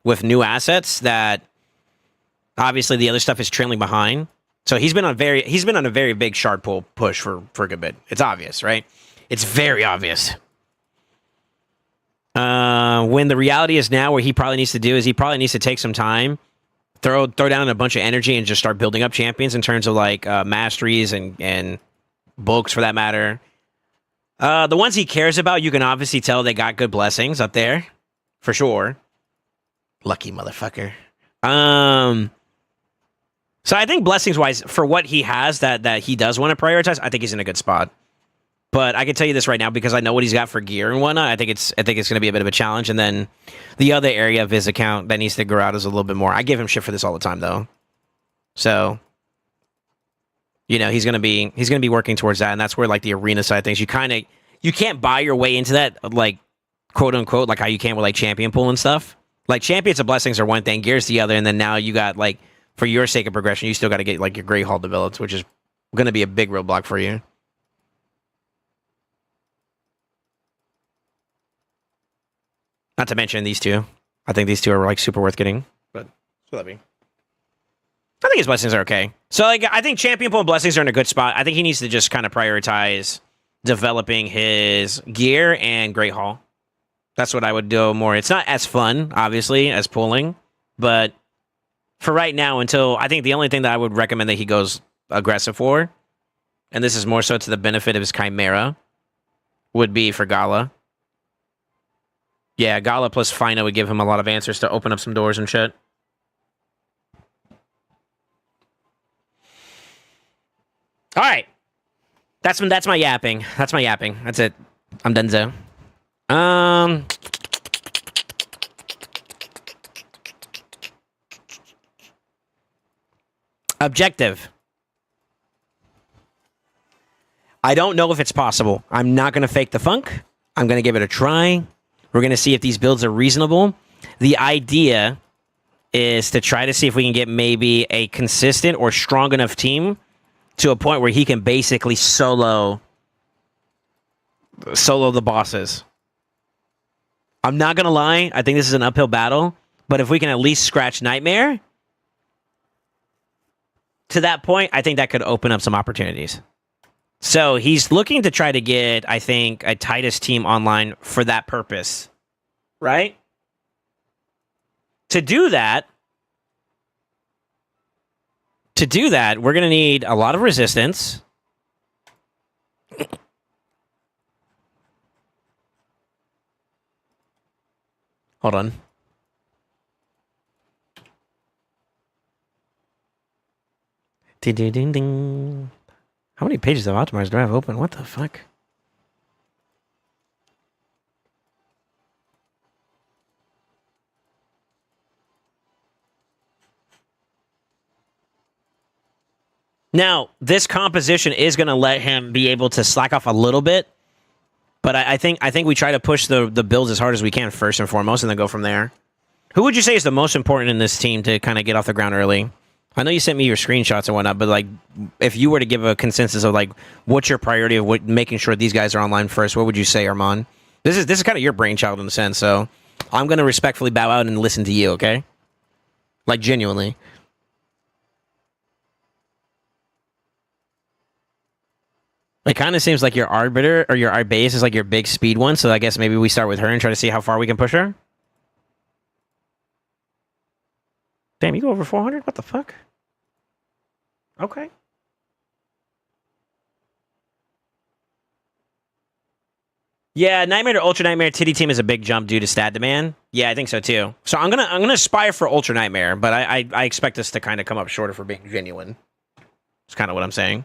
Speaker 1: with new assets that obviously the other stuff is trailing behind. So he's been on a very big shard pool push for a good bit. It's obvious, right? It's very obvious. When the reality is now, what he probably needs to do is he probably needs to take some time, throw down a bunch of energy, and just start building up champions in terms of like masteries and books for that matter. The ones he cares about, you can obviously tell they got good blessings up there, for sure. Lucky motherfucker. So I think blessings-wise, for what he has that he does want to prioritize, I think he's in a good spot. But I can tell you this right now because I know what he's got for gear and whatnot. I think it's going to be a bit of a challenge. And then the other area of his account that needs to grow out is a little bit more. I give him shit for this all the time, though. So, you know, he's gonna be working towards that, and that's where like the arena side of things. You can't buy your way into that, like quote unquote, like how you can with like champion pool and stuff. Like champions and blessings are one thing, gear's the other, and then now you got like, for your sake of progression, you still got to get like your Great Hall developed, which is going to be a big roadblock for you. Not to mention these two. I think these two are like super worth getting. But I think his blessings are okay. So like I think champion pool and blessings are in a good spot. I think he needs to just kind of prioritize developing his gear and Great Hall. That's what I would do more. It's not as fun, obviously, as pulling, but for right now, until I think the only thing that I would recommend that he goes aggressive for, and this is more so to the benefit of his Chimera, would be for Gala. Yeah, Gala plus Fina would give him a lot of answers to open up some doors and shit. All right. That's my yapping. That's it. I'm donezo. Objective. I don't know if it's possible. I'm not going to fake the funk. I'm going to give it a try. We're going to see if these builds are reasonable. The idea is to try to see if we can get maybe a consistent or strong enough team to a point where he can basically solo the bosses. I'm not gonna lie, I think this is an uphill battle, but if we can at least scratch Nightmare, to that point, I think that could open up some opportunities. So he's looking to try to get, I think, a Titus team online for that purpose, right? To do that, we're gonna need a lot of resistance. Hold on. Ding, ding, ding, ding. How many pages of Optimize do I have open? What the fuck? Now, this composition is going to let him be able to slack off a little bit, but I think we try to push the builds as hard as we can first and foremost, and then go from there. Who would you say is the most important in this team to kind of get off the ground early? I know you sent me your screenshots and whatnot, but like, if you were to give a consensus of like, what's your priority of making sure these guys are online first, what would you say, Armand? This is kind of your brainchild in a sense, so I'm gonna respectfully bow out and listen to you, okay? Like genuinely. It kind of seems like your Arbiter or your Arbase is like your big speed one, so I guess maybe we start with her and try to see how far we can push her. Damn, you go over 400? What the fuck? Okay. Yeah, Nightmare to Ultra Nightmare Titty Team is a big jump due to stat demand. Yeah, I think so too. So I'm gonna aspire for Ultra Nightmare, but I expect us to kind of come up shorter for being genuine. That's kind of what I'm saying.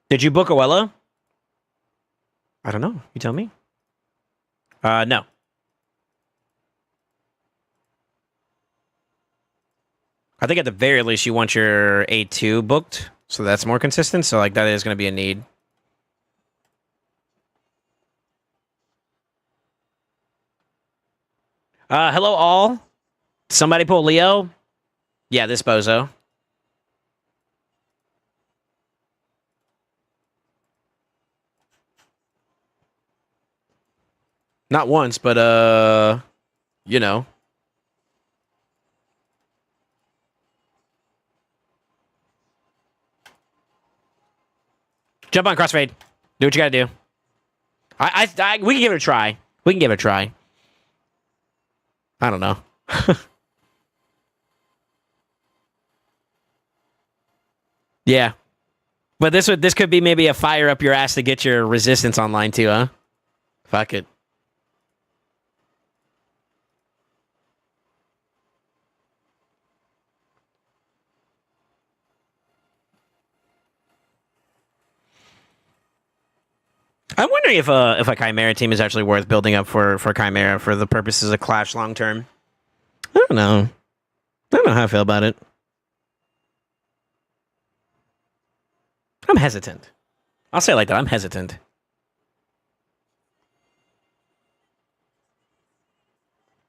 Speaker 1: Did you book Oella? I don't know. You tell me. No. I think at the very least you want your A2 booked, so that's more consistent. So like that is going to be a need. Hello all. Somebody pull Leo. Yeah, this bozo. Not once, but you know. Jump on crossfade. Do what you gotta do. We can give it a try. We can give it a try. I don't know. Yeah. But this could be maybe a fire up your ass to get your resistance online too, huh? Fuck it. I'm wondering if a Chimera team is actually worth building up for Chimera for the purposes of Clash long term. I don't know. I don't know how I feel about it. I'm hesitant. I'll say it like that. I'm hesitant.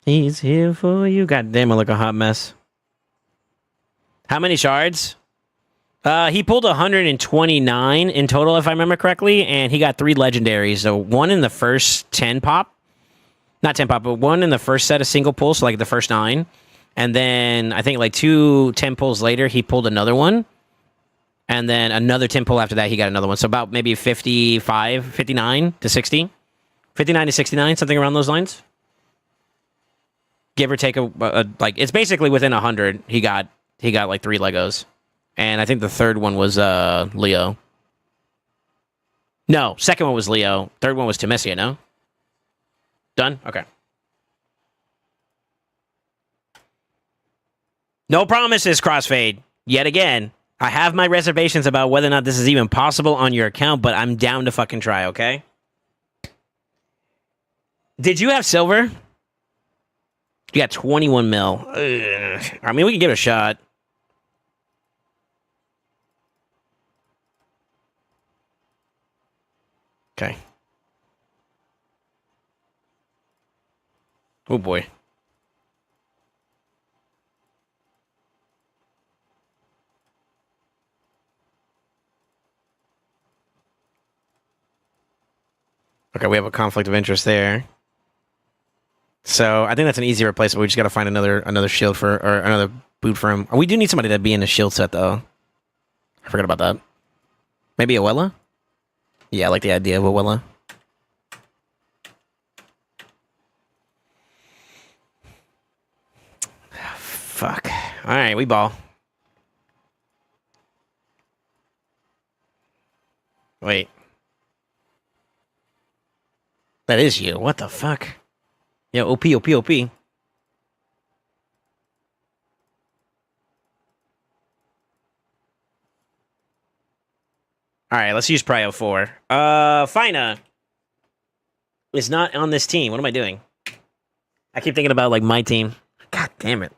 Speaker 1: He's here for you. God damn, I look a hot mess. How many shards? He pulled 129 in total, if I remember correctly, and he got 3 legendaries. So one in the first 10 pop. Not 10 pop, but one in the first set of single pulls, so like the first 9. And then I think like 2 10 pulls later, he pulled another one. And then another 10 pull after that, he got another one. So about maybe 55, 59 to 60. 59 to 69, something around those lines. Give or take like, it's basically within 100. He got like 3 Legos. And I think the third one was Leo. No, second one was Leo. Third one was Temesia, no? Done? Okay. No promises, Crossfade. Yet again, I have my reservations about whether or not this is even possible on your account, but I'm down to fucking try, okay? Did you have silver? You got 21 mil. Ugh. I mean, we can give it a shot. Okay. Oh boy. Okay, we have a conflict of interest there. So I think that's an easy replacement. We just got to find another shield for or another boot for him. We do need somebody to be in the shield set though. I forgot about that. Maybe Awella? Yeah, I like the idea of Awella. Fuck. All right, we ball. Wait. That is you. What the fuck? Yeah, OP, OP, OP. All right, let's use Prio 4. Fina is not on this team. What am I doing? I keep thinking about, like, my team. God damn it.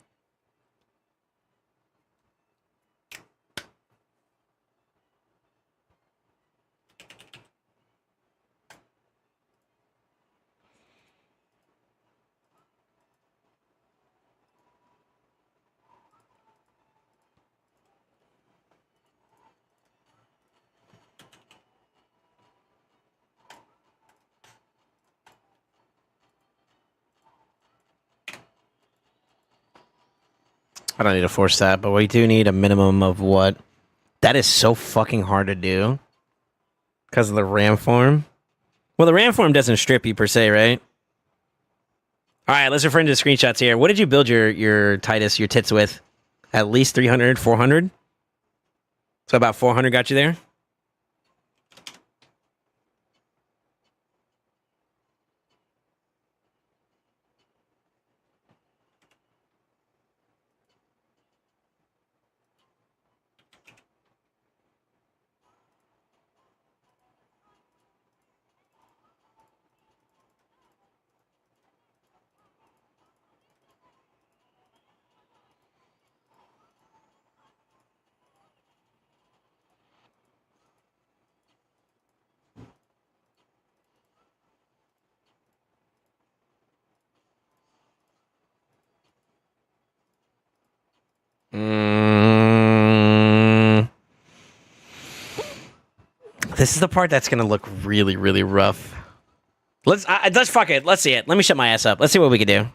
Speaker 1: I don't need to force that, but we do need a minimum of what? That is so fucking hard to do. Because of the ram form. Well, the ram form doesn't strip you per se, right? All right, let's refer to the screenshots here. What did you build your Titus, your tits with? At least 300, 400? So about 400 got you there? This is the part that's gonna look really, really rough. Let's fuck it. Let's see it. Let me shut my ass up. Let's see what we can do.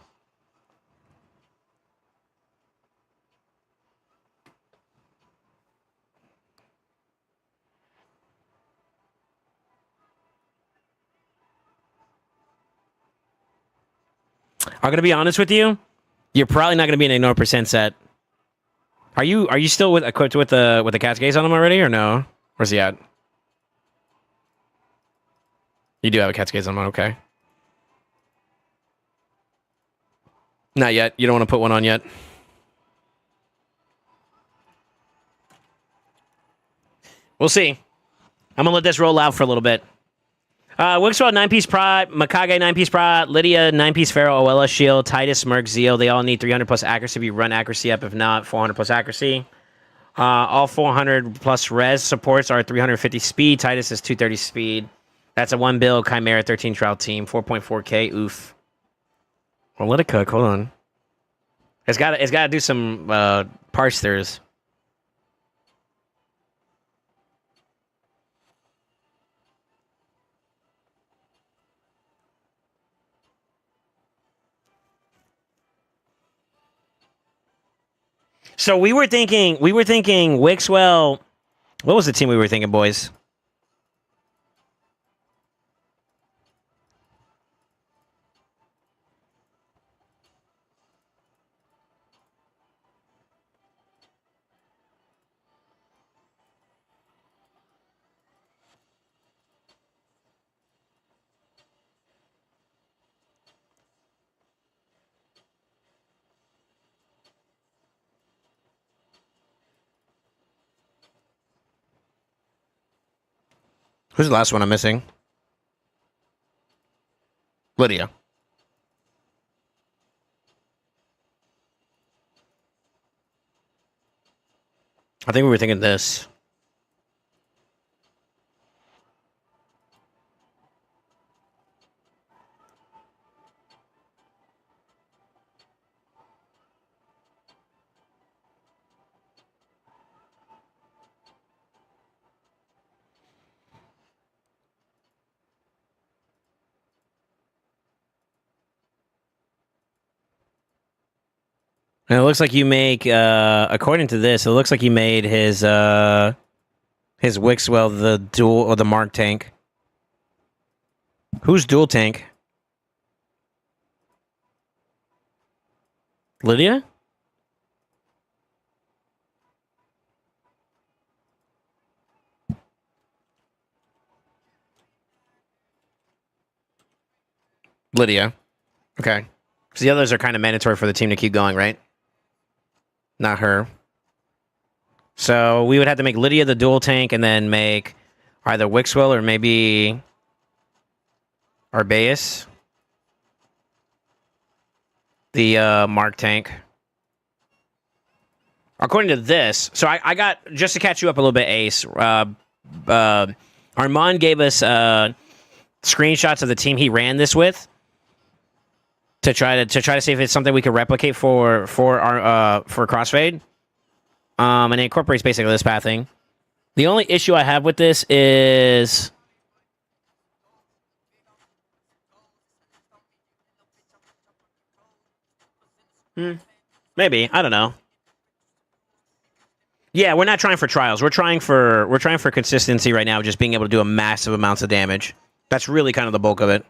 Speaker 1: I'm gonna be honest with you. You're probably not gonna be an ignore percent set. Are you still equipped with the cascades on him already or no? Where's he at? You do have a cascades on him, okay. Not yet. You don't want to put one on yet. We'll see. I'm gonna let this roll out for a little bit. Wixwell 9-piece prot, Mikage 9-piece prot, Lydia 9-piece Pharaoh, Oella shield, Titus, Merc, Zeo. They all need 300 plus accuracy if you run accuracy up. If not, 400 plus accuracy. All 400 plus res supports are 350 speed. Titus is 230 speed. That's a 1 bill Chimera 13 trial team. 4.4k. Oof. Well, let it cook. Hold on. It's got to do some parse throughs. So we were thinking Wixwell. What was the team we were thinking, boys? Who's the last one I'm missing? Lydia. I think we were thinking this. And it looks like you make, according to this, it looks like you made his Wixwell the dual or the Mark tank. Who's dual tank? Lydia? Lydia. Okay. So the others are kind of mandatory for the team to keep going, right? Not her. So we would have to make Lydia the dual tank and then make either Wixwell or maybe Arbeus the Mark tank. According to this, so I got, just to catch you up a little bit, Ace, Armand gave us screenshots of the team he ran this with to try to see if it's something we could replicate for Crossfade. And it incorporates basically this pathing. The only issue I have with this is maybe, I don't know. Yeah, we're not trying for trials. We're trying for consistency right now, just being able to do a massive amounts of damage. That's really kind of the bulk of it.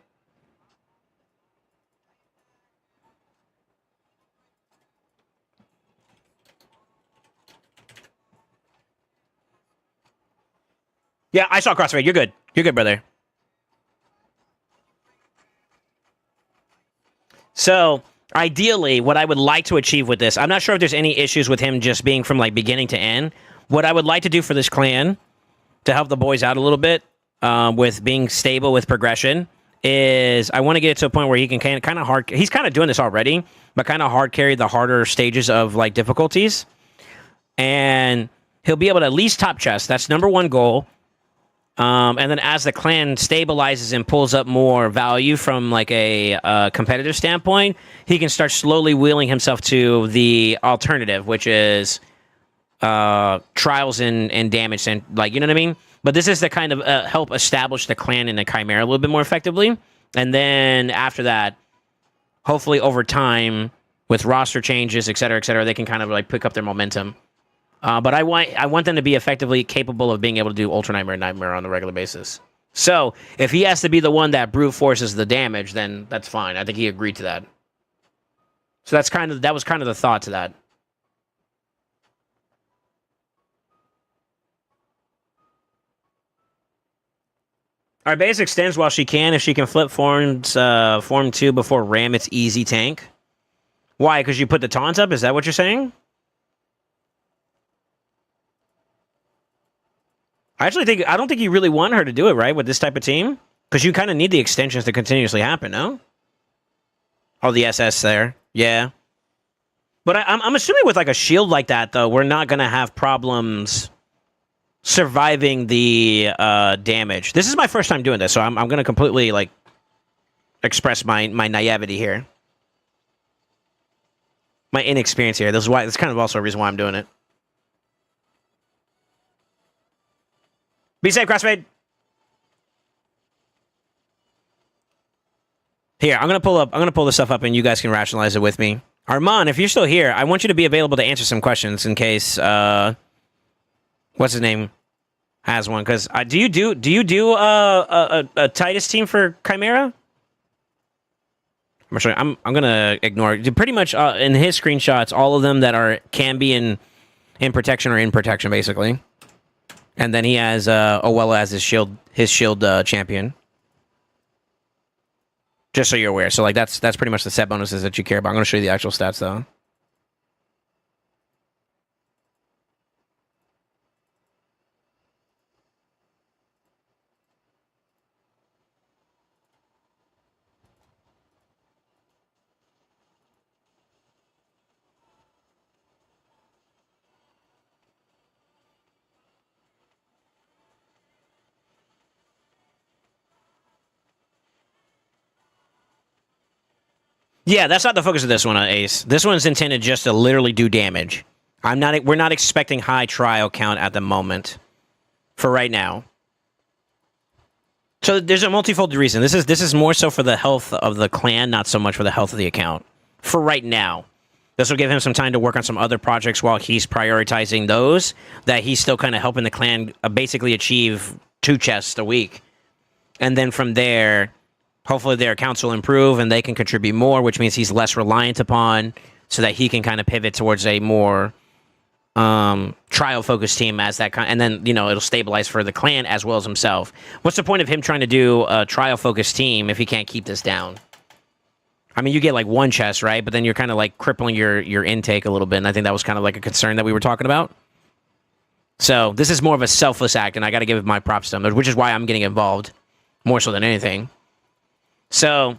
Speaker 1: Yeah, I saw Crossfade. You're good. You're good, brother. So, ideally, what I would like to achieve with this, I'm not sure if there's any issues with him just being from like beginning to end. What I would like to do for this clan to help the boys out a little bit with being stable with progression is I want to get it to a point where he can kind of hard. He's kind of doing this already, but kind of hard carry the harder stages of like difficulties, and he'll be able to at least top chest. That's number one goal. And then as the clan stabilizes and pulls up more value from like a competitive standpoint, he can start slowly wheeling himself to the alternative, which is trials and damage, and like, you know what I mean? But this is to kind of help establish the clan and the Chimera a little bit more effectively. And then after that, hopefully over time with roster changes, et cetera, they can kind of like pick up their momentum. But I want them to be effectively capable of being able to do Ultra Nightmare and Nightmare on a regular basis. So if he has to be the one that brute forces the damage, then that's fine. I think he agreed to that. So that was kind of the thought to that. Our base extends while she can. If she can flip form 2 before Ram, it's easy tank. Why? Because you put the taunt up? Is that what you're saying? I don't think you really want her to do it, right, with this type of team? Because you kind of need the extensions to continuously happen, no? Oh, the SS there. Yeah. But I'm assuming with like a shield like that, though, we're not going to have problems surviving the damage. This is my first time doing this, so I'm going to completely like express my naivety here. My inexperience here. That's kind of also a reason why I'm doing it. Be safe, Crossfade. Here, I'm gonna pull this stuff up, and you guys can rationalize it with me. Armand, if you're still here, I want you to be available to answer some questions in case what's his name has one. Because do you do a Titus team for Chimera? I'm gonna ignore pretty much in his screenshots. All of them that can be in protection or in protection, basically. And then he has Owella as his shield champion. Just so you're aware. So like that's pretty much the set bonuses that you care about. I'm gonna show you the actual stats though. Yeah, that's not the focus of this one, Ace. This one's intended just to literally do damage. We're not expecting high trial count at the moment. For right now. So there's a multifold reason. This is more so for the health of the clan, not so much for the health of the account. For right now. This will give him some time to work on some other projects while he's prioritizing those, that he's still kind of helping the clan basically achieve 2 chests a week. And then from there, hopefully their accounts will improve and they can contribute more, which means he's less reliant upon, so that he can kind of pivot towards a more trial-focused team as that and then, you know, it'll stabilize for the clan as well as himself. What's the point of him trying to do a trial-focused team if he can't keep this down? I mean, you get like 1 chest, right? But then you're kind of like crippling your intake a little bit, and I think that was kind of like a concern that we were talking about. So this is more of a selfless act, and I got to give my props to him, which is why I'm getting involved more so than anything. So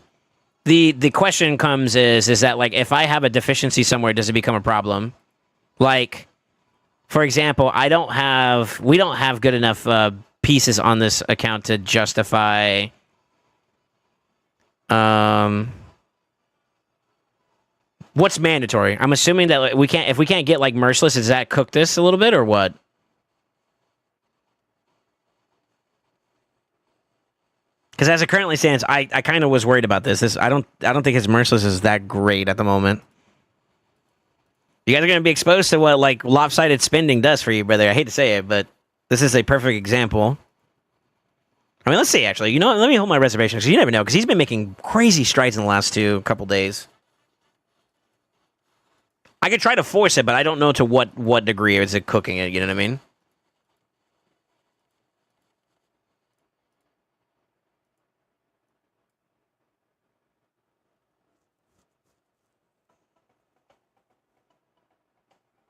Speaker 1: the question comes is that, like, if I have a deficiency somewhere, does it become a problem? Like, for example, we don't have good enough pieces on this account to justify what's mandatory? I'm assuming that if we can't get like Merciless, does that cook this a little bit or what? Because as it currently stands, I kind of was worried about this. I don't think his Merciless is that great at the moment. You guys are going to be exposed to what like lopsided spending does for you, brother. I hate to say it, but this is a perfect example. I mean, let's see. Actually, you know what? Let me hold my reservations because you never know. Because he's been making crazy strides in the last couple days. I could try to force it, but I don't know to what degree is it cooking it, you know what I mean?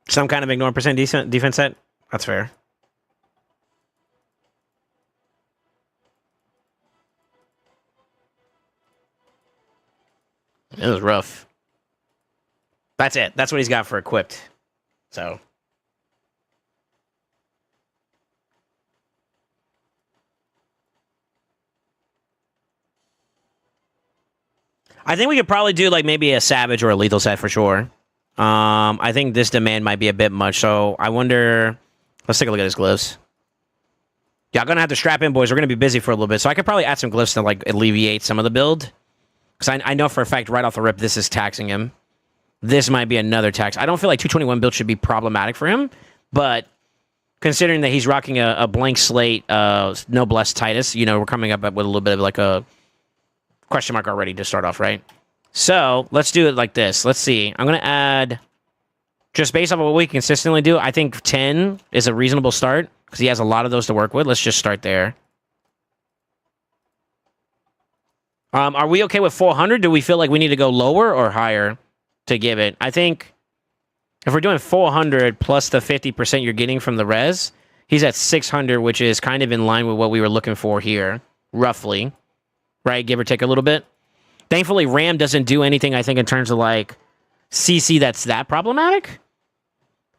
Speaker 1: Some kind of ignore percent defense set? That's fair. It was rough. That's it. That's what he's got for equipped. So. I think we could probably do like maybe a Savage or a Lethal set for sure. I think this demand might be a bit much. So I wonder. Let's take a look at his gloves. Y'all gonna have to strap in, boys. We're gonna be busy for a little bit. So I could probably add some gloves to like alleviate some of the build. Because I know for a fact right off the rip this is taxing him. This might be another tax. I don't feel like 221 build should be problematic for him, but considering that he's rocking a blank slate, Noblesse Titus, you know, we're coming up with a little bit of like a question mark already to start off, right? So let's do it like this. Let's see. I'm going to add, just based off of what we consistently do, I think 10 is a reasonable start because he has a lot of those to work with. Let's just start there. Are we okay with 400? Do we feel like we need to go lower or higher to give it? I think if we're doing 400 plus the 50% you're getting from the res, he's at 600, which is kind of in line with what we were looking for here, roughly, right? Give or take a little bit. Thankfully, RAM doesn't do anything, I think, in terms of like CC that's that problematic.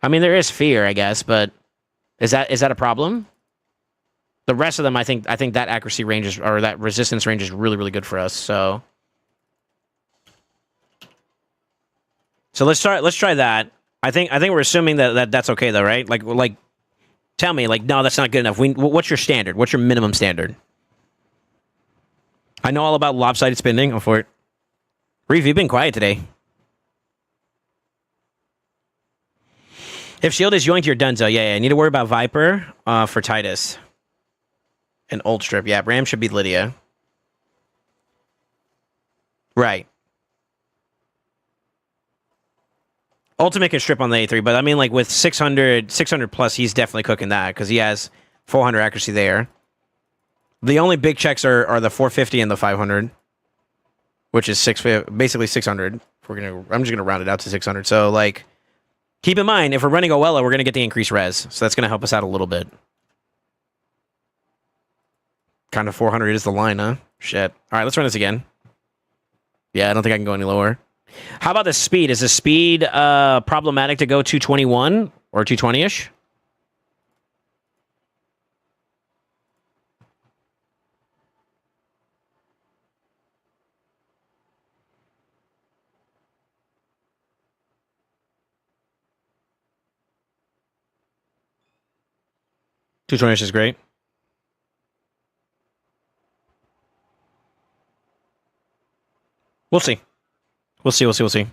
Speaker 1: I mean, there is fear, I guess, but is that a problem? The rest of them, I think that accuracy range is, or that resistance range is really, really good for us. So let's try that. I think we're assuming that's okay though, right? Like, tell me, like, no, that's not good enough. What's your standard? What's your minimum standard? I know all about lopsided spending. I'm for it. Reef, you've been quiet today. If shield is yoinked, you're done, so yeah. I need to worry about Viper for Titus. And Old Strip, yeah. Ram should be Lydia. Right. Ultimate can strip on the A3, but I mean, like, with 600 plus, he's definitely cooking that, because he has 400 accuracy there. The only big checks are the 450 and the 500, which is basically 600. I'm just gonna round it out to 600. So, like, keep in mind, if we're running Oella, we're gonna get the increased res, so that's gonna help us out a little bit. Kind of 400 is the line, huh? Shit. All right, let's run this again. Yeah, I don't think I can go any lower. How about the speed? Is the speed problematic to go 221 or 220-ish? $220-ish is great. We'll see. We'll see.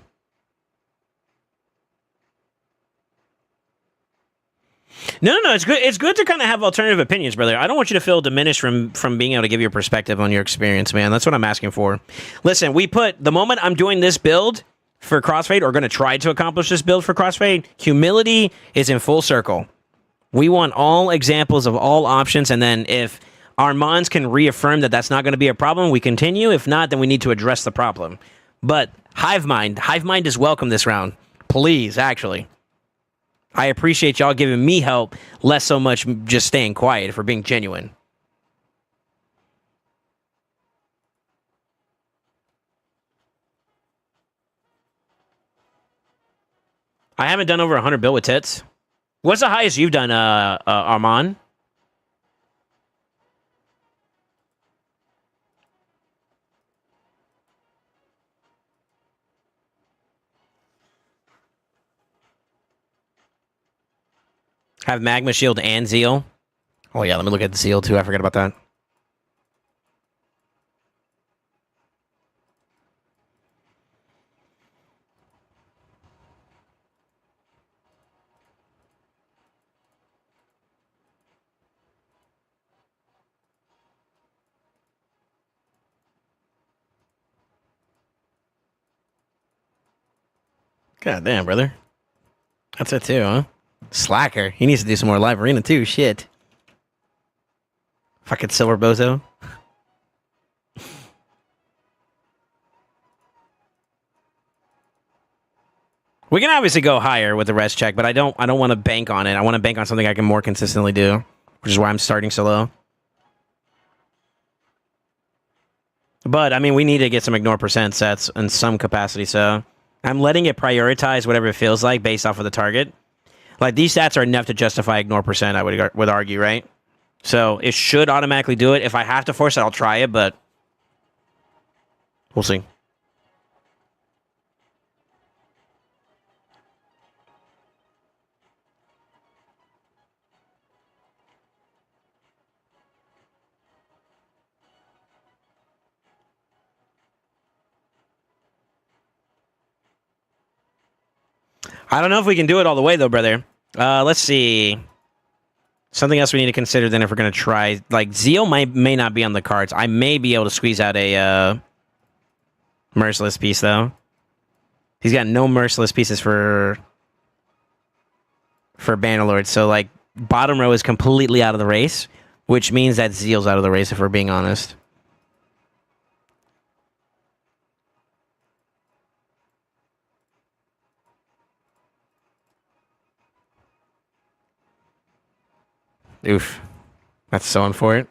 Speaker 1: No. It's good. It's good to kind of have alternative opinions, brother. I don't want you to feel diminished from being able to give your perspective on your experience, man. That's what I'm asking for. Listen, the moment I'm doing this build for Crossfade, or going to try to accomplish this build for Crossfade, humility is in full circle. We want all examples of all options, and then if our Mons can reaffirm that that's not going to be a problem, we continue. If not, then we need to address the problem. But Hive Mind is welcome this round. Please, actually. I appreciate y'all giving me help, less so much just staying quiet if we're being genuine. I haven't done over 100 bill with tits. What's the highest you've done, Armand? Have Magma Shield and Zeal. Oh, yeah, let me look at the Zeal, too. I forgot about that. God damn, brother. That's it, too, huh? Slacker. He needs to do some more live arena, too. Shit. Fucking silver bozo. We can obviously go higher with the rest check, but I don't want to bank on it. I want to bank on something I can more consistently do, which is why I'm starting so low. But, I mean, we need to get some ignore percent sets in some capacity, so I'm letting it prioritize whatever it feels like based off of the target. Like, these stats are enough to justify ignore percent, I would argue, right? So, it should automatically do it. If I have to force it, I'll try it, but we'll see. I don't know if we can do it all the way, though, brother. Let's see. Something else we need to consider then if we're going to try. Like, Zeal may not be on the cards. I may be able to squeeze out a Merciless piece, though. He's got no Merciless pieces for Bannerlord. So, like, bottom row is completely out of the race, which means that Zeal's out of the race, if we're being honest. Oof. That's so unfortunate.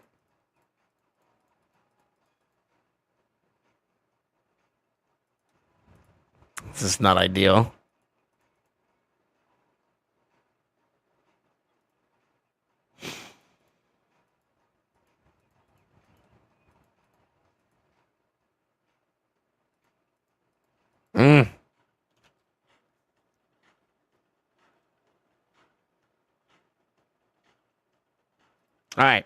Speaker 1: This is not ideal. Mm. All right.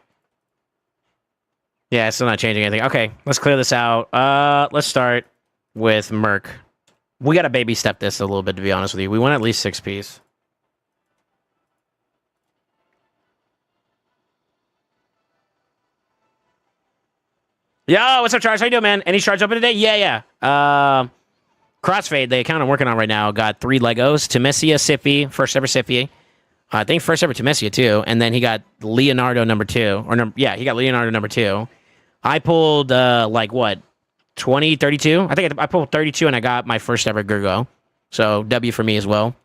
Speaker 1: Yeah, it's still not changing anything. Okay, let's clear this out. Let's start with Merc. We got to baby step this a little bit, to be honest with you. We want at least 6 piece. Yo, what's up, Charles? How you doing, man? Any shards open today? Yeah. Crossfade, the account I'm working on right now, got 3 Legos. Temesia, Sippy, first ever Sippy. I think first ever Temesia, too. And then he got Leonardo number 2. Yeah, he got Leonardo number 2. I pulled, like, what? 20, 32? I think I pulled 32 and I got my first ever Gurgo. So, W for me as well.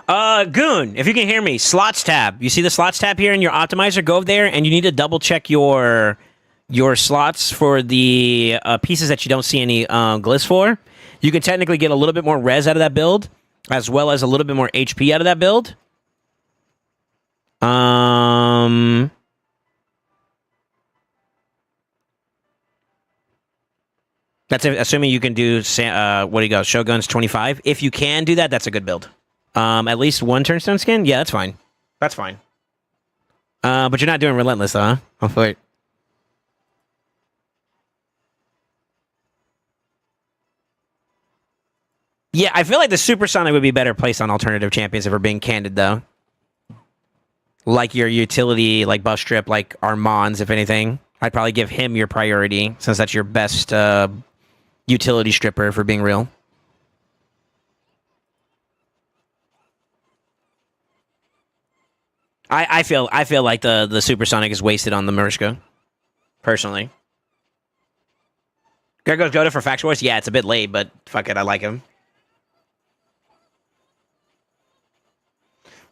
Speaker 1: Goon, if you can hear me, slots tab. You see the slots tab here in your optimizer? Go over there and you need to double check your slots for the pieces that you don't see any glyphs for. You can technically get a little bit more res out of that build, as well as a little bit more HP out of that build. That's assuming you can do, what do you go, Shogun's 25. If you can do that, that's a good build. At least one turnstone skin? Yeah, that's fine. That's fine. But you're not doing relentless, though, huh? Oh, wait. Yeah, I feel like the Supersonic would be better placed on alternative champions if we're being candid, though. Like your utility, like buff strip, like Armand's, if anything. I'd probably give him your priority, since that's your best utility stripper, if we're being real. I feel like the Supersonic is wasted on the Mariska, personally. Gregor's go to for Faction Wars? Yeah, it's a bit late, but fuck it, I like him.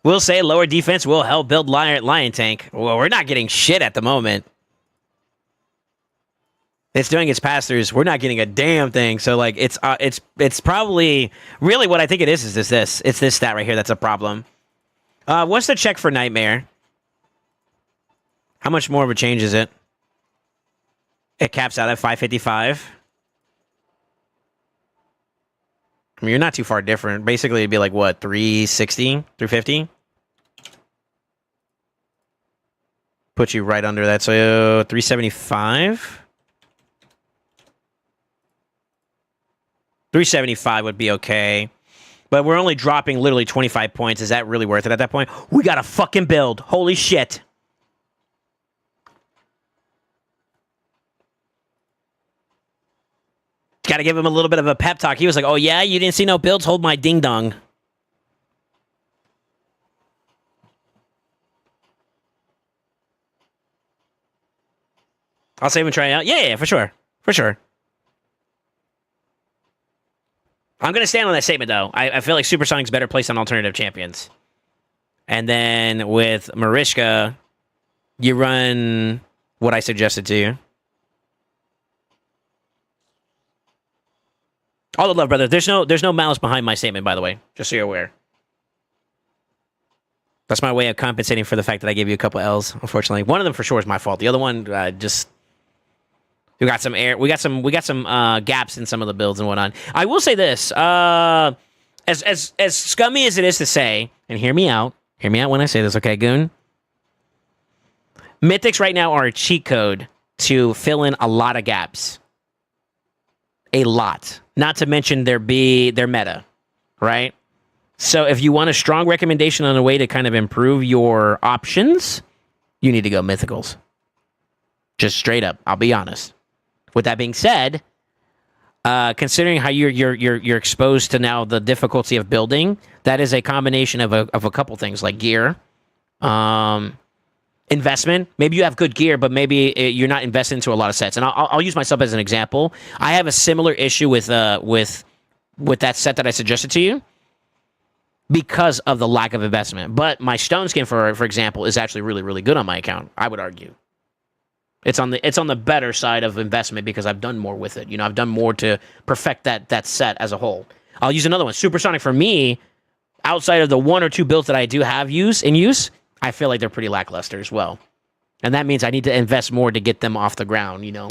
Speaker 1: We'll say lower defense will help build Lion Tank. Well, we're not getting shit at the moment. It's doing its pass-throughs. We're not getting a damn thing. So, like, it's probably... Really, what I think it is this. It's this stat right here that's a problem. What's the check for Nightmare? How much more of a change is it? It caps out at 555. I mean, you're not too far different. Basically, it'd be like, what, 360? 350? Put you right under that. So, 375? 375 would be okay. But we're only dropping literally 25 points. Is that really worth it at that point? We got to fucking build. Holy shit. Got to give him a little bit of a pep talk. He was like, oh yeah, you didn't see no builds? Hold my ding dong. I'll save him try out. Yeah, for sure. For sure. I'm going to stand on that statement, though. I feel like Supersonic's better placed on alternative champions. And then with Mariska, you run what I suggested to you. All the love, brother. There's no malice behind my statement, by the way. Just so you're aware. That's my way of compensating for the fact that I gave you a couple L's. Unfortunately, one of them for sure is my fault. The other one, just we got some air. We got some gaps in some of the builds and whatnot. I will say this: as scummy as it is to say, and hear me out when I say this, okay, Goon. Mythics right now are a cheat code to fill in a lot of gaps. A lot. Not to mention their meta, right? So if you want a strong recommendation on a way to kind of improve your options, you need to go mythicals. Just straight up, I'll be honest. With that being said, considering how you're exposed to now the difficulty of building, that is a combination of a couple things like gear, investment. Maybe you have good gear, but maybe you're not invested into a lot of sets. And I'll use myself as an example. I have a similar issue with that set that I suggested to you because of the lack of investment. But my stone skin, for example, is actually really, really good on my account, I would argue. It's on the better side of investment because I've done more with it. You know, I've done more to perfect that set as a whole. I'll use another one. Supersonic for me, outside of the one or two builds that I do have in use, I feel like they're pretty lackluster as well. And that means I need to invest more to get them off the ground, you know?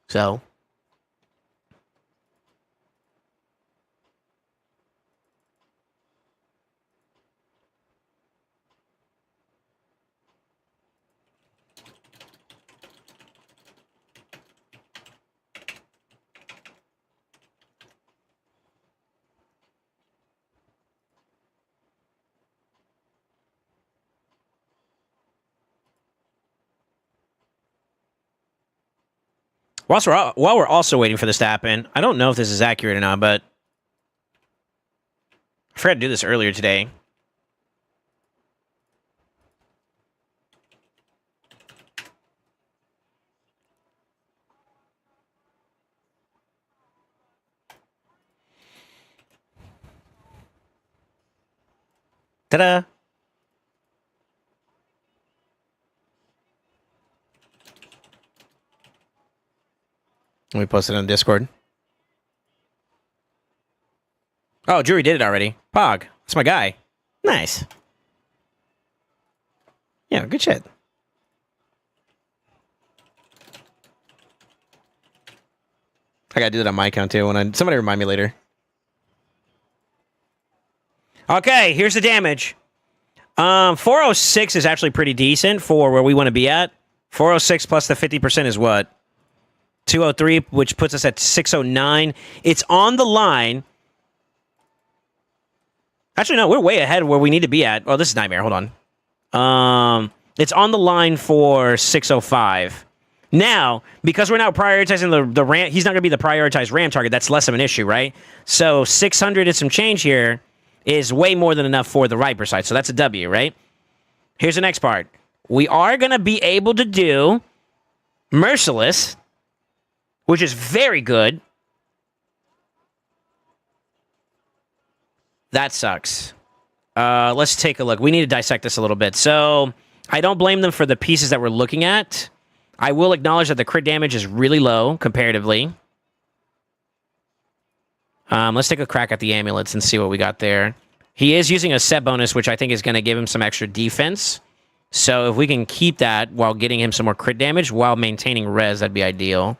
Speaker 1: So. While we're also waiting for this to happen, I don't know if this is accurate or not, but I forgot to do this earlier today. Ta-da! Let me post it on Discord. Oh, Jury did it already. Pog. That's my guy. Nice. Yeah, good shit. I gotta do that on my account too. Somebody remind me later. Okay, here's the damage. 406 is actually pretty decent for where we want to be at. 406 plus the 50% is what? 203, which puts us at 609. It's on the line. Actually, no, we're way ahead of where we need to be at. Oh, this is Nightmare. Hold on. It's on the line for 605. Now, because we're now prioritizing the ram, he's not going to be the prioritized ram target. That's less of an issue, right? So 600 and some change here is way more than enough for the Viper side. So that's a W, right? Here's the next part. We are going to be able to do Merciless, which is very good. That sucks. Let's take a look. We need to dissect this a little bit. So I don't blame them for the pieces that we're looking at. I will acknowledge that the crit damage is really low comparatively. Let's take a crack at the amulets and see what we got there. He is using a set bonus, which I think is going to give him some extra defense. So if we can keep that while getting him some more crit damage while maintaining res, that'd be ideal.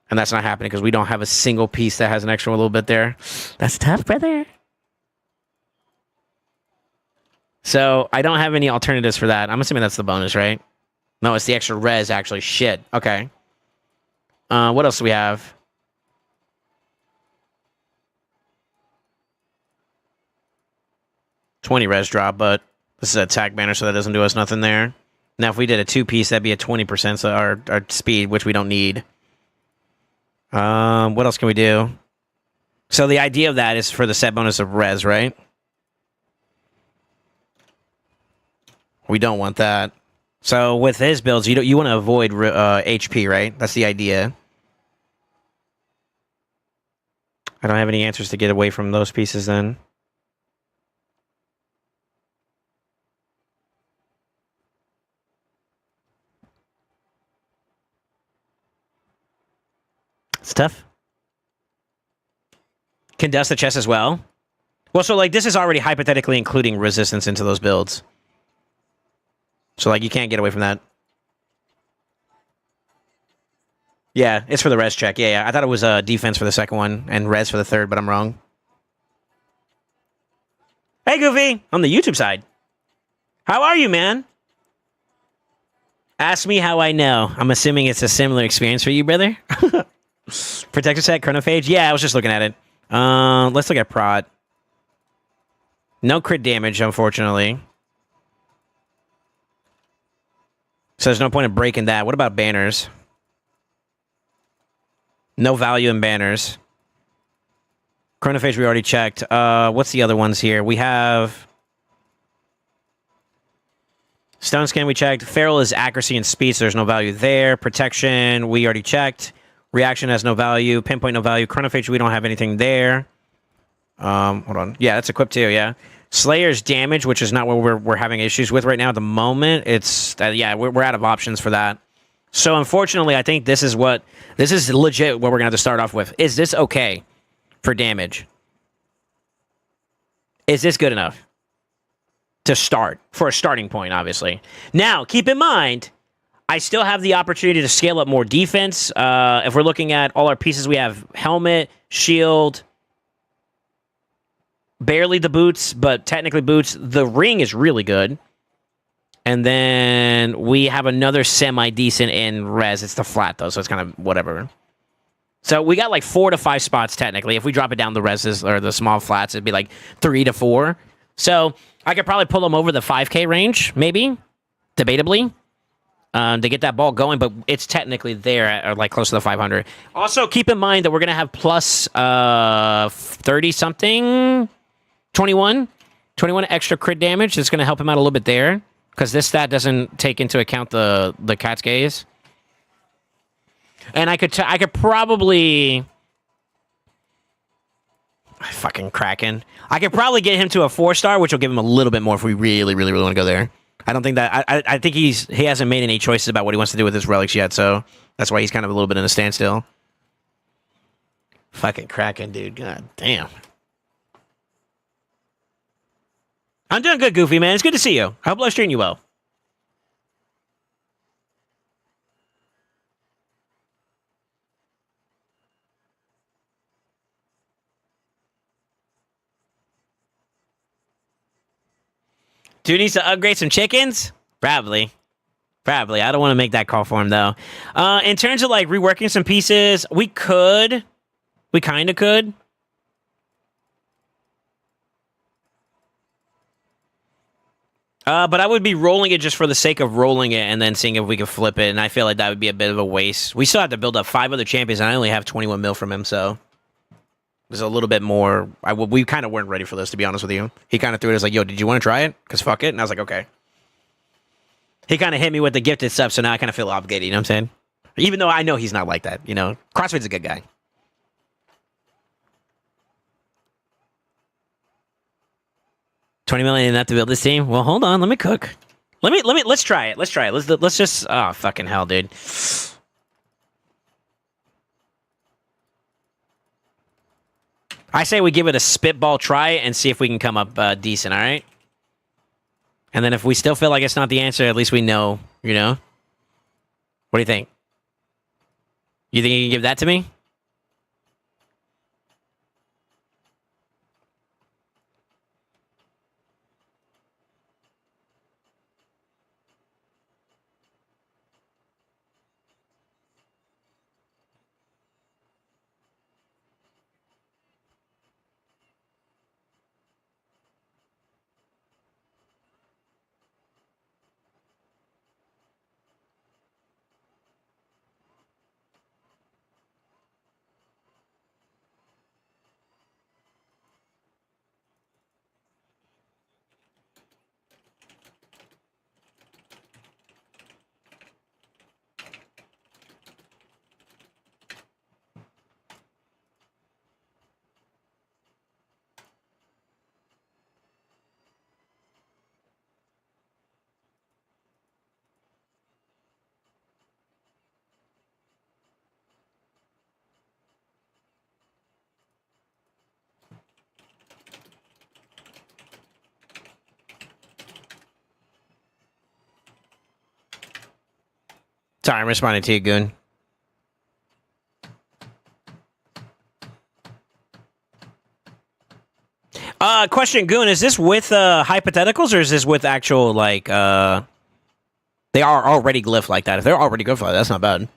Speaker 1: And that's not happening because we don't have a single piece that has an extra little bit there. That's tough, brother. So I don't have any alternatives for that. I'm assuming that's the bonus, right? No, it's the extra res, actually. Shit. Okay. What else do we have? $20 res drop, but this is an attack banner, so that doesn't do us nothing there. Now, if we did a 2-piece, that'd be a 20%, so our speed, which we don't need. What else can we do? So the idea of that is for the set bonus of res, right? We don't want that. So with his builds, you want to avoid HP, right? That's the idea. I don't have any answers to get away from those pieces then. It's tough. Can dust the chest as well. Well, so like this is already hypothetically including resistance into those builds. So like you can't get away from that. Yeah, it's for the res check. Yeah. I thought it was defense for the second one and res for the third, but I'm wrong. Hey, Goofy, on the YouTube side. How are you, man? Ask me how I know. I'm assuming it's a similar experience for you, brother. Protector set, chronophage. Yeah, I was just looking at it. Let's look at prod. No crit damage, unfortunately. So there's no point in breaking that. What about banners? No value in banners. Chronophage we already checked. What's the other ones here? We have Stone Skin we checked. Feral is accuracy and speed, so there's no value there. Protection we already checked. Reaction has no value. Pinpoint no value. Chronophage we don't have anything there. Hold on. Yeah, that's equipped too, yeah. Slayer's damage, which is not what we're having issues with right now at the moment. It's yeah, we're out of options for that. So unfortunately, I think this is legit what we're gonna have to start off with. Is this okay for damage? Is this good enough to start for a starting point? Obviously. Now, keep in mind, I still have the opportunity to scale up more defense. If we're looking at all our pieces, we have helmet, shield. Barely the boots, but technically boots. The ring is really good. And then we have another semi-decent in res. It's the flat, though, so it's kind of whatever. So we got like 4 to 5 spots, technically. If we drop it down the reses or the small flats, it'd be like 3 to 4. So I could probably pull them over the 5K range, maybe, debatably, to get that ball going. But it's technically there at like close to the 500. Also, keep in mind that we're going to have plus 30-something... 21 extra crit damage. That's going to help him out a little bit there because this stat doesn't take into account the cat's gaze. And I could probably fucking Kraken. I could probably get him to a 4-star, which will give him a little bit more if we really want to go there. I don't think that I think he hasn't made any choices about what he wants to do with his relics yet, so that's why he's kind of a little bit in a standstill. Fucking Kraken, dude. God damn. I'm doing good, Goofy, man. It's good to see you. I hope life's treating you well. Dude needs to upgrade some chickens? Probably. Probably. I don't want to make that call for him, though. In terms of, like, reworking some pieces, we could. We kind of could. But I would be rolling it just for the sake of rolling it and then seeing if we could flip it. And I feel like that would be a bit of a waste. We still have to build up 5 other champions, and I only have 21 mil from him, so there's a little bit more. We kind of weren't ready for this, to be honest with you. He kind of threw it as like, yo, did you want to try it? Because fuck it. And I was like, okay. He kind of hit me with the gifted stuff, so now I kind of feel obligated, you know what I'm saying? Even though I know he's not like that, you know? CrossFit's a good guy. $20 million enough to build this team? Well, hold on, let me cook. Let's try it. Let's try it. Let's just, oh, fucking hell, dude. I say we give it a spitball try and see if we can come up decent, all right? And then if we still feel like it's not the answer, at least we know, you know? What do you think? You think you can give that to me? Sorry, I'm responding to you, Goon. Question, Goon, is this with hypotheticals or is this with actual, like, they are already glyphed like that? If they're already glyphed like that, that's not bad.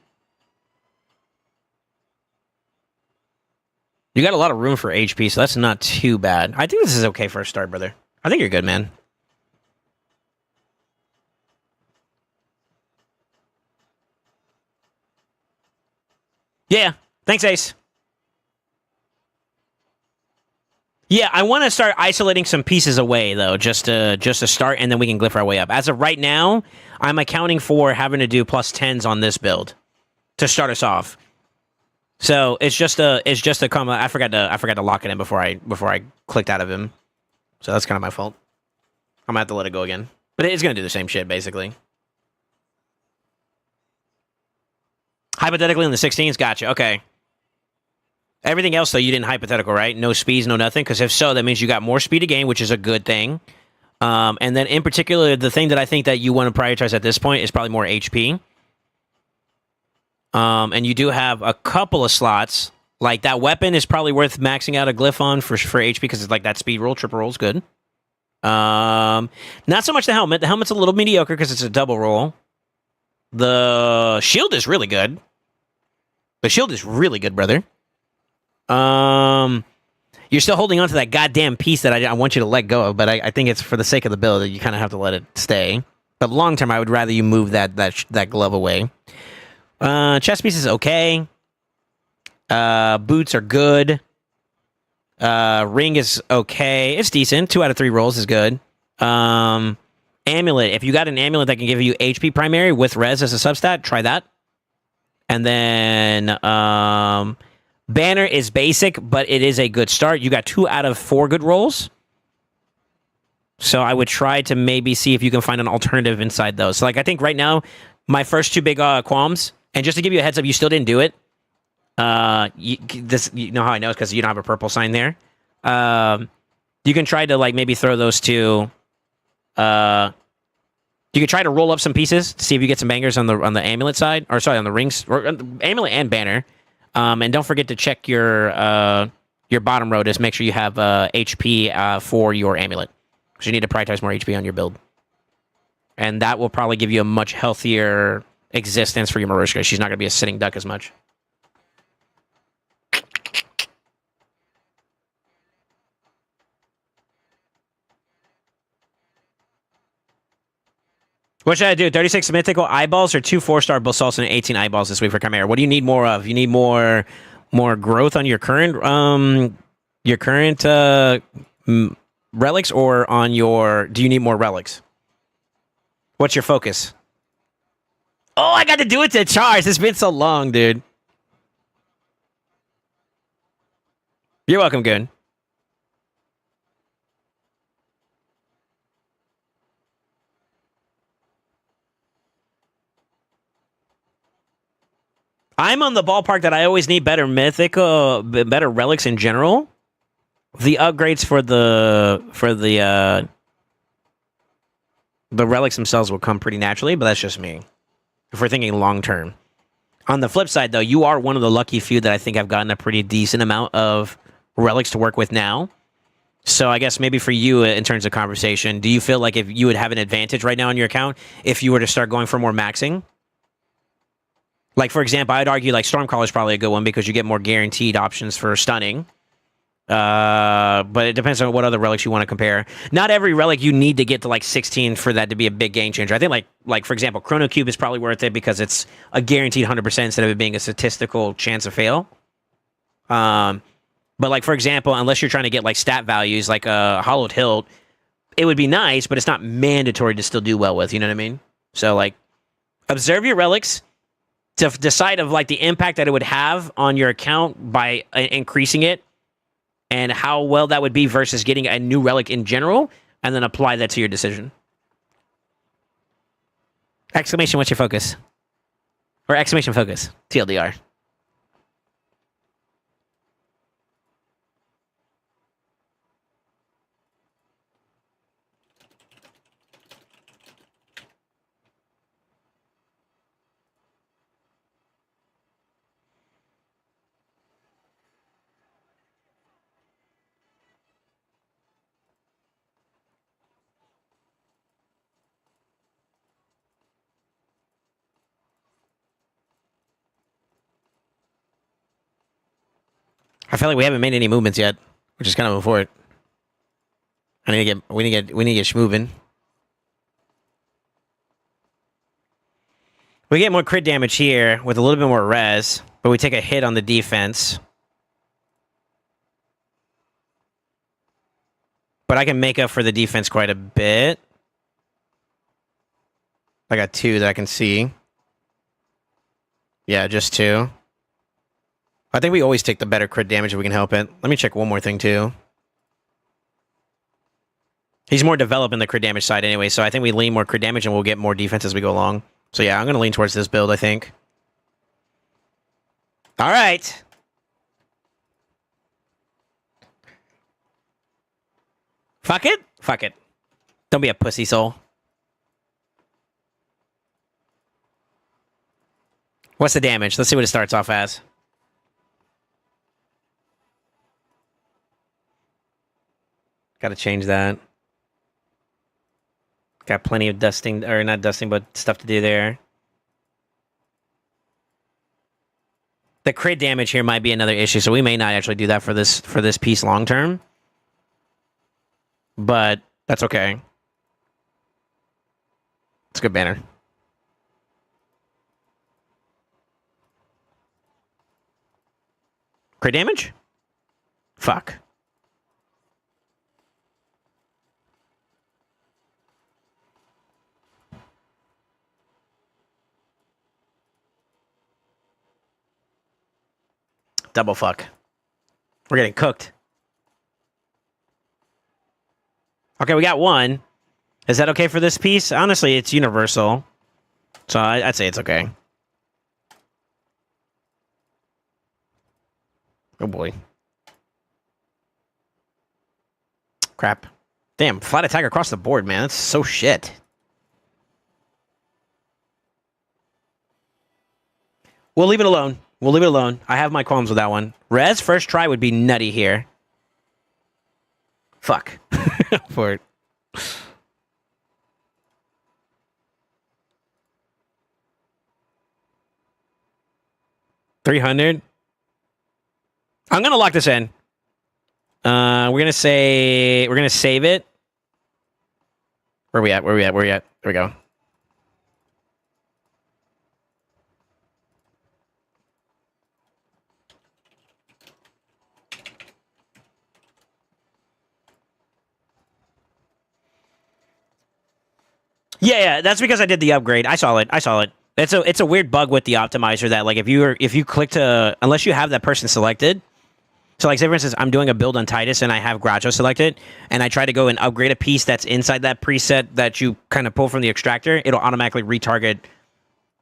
Speaker 1: You got a lot of room for HP, so that's not too bad. I think this is okay for a start, brother. I think you're good, man. Yeah. Thanks, Ace. Yeah, I want to start isolating some pieces away, though, just to start, and then we can glyph our way up. As of right now, I'm accounting for having to do plus 10s on this build to start us off. So it's just a comma. I forgot to lock it in before I clicked out of him. So that's kind of my fault. I'm gonna have to let it go again. But it's gonna do the same shit, basically. Hypothetically in the 16s, gotcha. Okay. Everything else, though, you didn't hypothetical, right? No speeds, no nothing? Because if so, that means you got more speed to gain, which is a good thing. And then, in particular, the thing that I think that you want to prioritize at this point is probably more HP. And you do have a couple of slots. Like, that weapon is probably worth maxing out a glyph on for HP, because it's like that speed roll. Triple roll is good. Not so much the helmet. The helmet's a little mediocre because it's a double roll. The shield is really good. The shield is really good, brother. You're still holding on to that goddamn piece that I want you to let go of, but I think it's for the sake of the build that you kind of have to let it stay. But long term, I would rather you move that glove away. Chest piece is okay. Boots are good. Ring is okay. It's decent. 2 out of 3 rolls is good. Amulet. If you got an amulet that can give you HP primary with res as a substat, try that. And then banner is basic, but it is a good start. You got 2 out of 4 good rolls. So I would try to maybe see if you can find an alternative inside those. So, like, I think right now, my first 2 big qualms, and just to give you a heads up, you still didn't do it. You know how I know? It's because you don't have a purple sign there. You can try to, like, maybe throw those 2. You could try to roll up some pieces to see if you get some bangers on the amulet side, or sorry, on the rings, or amulet and banner. And don't forget to check your bottom row. Just make sure you have HP for your amulet. So you need to prioritize more HP on your build. And that will probably give you a much healthier existence for your Marushka. She's not going to be a sitting duck as much. What should I do? 36 mythical eyeballs or 2 4-star basalts and 18 eyeballs this week for Chimera? What do you need more of? You need more growth on your current relics, or on your... Do you need more relics? What's your focus? Oh, I got to do it to charge. It's been so long, dude. You're welcome, Goon. I'm on the ballpark that I always need better mythical, better relics in general. The upgrades for the relics themselves will come pretty naturally, but that's just me. If we're thinking long term. On the flip side, though, you are one of the lucky few that I think have gotten a pretty decent amount of relics to work with now. So I guess maybe for you, in terms of conversation, do you feel like if you would have an advantage right now on your account if you were to start going for more maxing? Like, for example, I'd argue like Stormcaller is probably a good one because you get more guaranteed options for stunning. But it depends on what other relics you want to compare. Not every relic you need to get to like 16 for that to be a big game changer. I think like for example, Chrono Cube is probably worth it because it's a guaranteed 100% instead of it being a statistical chance of fail. But like for example, unless you're trying to get like stat values like a Hollowed Hilt, it would be nice, but it's not mandatory to still do well with. You know what I mean? So like, observe your relics to decide of like the impact that it would have on your account by increasing it, and how well that would be versus getting a new relic in general, and then apply that to your decision. Exclamation, what's your focus? Or exclamation focus, TLDR. I feel like we haven't made any movements yet, which is kind of before it. We need to get schmoving. We get more crit damage here with a little bit more res, but we take a hit on the defense. But I can make up for the defense quite a bit. I got 2 that I can see. Yeah, just 2. I think we always take the better crit damage if we can help it. Let me check one more thing, too. He's more developed in the crit damage side anyway, so I think we lean more crit damage and we'll get more defense as we go along. So yeah, I'm going to lean towards this build, I think. All right. Fuck it? Fuck it. Don't be a pussy, soul. What's the damage? Let's see what it starts off as. Gotta change that. Got plenty of dusting, or not dusting, but stuff to do there. The crit damage here might be another issue, so we may not actually do that for this piece long term. But that's okay. It's a good banner. Crit damage? Fuck. Double fuck. We're getting cooked. Okay, we got 1. Is that okay for this piece? Honestly, it's universal. So I'd say it's okay. Oh boy. Crap. Damn, flat attack across the board, man. That's so shit. We'll leave it alone. We'll leave it alone. I have my qualms with that one. Res, first try would be nutty here. Fuck. For it. 300. I'm gonna lock this in. We're gonna save it. Where we at? There we go. Yeah, that's because I did the upgrade. I saw it. It's a weird bug with the optimizer that like if you click to unless you have that person selected. So like say for instance, I'm doing a build on Titus and I have Groucho selected and I try to go and upgrade a piece that's inside that preset that you kind of pull from the extractor, it'll automatically retarget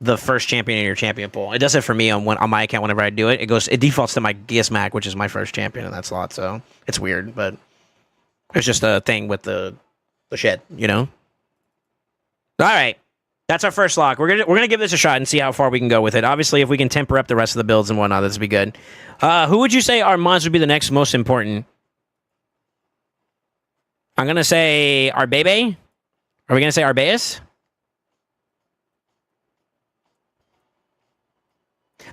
Speaker 1: the first champion in your champion pool. It does it for me on my account whenever I do it. It defaults to my Geas Mac, which is my first champion in that slot. So it's weird, but it's just a thing with the shit, you know? All right. That's our first lock. We're gonna give this a shot and see how far we can go with it. Obviously, if we can temper up the rest of the builds and whatnot, this would be good. Who would you say our mods would be the next most important? I'm gonna say Arbebe. Are we gonna say Arbeus?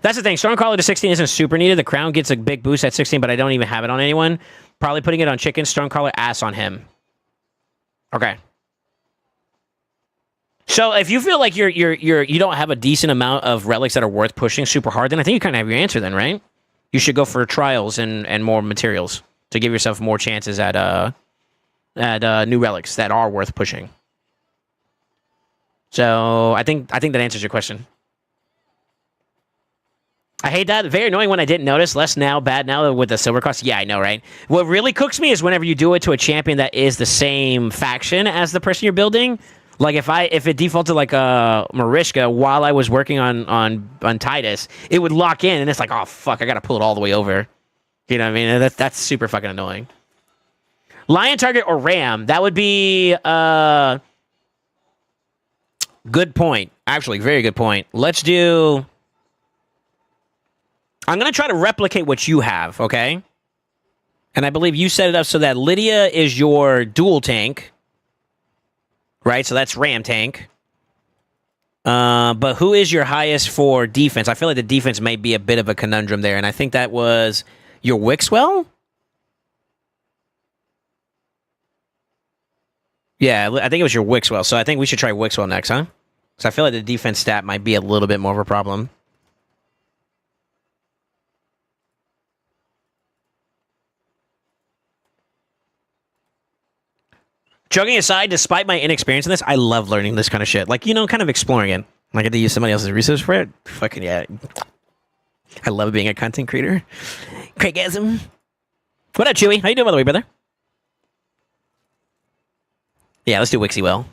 Speaker 1: That's the thing. Stormcaller to 16 isn't super needed. The crown gets a big boost at 16, but I don't even have it on anyone. Probably putting it on Chicken. Stormcaller ass on him. Okay. So if you feel like you don't have a decent amount of relics that are worth pushing super hard, then I think you kind of have your answer then, right? You should go for trials and more materials to give yourself more chances at new relics that are worth pushing. So I think that answers your question. I hate that. Very annoying when I didn't notice. Less now, bad now with the silver cost. Yeah, I know, right? What really cooks me is whenever you do it to a champion that is the same faction as the person you're building. Like if it defaulted like Marishka while I was working on Titus, it would lock in and it's like, oh fuck, I gotta pull it all the way over. You know what I mean? That's super fucking annoying. Lion target or ram, that would be good point. Actually, very good point. Let's do. I'm gonna try to replicate what you have, okay? And I believe you set it up so that Lydia is your dual tank. Right, so that's Ram Tank. But who is your highest for defense? I feel like the defense may be a bit of a conundrum there, and I think that was your Wixwell? Yeah, I think it was your Wixwell, so I think we should try Wixwell next, huh? So I feel like the defense stat might be a little bit more of a problem. Joking aside, despite my inexperience in this, I love learning this kind of shit. Like, you know, kind of exploring it. I get to use somebody else's research for it. Fucking yeah. I love being a content creator. Craigasm. What up, Chewy? How you doing, by the way, brother? Yeah, let's do Wixywell.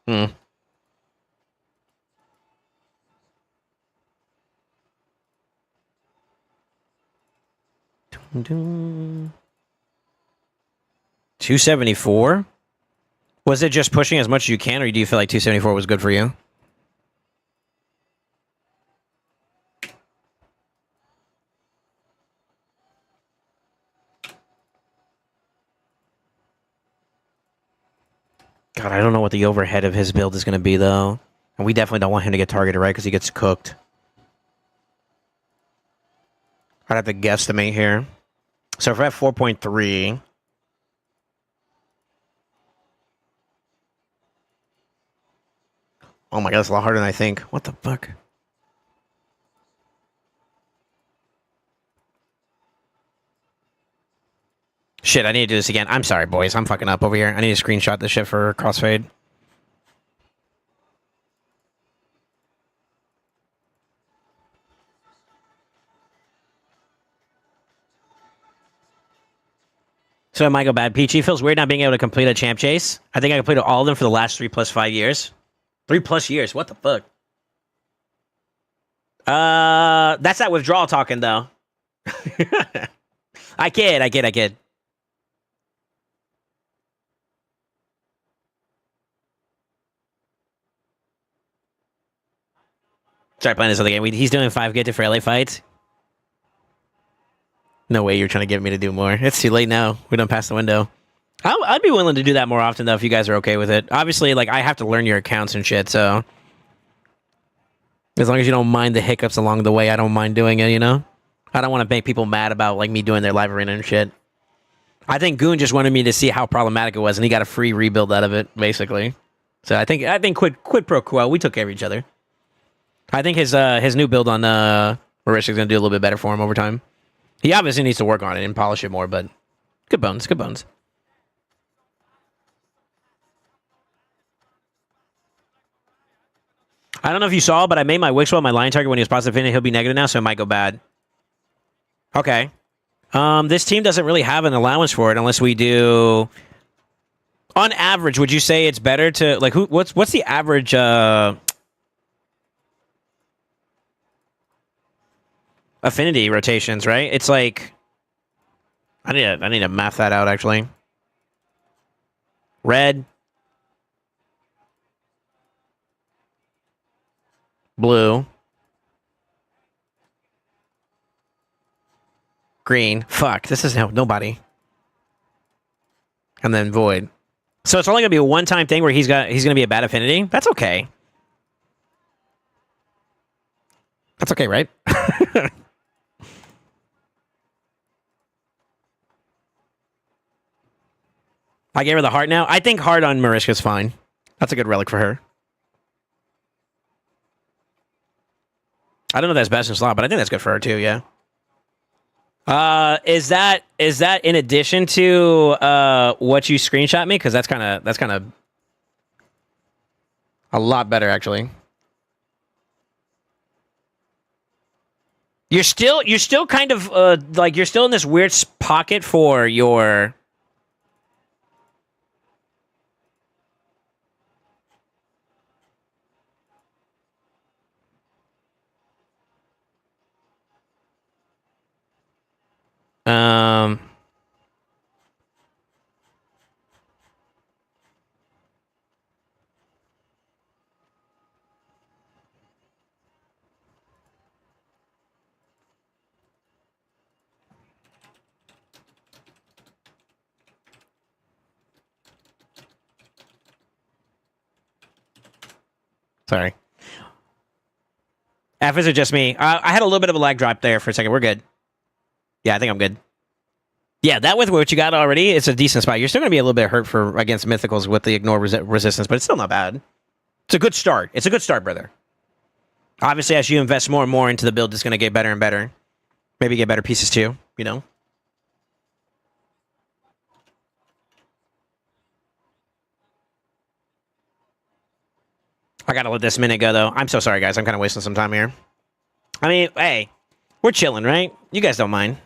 Speaker 1: Hmm. Dun-dun. 274? Was it just pushing as much as you can, or do you feel like 274 was good for you? God, I don't know what the overhead of his build is going to be, though. And we definitely don't want him to get targeted, right? Because he gets cooked. I'd have to guesstimate here. So if we're at 4.3... Oh my god, that's a lot harder than I think. What the fuck? Shit, I need to do this again. I'm sorry, boys. I'm fucking up over here. I need to screenshot this shit for crossfade. So it might go bad. Peachy feels weird not being able to complete a champ chase. I think I completed all of them for the last 3 + 5 years. 3+ years. What the fuck? That's that withdrawal talking, though. I kid. Start playing this other game. He's doing 5 get for LA fights. No way you're trying to get me to do more. It's too late now. We don't pass the window. I'd be willing to do that more often, though, if you guys are okay with it. Obviously, like, I have to learn your accounts and shit, so... As long as you don't mind the hiccups along the way, I don't mind doing it, you know? I don't want to make people mad about, like, me doing their live arena and shit. I think Goon just wanted me to see how problematic it was, and he got a free rebuild out of it, basically. So I think quid pro quo, we took care of each other. I think his new build on Marisha is going to do a little bit better for him over time. He obviously needs to work on it and polish it more, but good bones, good bones. I don't know if you saw, but I made my Wixwell my line target when he was positive in it. He'll be negative now, so it might go bad. Okay. This team doesn't really have an allowance for it unless we do... On average, would you say it's better to... Like, what's the average... Affinity rotations, right? It's like... I need to math that out, actually. Red. Blue. Green. Fuck, this doesn't help nobody. And then void. So it's only gonna be a one-time thing where he's gonna be a bad affinity? That's okay. That's okay, right? I gave her the heart now. I think heart on Marishka's fine. That's a good relic for her. I don't know if that's best in slot, but I think that's good for her too, yeah. Is that in addition to what you screenshot me? Because that's kinda a lot better actually. You're still kind of like you're still in this weird pocket for your Sorry. F, is it just me? I had a little bit of a lag drop there for a second. We're good. Yeah, I think I'm good. Yeah, that with what you got already, it's a decent spot. You're still going to be a little bit hurt for against mythicals with the ignore resistance, but it's still not bad. It's a good start. It's a good start, brother. Obviously, as you invest more and more into the build, it's going to get better and better. Maybe get better pieces too, you know? I got to let this minute go, though. I'm so sorry, guys. I'm kind of wasting some time here. I mean, hey, we're chilling, right? You guys don't mind.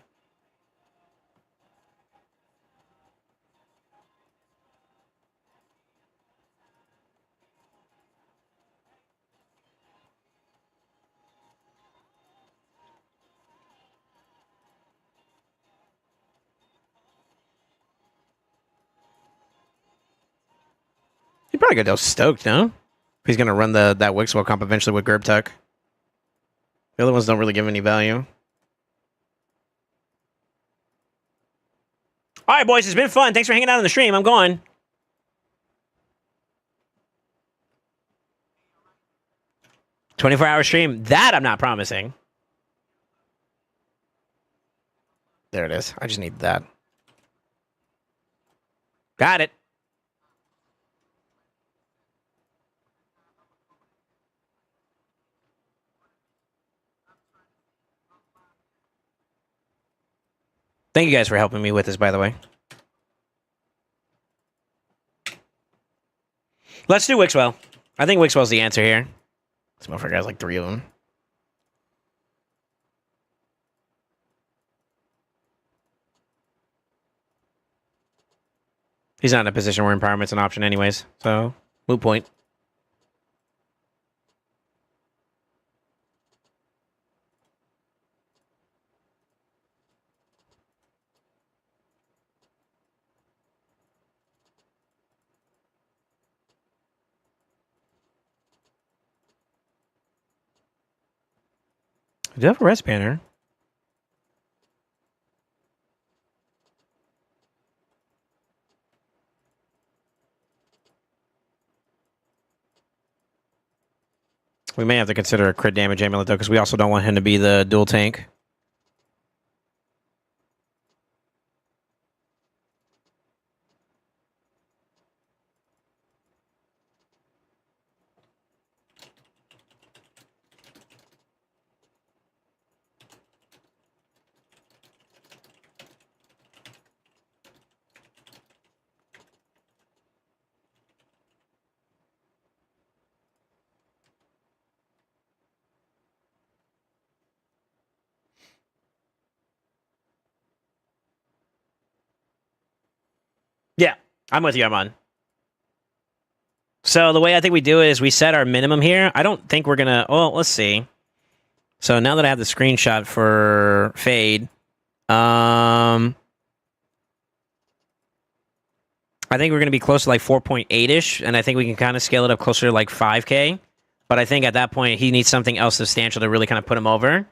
Speaker 1: He's probably gonna go stoked, no? He's gonna run that Wixwell comp eventually with Gerbtuck. The other ones don't really give any value. All right, boys, it's been fun. Thanks for hanging out on the stream. I'm going. $24-hour stream. That I'm not promising. There it is. I just need that. Got it. Thank you guys for helping me with this, by the way. Let's do Wixwell. I think Wixwell's the answer here. This motherfucker has like 3 of them. He's not in a position where empowerment's an option anyways, so moot point. I do have a res banner. We may have to consider a crit damage amulet, though, because we also don't want him to be the dual tank. Yeah, I'm with you, Armand. So the way I think we do it is we set our minimum here. I don't think we're gonna. Well, let's see. So now that I have the screenshot for Fade, I think we're gonna be close to like 4.8-ish, and I think we can kind of scale it up closer to like 5K. But I think at that point he needs something else substantial to really kind of put him over.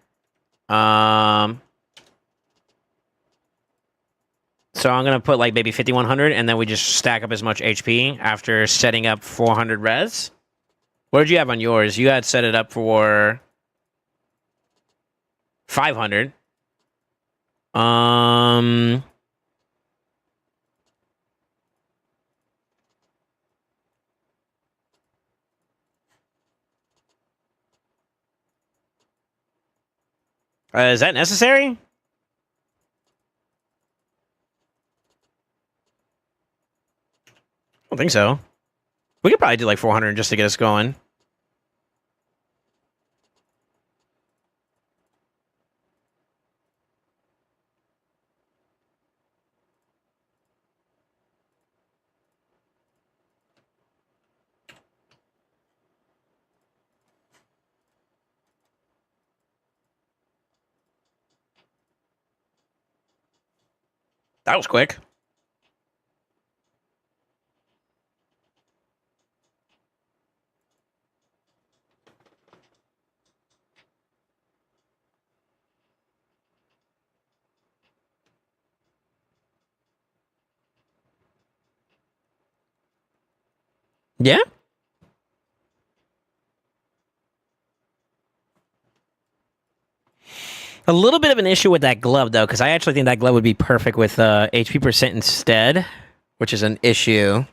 Speaker 1: So I'm going to put like maybe 5,100, and then we just stack up as much HP after setting up 400 res. What did you have on yours? You had set it up for 500. Is that necessary? I don't think so. We could probably do like 400 just to get us going. That was quick. Yeah? A little bit of an issue with that glove, though, because I actually think that glove would be perfect with HP percent instead, which is an issue.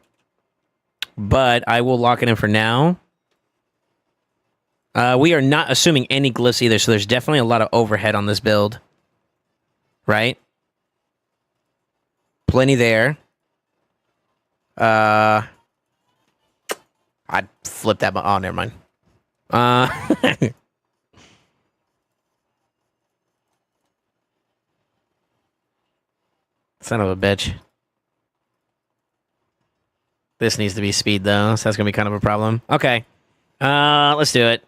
Speaker 1: But I will lock it in for now. We are not assuming any glyphs either, so there's definitely a lot of overhead on this build. Right? Plenty there. I'd flip that. Oh, never mind. Son of a bitch. This needs to be speed, though, so that's going to be kind of a problem. Okay. Let's do it.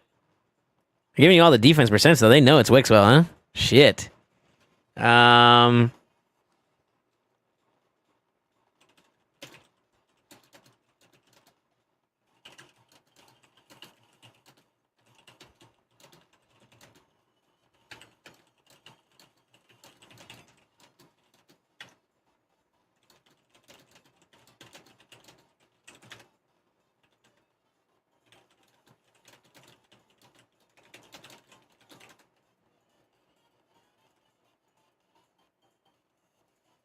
Speaker 1: They're giving you all the defense percents, though. They know it's Wixwell, huh? Shit.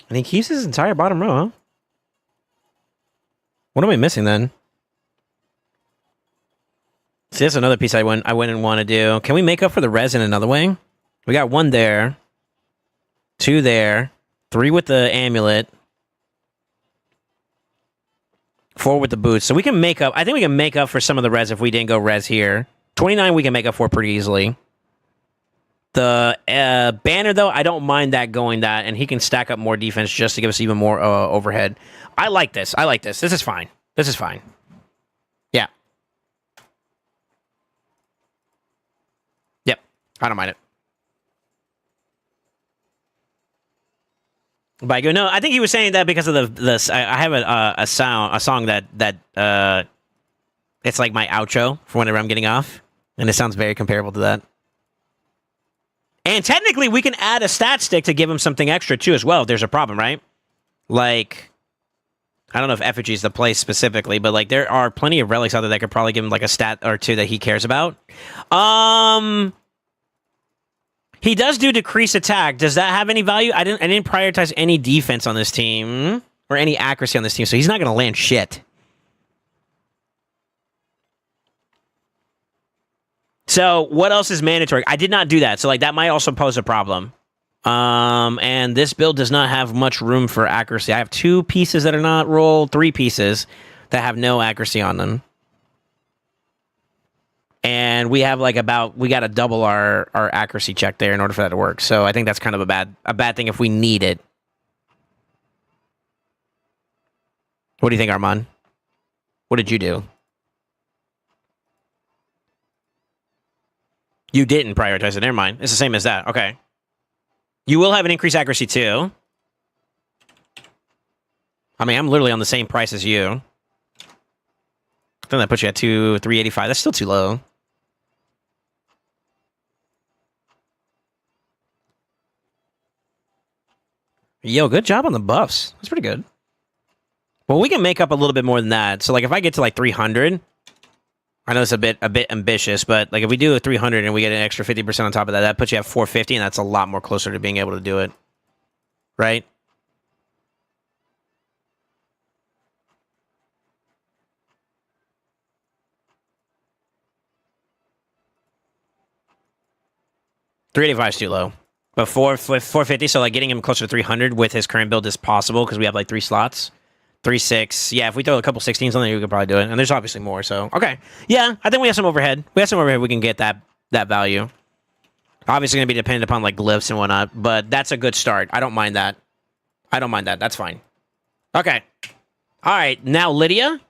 Speaker 1: And he keeps his entire bottom row, huh? What am I missing then? See, that's another piece I wouldn't want to do. Can we make up for the res in another way? We got 1 there, 2 there, 3 with the amulet, 4 with the boots. So we can make up. I think we can make up for some of the res if we didn't go res here. 29 we can make up for pretty easily. The banner, though, I don't mind that going that, and he can stack up more defense just to give us even more overhead. I like this. I like this. This is fine. This is fine. Yeah. Yep. I don't mind it. But I go, no, I think he was saying that because of the I have a song that it's like my outro for whenever I'm getting off, and it sounds very comparable to that. And technically, we can add a stat stick to give him something extra, too, as well, if there's a problem, right? Like, I don't know if effigy is the place specifically, but, like, there are plenty of relics out there that could probably give him, like, a stat or two that he cares about. He does do decrease attack. Does that have any value? I didn't prioritize any defense on this team or any accuracy on this team, so he's not going to land shit. So what else is mandatory? I did not do that, so like that might also pose a problem. And this build does not have much room for accuracy. I have 2 pieces that are not rolled, 3 pieces that have no accuracy on them. And we have like we got to double our accuracy check there in order for that to work. So I think that's kind of a bad thing if we need it. What do you think, Armand? What did you do? You didn't prioritize it. Never mind. It's the same as that. Okay. You will have an increased accuracy too. I mean, I'm literally on the same price as you. I think that puts you at 385. That's still too low. Yo, good job on the buffs. That's pretty good. Well, we can make up a little bit more than that. So, like, if I get to like 300, I know it's a bit ambitious, but like if we do a 300 and we get an extra 50% on top of that, that puts you at 450, and that's a lot more closer to being able to do it, right? $385 is too low, but 450. So like getting him closer to 300 with his current build is possible because we have like 3 slots. 3-6. Yeah, if we throw a couple 16s on there, we could probably do it. And there's obviously more, so okay. Yeah, I think we have some overhead. We can get that value. Obviously going to be dependent upon like glyphs and whatnot, but that's a good start. I don't mind that. That's fine. Okay. All right, now Lydia.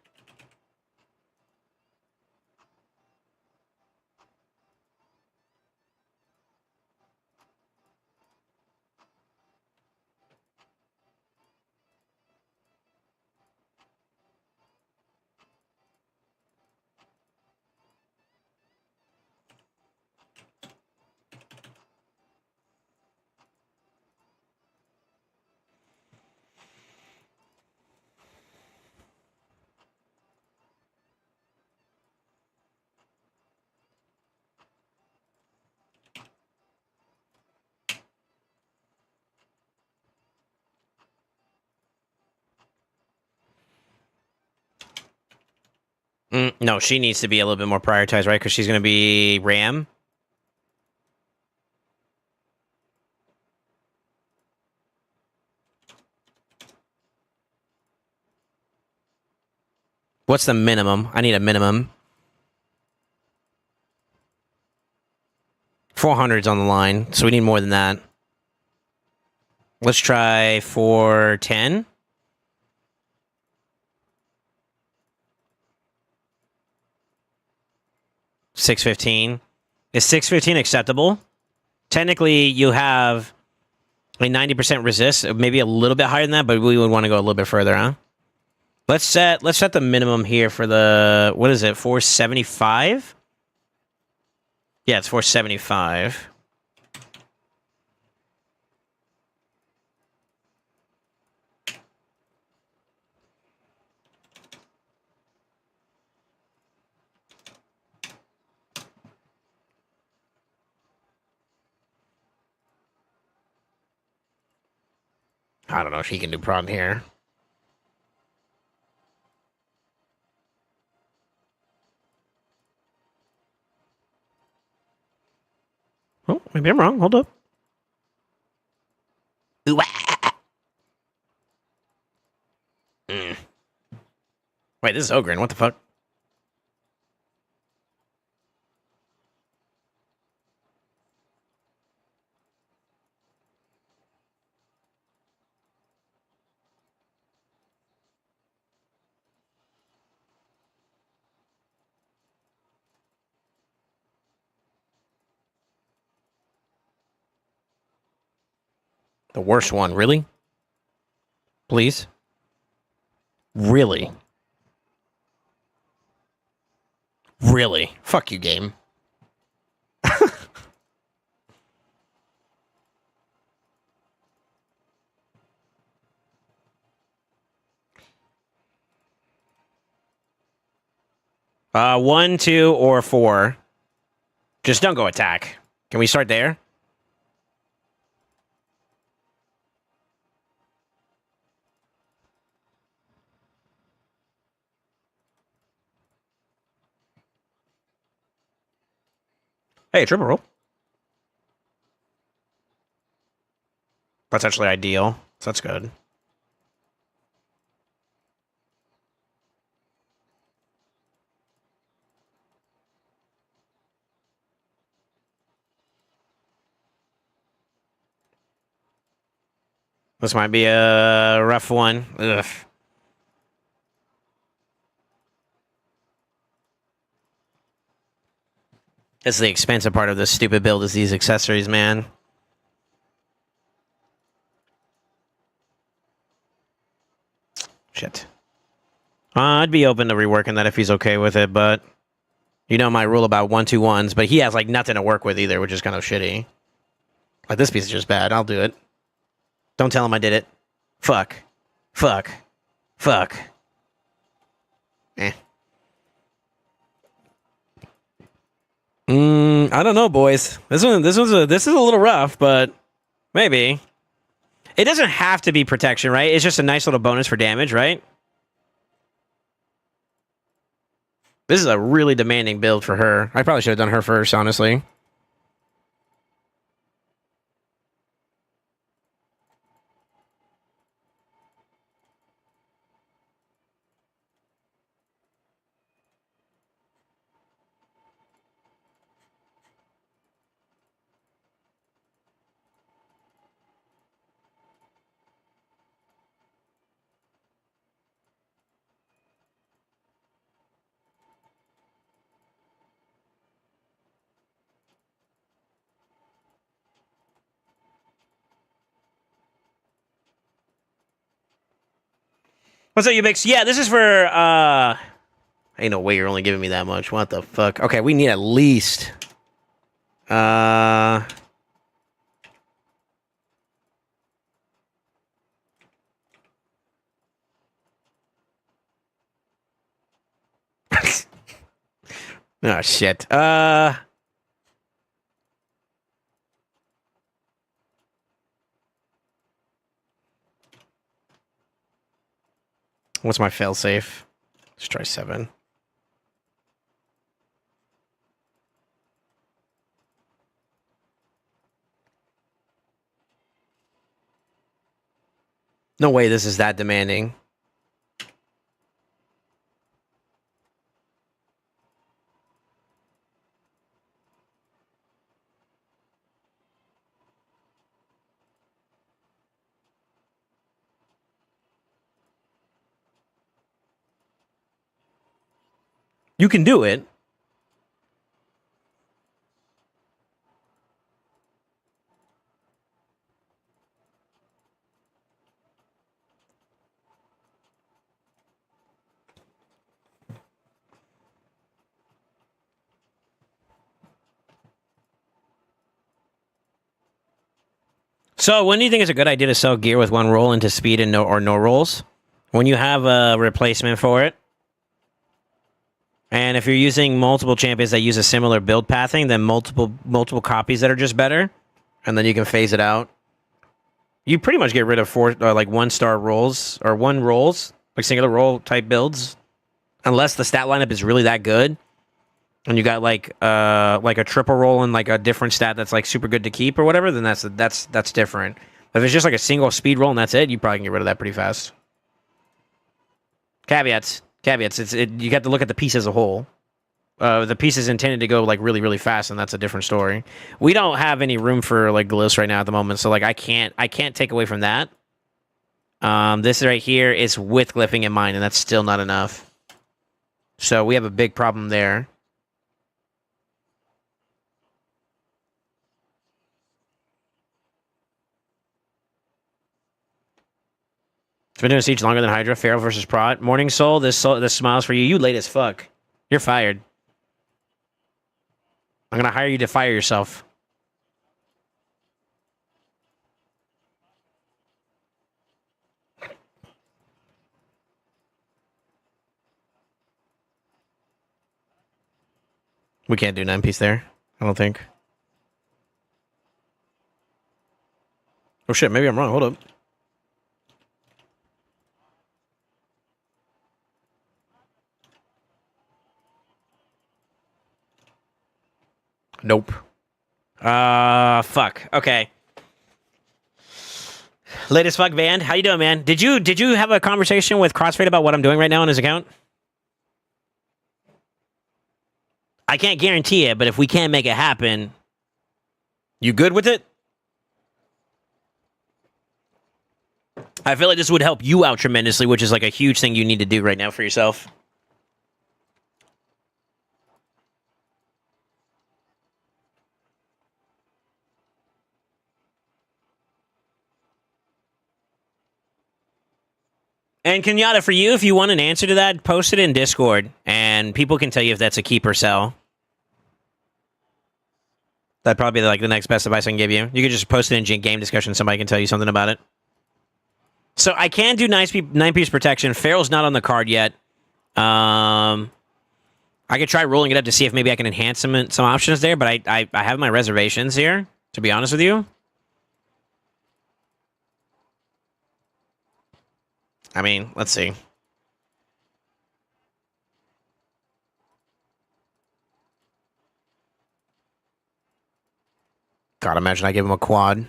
Speaker 1: No, she needs to be a little bit more prioritized, right? Because she's going to be Ram. What's the minimum? I need a minimum. 400's on the line, so we need more than that. Let's try 410. $615. Is $615 acceptable? Technically, you have a 90% resist, maybe a little bit higher than that, but we would want to go a little bit further, huh? Let's set the minimum here for the, what is it, 475? Yeah, it's 475. I don't know if he can do prawn here. Oh, maybe I'm wrong. Hold up. Ooh, Wait, this is Ogren. What the fuck? The worst one, really? Please? Really? Really? Fuck you, game. 1, 2, or 4. Just don't go attack. Can we start there? Hey, triple roll. That's actually ideal. So that's good. This might be a rough one. Ugh. That's the expensive part of this stupid build is these accessories, man. Shit. I'd be open to reworking that if he's okay with it, but you know my rule about 1-2-1s, but he has like nothing to work with either, which is kind of shitty. Like this piece is just bad. I'll do it. Don't tell him I did it. Fuck. Fuck. Fuck. Eh. I don't know, boys. This is a little rough, but maybe. It doesn't have to be protection, right? It's just a nice little bonus for damage, right? This is a really demanding build for her. I probably should have done her first, honestly. What's up, you mix? Yeah, this is for, ain't no way you're only giving me that much. What the fuck? Okay, we need at least, oh, shit. What's my failsafe? Let's try 7. No way this is that demanding. You can do it. So, when do you think it's a good idea to sell gear with 1 roll into speed and no rolls? When you have a replacement for it. And if you're using multiple champions that use a similar build pathing, then multiple copies that are just better, and then you can phase it out. You pretty much get rid of 4 like 1-star rolls or 1 rolls, like singular roll type builds, unless the stat lineup is really that good, and you got like a triple roll and like a different stat that's like super good to keep or whatever. Then that's different. But if it's just like a single speed roll and that's it, you probably can get rid of that pretty fast. Caveats. You got to look at the piece as a whole. The piece is intended to go like really fast, and that's a different story. We don't have any room for like glyphs right now at the moment, so like I can't take away from that. This right here is with glyphing in mind, and that's still not enough. So we have a big problem there. It's been doing Siege longer than Hydra. Pharaoh versus Prot. Morning Soul, this smiles for you. You late as fuck. You're fired. I'm gonna hire you to fire yourself. We can't do 9-piece there. I don't think. Oh shit, maybe I'm wrong. Hold up. Nope. Fuck. Okay. Latest fuck band. How you doing, man? Did you have a conversation with Crossfade about what I'm doing right now on his account? I can't guarantee it, but if we can't make it happen, you good with it? I feel like this would help you out tremendously, which is like a huge thing you need to do right now for yourself. And Kenyatta, for you, if you want an answer to that, post it in Discord, and people can tell you if that's a keep or sell. That'd probably be like the next best advice I can give you. You can just post it in game discussion, somebody can tell you something about it. So I can do 9-piece protection. Farrell's not on the card yet. I could try rolling it up to see if maybe I can enhance some options there, but I have my reservations here, to be honest with you. I mean, let's see. God, imagine I give him a quad.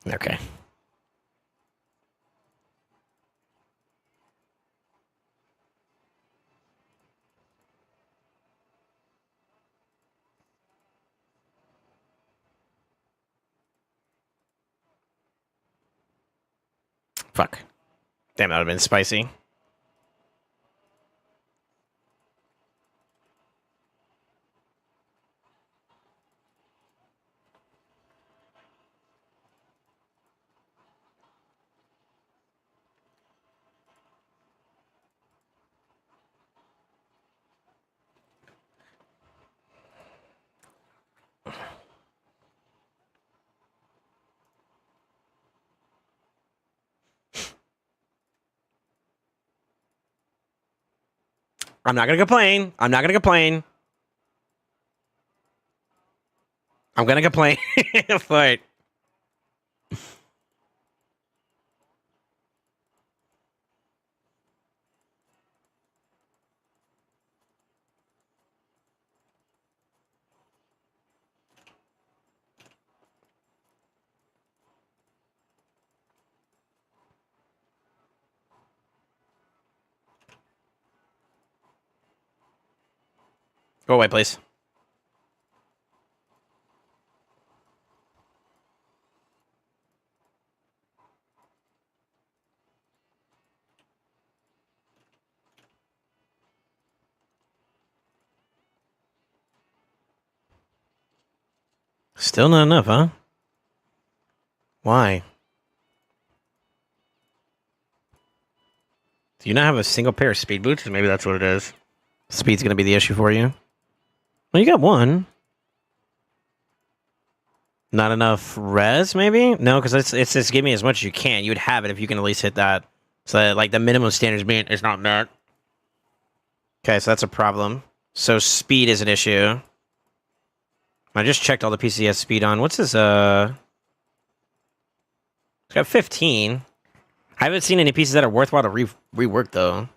Speaker 1: Okay. Fuck. Damn, that would have been spicy. I'm not going to complain. I'm not going to complain. I'm going to complain. But go away, please. Still not enough, huh? Why? Do you not have a single pair of speed boots? Maybe that's what it is. Speed's going to be the issue for you. Well, you got one. Not enough res, maybe? No, because it's just give me as much as you can. You would have it if you can at least hit that. So, that, like, the minimum standards being is not met. Okay, so that's a problem. So, speed is an issue. I just checked all the pieces he has speed on. What's his, He's got 15. I haven't seen any pieces that are worthwhile to rework, though.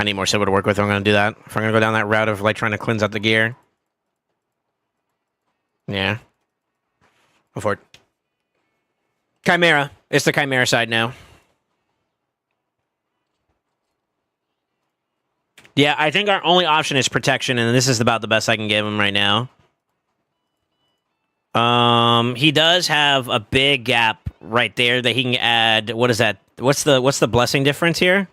Speaker 1: I need more silver to work with. I'm going to do that. If I'm going to go down that route of, like, trying to cleanse out the gear. Yeah. Go for it. Chimera. It's the Chimera side now. Yeah, I think our only option is protection, and this is about the best I can give him right now. He does have a big gap right there that he can add. What is that? What's the blessing difference here?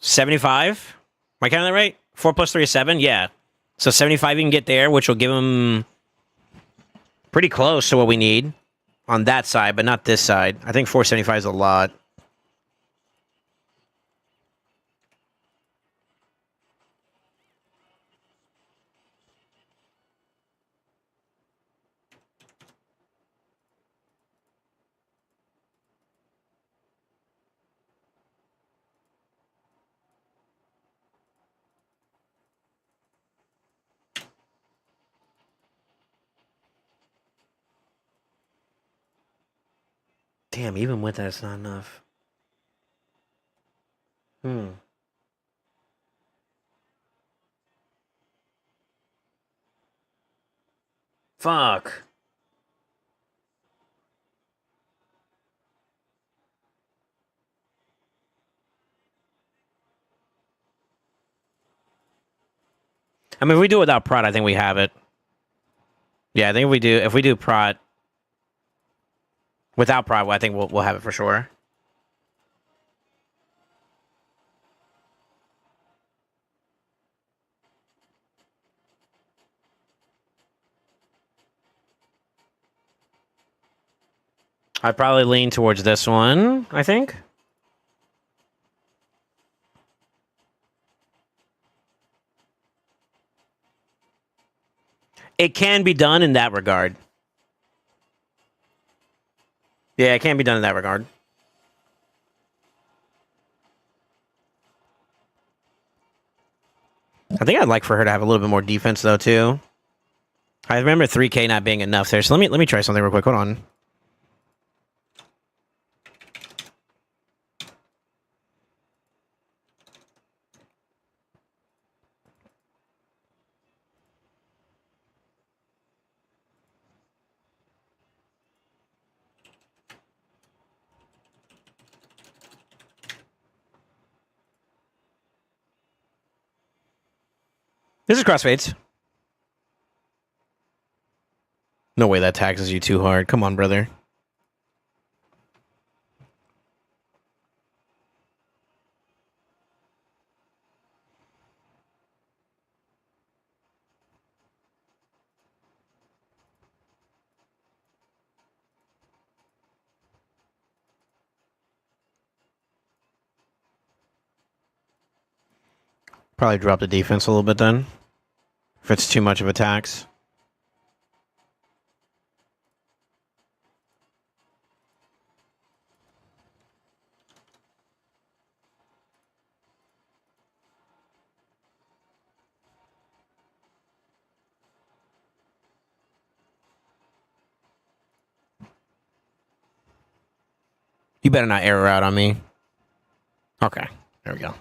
Speaker 1: $75? Am I counting that right? 4 plus 3 is 7? Yeah. So 75 you can get there, which will give him pretty close to what we need. on that side, but not this side. I think 475 is a lot. Damn, even with that, it's not enough. Fuck. I mean, if we do it without prod, I think we have it. Yeah, I think if we do prod without prod, I think we'll have it for sure. I'd probably lean towards this one, I think. It can be done in that regard. Yeah, it can be done in that regard. I think I'd like for her to have a little bit more defense, though, too. I remember 3K not being enough there, so let me try something real quick. Hold on. This is crossfades. No way that taxes you too hard. Come on, brother. Probably drop the defense a little bit then. If it's too much of a tax. You better not error out on me. Okay, there we go.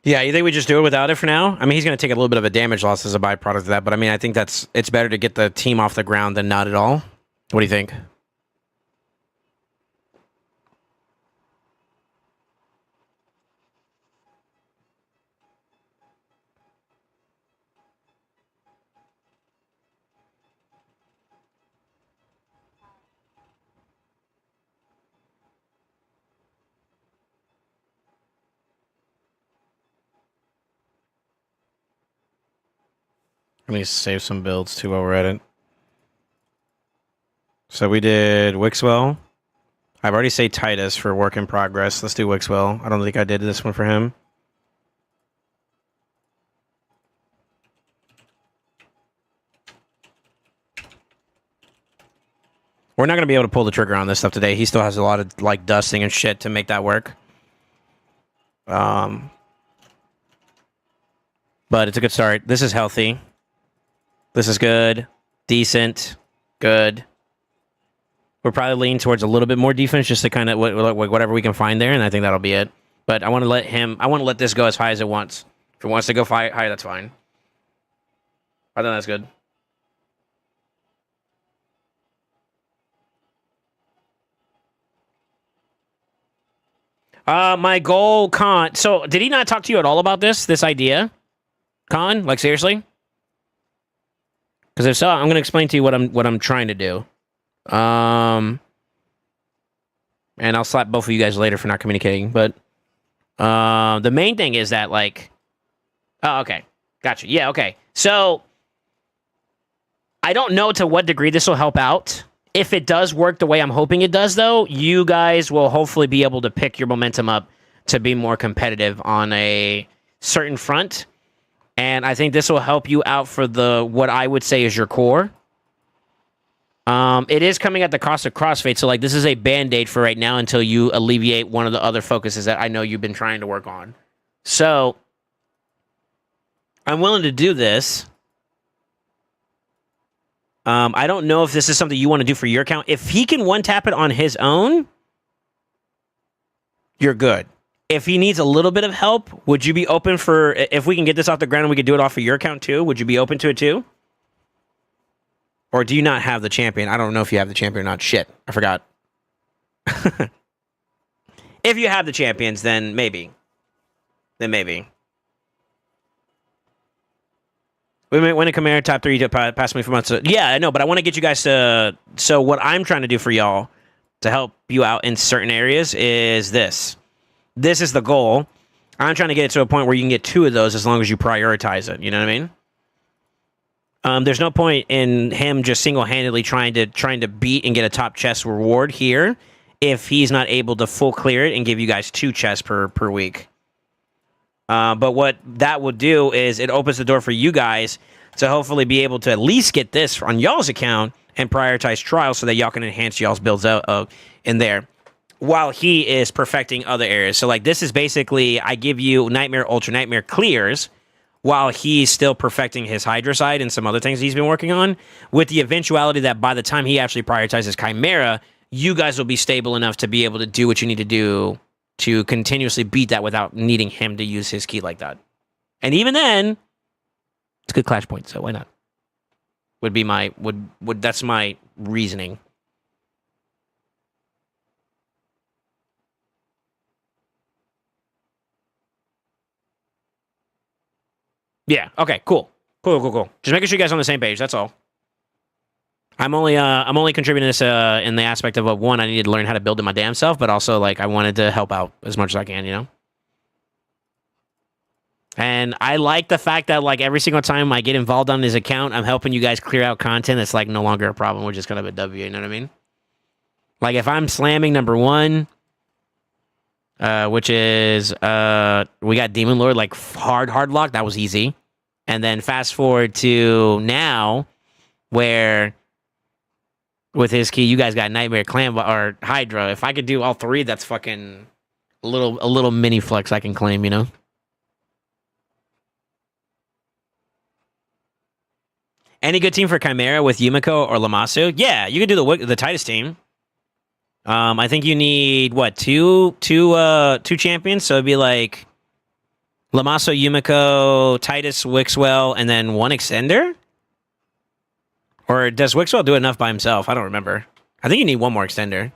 Speaker 1: Yeah, you think we just do it without it for now? I mean, he's going to take a little bit of a damage loss as a byproduct of that, but I mean, I think it's better to get the team off the ground than not at all. What do you think? Let me save some builds too while we're at it. So we did Wixwell. I've already saved Titus for work in progress. Let's do Wixwell. I don't think I did this one for him. We're not going to be able to pull the trigger on this stuff today. He still has a lot of like dusting and shit to make that work. But it's a good start. This is healthy. This is good. Decent. Good. We're probably leaning towards a little bit more defense just to kind of whatever we can find there, and I think that'll be it. But I want to let this go as high as it wants. If it wants to go high, that's fine. I think that's good. My goal, Con. So, did he not talk to you at all about this idea, Con? Like seriously? Because if so, I'm going to explain to you what I'm trying to do. And I'll slap both of you guys later for not communicating. But the main thing is that like, oh, okay, gotcha. Yeah, okay. So I don't know to what degree this will help out. If it does work the way I'm hoping it does, though, you guys will hopefully be able to pick your momentum up to be more competitive on a certain front. And I think this will help you out for what I would say is your core. It is coming at the cost of crossfade, so like this is a band-aid for right now until you alleviate one of the other focuses that I know you've been trying to work on. So I'm willing to do this. I don't know if this is something you want to do for your account. If he can one-tap it on his own, you're good. If he needs a little bit of help, would you be open for, if we can get this off the ground and we could do it off of your account too, would you be open to it too? Or do you not have the champion? I don't know if you have the champion or not. Shit, I forgot. If you have the champions, then maybe. Then maybe. When a Chimera top 3 to pass me for months. Yeah, I know, but I want to get you guys to... So what I'm trying to do for y'all to help you out in certain areas is this. This is the goal. I'm trying to get it to a point where you can get 2 of those as long as you prioritize it. You know what I mean? There's no point in him just single-handedly trying to beat and get a top chest reward here if he's not able to full clear it and give you guys 2 chests per week. But what that will do is it opens the door for you guys to hopefully be able to at least get this on y'all's account and prioritize trials so that y'all can enhance y'all's builds out in there while he is perfecting other areas. So like this is basically I give you Nightmare, Ultra Nightmare clears while he's still perfecting his Hydra side and some other things he's been working on, with the eventuality that by the time he actually prioritizes Chimera, you guys will be stable enough to be able to do what you need to do to continuously beat that without needing him to use his key like that. And even then, it's a good clash point, so why not? Would be my that's my reasoning. Yeah, okay, cool. Cool. Just making sure you guys are on the same page, that's all. I'm only contributing this in the aspect of one, I needed to learn how to build it my damn self, but also like I wanted to help out as much as I can, you know? And I like the fact that like every single time I get involved on his account, I'm helping you guys clear out content that's like no longer a problem, which is kind of a W, you know what I mean? Like if I'm slamming number 1, which is we got Demon Lord like hard lock, that was easy. And then fast forward to now where with his key, you guys got Nightmare, Clam, or Hydra. If I could do all 3, that's fucking a little mini flex I can claim, you know? Any good team for Chimera with Yumiko or Lamasu? Yeah, you could do the Titus team. I think you need what two champions, so it'd be like Lamasu, Yumiko, Titus, Wixwell, and then 1 extender. Or does Wixwell do enough by himself? I don't remember. I think you need 1 more extender.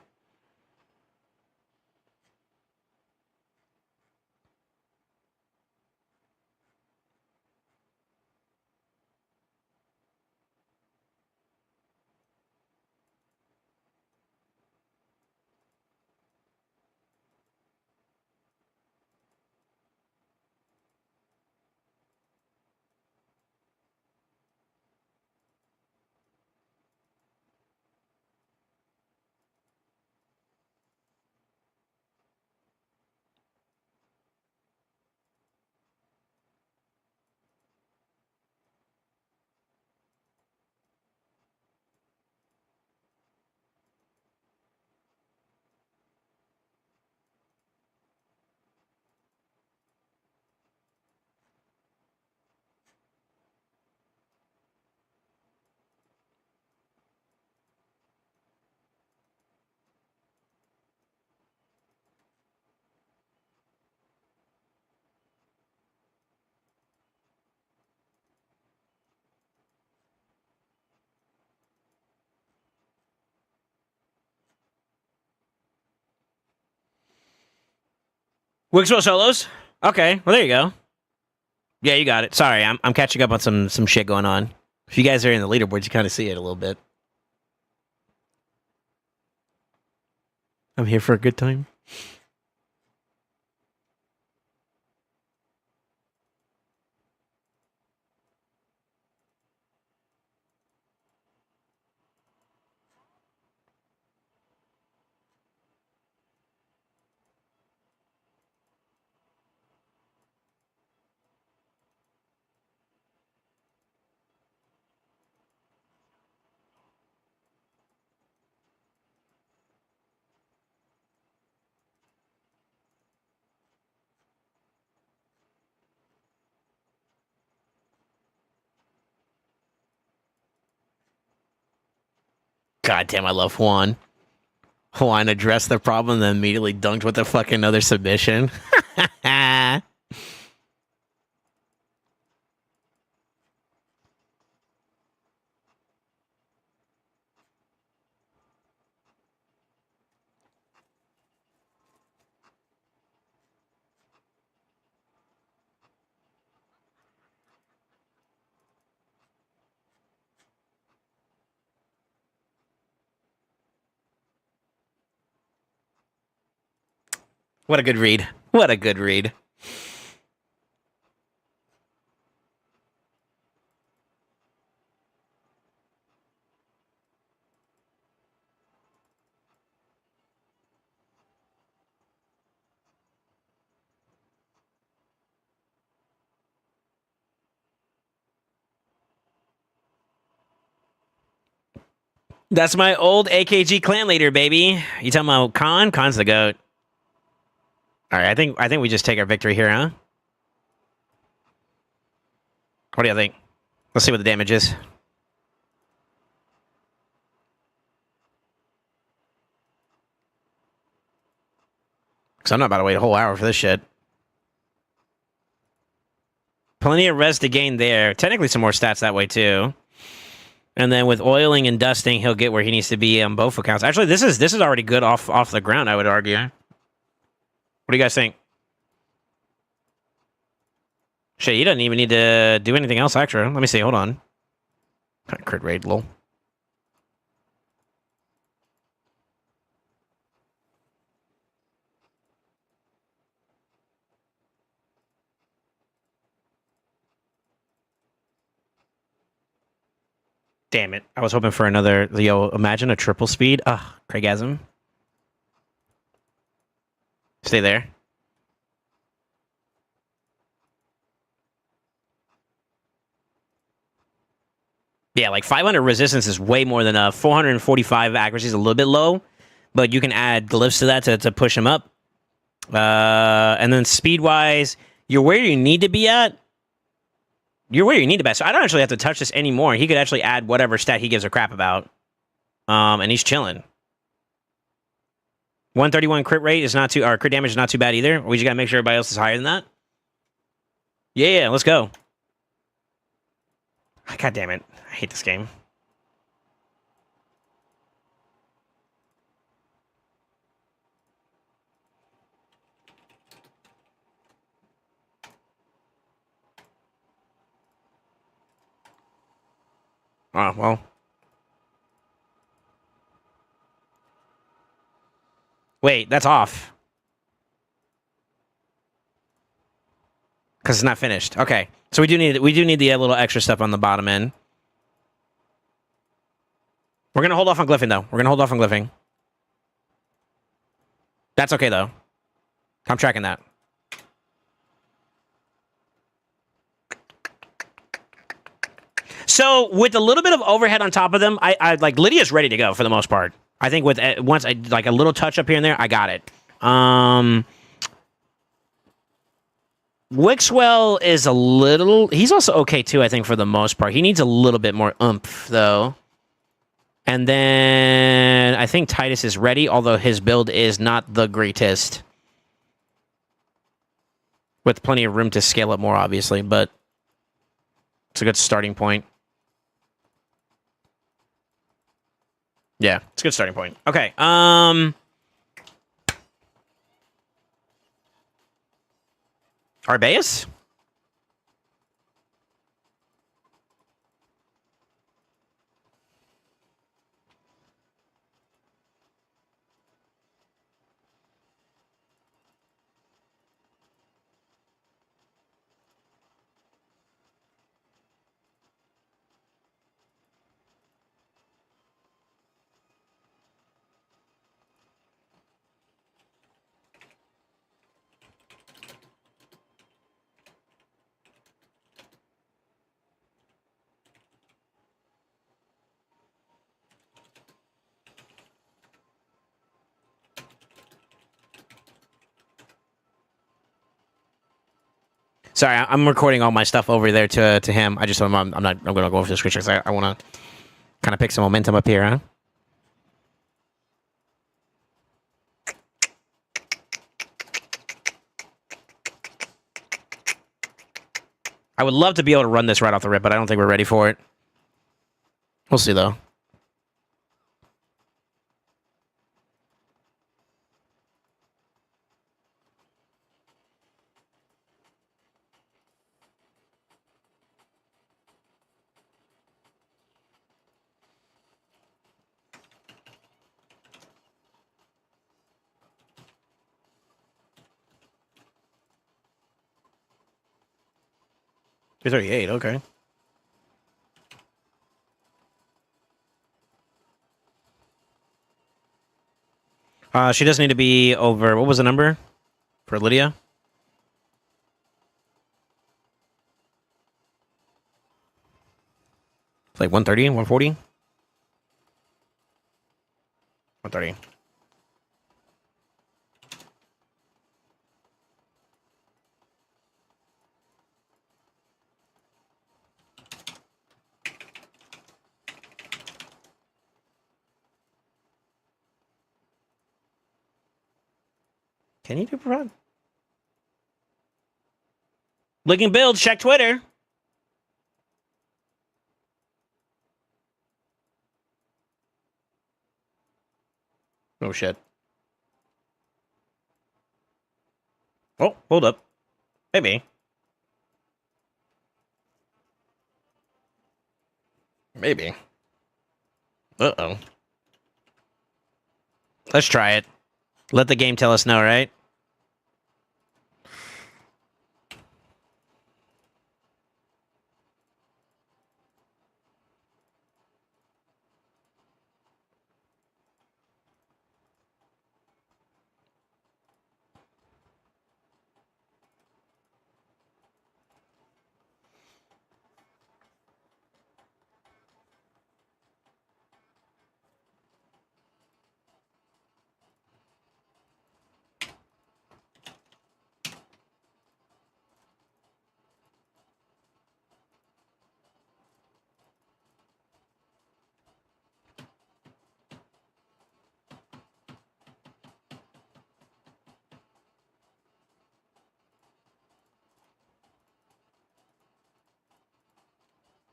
Speaker 1: Wixwell solos. Okay, well there you go. Yeah, you got it. Sorry, I'm catching up on some shit going on. If you guys are in the leaderboards, you kind of see it a little bit. I'm here for a good time. God damn, I love Juan. Juan addressed the problem, then immediately dunked with a fucking other submission. What a good read. What a good read. That's my old AKG clan leader, baby. You talking about Khan? Khan's the goat. All right, I think we just take our victory here, huh? What do you think? Let's see what the damage is. Because I'm not about to wait a whole hour for this shit. Plenty of res to gain there. Technically some more stats that way, too. And then with oiling and dusting, he'll get where he needs to be on both accounts. Actually, this is already good off the ground, I would argue. What do you guys think? Shit, he doesn't even need to do anything else extra. Let me see, hold on. Crit rate, lol. Damn it. I was hoping for another. Yo, imagine a triple speed. Ugh, Craigasm. Stay there. Yeah, like 500 resistance is way more than 445 accuracy is a little bit low, but you can add glyphs to that to push him up. And then speed-wise, you're where you need to be at. You're where you need to be. So I don't actually have to touch this anymore. He could actually add whatever stat he gives a crap about. And he's chilling. 131 crit rate is not too, or crit damage is not too bad either. We just gotta make sure everybody else is higher than that. Yeah, let's go. God damn it. I hate this game. Oh, well. Wait, that's off. Because it's not finished. Okay. So we do need the little extra stuff on the bottom end. We're going to hold off on glyphing, though. We're going to hold off on glyphing. That's okay, though. I'm tracking that. So with a little bit of overhead on top of them, I like Lydia's ready to go for the most part. I think with once I like a little touch up here and there, I got it. Wixwell is a little. He's also okay too. I think for the most part, he needs a little bit more oomph though. And then I think Titus is ready, although his build is not the greatest, with plenty of room to scale up more, obviously. But it's a good starting point. Yeah, it's a good starting point. Okay. Arbeus? Sorry, I'm recording all my stuff over there to him. I just I'm not I'm gonna go over the screenshots. I want to kind of pick some momentum up here, huh? I would love to be able to run this right off the rip, but I don't think we're ready for it. We'll see though. He's 38, okay. She does need to be over. What was the number for Lydia? Like 130, 140? 130. Can you do provide? Looking builds, check Twitter. Oh shit. Oh, hold up. Maybe. Maybe. Uh-oh. Let's try it. Let the game tell us no, right?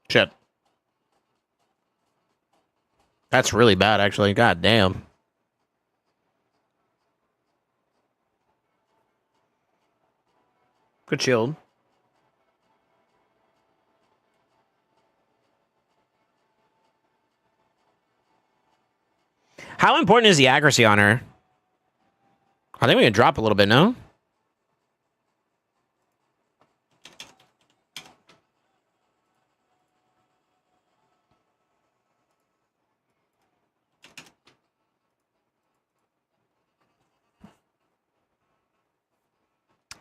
Speaker 1: Shit. That's really bad, actually. God damn. Good shield. How important is the accuracy on her? I think we can drop a little bit, no?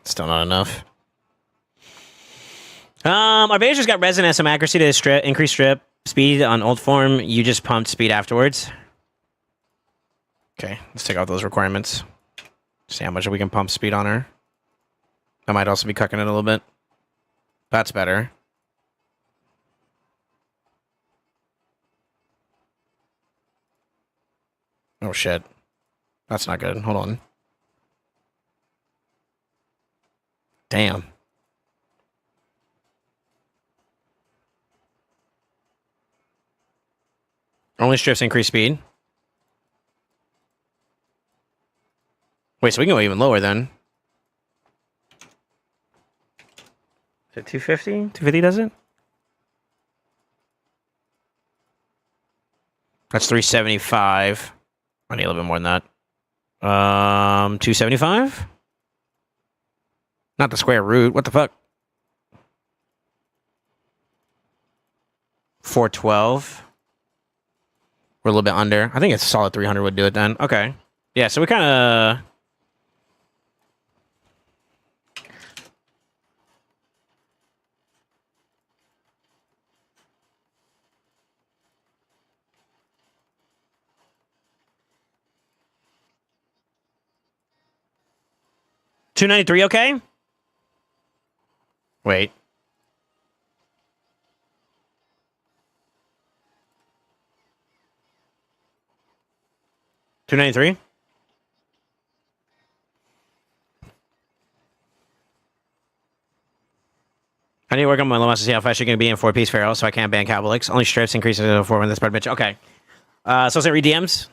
Speaker 1: Still not enough. Our base just got resin has some accuracy to strip, increase strip speed on old form. You just pumped speed afterwards. Okay, let's take out those requirements. See how much we can pump speed on her. I might also be cucking it a little bit. That's better. Oh shit. That's not good. Hold on. Damn. Only strips increase speed. Wait, so we can go even lower then. Is it 250? 250 does it? That's 375. I need a little bit more than that. 275? Not the square root. What the fuck? 412. We're a little bit under. I think it's solid 300 would do it then. Okay. Yeah, so we kind of... $293 okay? Wait. $293? I need to work on my lomas to see how fast you're going to be in 4-piece Pharaoh, so I can't ban Cabalix. Only strips increases to 4 when this part bitch. Okay. So say read DMs.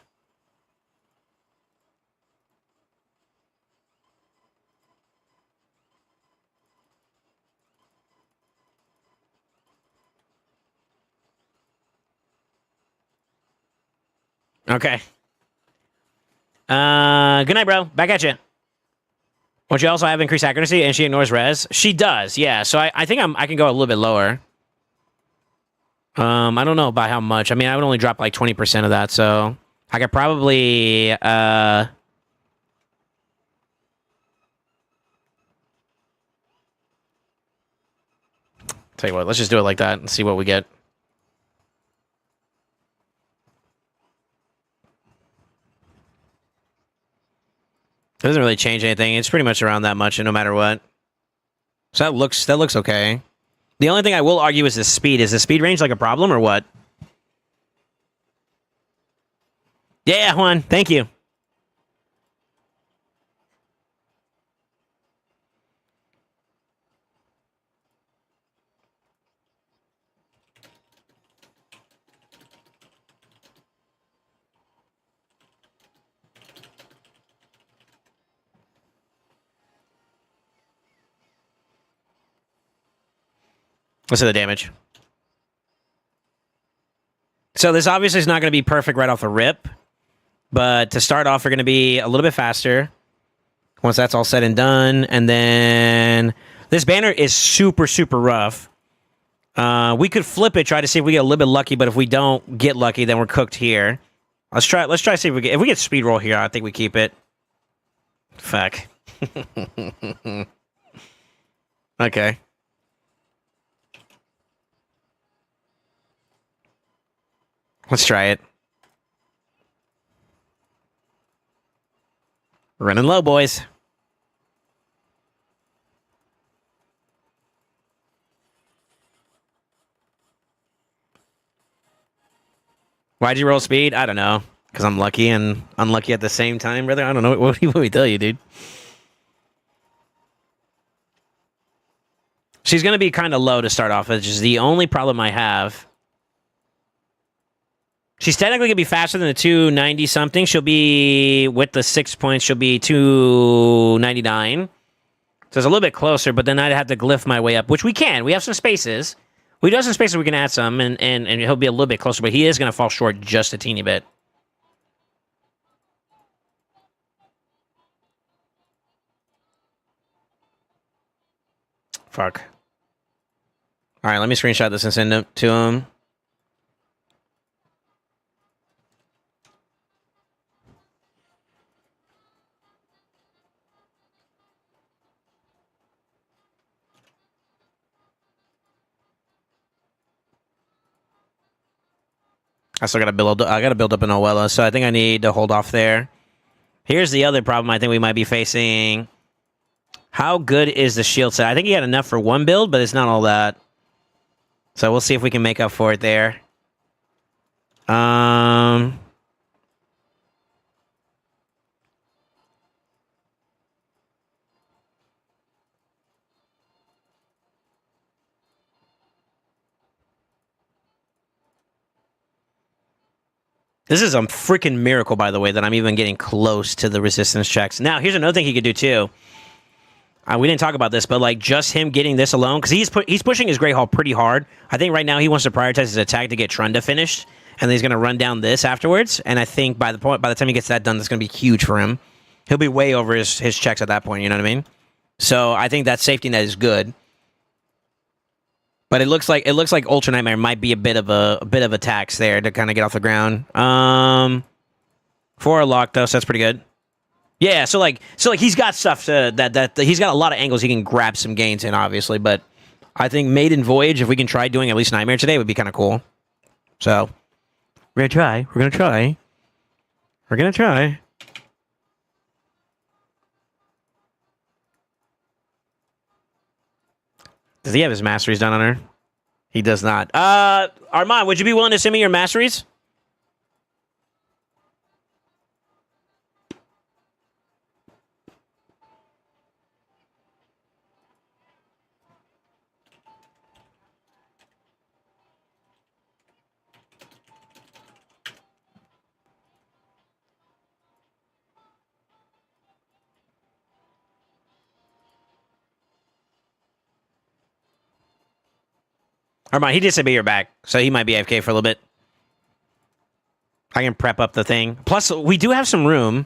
Speaker 1: Okay. Good night, bro. Back at you. Won't you also have increased accuracy and she ignores res? She does, yeah. So I think I can go a little bit lower. I don't know by how much. I mean, I would only drop like 20% of that, so I could probably tell you what, let's just do it like that and see what we get. It doesn't really change anything. It's pretty much around that much, no matter what. So that looks okay. The only thing I will argue is the speed. Is the speed range like a problem or what? Yeah, Juan. Thank you. Let's see the damage. So this obviously is not going to be perfect right off the rip, but to start off, we're going to be a little bit faster once that's all said and done. And then this banner is super, super rough. We could flip it, try to see if we get a little bit lucky, but if we don't get lucky, then we're cooked here. Let's try to see if we get speed roll here. I think we keep it. Fuck. Okay. Let's try it. Running low, boys. Why'd you roll speed? I don't know. Because I'm lucky and unlucky at the same time, brother. I don't know. What do we tell you, dude? She's going to be kind of low to start off, which is the only problem I have. She's technically going to be faster than the 290 something. She'll be, with the 6 points, she'll be 299. So it's a little bit closer, but then I'd have to glyph my way up, which we can. We have some spaces. We do have some spaces we can add some, and he'll be a little bit closer, but he is going to fall short just a teeny bit. Fuck. All right, let me screenshot this and send it to him. I still gotta build up an Oella, so I think I need to hold off there. Here's the other problem I think we might be facing. How good is the shield set? I think he had enough for one build, but it's not all that. So we'll see if we can make up for it there. This is a freaking miracle, by the way, that I'm even getting close to the resistance checks. Now, here's another thing he could do, too. We didn't talk about this, but like just him getting this alone, because he's pushing his Grey Hall pretty hard. I think right now he wants to prioritize his attack to get Trunda finished, and then he's going to run down this afterwards. And I think by the time he gets that done, that's going to be huge for him. He'll be way over his checks at that point. You know what I mean? So I think that safety net is good. But it looks like Ultra Nightmare might be a bit of a tax there to kind of get off the ground. 4 locked though, so that's pretty good. Yeah, so he's got stuff that he's got a lot of angles he can grab some gains in, obviously. But I think Maiden Voyage, if we can try doing at least Nightmare today, would be kind of cool. So we're gonna try. Does he have his masteries done on her? He does not. Armand, would you be willing to send me your masteries? Armand, he did say be your back, so he might be AFK for a little bit. I can prep up the thing. Plus, we do have some room.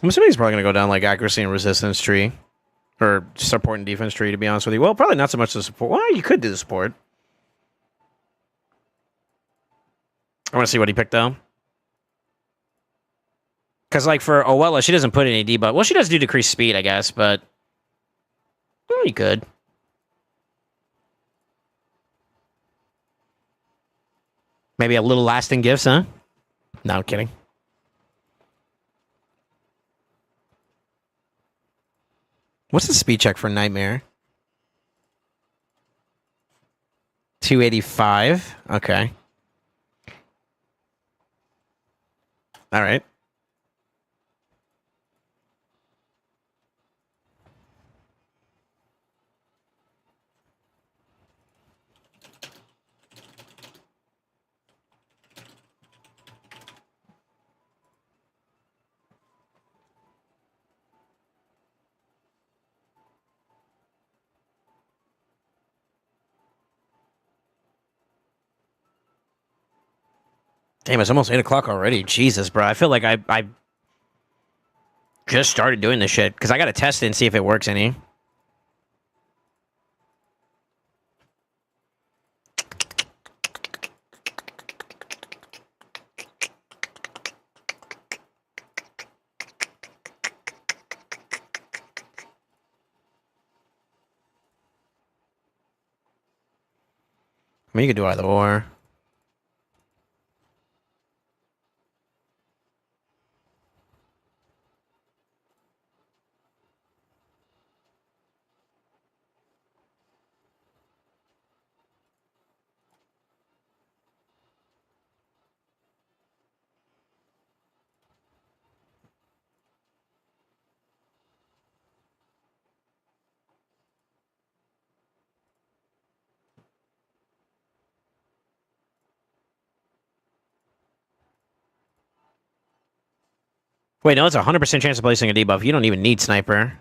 Speaker 1: I'm assuming he's probably going to go down like accuracy and resistance tree. Or support and defense tree, to be honest with you. Well, probably not so much the support. Well, you could do the support. I want to see what he picked, though. Because, like, for Owella, she doesn't put any debuff. Well, she does do decreased speed, I guess, but... Well, you could. Maybe a little lasting gifts, huh? No, I'm kidding. What's the speed check for Nightmare? 285. Okay. All right. Damn, it's almost 8 o'clock already. Jesus, bro. I feel like I just started doing this shit because I got to test it and see if it works any. I mean, you could do either or. Wait, no, it's a 100% chance of placing a debuff. You don't even need Sniper.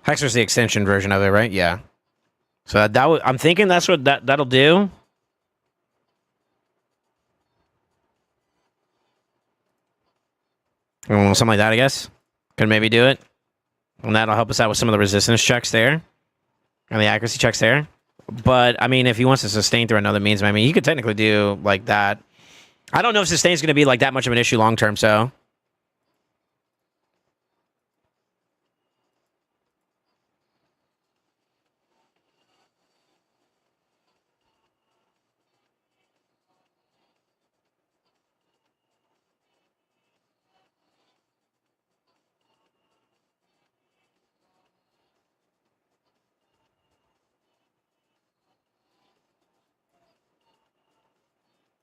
Speaker 1: Hexer's the extension version of it, right? Yeah. So I'm thinking that's what that'll do. Something like that, I guess. Could maybe do it. And that'll help us out with some of the resistance checks there. And the accuracy checks there. But I mean, if he wants to sustain through another means, I mean, he could technically do like that. I don't know if sustain is going to be like that much of an issue long term. So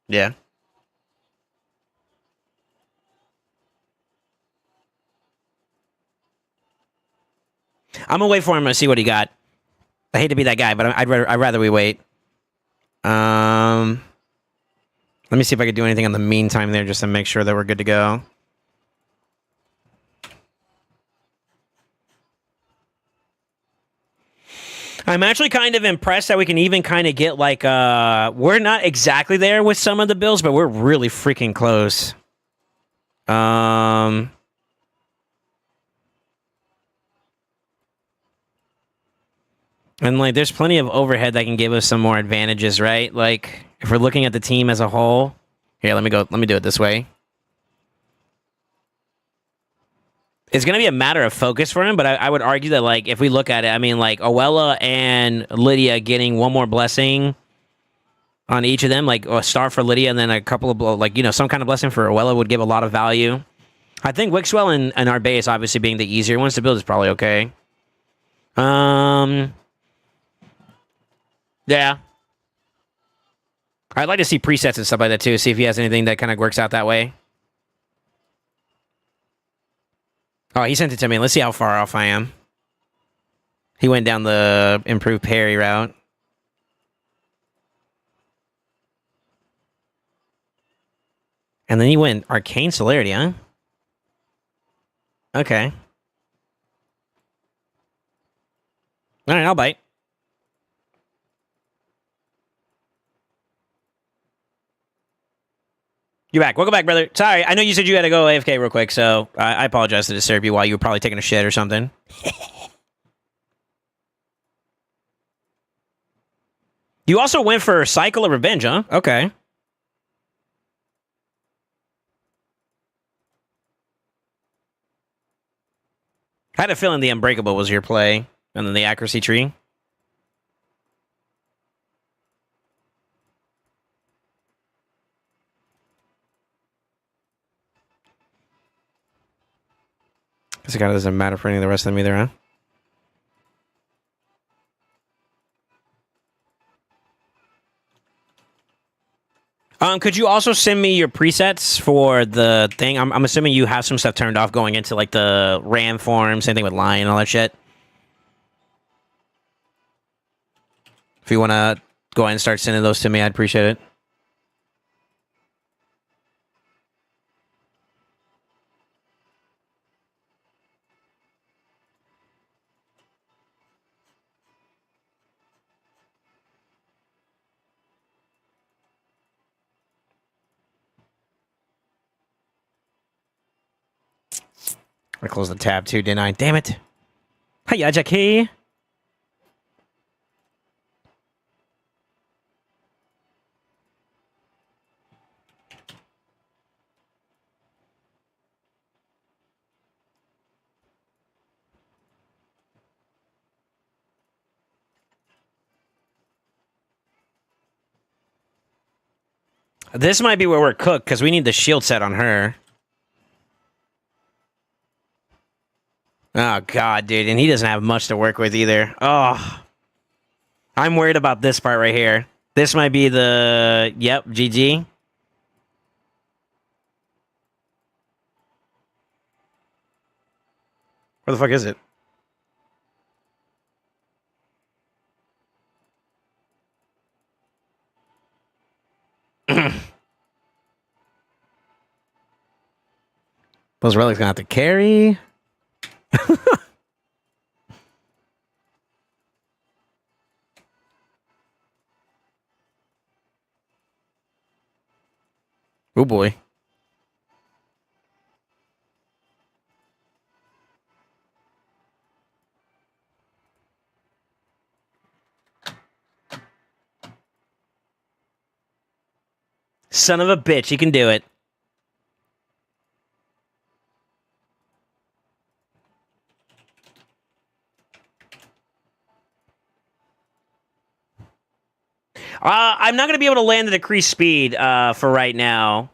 Speaker 1: yeah, I'm gonna wait for him to see what he got. I hate to be that guy, but I'd rather we wait. Um, Let me see if I could do anything in the meantime there, just to make sure that we're good to go. I'm actually kind of impressed that we can even kind of get like we're not exactly there with some of the bills, but we're really freaking close. And like there's plenty of overhead that can give us some more advantages, right? Like if we're looking at the team as a whole. Here, let me do it this way. It's going to be a matter of focus for him, but I would argue that, like, if we look at it, I mean, like, Owella and Lydia getting one more blessing on each of them, like, a star for Lydia and then a couple of, like, you know, some kind of blessing for Owella would give a lot of value. I think Wixwell and our base, obviously, being the easier ones to build is probably okay. Yeah. I'd like to see presets and stuff like that, too, see if he has anything that kind of works out that way. Oh, he sent it to me. Let's see how far off I am. He went down the improved parry route. And then he went Arcane Celerity, huh? Okay. All right, I'll bite. You're back. Welcome back, brother. Sorry, I know you said you had to go AFK real quick, so I apologize to disturb you while you were probably taking a shit or something. You also went for Cycle of Revenge, huh? Okay. I had a feeling the Unbreakable was your play, and then the Accuracy Tree. Guess it kind of doesn't matter for any of the rest of them either, huh? Could you also send me your presets for the thing? I'm assuming you have some stuff turned off going into like the RAM form, same thing with Lion and all that shit. If you want to go ahead and start sending those to me, I'd appreciate it. I closed the tab too, didn't I? Damn it. Hiya, Jackie. This might be where we're cooked, because we need the shield set on her. Oh, God, dude. And he doesn't have much to work with either. Oh. I'm worried about this part right here. This might be the... Yep, GG. Where the fuck is it? Those relics gonna have to carry. Oh boy. Son of a bitch, he can do it. I'm not going to be able to land the decreased speed for right now.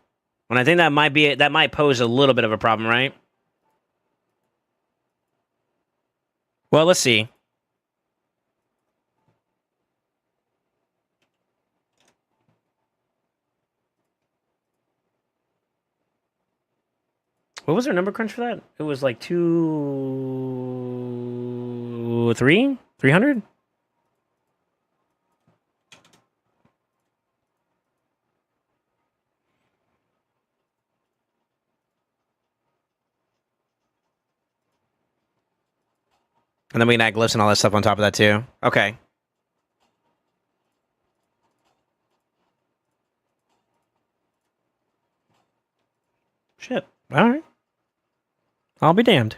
Speaker 1: And I think that might pose a little bit of a problem, right? Well, let's see. What was our number crunch for that? It was like 300? And then we can add glyphs and all that stuff on top of that too. Okay. Shit. All right. I'll be damned.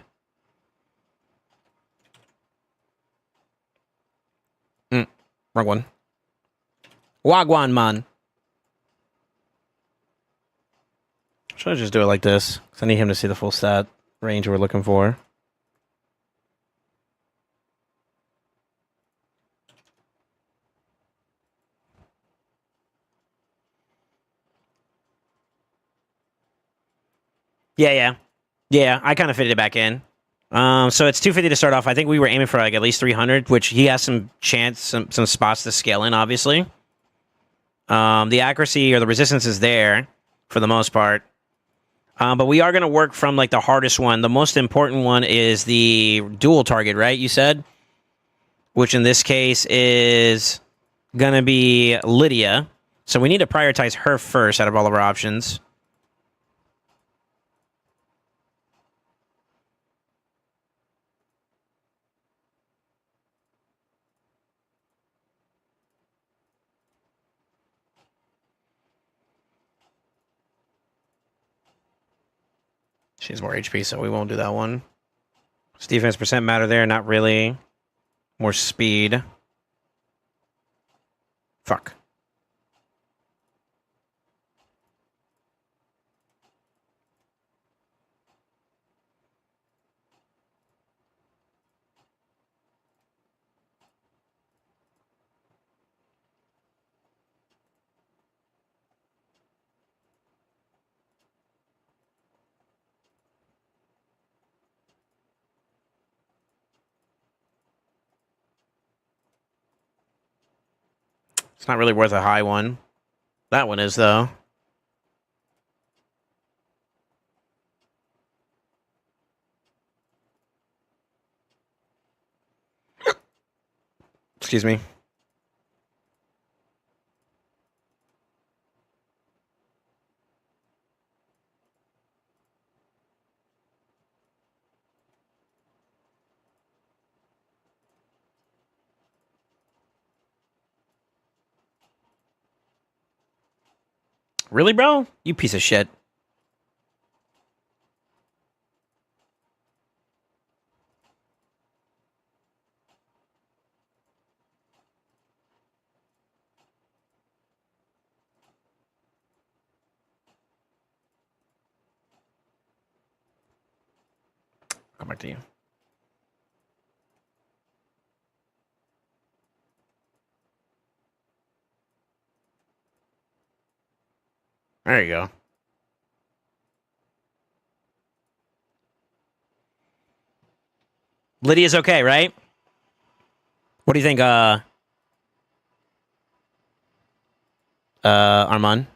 Speaker 1: Wrong one. Wagwan, man. Should I just do it like this? Because I need him to see the full stat range we're looking for. Yeah, I kind of fitted it back in. So it's 250 to start off. I think we were aiming for like at least 300, which he has some spots to scale in, obviously. The accuracy or the resistance is there for the most part. But we are going to work from like the hardest one. The most important one is the dual target, right? You said? Which in this case is going to be Lydia. So we need to prioritize her first out of all of our options. She has more HP, so we won't do that one. Does defense percent matter there? Not really. More speed. Fuck. It's not really worth a high one. That one is, though. Excuse me. Really, bro? You piece of shit. Come back to you. There you go. Lydia's okay, right? What do you think, Armand?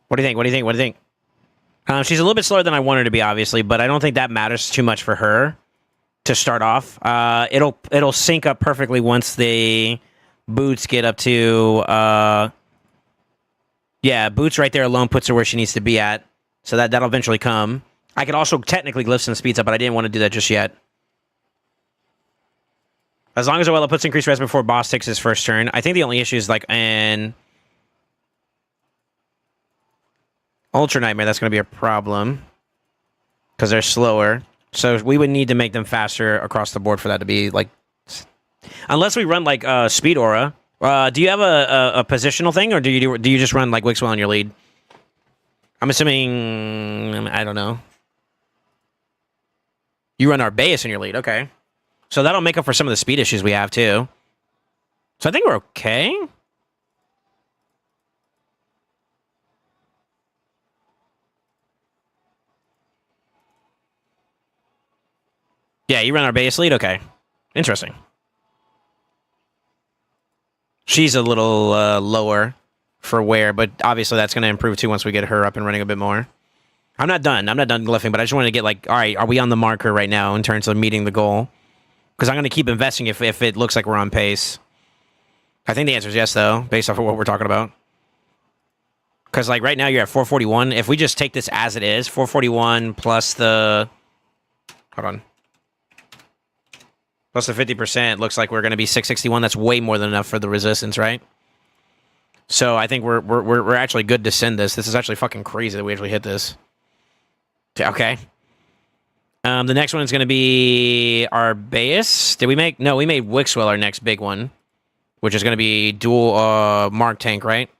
Speaker 1: What do you think? What do you think? What do you think? She's a little bit slower than I want her to be, obviously, but I don't think that matters too much for her to start off. It'll sync up perfectly once the boots get up to yeah, boots right there alone puts her where she needs to be at. So that'll eventually come. I could also technically lift some speeds up, but I didn't want to do that just yet. As long as Oella puts increased res before boss takes his first turn. I think the only issue is like an Ultra Nightmare, that's going to be a problem. because they're slower. So we would need to make them faster across the board for that to be like, unless we run like speed aura. Do you have a positional thing, or do you just run like Wixwell in your lead? I'm assuming, I don't know. You run Arbaeus in your lead, okay. So that'll make up for some of the speed issues we have too. So I think we're okay. Yeah, you run Arbaeus lead, okay. Interesting. She's a little lower for wear, but obviously that's going to improve too once we get her up and running a bit more. I'm not done glyphing, but I just want to get like, all right, are we on the marker right now in terms of meeting the goal? Because I'm going to keep investing if it looks like we're on pace. I think the answer is yes, though, based off of what we're talking about. Because like right now you're at 441. If we just take this as it is, 441 plus the... Hold on. Plus the 50%, looks like we're going to be 661. That's way more than enough for the resistance, right? So I think we're actually good to send this. This is actually fucking crazy that we actually hit this. Okay. The next one is going to be Arbaeus. Did we make... No, we made Wixwell our next big one. Which is going to be dual Mark tank, right?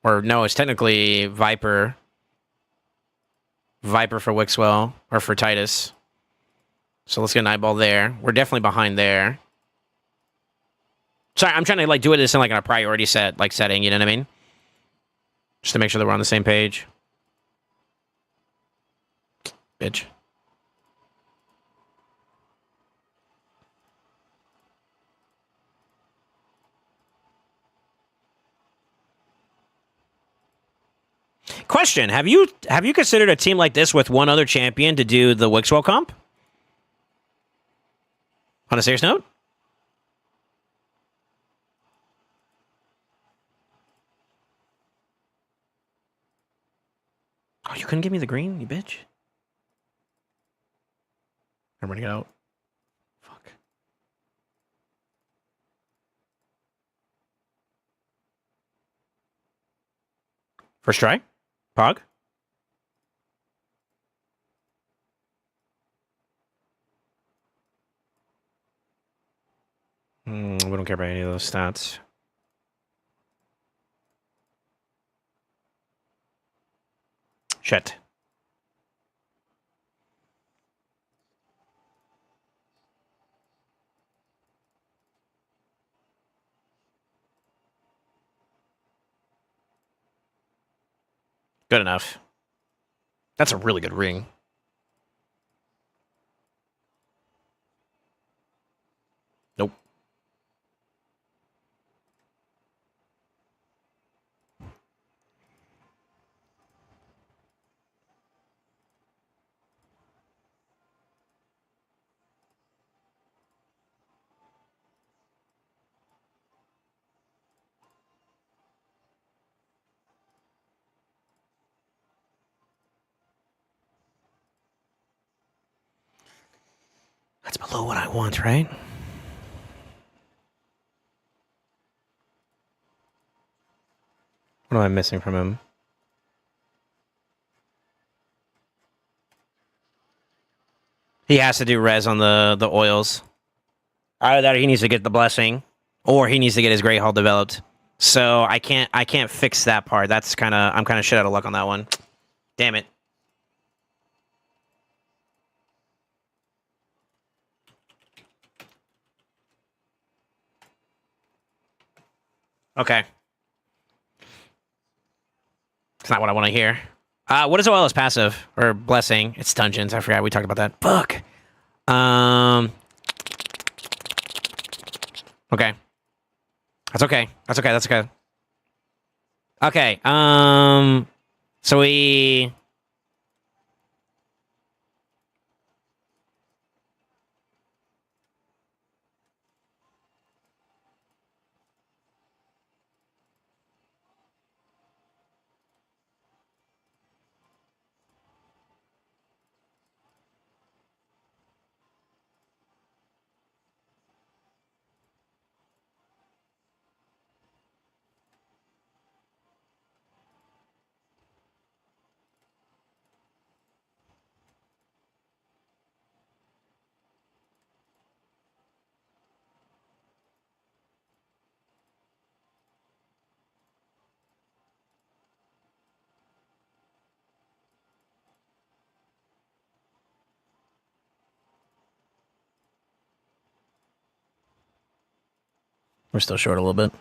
Speaker 1: Or no, it's technically Viper. Viper for Wixwell, or for Titus. So let's get an eyeball there. We're definitely behind there. Sorry, I'm trying to like do this in like a priority setting, you know what I mean? Just to make sure that we're on the same page. Bitch. Question: Have you considered a team like this with one other champion to do the Wixwell comp? On a serious note? Oh, you couldn't give me the green, you bitch. I'm running out. Fuck. First try? Pog? We don't care about any of those stats. Shit. Good enough. That's a really good ring. Nope. That's below what I want, right? What am I missing from him? He has to do res on the oils. Either that or he needs to get the blessing, or he needs to get his Great Hall developed. So I can't fix that part. That's I'm kinda shit out of luck on that one. Damn it. Okay. It's not what I want to hear. What is OL's passive? Or blessing? It's dungeons. I forgot we talked about that. Fuck. Okay. That's okay. That's okay. That's okay. Okay. So we... We're still short a little bit.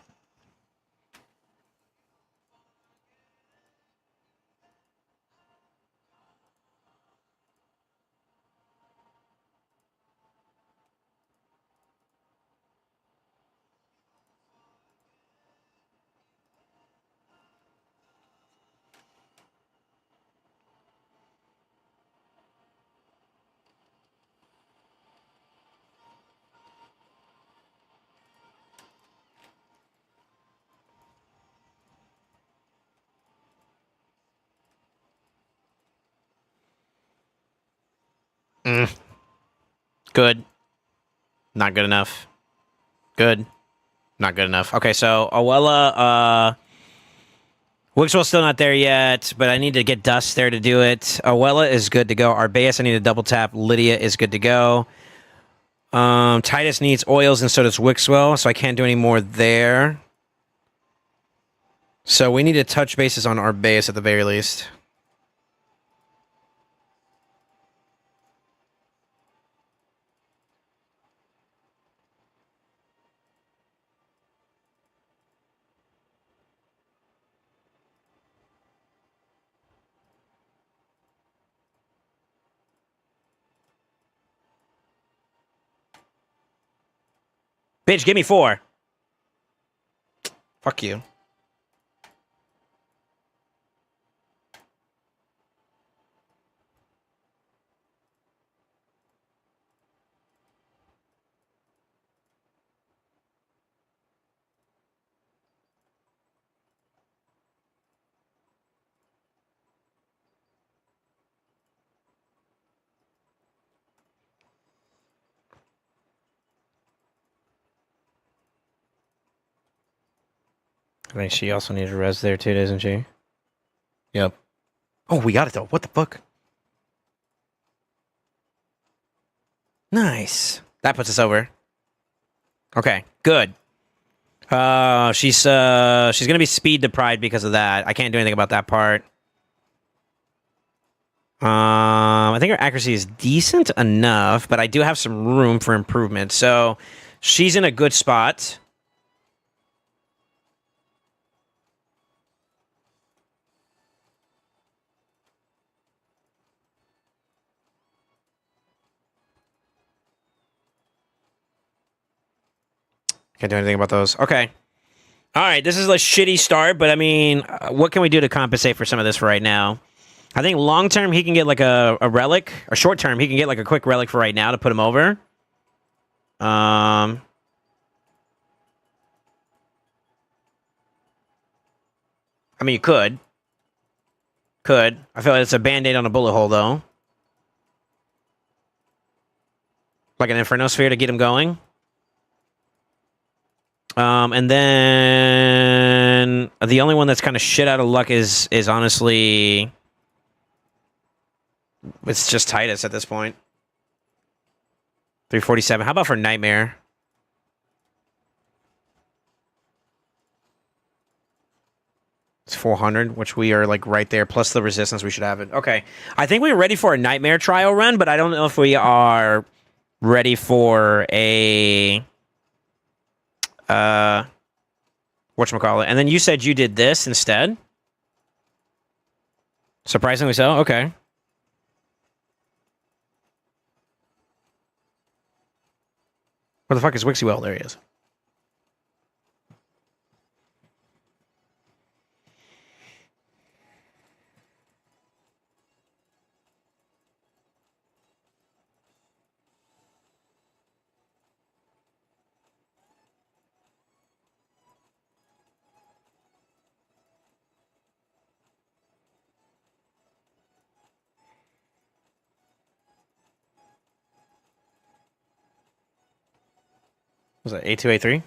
Speaker 1: Good. Not good enough. Good. Not good enough. Okay, so Owella, Wixwell's still not there yet, but I need to get Dust there to do it. Owella is good to go. Arbeus, I need to double tap. Lydia is good to go. Titus needs oils, and so does Wixwell, so I can't do any more there. So we need to touch bases on Arbeus at the very least. Bitch, give me 4. Fuck you. I think she also needs a res there too, doesn't she? Yep. Oh, we got it though. What the fuck? Nice. That puts us over. Okay, good. She's gonna be speed deprived because of that. I can't do anything about that part. I think her accuracy is decent enough, but I do have some room for improvement. So she's in a good spot. Can't do anything about those. Okay. All right, this is a shitty start, but I mean, what can we do to compensate for some of this for right now? I think long term he can get like a relic, or short term he can get like a quick relic for right now to put him over. I mean, you could. Could. I feel like it's a band-aid on a bullet hole, though. Like an Inferno Sphere to get him going. And then the only one that's kind of shit out of luck is honestly, it's just Titus at this point. 347. How about for Nightmare? It's 400, which we are like right there, plus the resistance. We should have it. Okay, I think we're ready for a Nightmare trial run, but I don't know if we are ready for a whatchamacallit. And then you said you did this instead. Surprisingly so. Okay. Where the fuck is Wixie Well? There he is. Was that A2, A3?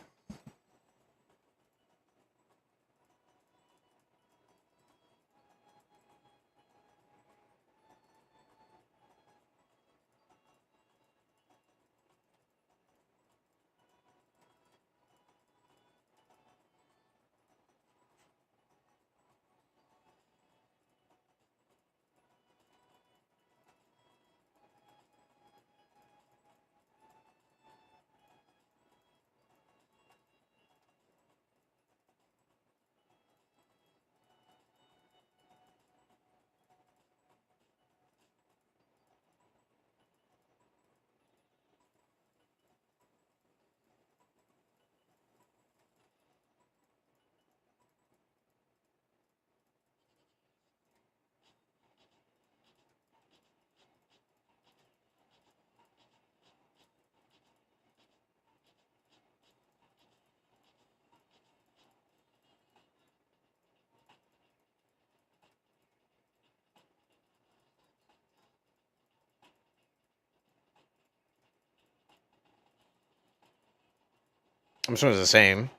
Speaker 1: I'm sure it's the same.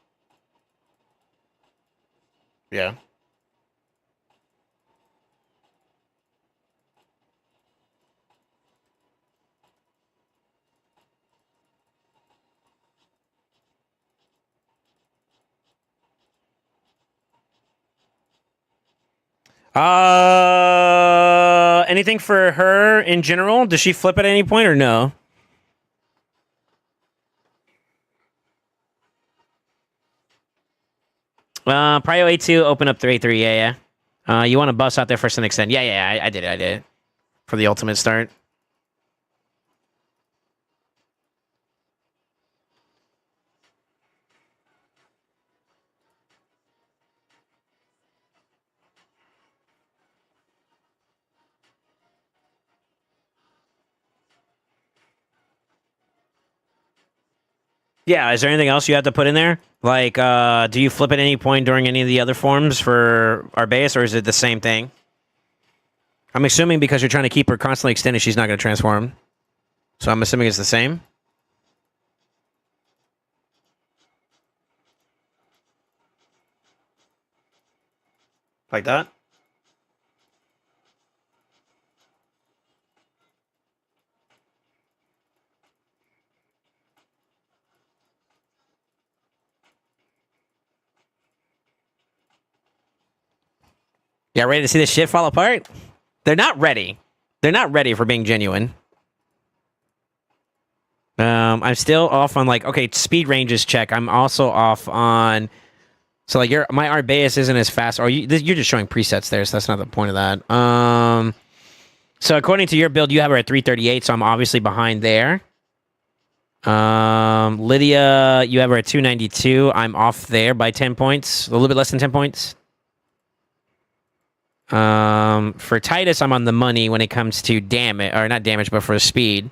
Speaker 1: Yeah. Anything for her in general? Does she flip at any point or no? Prio A2, open up 3-3. Yeah, yeah. You want to bust out there first and extend. Yeah, yeah, I did it. I did it. For the ultimate start. Yeah, is there anything else you have to put in there? Like, do you flip at any point during any of the other forms for our base, or is it the same thing? I'm assuming because you're trying to keep her constantly extended, she's not going to transform. So I'm assuming it's the same. Like that? Yeah, ready to see this shit fall apart? They're not ready. They're not ready for being genuine. I'm still off on like, okay, speed ranges check. I'm also off on, so like my Arbeus isn't as fast. Or you're just showing presets there, so that's not the point of that. So according to your build, you have her at 338, so I'm obviously behind there. Lydia, you have her at 292. I'm off there by 10 points, a little bit less than 10 points. For Titus, I'm on the money when it comes to damage, or not damage, but for speed.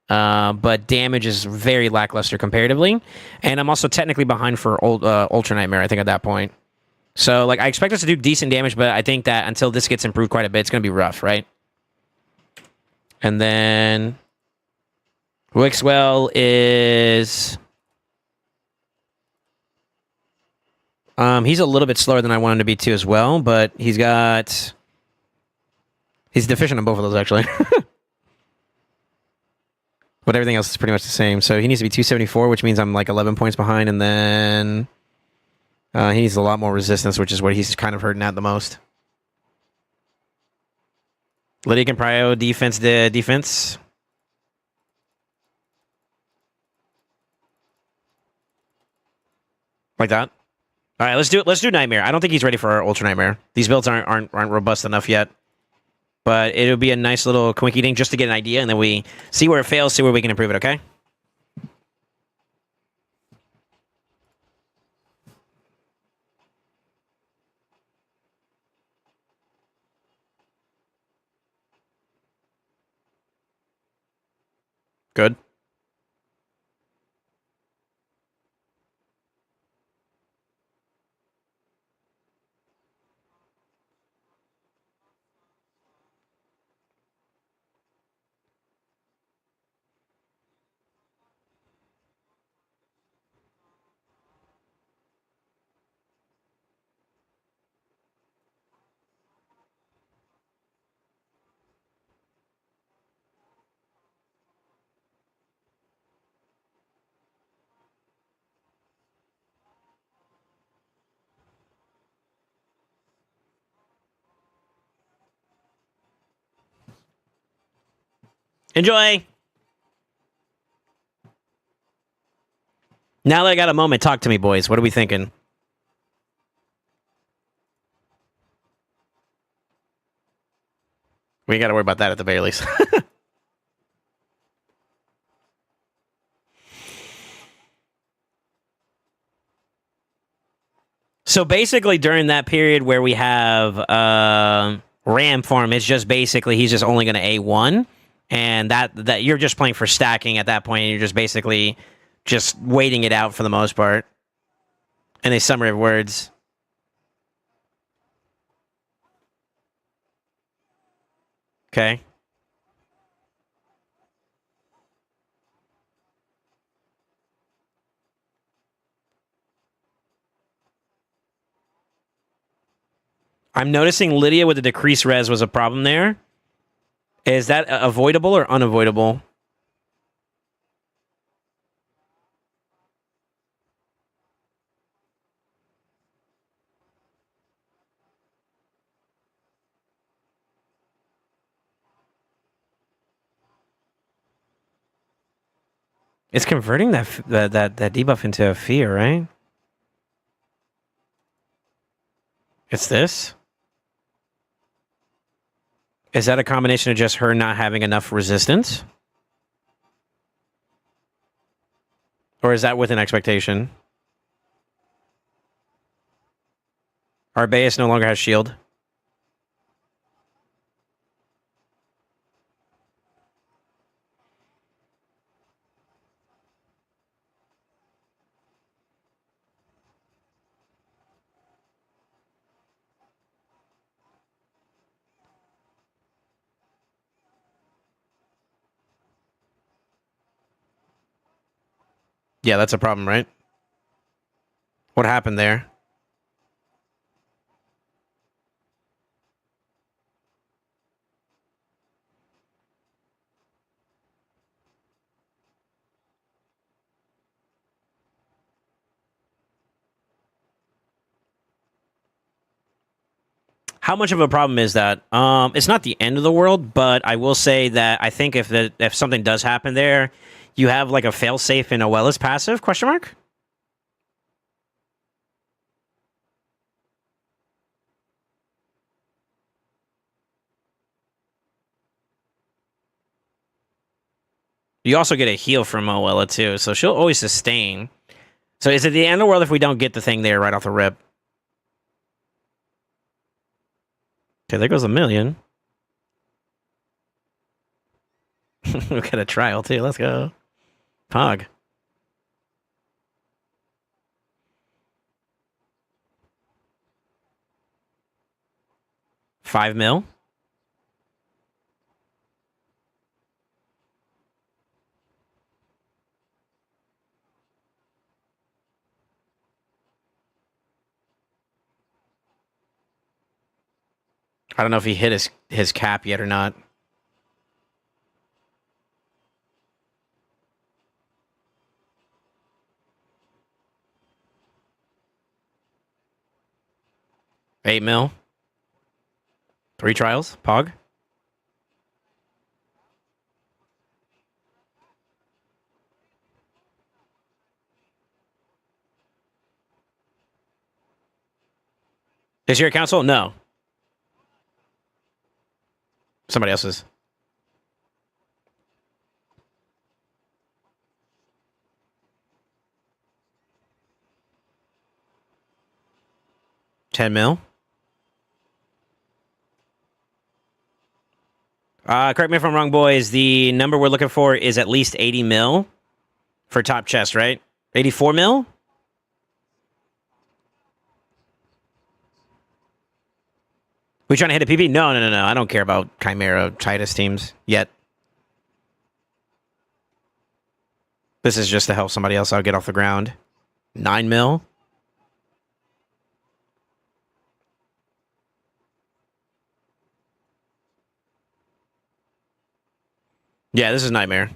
Speaker 1: But damage is very lackluster comparatively, and I'm also technically behind for Ultra Nightmare. I think at that point, so like I expect us to do decent damage, but I think that until this gets improved quite a bit, it's gonna be rough, right? And then Wixwell is he's a little bit slower than I want him to be too as well, but he's deficient on both of those actually. But everything else is pretty much the same. So he needs to be 274, which means I'm like 11 points behind, and then he needs a lot more resistance, which is what he's kind of hurting at the most. Lydia can prio defense. Like that. All right, let's do it. Let's do Nightmare. I don't think he's ready for our Ultra Nightmare. These builds aren't robust enough yet. But it'll be a nice little quickie thing just to get an idea, and then we see where it fails, see where we can improve it, okay? Good. Enjoy! Now that I got a moment, talk to me, boys. What are we thinking? We got to worry about that at the very least. So basically, during that period where we have Ram form, it's just basically he's just only going to A1, and that you're just playing for stacking at that point. And you're just basically just waiting it out for the most part. And a summary of words. Okay. I'm noticing Lydia with the decreased res was a problem there. Is that avoidable or unavoidable? It's converting that debuff into a fear, right? It's this? Is that a combination of just her not having enough resistance? Or is that with an expectation? Arbaeus no longer has shield. Yeah, that's a problem, right? What happened there? How much of a problem is that? It's not the end of the world, but I will say that I think if something does happen there, you have like a failsafe in Oella's passive? Question mark. You also get a heal from Oella too, so she'll always sustain. So is it the end of the world if we don't get the thing there right off the rip? Okay, there goes a million. We got a trial too. Let's go. Pog. $5 mil. I don't know if he hit his cap yet or not. $8 mil. 3 trials. Pog. Is your account sold? No. Somebody else's. $10 mil. Correct me if I'm wrong, boys. The number we're looking for is at least 80 mil for top chest, right? 84 mil? We trying to hit a PP? No. I don't care about Chimera Titus teams yet. This is just to help somebody else out get off the ground. 9 mil. Yeah, this is Nightmare.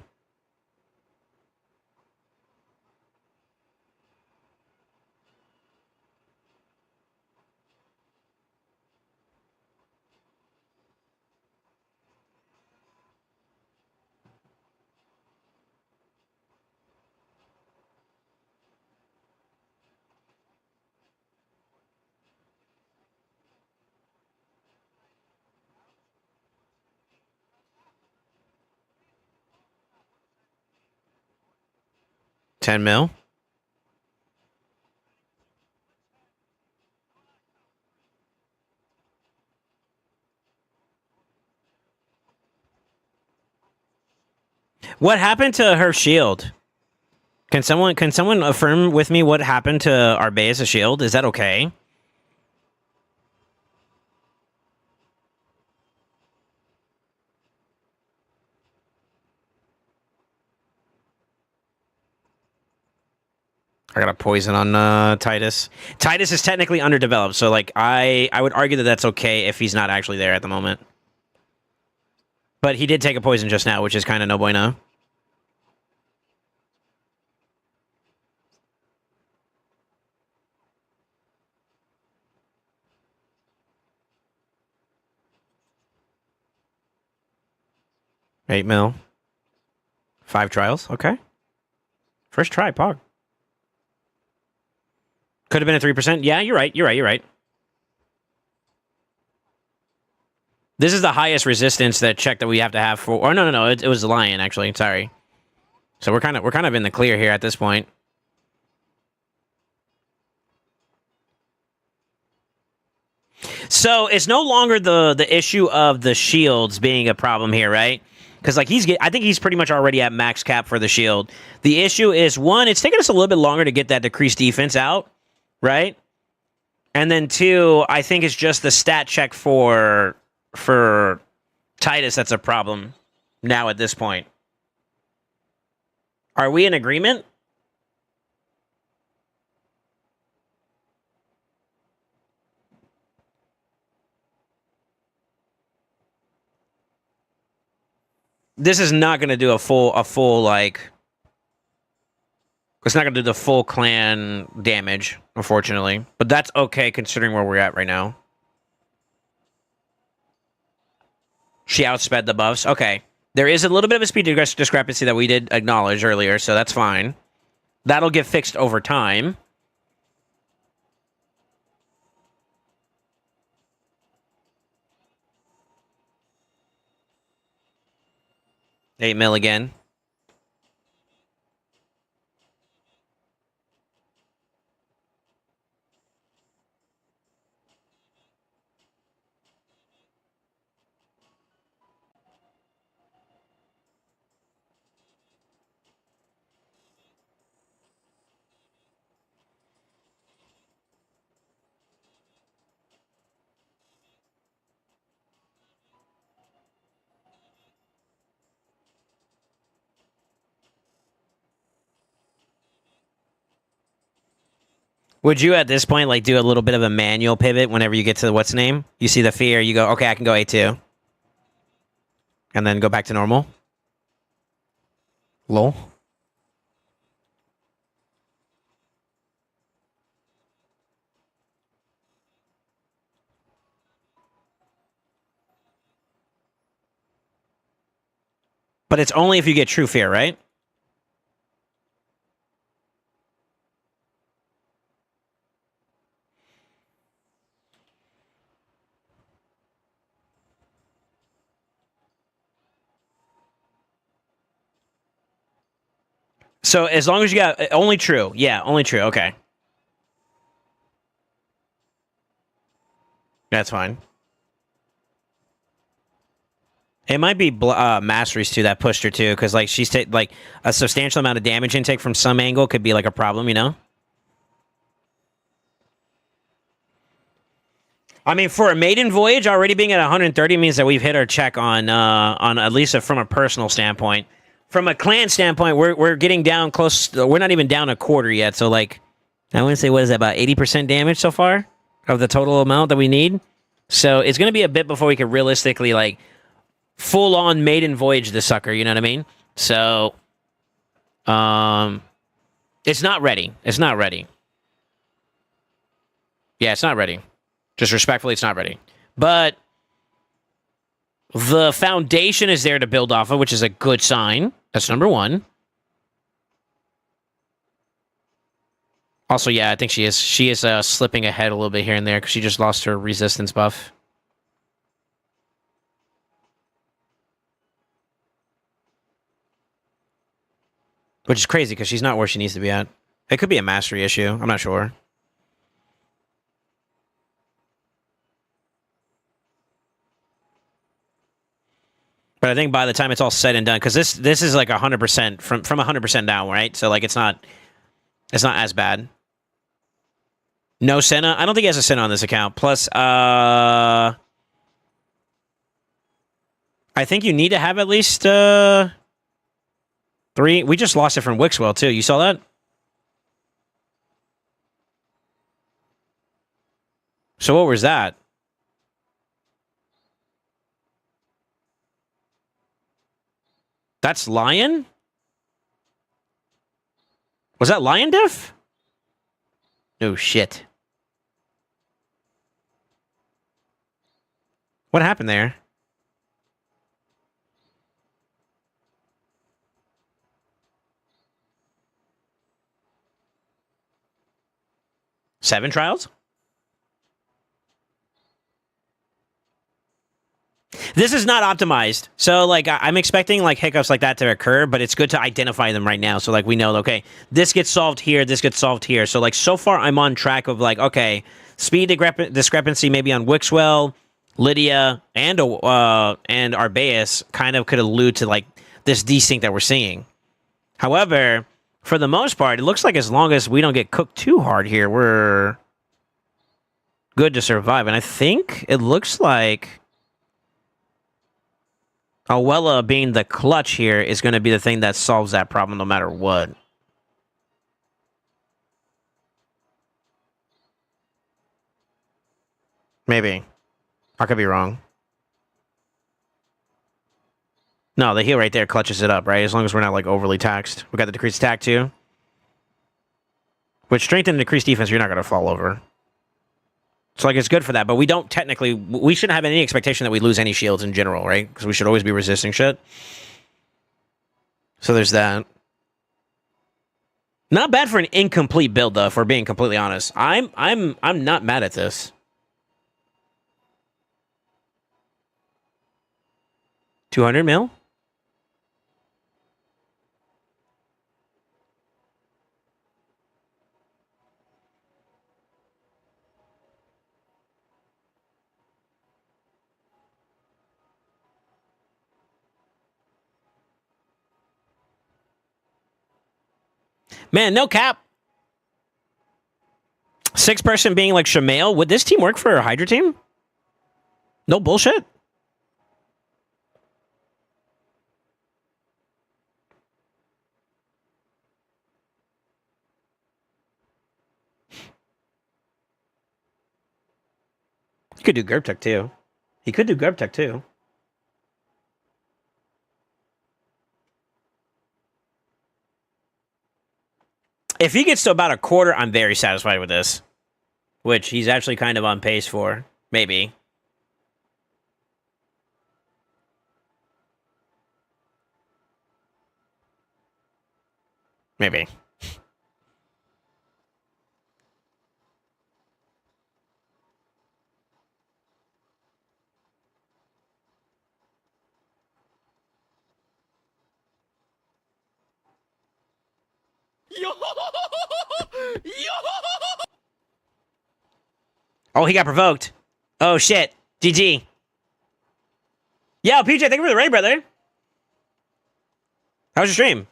Speaker 1: $10 mil. What happened to her shield? Can someone affirm with me what happened to Arbaeus' shield? Is that okay? I got a poison on Titus. Titus is technically underdeveloped, so like I would argue that that's okay if he's not actually there at the moment. But he did take a poison just now, which is kind of no bueno. $8 mil. 5 trials. Okay. First try, Pog. Could have been a 3%. Yeah, you're right. You're right. This is the highest resistance that check that we have to have for. Or no. It was the lion actually. Sorry. So we're kind of in the clear here at this point. So it's no longer the issue of the shields being a problem here, right? Because like I think he's pretty much already at max cap for the shield. The issue is one, it's taking us a little bit longer to get that decreased defense out, right? And then two, I think it's just the stat check for Titus that's a problem now at this point. Are we in agreement? This is not going to do a full like. It's not going to do the full clan damage, unfortunately. But that's okay considering where we're at right now. She outsped the buffs. Okay. There is a little bit of a speed discrepancy that we did acknowledge earlier, so that's fine. That'll get fixed over time. $8 mil again. Would you at this point like do a little bit of a manual pivot whenever you get to what's name? You see the fear, you go, okay, I can go A2. And then go back to normal? Lol. But it's only if you get true fear, right? So as long as you got only true. Yeah, only true. Okay. That's fine. It might be masteries too that pushed her too, because like she's like a substantial amount of damage intake from some angle could be like a problem, you know. I mean, for a maiden voyage, already being at 130 means that we've hit our check on at least from a personal standpoint. From a clan standpoint, we're getting down close. We're not even down a quarter yet, so like I want to say what is that, about 80% damage so far of the total amount that we need. So it's going to be a bit before we can realistically like full on maiden voyage this sucker. You know what I mean? So, it's not ready. It's not ready. Yeah, it's not ready. Just respectfully, it's not ready. But the foundation is there to build off of, which is a good sign. That's number one. Also, yeah, I think she is slipping ahead a little bit here and there because she just lost her resistance buff. Which is crazy because she's not where she needs to be at. It could be a mastery issue. I'm not sure. But I think by the time it's all said and done, because this is like 100% from 100% down, right? So like it's not as bad. No Senna. I don't think he has a Senna on this account. Plus, I think you need to have at least 3. We just lost it from Wixwell too. You saw that? So what was that? That's Lion? Was that Lion diff? No shit. What happened there? Seven trials? This is not optimized. So, like, I'm expecting, like, hiccups like that to occur, but it's good to identify them right now. So, like, we know, okay, this gets solved here, this gets solved here. So, like, so far, I'm on track of, like, okay, speed discrepancy maybe on Wixwell, Lydia, and Arbaeus kind of could allude to, like, this desync that we're seeing. However, for the most part, it looks like as long as we don't get cooked too hard here, we're good to survive. And I think it looks like Awella being the clutch here is going to be the thing that solves that problem no matter what. Maybe. I could be wrong. No, the heal right there clutches it up, right? As long as we're not, like, overly taxed. We got the decreased attack, too. With strength and decreased defense, you're not going to fall over. So, like, it's good for that, but we don't technically... We shouldn't have any expectation that we lose any shields in general, right? Because we should always be resisting shit. So there's that. Not bad for an incomplete build, though, if we're being completely honest. I'm not mad at this. 200 mil? Man, no cap. 6-person being like Shamail. Would this team work for a Hydra team? No bullshit. He could do Gerbtech too. He could do Gerbtech too. If he gets to about a quarter, I'm very satisfied with this. Which he's actually kind of on pace for. Maybe. Maybe. Yo! Oh, he got provoked. Oh, shit. GG. Yo, PJ, thank you for the raid, brother. How was your stream?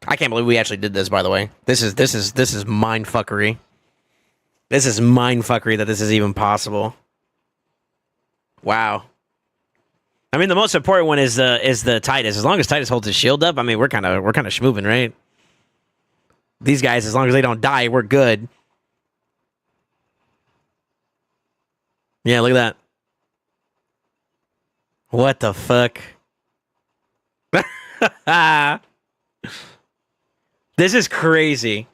Speaker 1: I can't believe we actually did this, by the way. This is mindfuckery. This is mindfuckery that this is even possible. Wow. I mean, the most important one is the Titus. As long as Titus holds his shield up, I mean, we're kind of schmoovin', right? These guys, as long as they don't die, we're good. Yeah, look at that. What the fuck? This is crazy.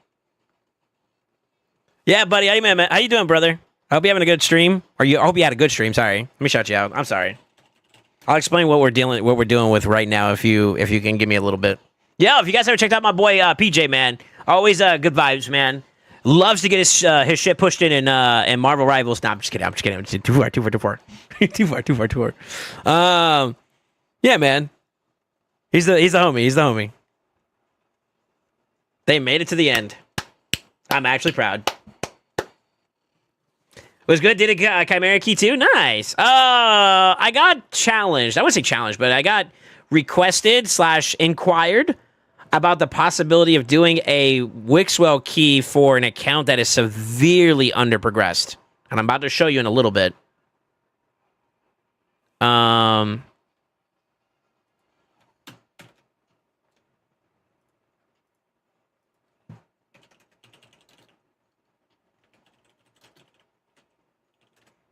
Speaker 1: Yeah, buddy. How you doing, brother? I hope you're having a good stream. I hope you had a good stream. Sorry. Let me shout you out. I'm sorry. I'll explain what we're doing with right now if you can give me a little bit. Yeah, if you guys ever checked out my boy PJ, man, always good vibes, man. Loves to get his shit pushed in Marvel Rivals. Nah, I'm just kidding. I'm too far. Too far. Yeah, man. He's the homie. They made it to the end. I'm actually proud. Was good. Did a Chimera key too? Nice. I got challenged. I wouldn't say challenged, but I got requested/inquired about the possibility of doing a Wixwell key for an account that is severely underprogressed. And I'm about to show you in a little bit.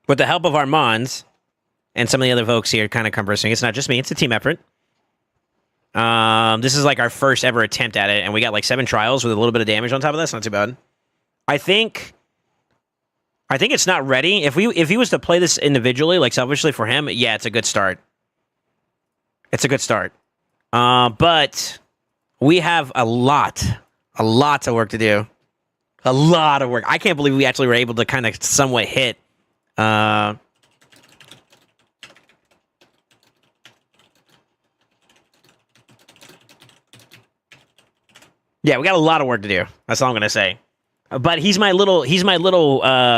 Speaker 1: with the help of our Mons and some of the other folks here kind of conversing. It's not just me, it's a team effort. This is like our first ever attempt at it, and we got like 7 trials with a little bit of damage on top of that. It's not too bad. I think it's not ready. If he was to play this individually, like selfishly for him, yeah, it's a good start. It's a good start. But we have a lot of work to do. A lot of work. I can't believe we actually were able to kind of somewhat hit. Yeah, we got a lot of work to do. That's all I'm gonna say. But he's my little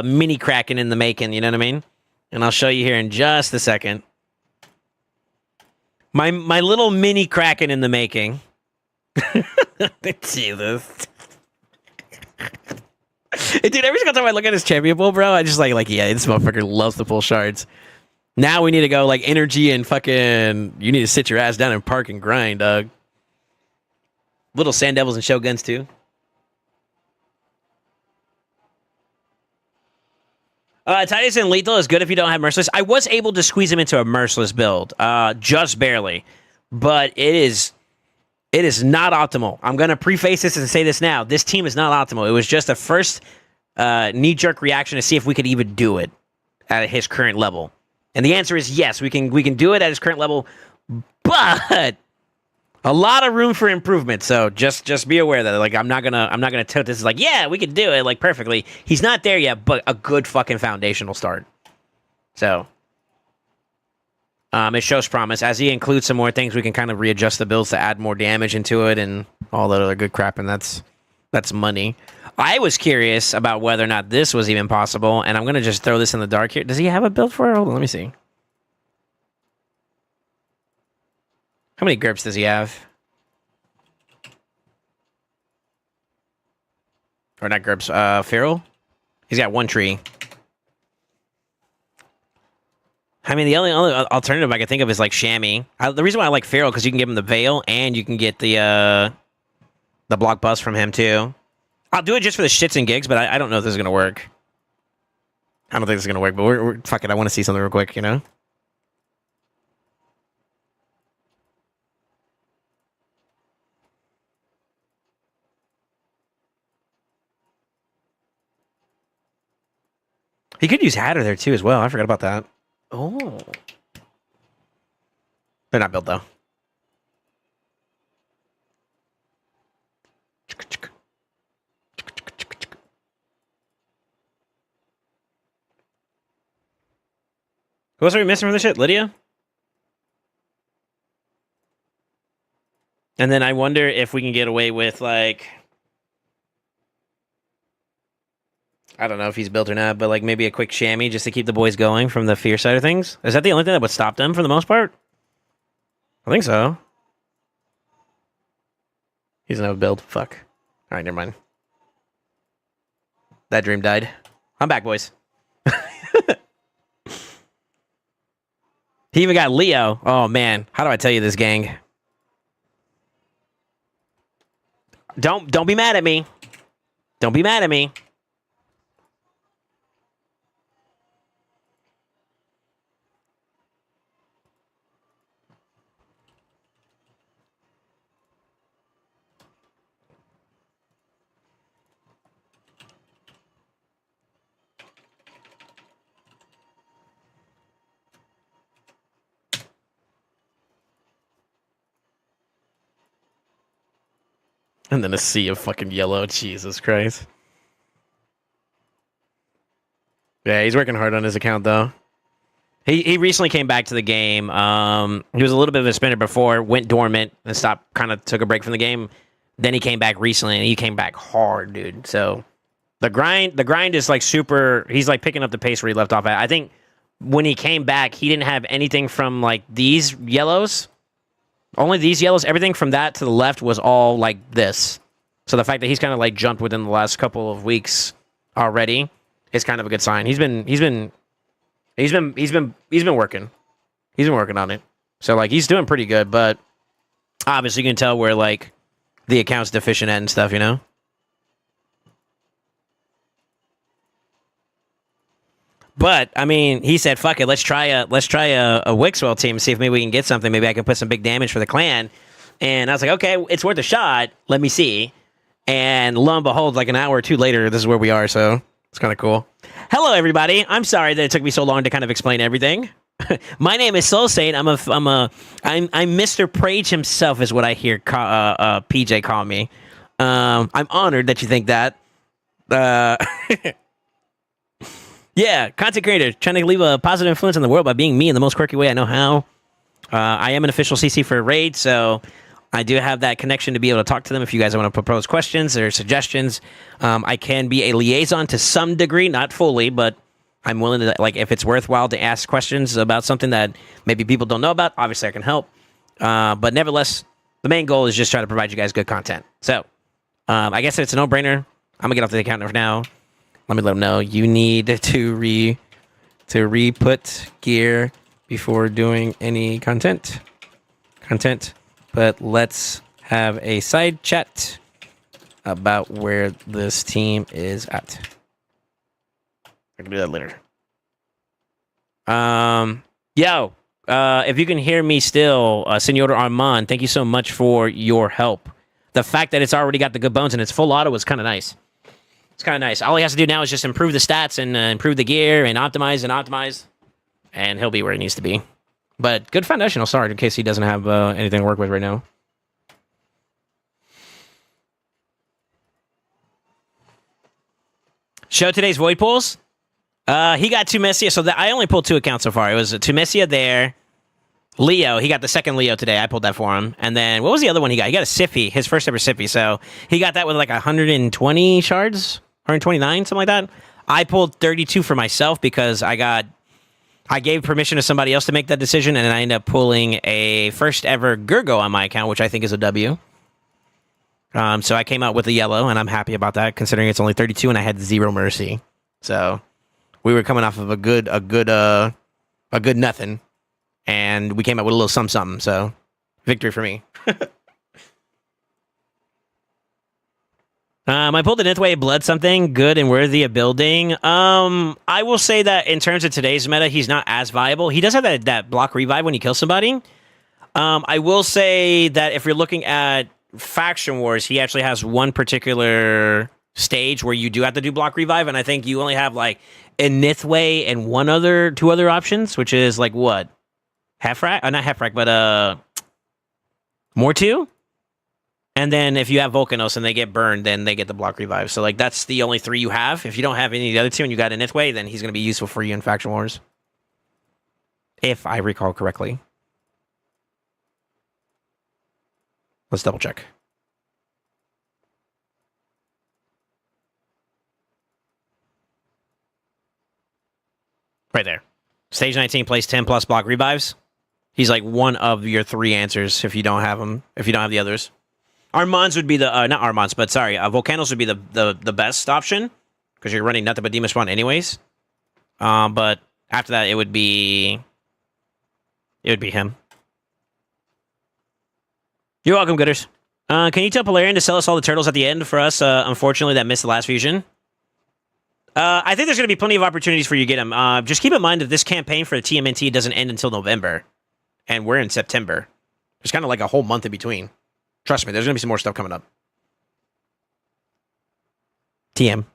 Speaker 1: mini Kraken in the making. You know what I mean? And I'll show you here in just a second. My little mini Kraken in the making. Jesus. Dude, every single time I look at his champion pool, bro, I just like, yeah, this motherfucker loves to pull shards. Now we need to go like energy and fucking. You need to sit your ass down and park and grind, dog. Little Sand Devils and Shoguns too. Titus and Lethal is good if you don't have Merciless. I was able to squeeze him into a Merciless build, just barely. But it is not optimal. I'm going to preface this and say this now. This team is not optimal. It was just a first knee-jerk reaction to see if we could even do it at his current level. And the answer is yes, we can do it at his current level, but a lot of room for improvement. So just be aware that like I'm not gonna tote this as like, yeah, we could do it like perfectly. He's not there yet, but a good fucking foundational start. So it shows promise. As he includes some more things, we can kind of readjust the builds to add more damage into it and all that other good crap, and that's money. I was curious about whether or not this was even possible, and I'm gonna just throw this in the dark here. Does he have a build for it? Hold on, let me see. How many grips does he have? Or not grips, feral? He's got 1 tree. I mean, the only alternative I can think of is like Chamois. The reason why I like feral because you can give him the veil and you can get the block bust from him too. I'll do it just for the shits and gigs, but I don't know if this is gonna work. I don't think this is gonna work, but we're fuck it. I want to see something real quick, you know. He could use Hatter there too as well. I forgot about that. Oh. They're not built though. Who else are we missing from this shit? Lydia? And then I wonder if we can get away with like, I don't know if he's built or not, but like maybe a quick Chamois just to keep the boys going from the fear side of things. Is that the only thing that would stop them for the most part? I think so. He doesn't have a build. Fuck. All right, never mind. That dream died. I'm back, boys. He even got Leo. Oh, man. How do I tell you this, gang? Don't be mad at me. Don't be mad at me. And then a sea of fucking yellow. Jesus Christ. Yeah, he's working hard on his account, though. He recently came back to the game. He was a little bit of a spinner before, went dormant, and stopped, kind of took a break from the game. Then he came back recently, and he came back hard, dude. So the grind is like super. He's like picking up the pace where he left off at. I think when he came back, he didn't have anything from like these yellows. Only these yellows. Everything from that to the left was all like this. So the fact that he's kind of like jumped within the last couple of weeks already is kind of a good sign. He's been working. He's been working on it. So like he's doing pretty good, but obviously you can tell where like the account's deficient at and stuff, you know? But I mean, he said, "Fuck it, let's try a Wixwell team, see if maybe we can get something. Maybe I can put some big damage for the clan." And I was like, "Okay, it's worth a shot. Let me see." And lo and behold, like an hour or two later, this is where we are. So it's kind of cool. Hello, everybody. I'm sorry that it took me so long to kind of explain everything. My name is SoulSaint. I'm Mr. Prage himself, is what I hear PJ call me. I'm honored that you think that. Yeah, content creator, trying to leave a positive influence in the world by being me in the most quirky way I know how. I am an official CC for a raid, so I do have that connection to be able to talk to them if you guys want to propose questions or suggestions. I can be a liaison to some degree, not fully, but I'm willing to, like, if it's worthwhile to ask questions about something that maybe people don't know about, obviously I can help. But nevertheless, the main goal is just try to provide you guys good content. So, I guess it's a no-brainer. I'm going to get off the account now. Let me let them know you need to re-put gear before doing any content. But let's have a side chat about where this team is at. I can do that later. If you can hear me still, Senor Armand, thank you so much for your help. The fact that it's already got the good bones and it's full auto is kind of nice. It's kind of nice. All he has to do now is just improve the stats and improve the gear and optimize, and he'll be where he needs to be. But good foundational start in case he doesn't have anything to work with right now. Show today's void pools. He got Tumesia, so I only pulled 2 accounts so far. It was Tumesia there. Leo, he got the second Leo today. I pulled that for him. And then, what was the other one he got? He got a Siffy, his first ever Siffy. So he got that with like 120 shards, 129, something like that. I pulled 32 for myself because I gave permission to somebody else to make that decision, and I ended up pulling a first ever Gurgo on my account, which I think is a W. So I came out with a yellow, and I'm happy about that, considering it's only 32 and I had 0 mercy. So we were coming off of a good nothing, and we came out with a little something. So victory for me. I pulled the Nithway Blood something good and worthy of building. I will say that in terms of today's meta, he's not as viable. He does have that block revive when he kills somebody. I will say that if you're looking at Faction Wars, he actually has one particular stage where you do have to do block revive, and I think you only have like a Nithway and 2 other options, which is like what? Half rack? Not half rack, but more 2? And then if you have Volcanos and they get burned, then they get the block revive. So like that's the only 3 you have. If you don't have any of the other 2 and you got a Nithway, then he's going to be useful for you in Faction Wars. If I recall correctly. Let's double check. Right there. Stage 19 plays 10 plus block revives. He's like one of your 3 answers if you don't have them. If you don't have the others. Armands would be the, not Armands, but sorry, Volcanos would be the best option, because you're running nothing but Demon Spawn anyways. But after that, it would be him. You're welcome, Gooders. Can you tell Polarian to sell us all the turtles at the end for us, unfortunately, that missed the last fusion? I think there's going to be plenty of opportunities for you to get them. Just keep in mind that this campaign for the TMNT doesn't end until November, and we're in September. There's kind of like a whole month in between. Trust me, there's going to be some more stuff coming up. TM.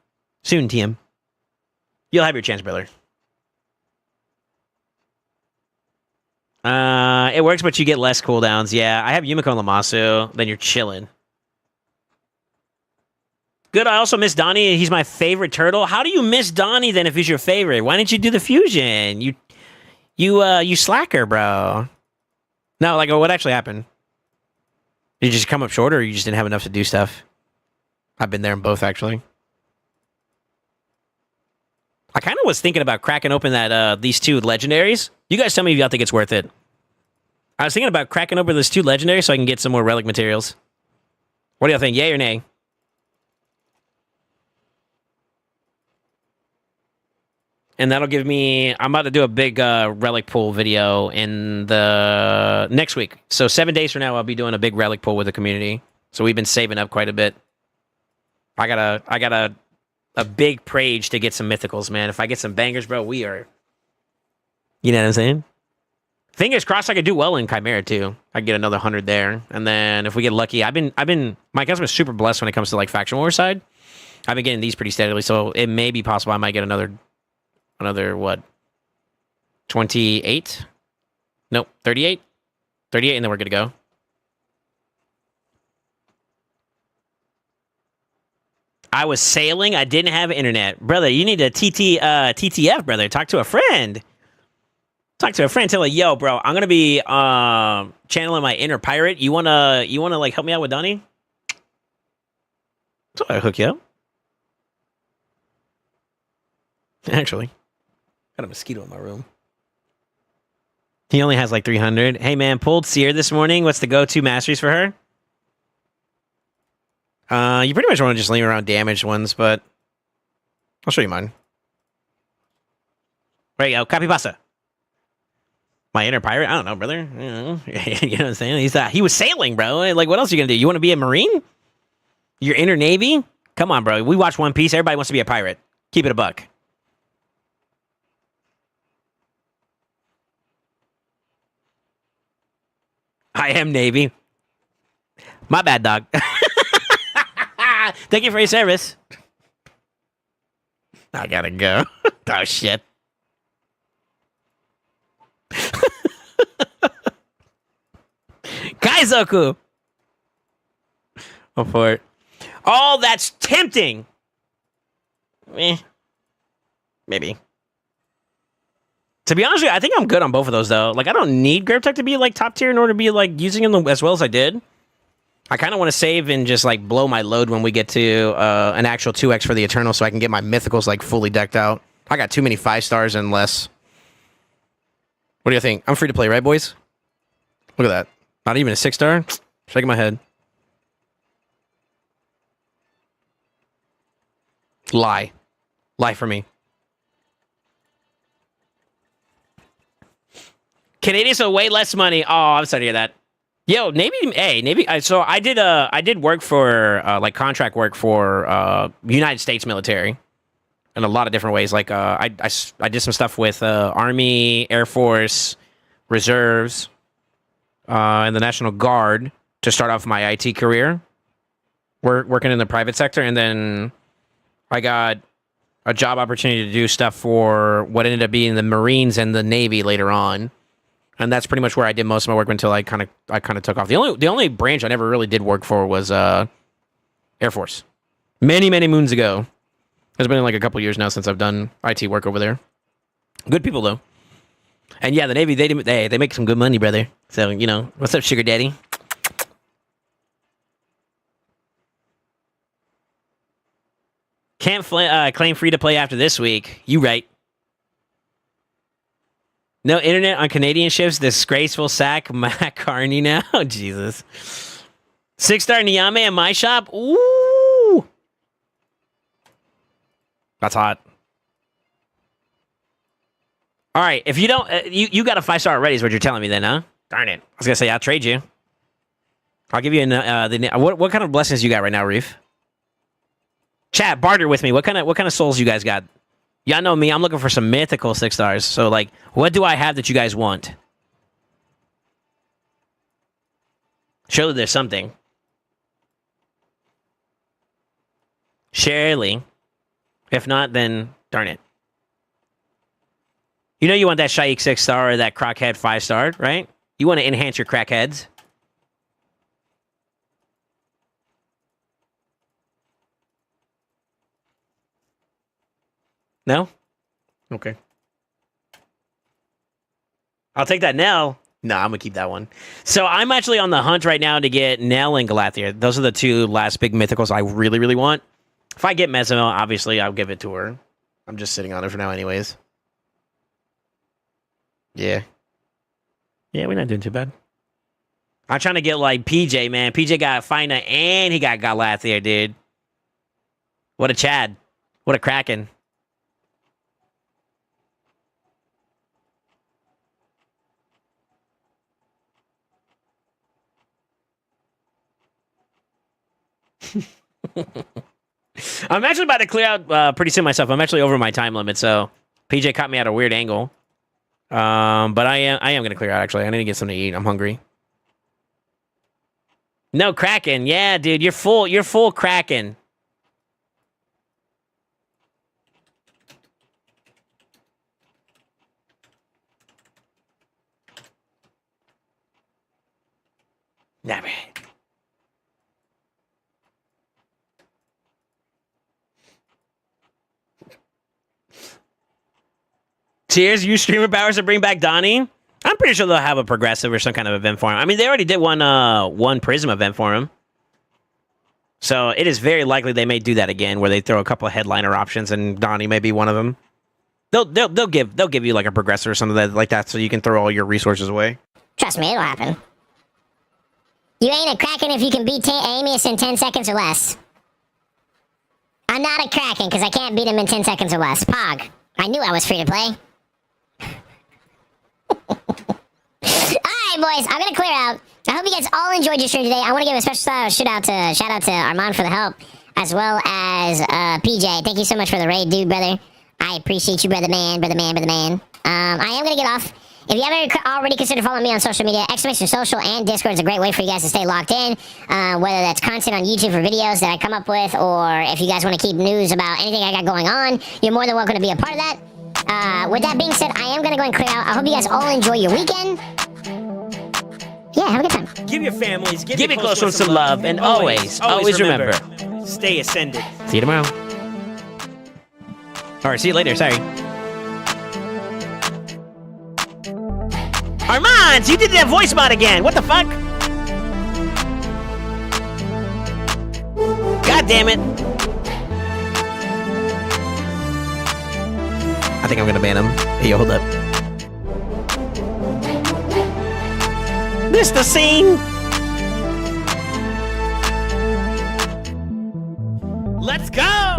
Speaker 1: Soon, TM. You'll have your chance, brother. It works, but you get less cooldowns. Yeah, I have Yumiko and Lamasu. Then you're chilling. Good, I also miss Donnie. He's my favorite turtle. How do you miss Donnie, then, if he's your favorite? Why didn't you do the fusion? You slacker, bro. No, like, what actually happened? Did you just come up short, or you just didn't have enough to do stuff? I've been there in both, actually. I kind of was thinking about cracking open that these 2 legendaries. You guys tell me if y'all think it's worth it. I was thinking about cracking open these 2 legendaries so I can get some more relic materials. What do y'all think? Yay or nay? And that'll give me... I'm about to do a big relic pool video in the next week. So 7 days from now, I'll be doing a big relic pool with the community. So we've been saving up quite a bit. I gotta a big prage to get some mythicals, man. If I get some bangers, bro, we are. You know what I'm saying? Fingers crossed, I could do well in Chimera too. I could get another 100 there, and then if we get lucky, I've been. My customer's super blessed when it comes to like faction war side. I've been getting these pretty steadily, so it may be possible I might get another what? 28? Nope, 38. 38, and then we're good to go. I was sailing. I didn't have internet, brother. You need a TTF, brother. Talk to a friend. Talk to a friend. Tell her, yo, bro, I'm gonna be channeling my inner pirate. You wanna like help me out with Donnie? So I hook you up. Actually, got a mosquito in my room. He only has like 300. Hey man, pulled Seer this morning. What's the go-to masteries for her? You pretty much want to just leave around damaged ones, but I'll show you mine. There you go, copy pasta. My inner pirate? I don't know, brother. You know what I'm saying? He was sailing, bro. Like, what else are you gonna do? You want to be a marine? Your inner navy? Come on, bro. We watch One Piece. Everybody wants to be a pirate. Keep it a buck. I am Navy. My bad, dog. Thank you for your service. I gotta go. Oh, shit. Kaizoku. Oh, for it. Oh, that's tempting. Maybe. To be honest with you, I think I'm good on both of those, though. Like, I don't need Grave Tech to be, like, top tier in order to be, like, using them as well as I did. I kind of want to save and just, like, blow my load when we get to an actual 2x for the Eternal so I can get my Mythicals, like, fully decked out. I got too many 5 stars and less. What do you think? I'm free to play, right, boys? Look at that. Not even a 6 star? Shaking my head. Lie. Lie for me. Canadians are way less money. Oh, I'm sorry to hear that. Yo, Navy. So I did work for like contract work for United States military in a lot of different ways. Like I did some stuff with Army, Air Force, Reserves, and the National Guard to start off my IT career. Working in the private sector, and then I got a job opportunity to do stuff for what ended up being the Marines and the Navy later on. And that's pretty much where I did most of my work until I kind of took off. The only branch I never really did work for was Air Force. Many moons ago. It's been like a couple years now since I've done IT work over there. Good people though. And yeah, the Navy they make some good money, brother. So you know what's up, sugar daddy? Can't claim free to play after this week. You right. No internet on Canadian ships. Disgraceful sack. Matt Carney now. Oh, Jesus. 6-star Niyame in my shop. Ooh. That's hot. All right. If you don't, you got a 5-star already is what you're telling me then, huh? Darn it. I was going to say, I'll trade you. I'll give you what kind of blessings you got right now, Reef? Chat, barter with me. What kind of souls you guys got? Y'all know me. I'm looking for some mythical 6 stars. So, like, what do I have that you guys want? Surely there's something. Surely. If not, then darn it. You know you want that Shaik 6 star or that Crockhead 5 star, right? You want to enhance your crackheads. No? Okay. I'll take that Nell. No, I'm going to keep that one. So I'm actually on the hunt right now to get Nell and Galathea. Those are the 2 last big mythicals I really, really want. If I get Mesmo, obviously I'll give it to her. I'm just sitting on it for now anyways. Yeah. Yeah, we're not doing too bad. I'm trying to get like PJ, man. PJ got Fina and he got Galathea, dude. What a Chad. What a Kraken. I'm actually about to clear out pretty soon myself. I'm actually over my time limit, so PJ caught me at a weird angle. But I am gonna clear out. Actually, I need to get something to eat. I'm hungry. No Kraken. Yeah, dude, you're full. You're full Kraken. Nah, man. Cheers, you streamer powers to bring back Donnie. I'm pretty sure they'll have a progressive or some kind of event for him. I mean, they already did one Prism event for him. So it is very likely they may do that again, where they throw a couple of headliner options, and Donnie may be one of them. They'll give you like a progressor or something like that, so you can throw all your resources away.
Speaker 4: Trust me, it'll happen. You ain't a Kraken if you can beat Amius in 10 seconds or less. I'm not a Kraken because I can't beat him in 10 seconds or less. Pog. I knew I was free to play. Alright, boys. I'm going to clear out. I hope you guys all enjoyed your stream today. I want to give a special shout out to Armand for the help, as well as PJ. Thank you so much for the raid, dude, brother. I appreciate you, brother man. I am going to get off. If you haven't already considered following me on social media, Exclamation Social and Discord is a great way for you guys to stay locked in. Whether that's content on YouTube for videos that I come up with, or if you guys want to keep news about anything I got going on, you're more than welcome to be a part of that. With that being said, I am going to go and clear out. I hope you guys all enjoy your weekend. Yeah, have a good time.
Speaker 1: Give your families, give your close ones some love, and always remember,
Speaker 5: stay ascended.
Speaker 1: See you tomorrow. Or see you later, sorry. Armand, you did that voice mod again. What the fuck? God damn it. I think I'm gonna ban him. Hey, yo, hold up. Mr. Scene. Let's go.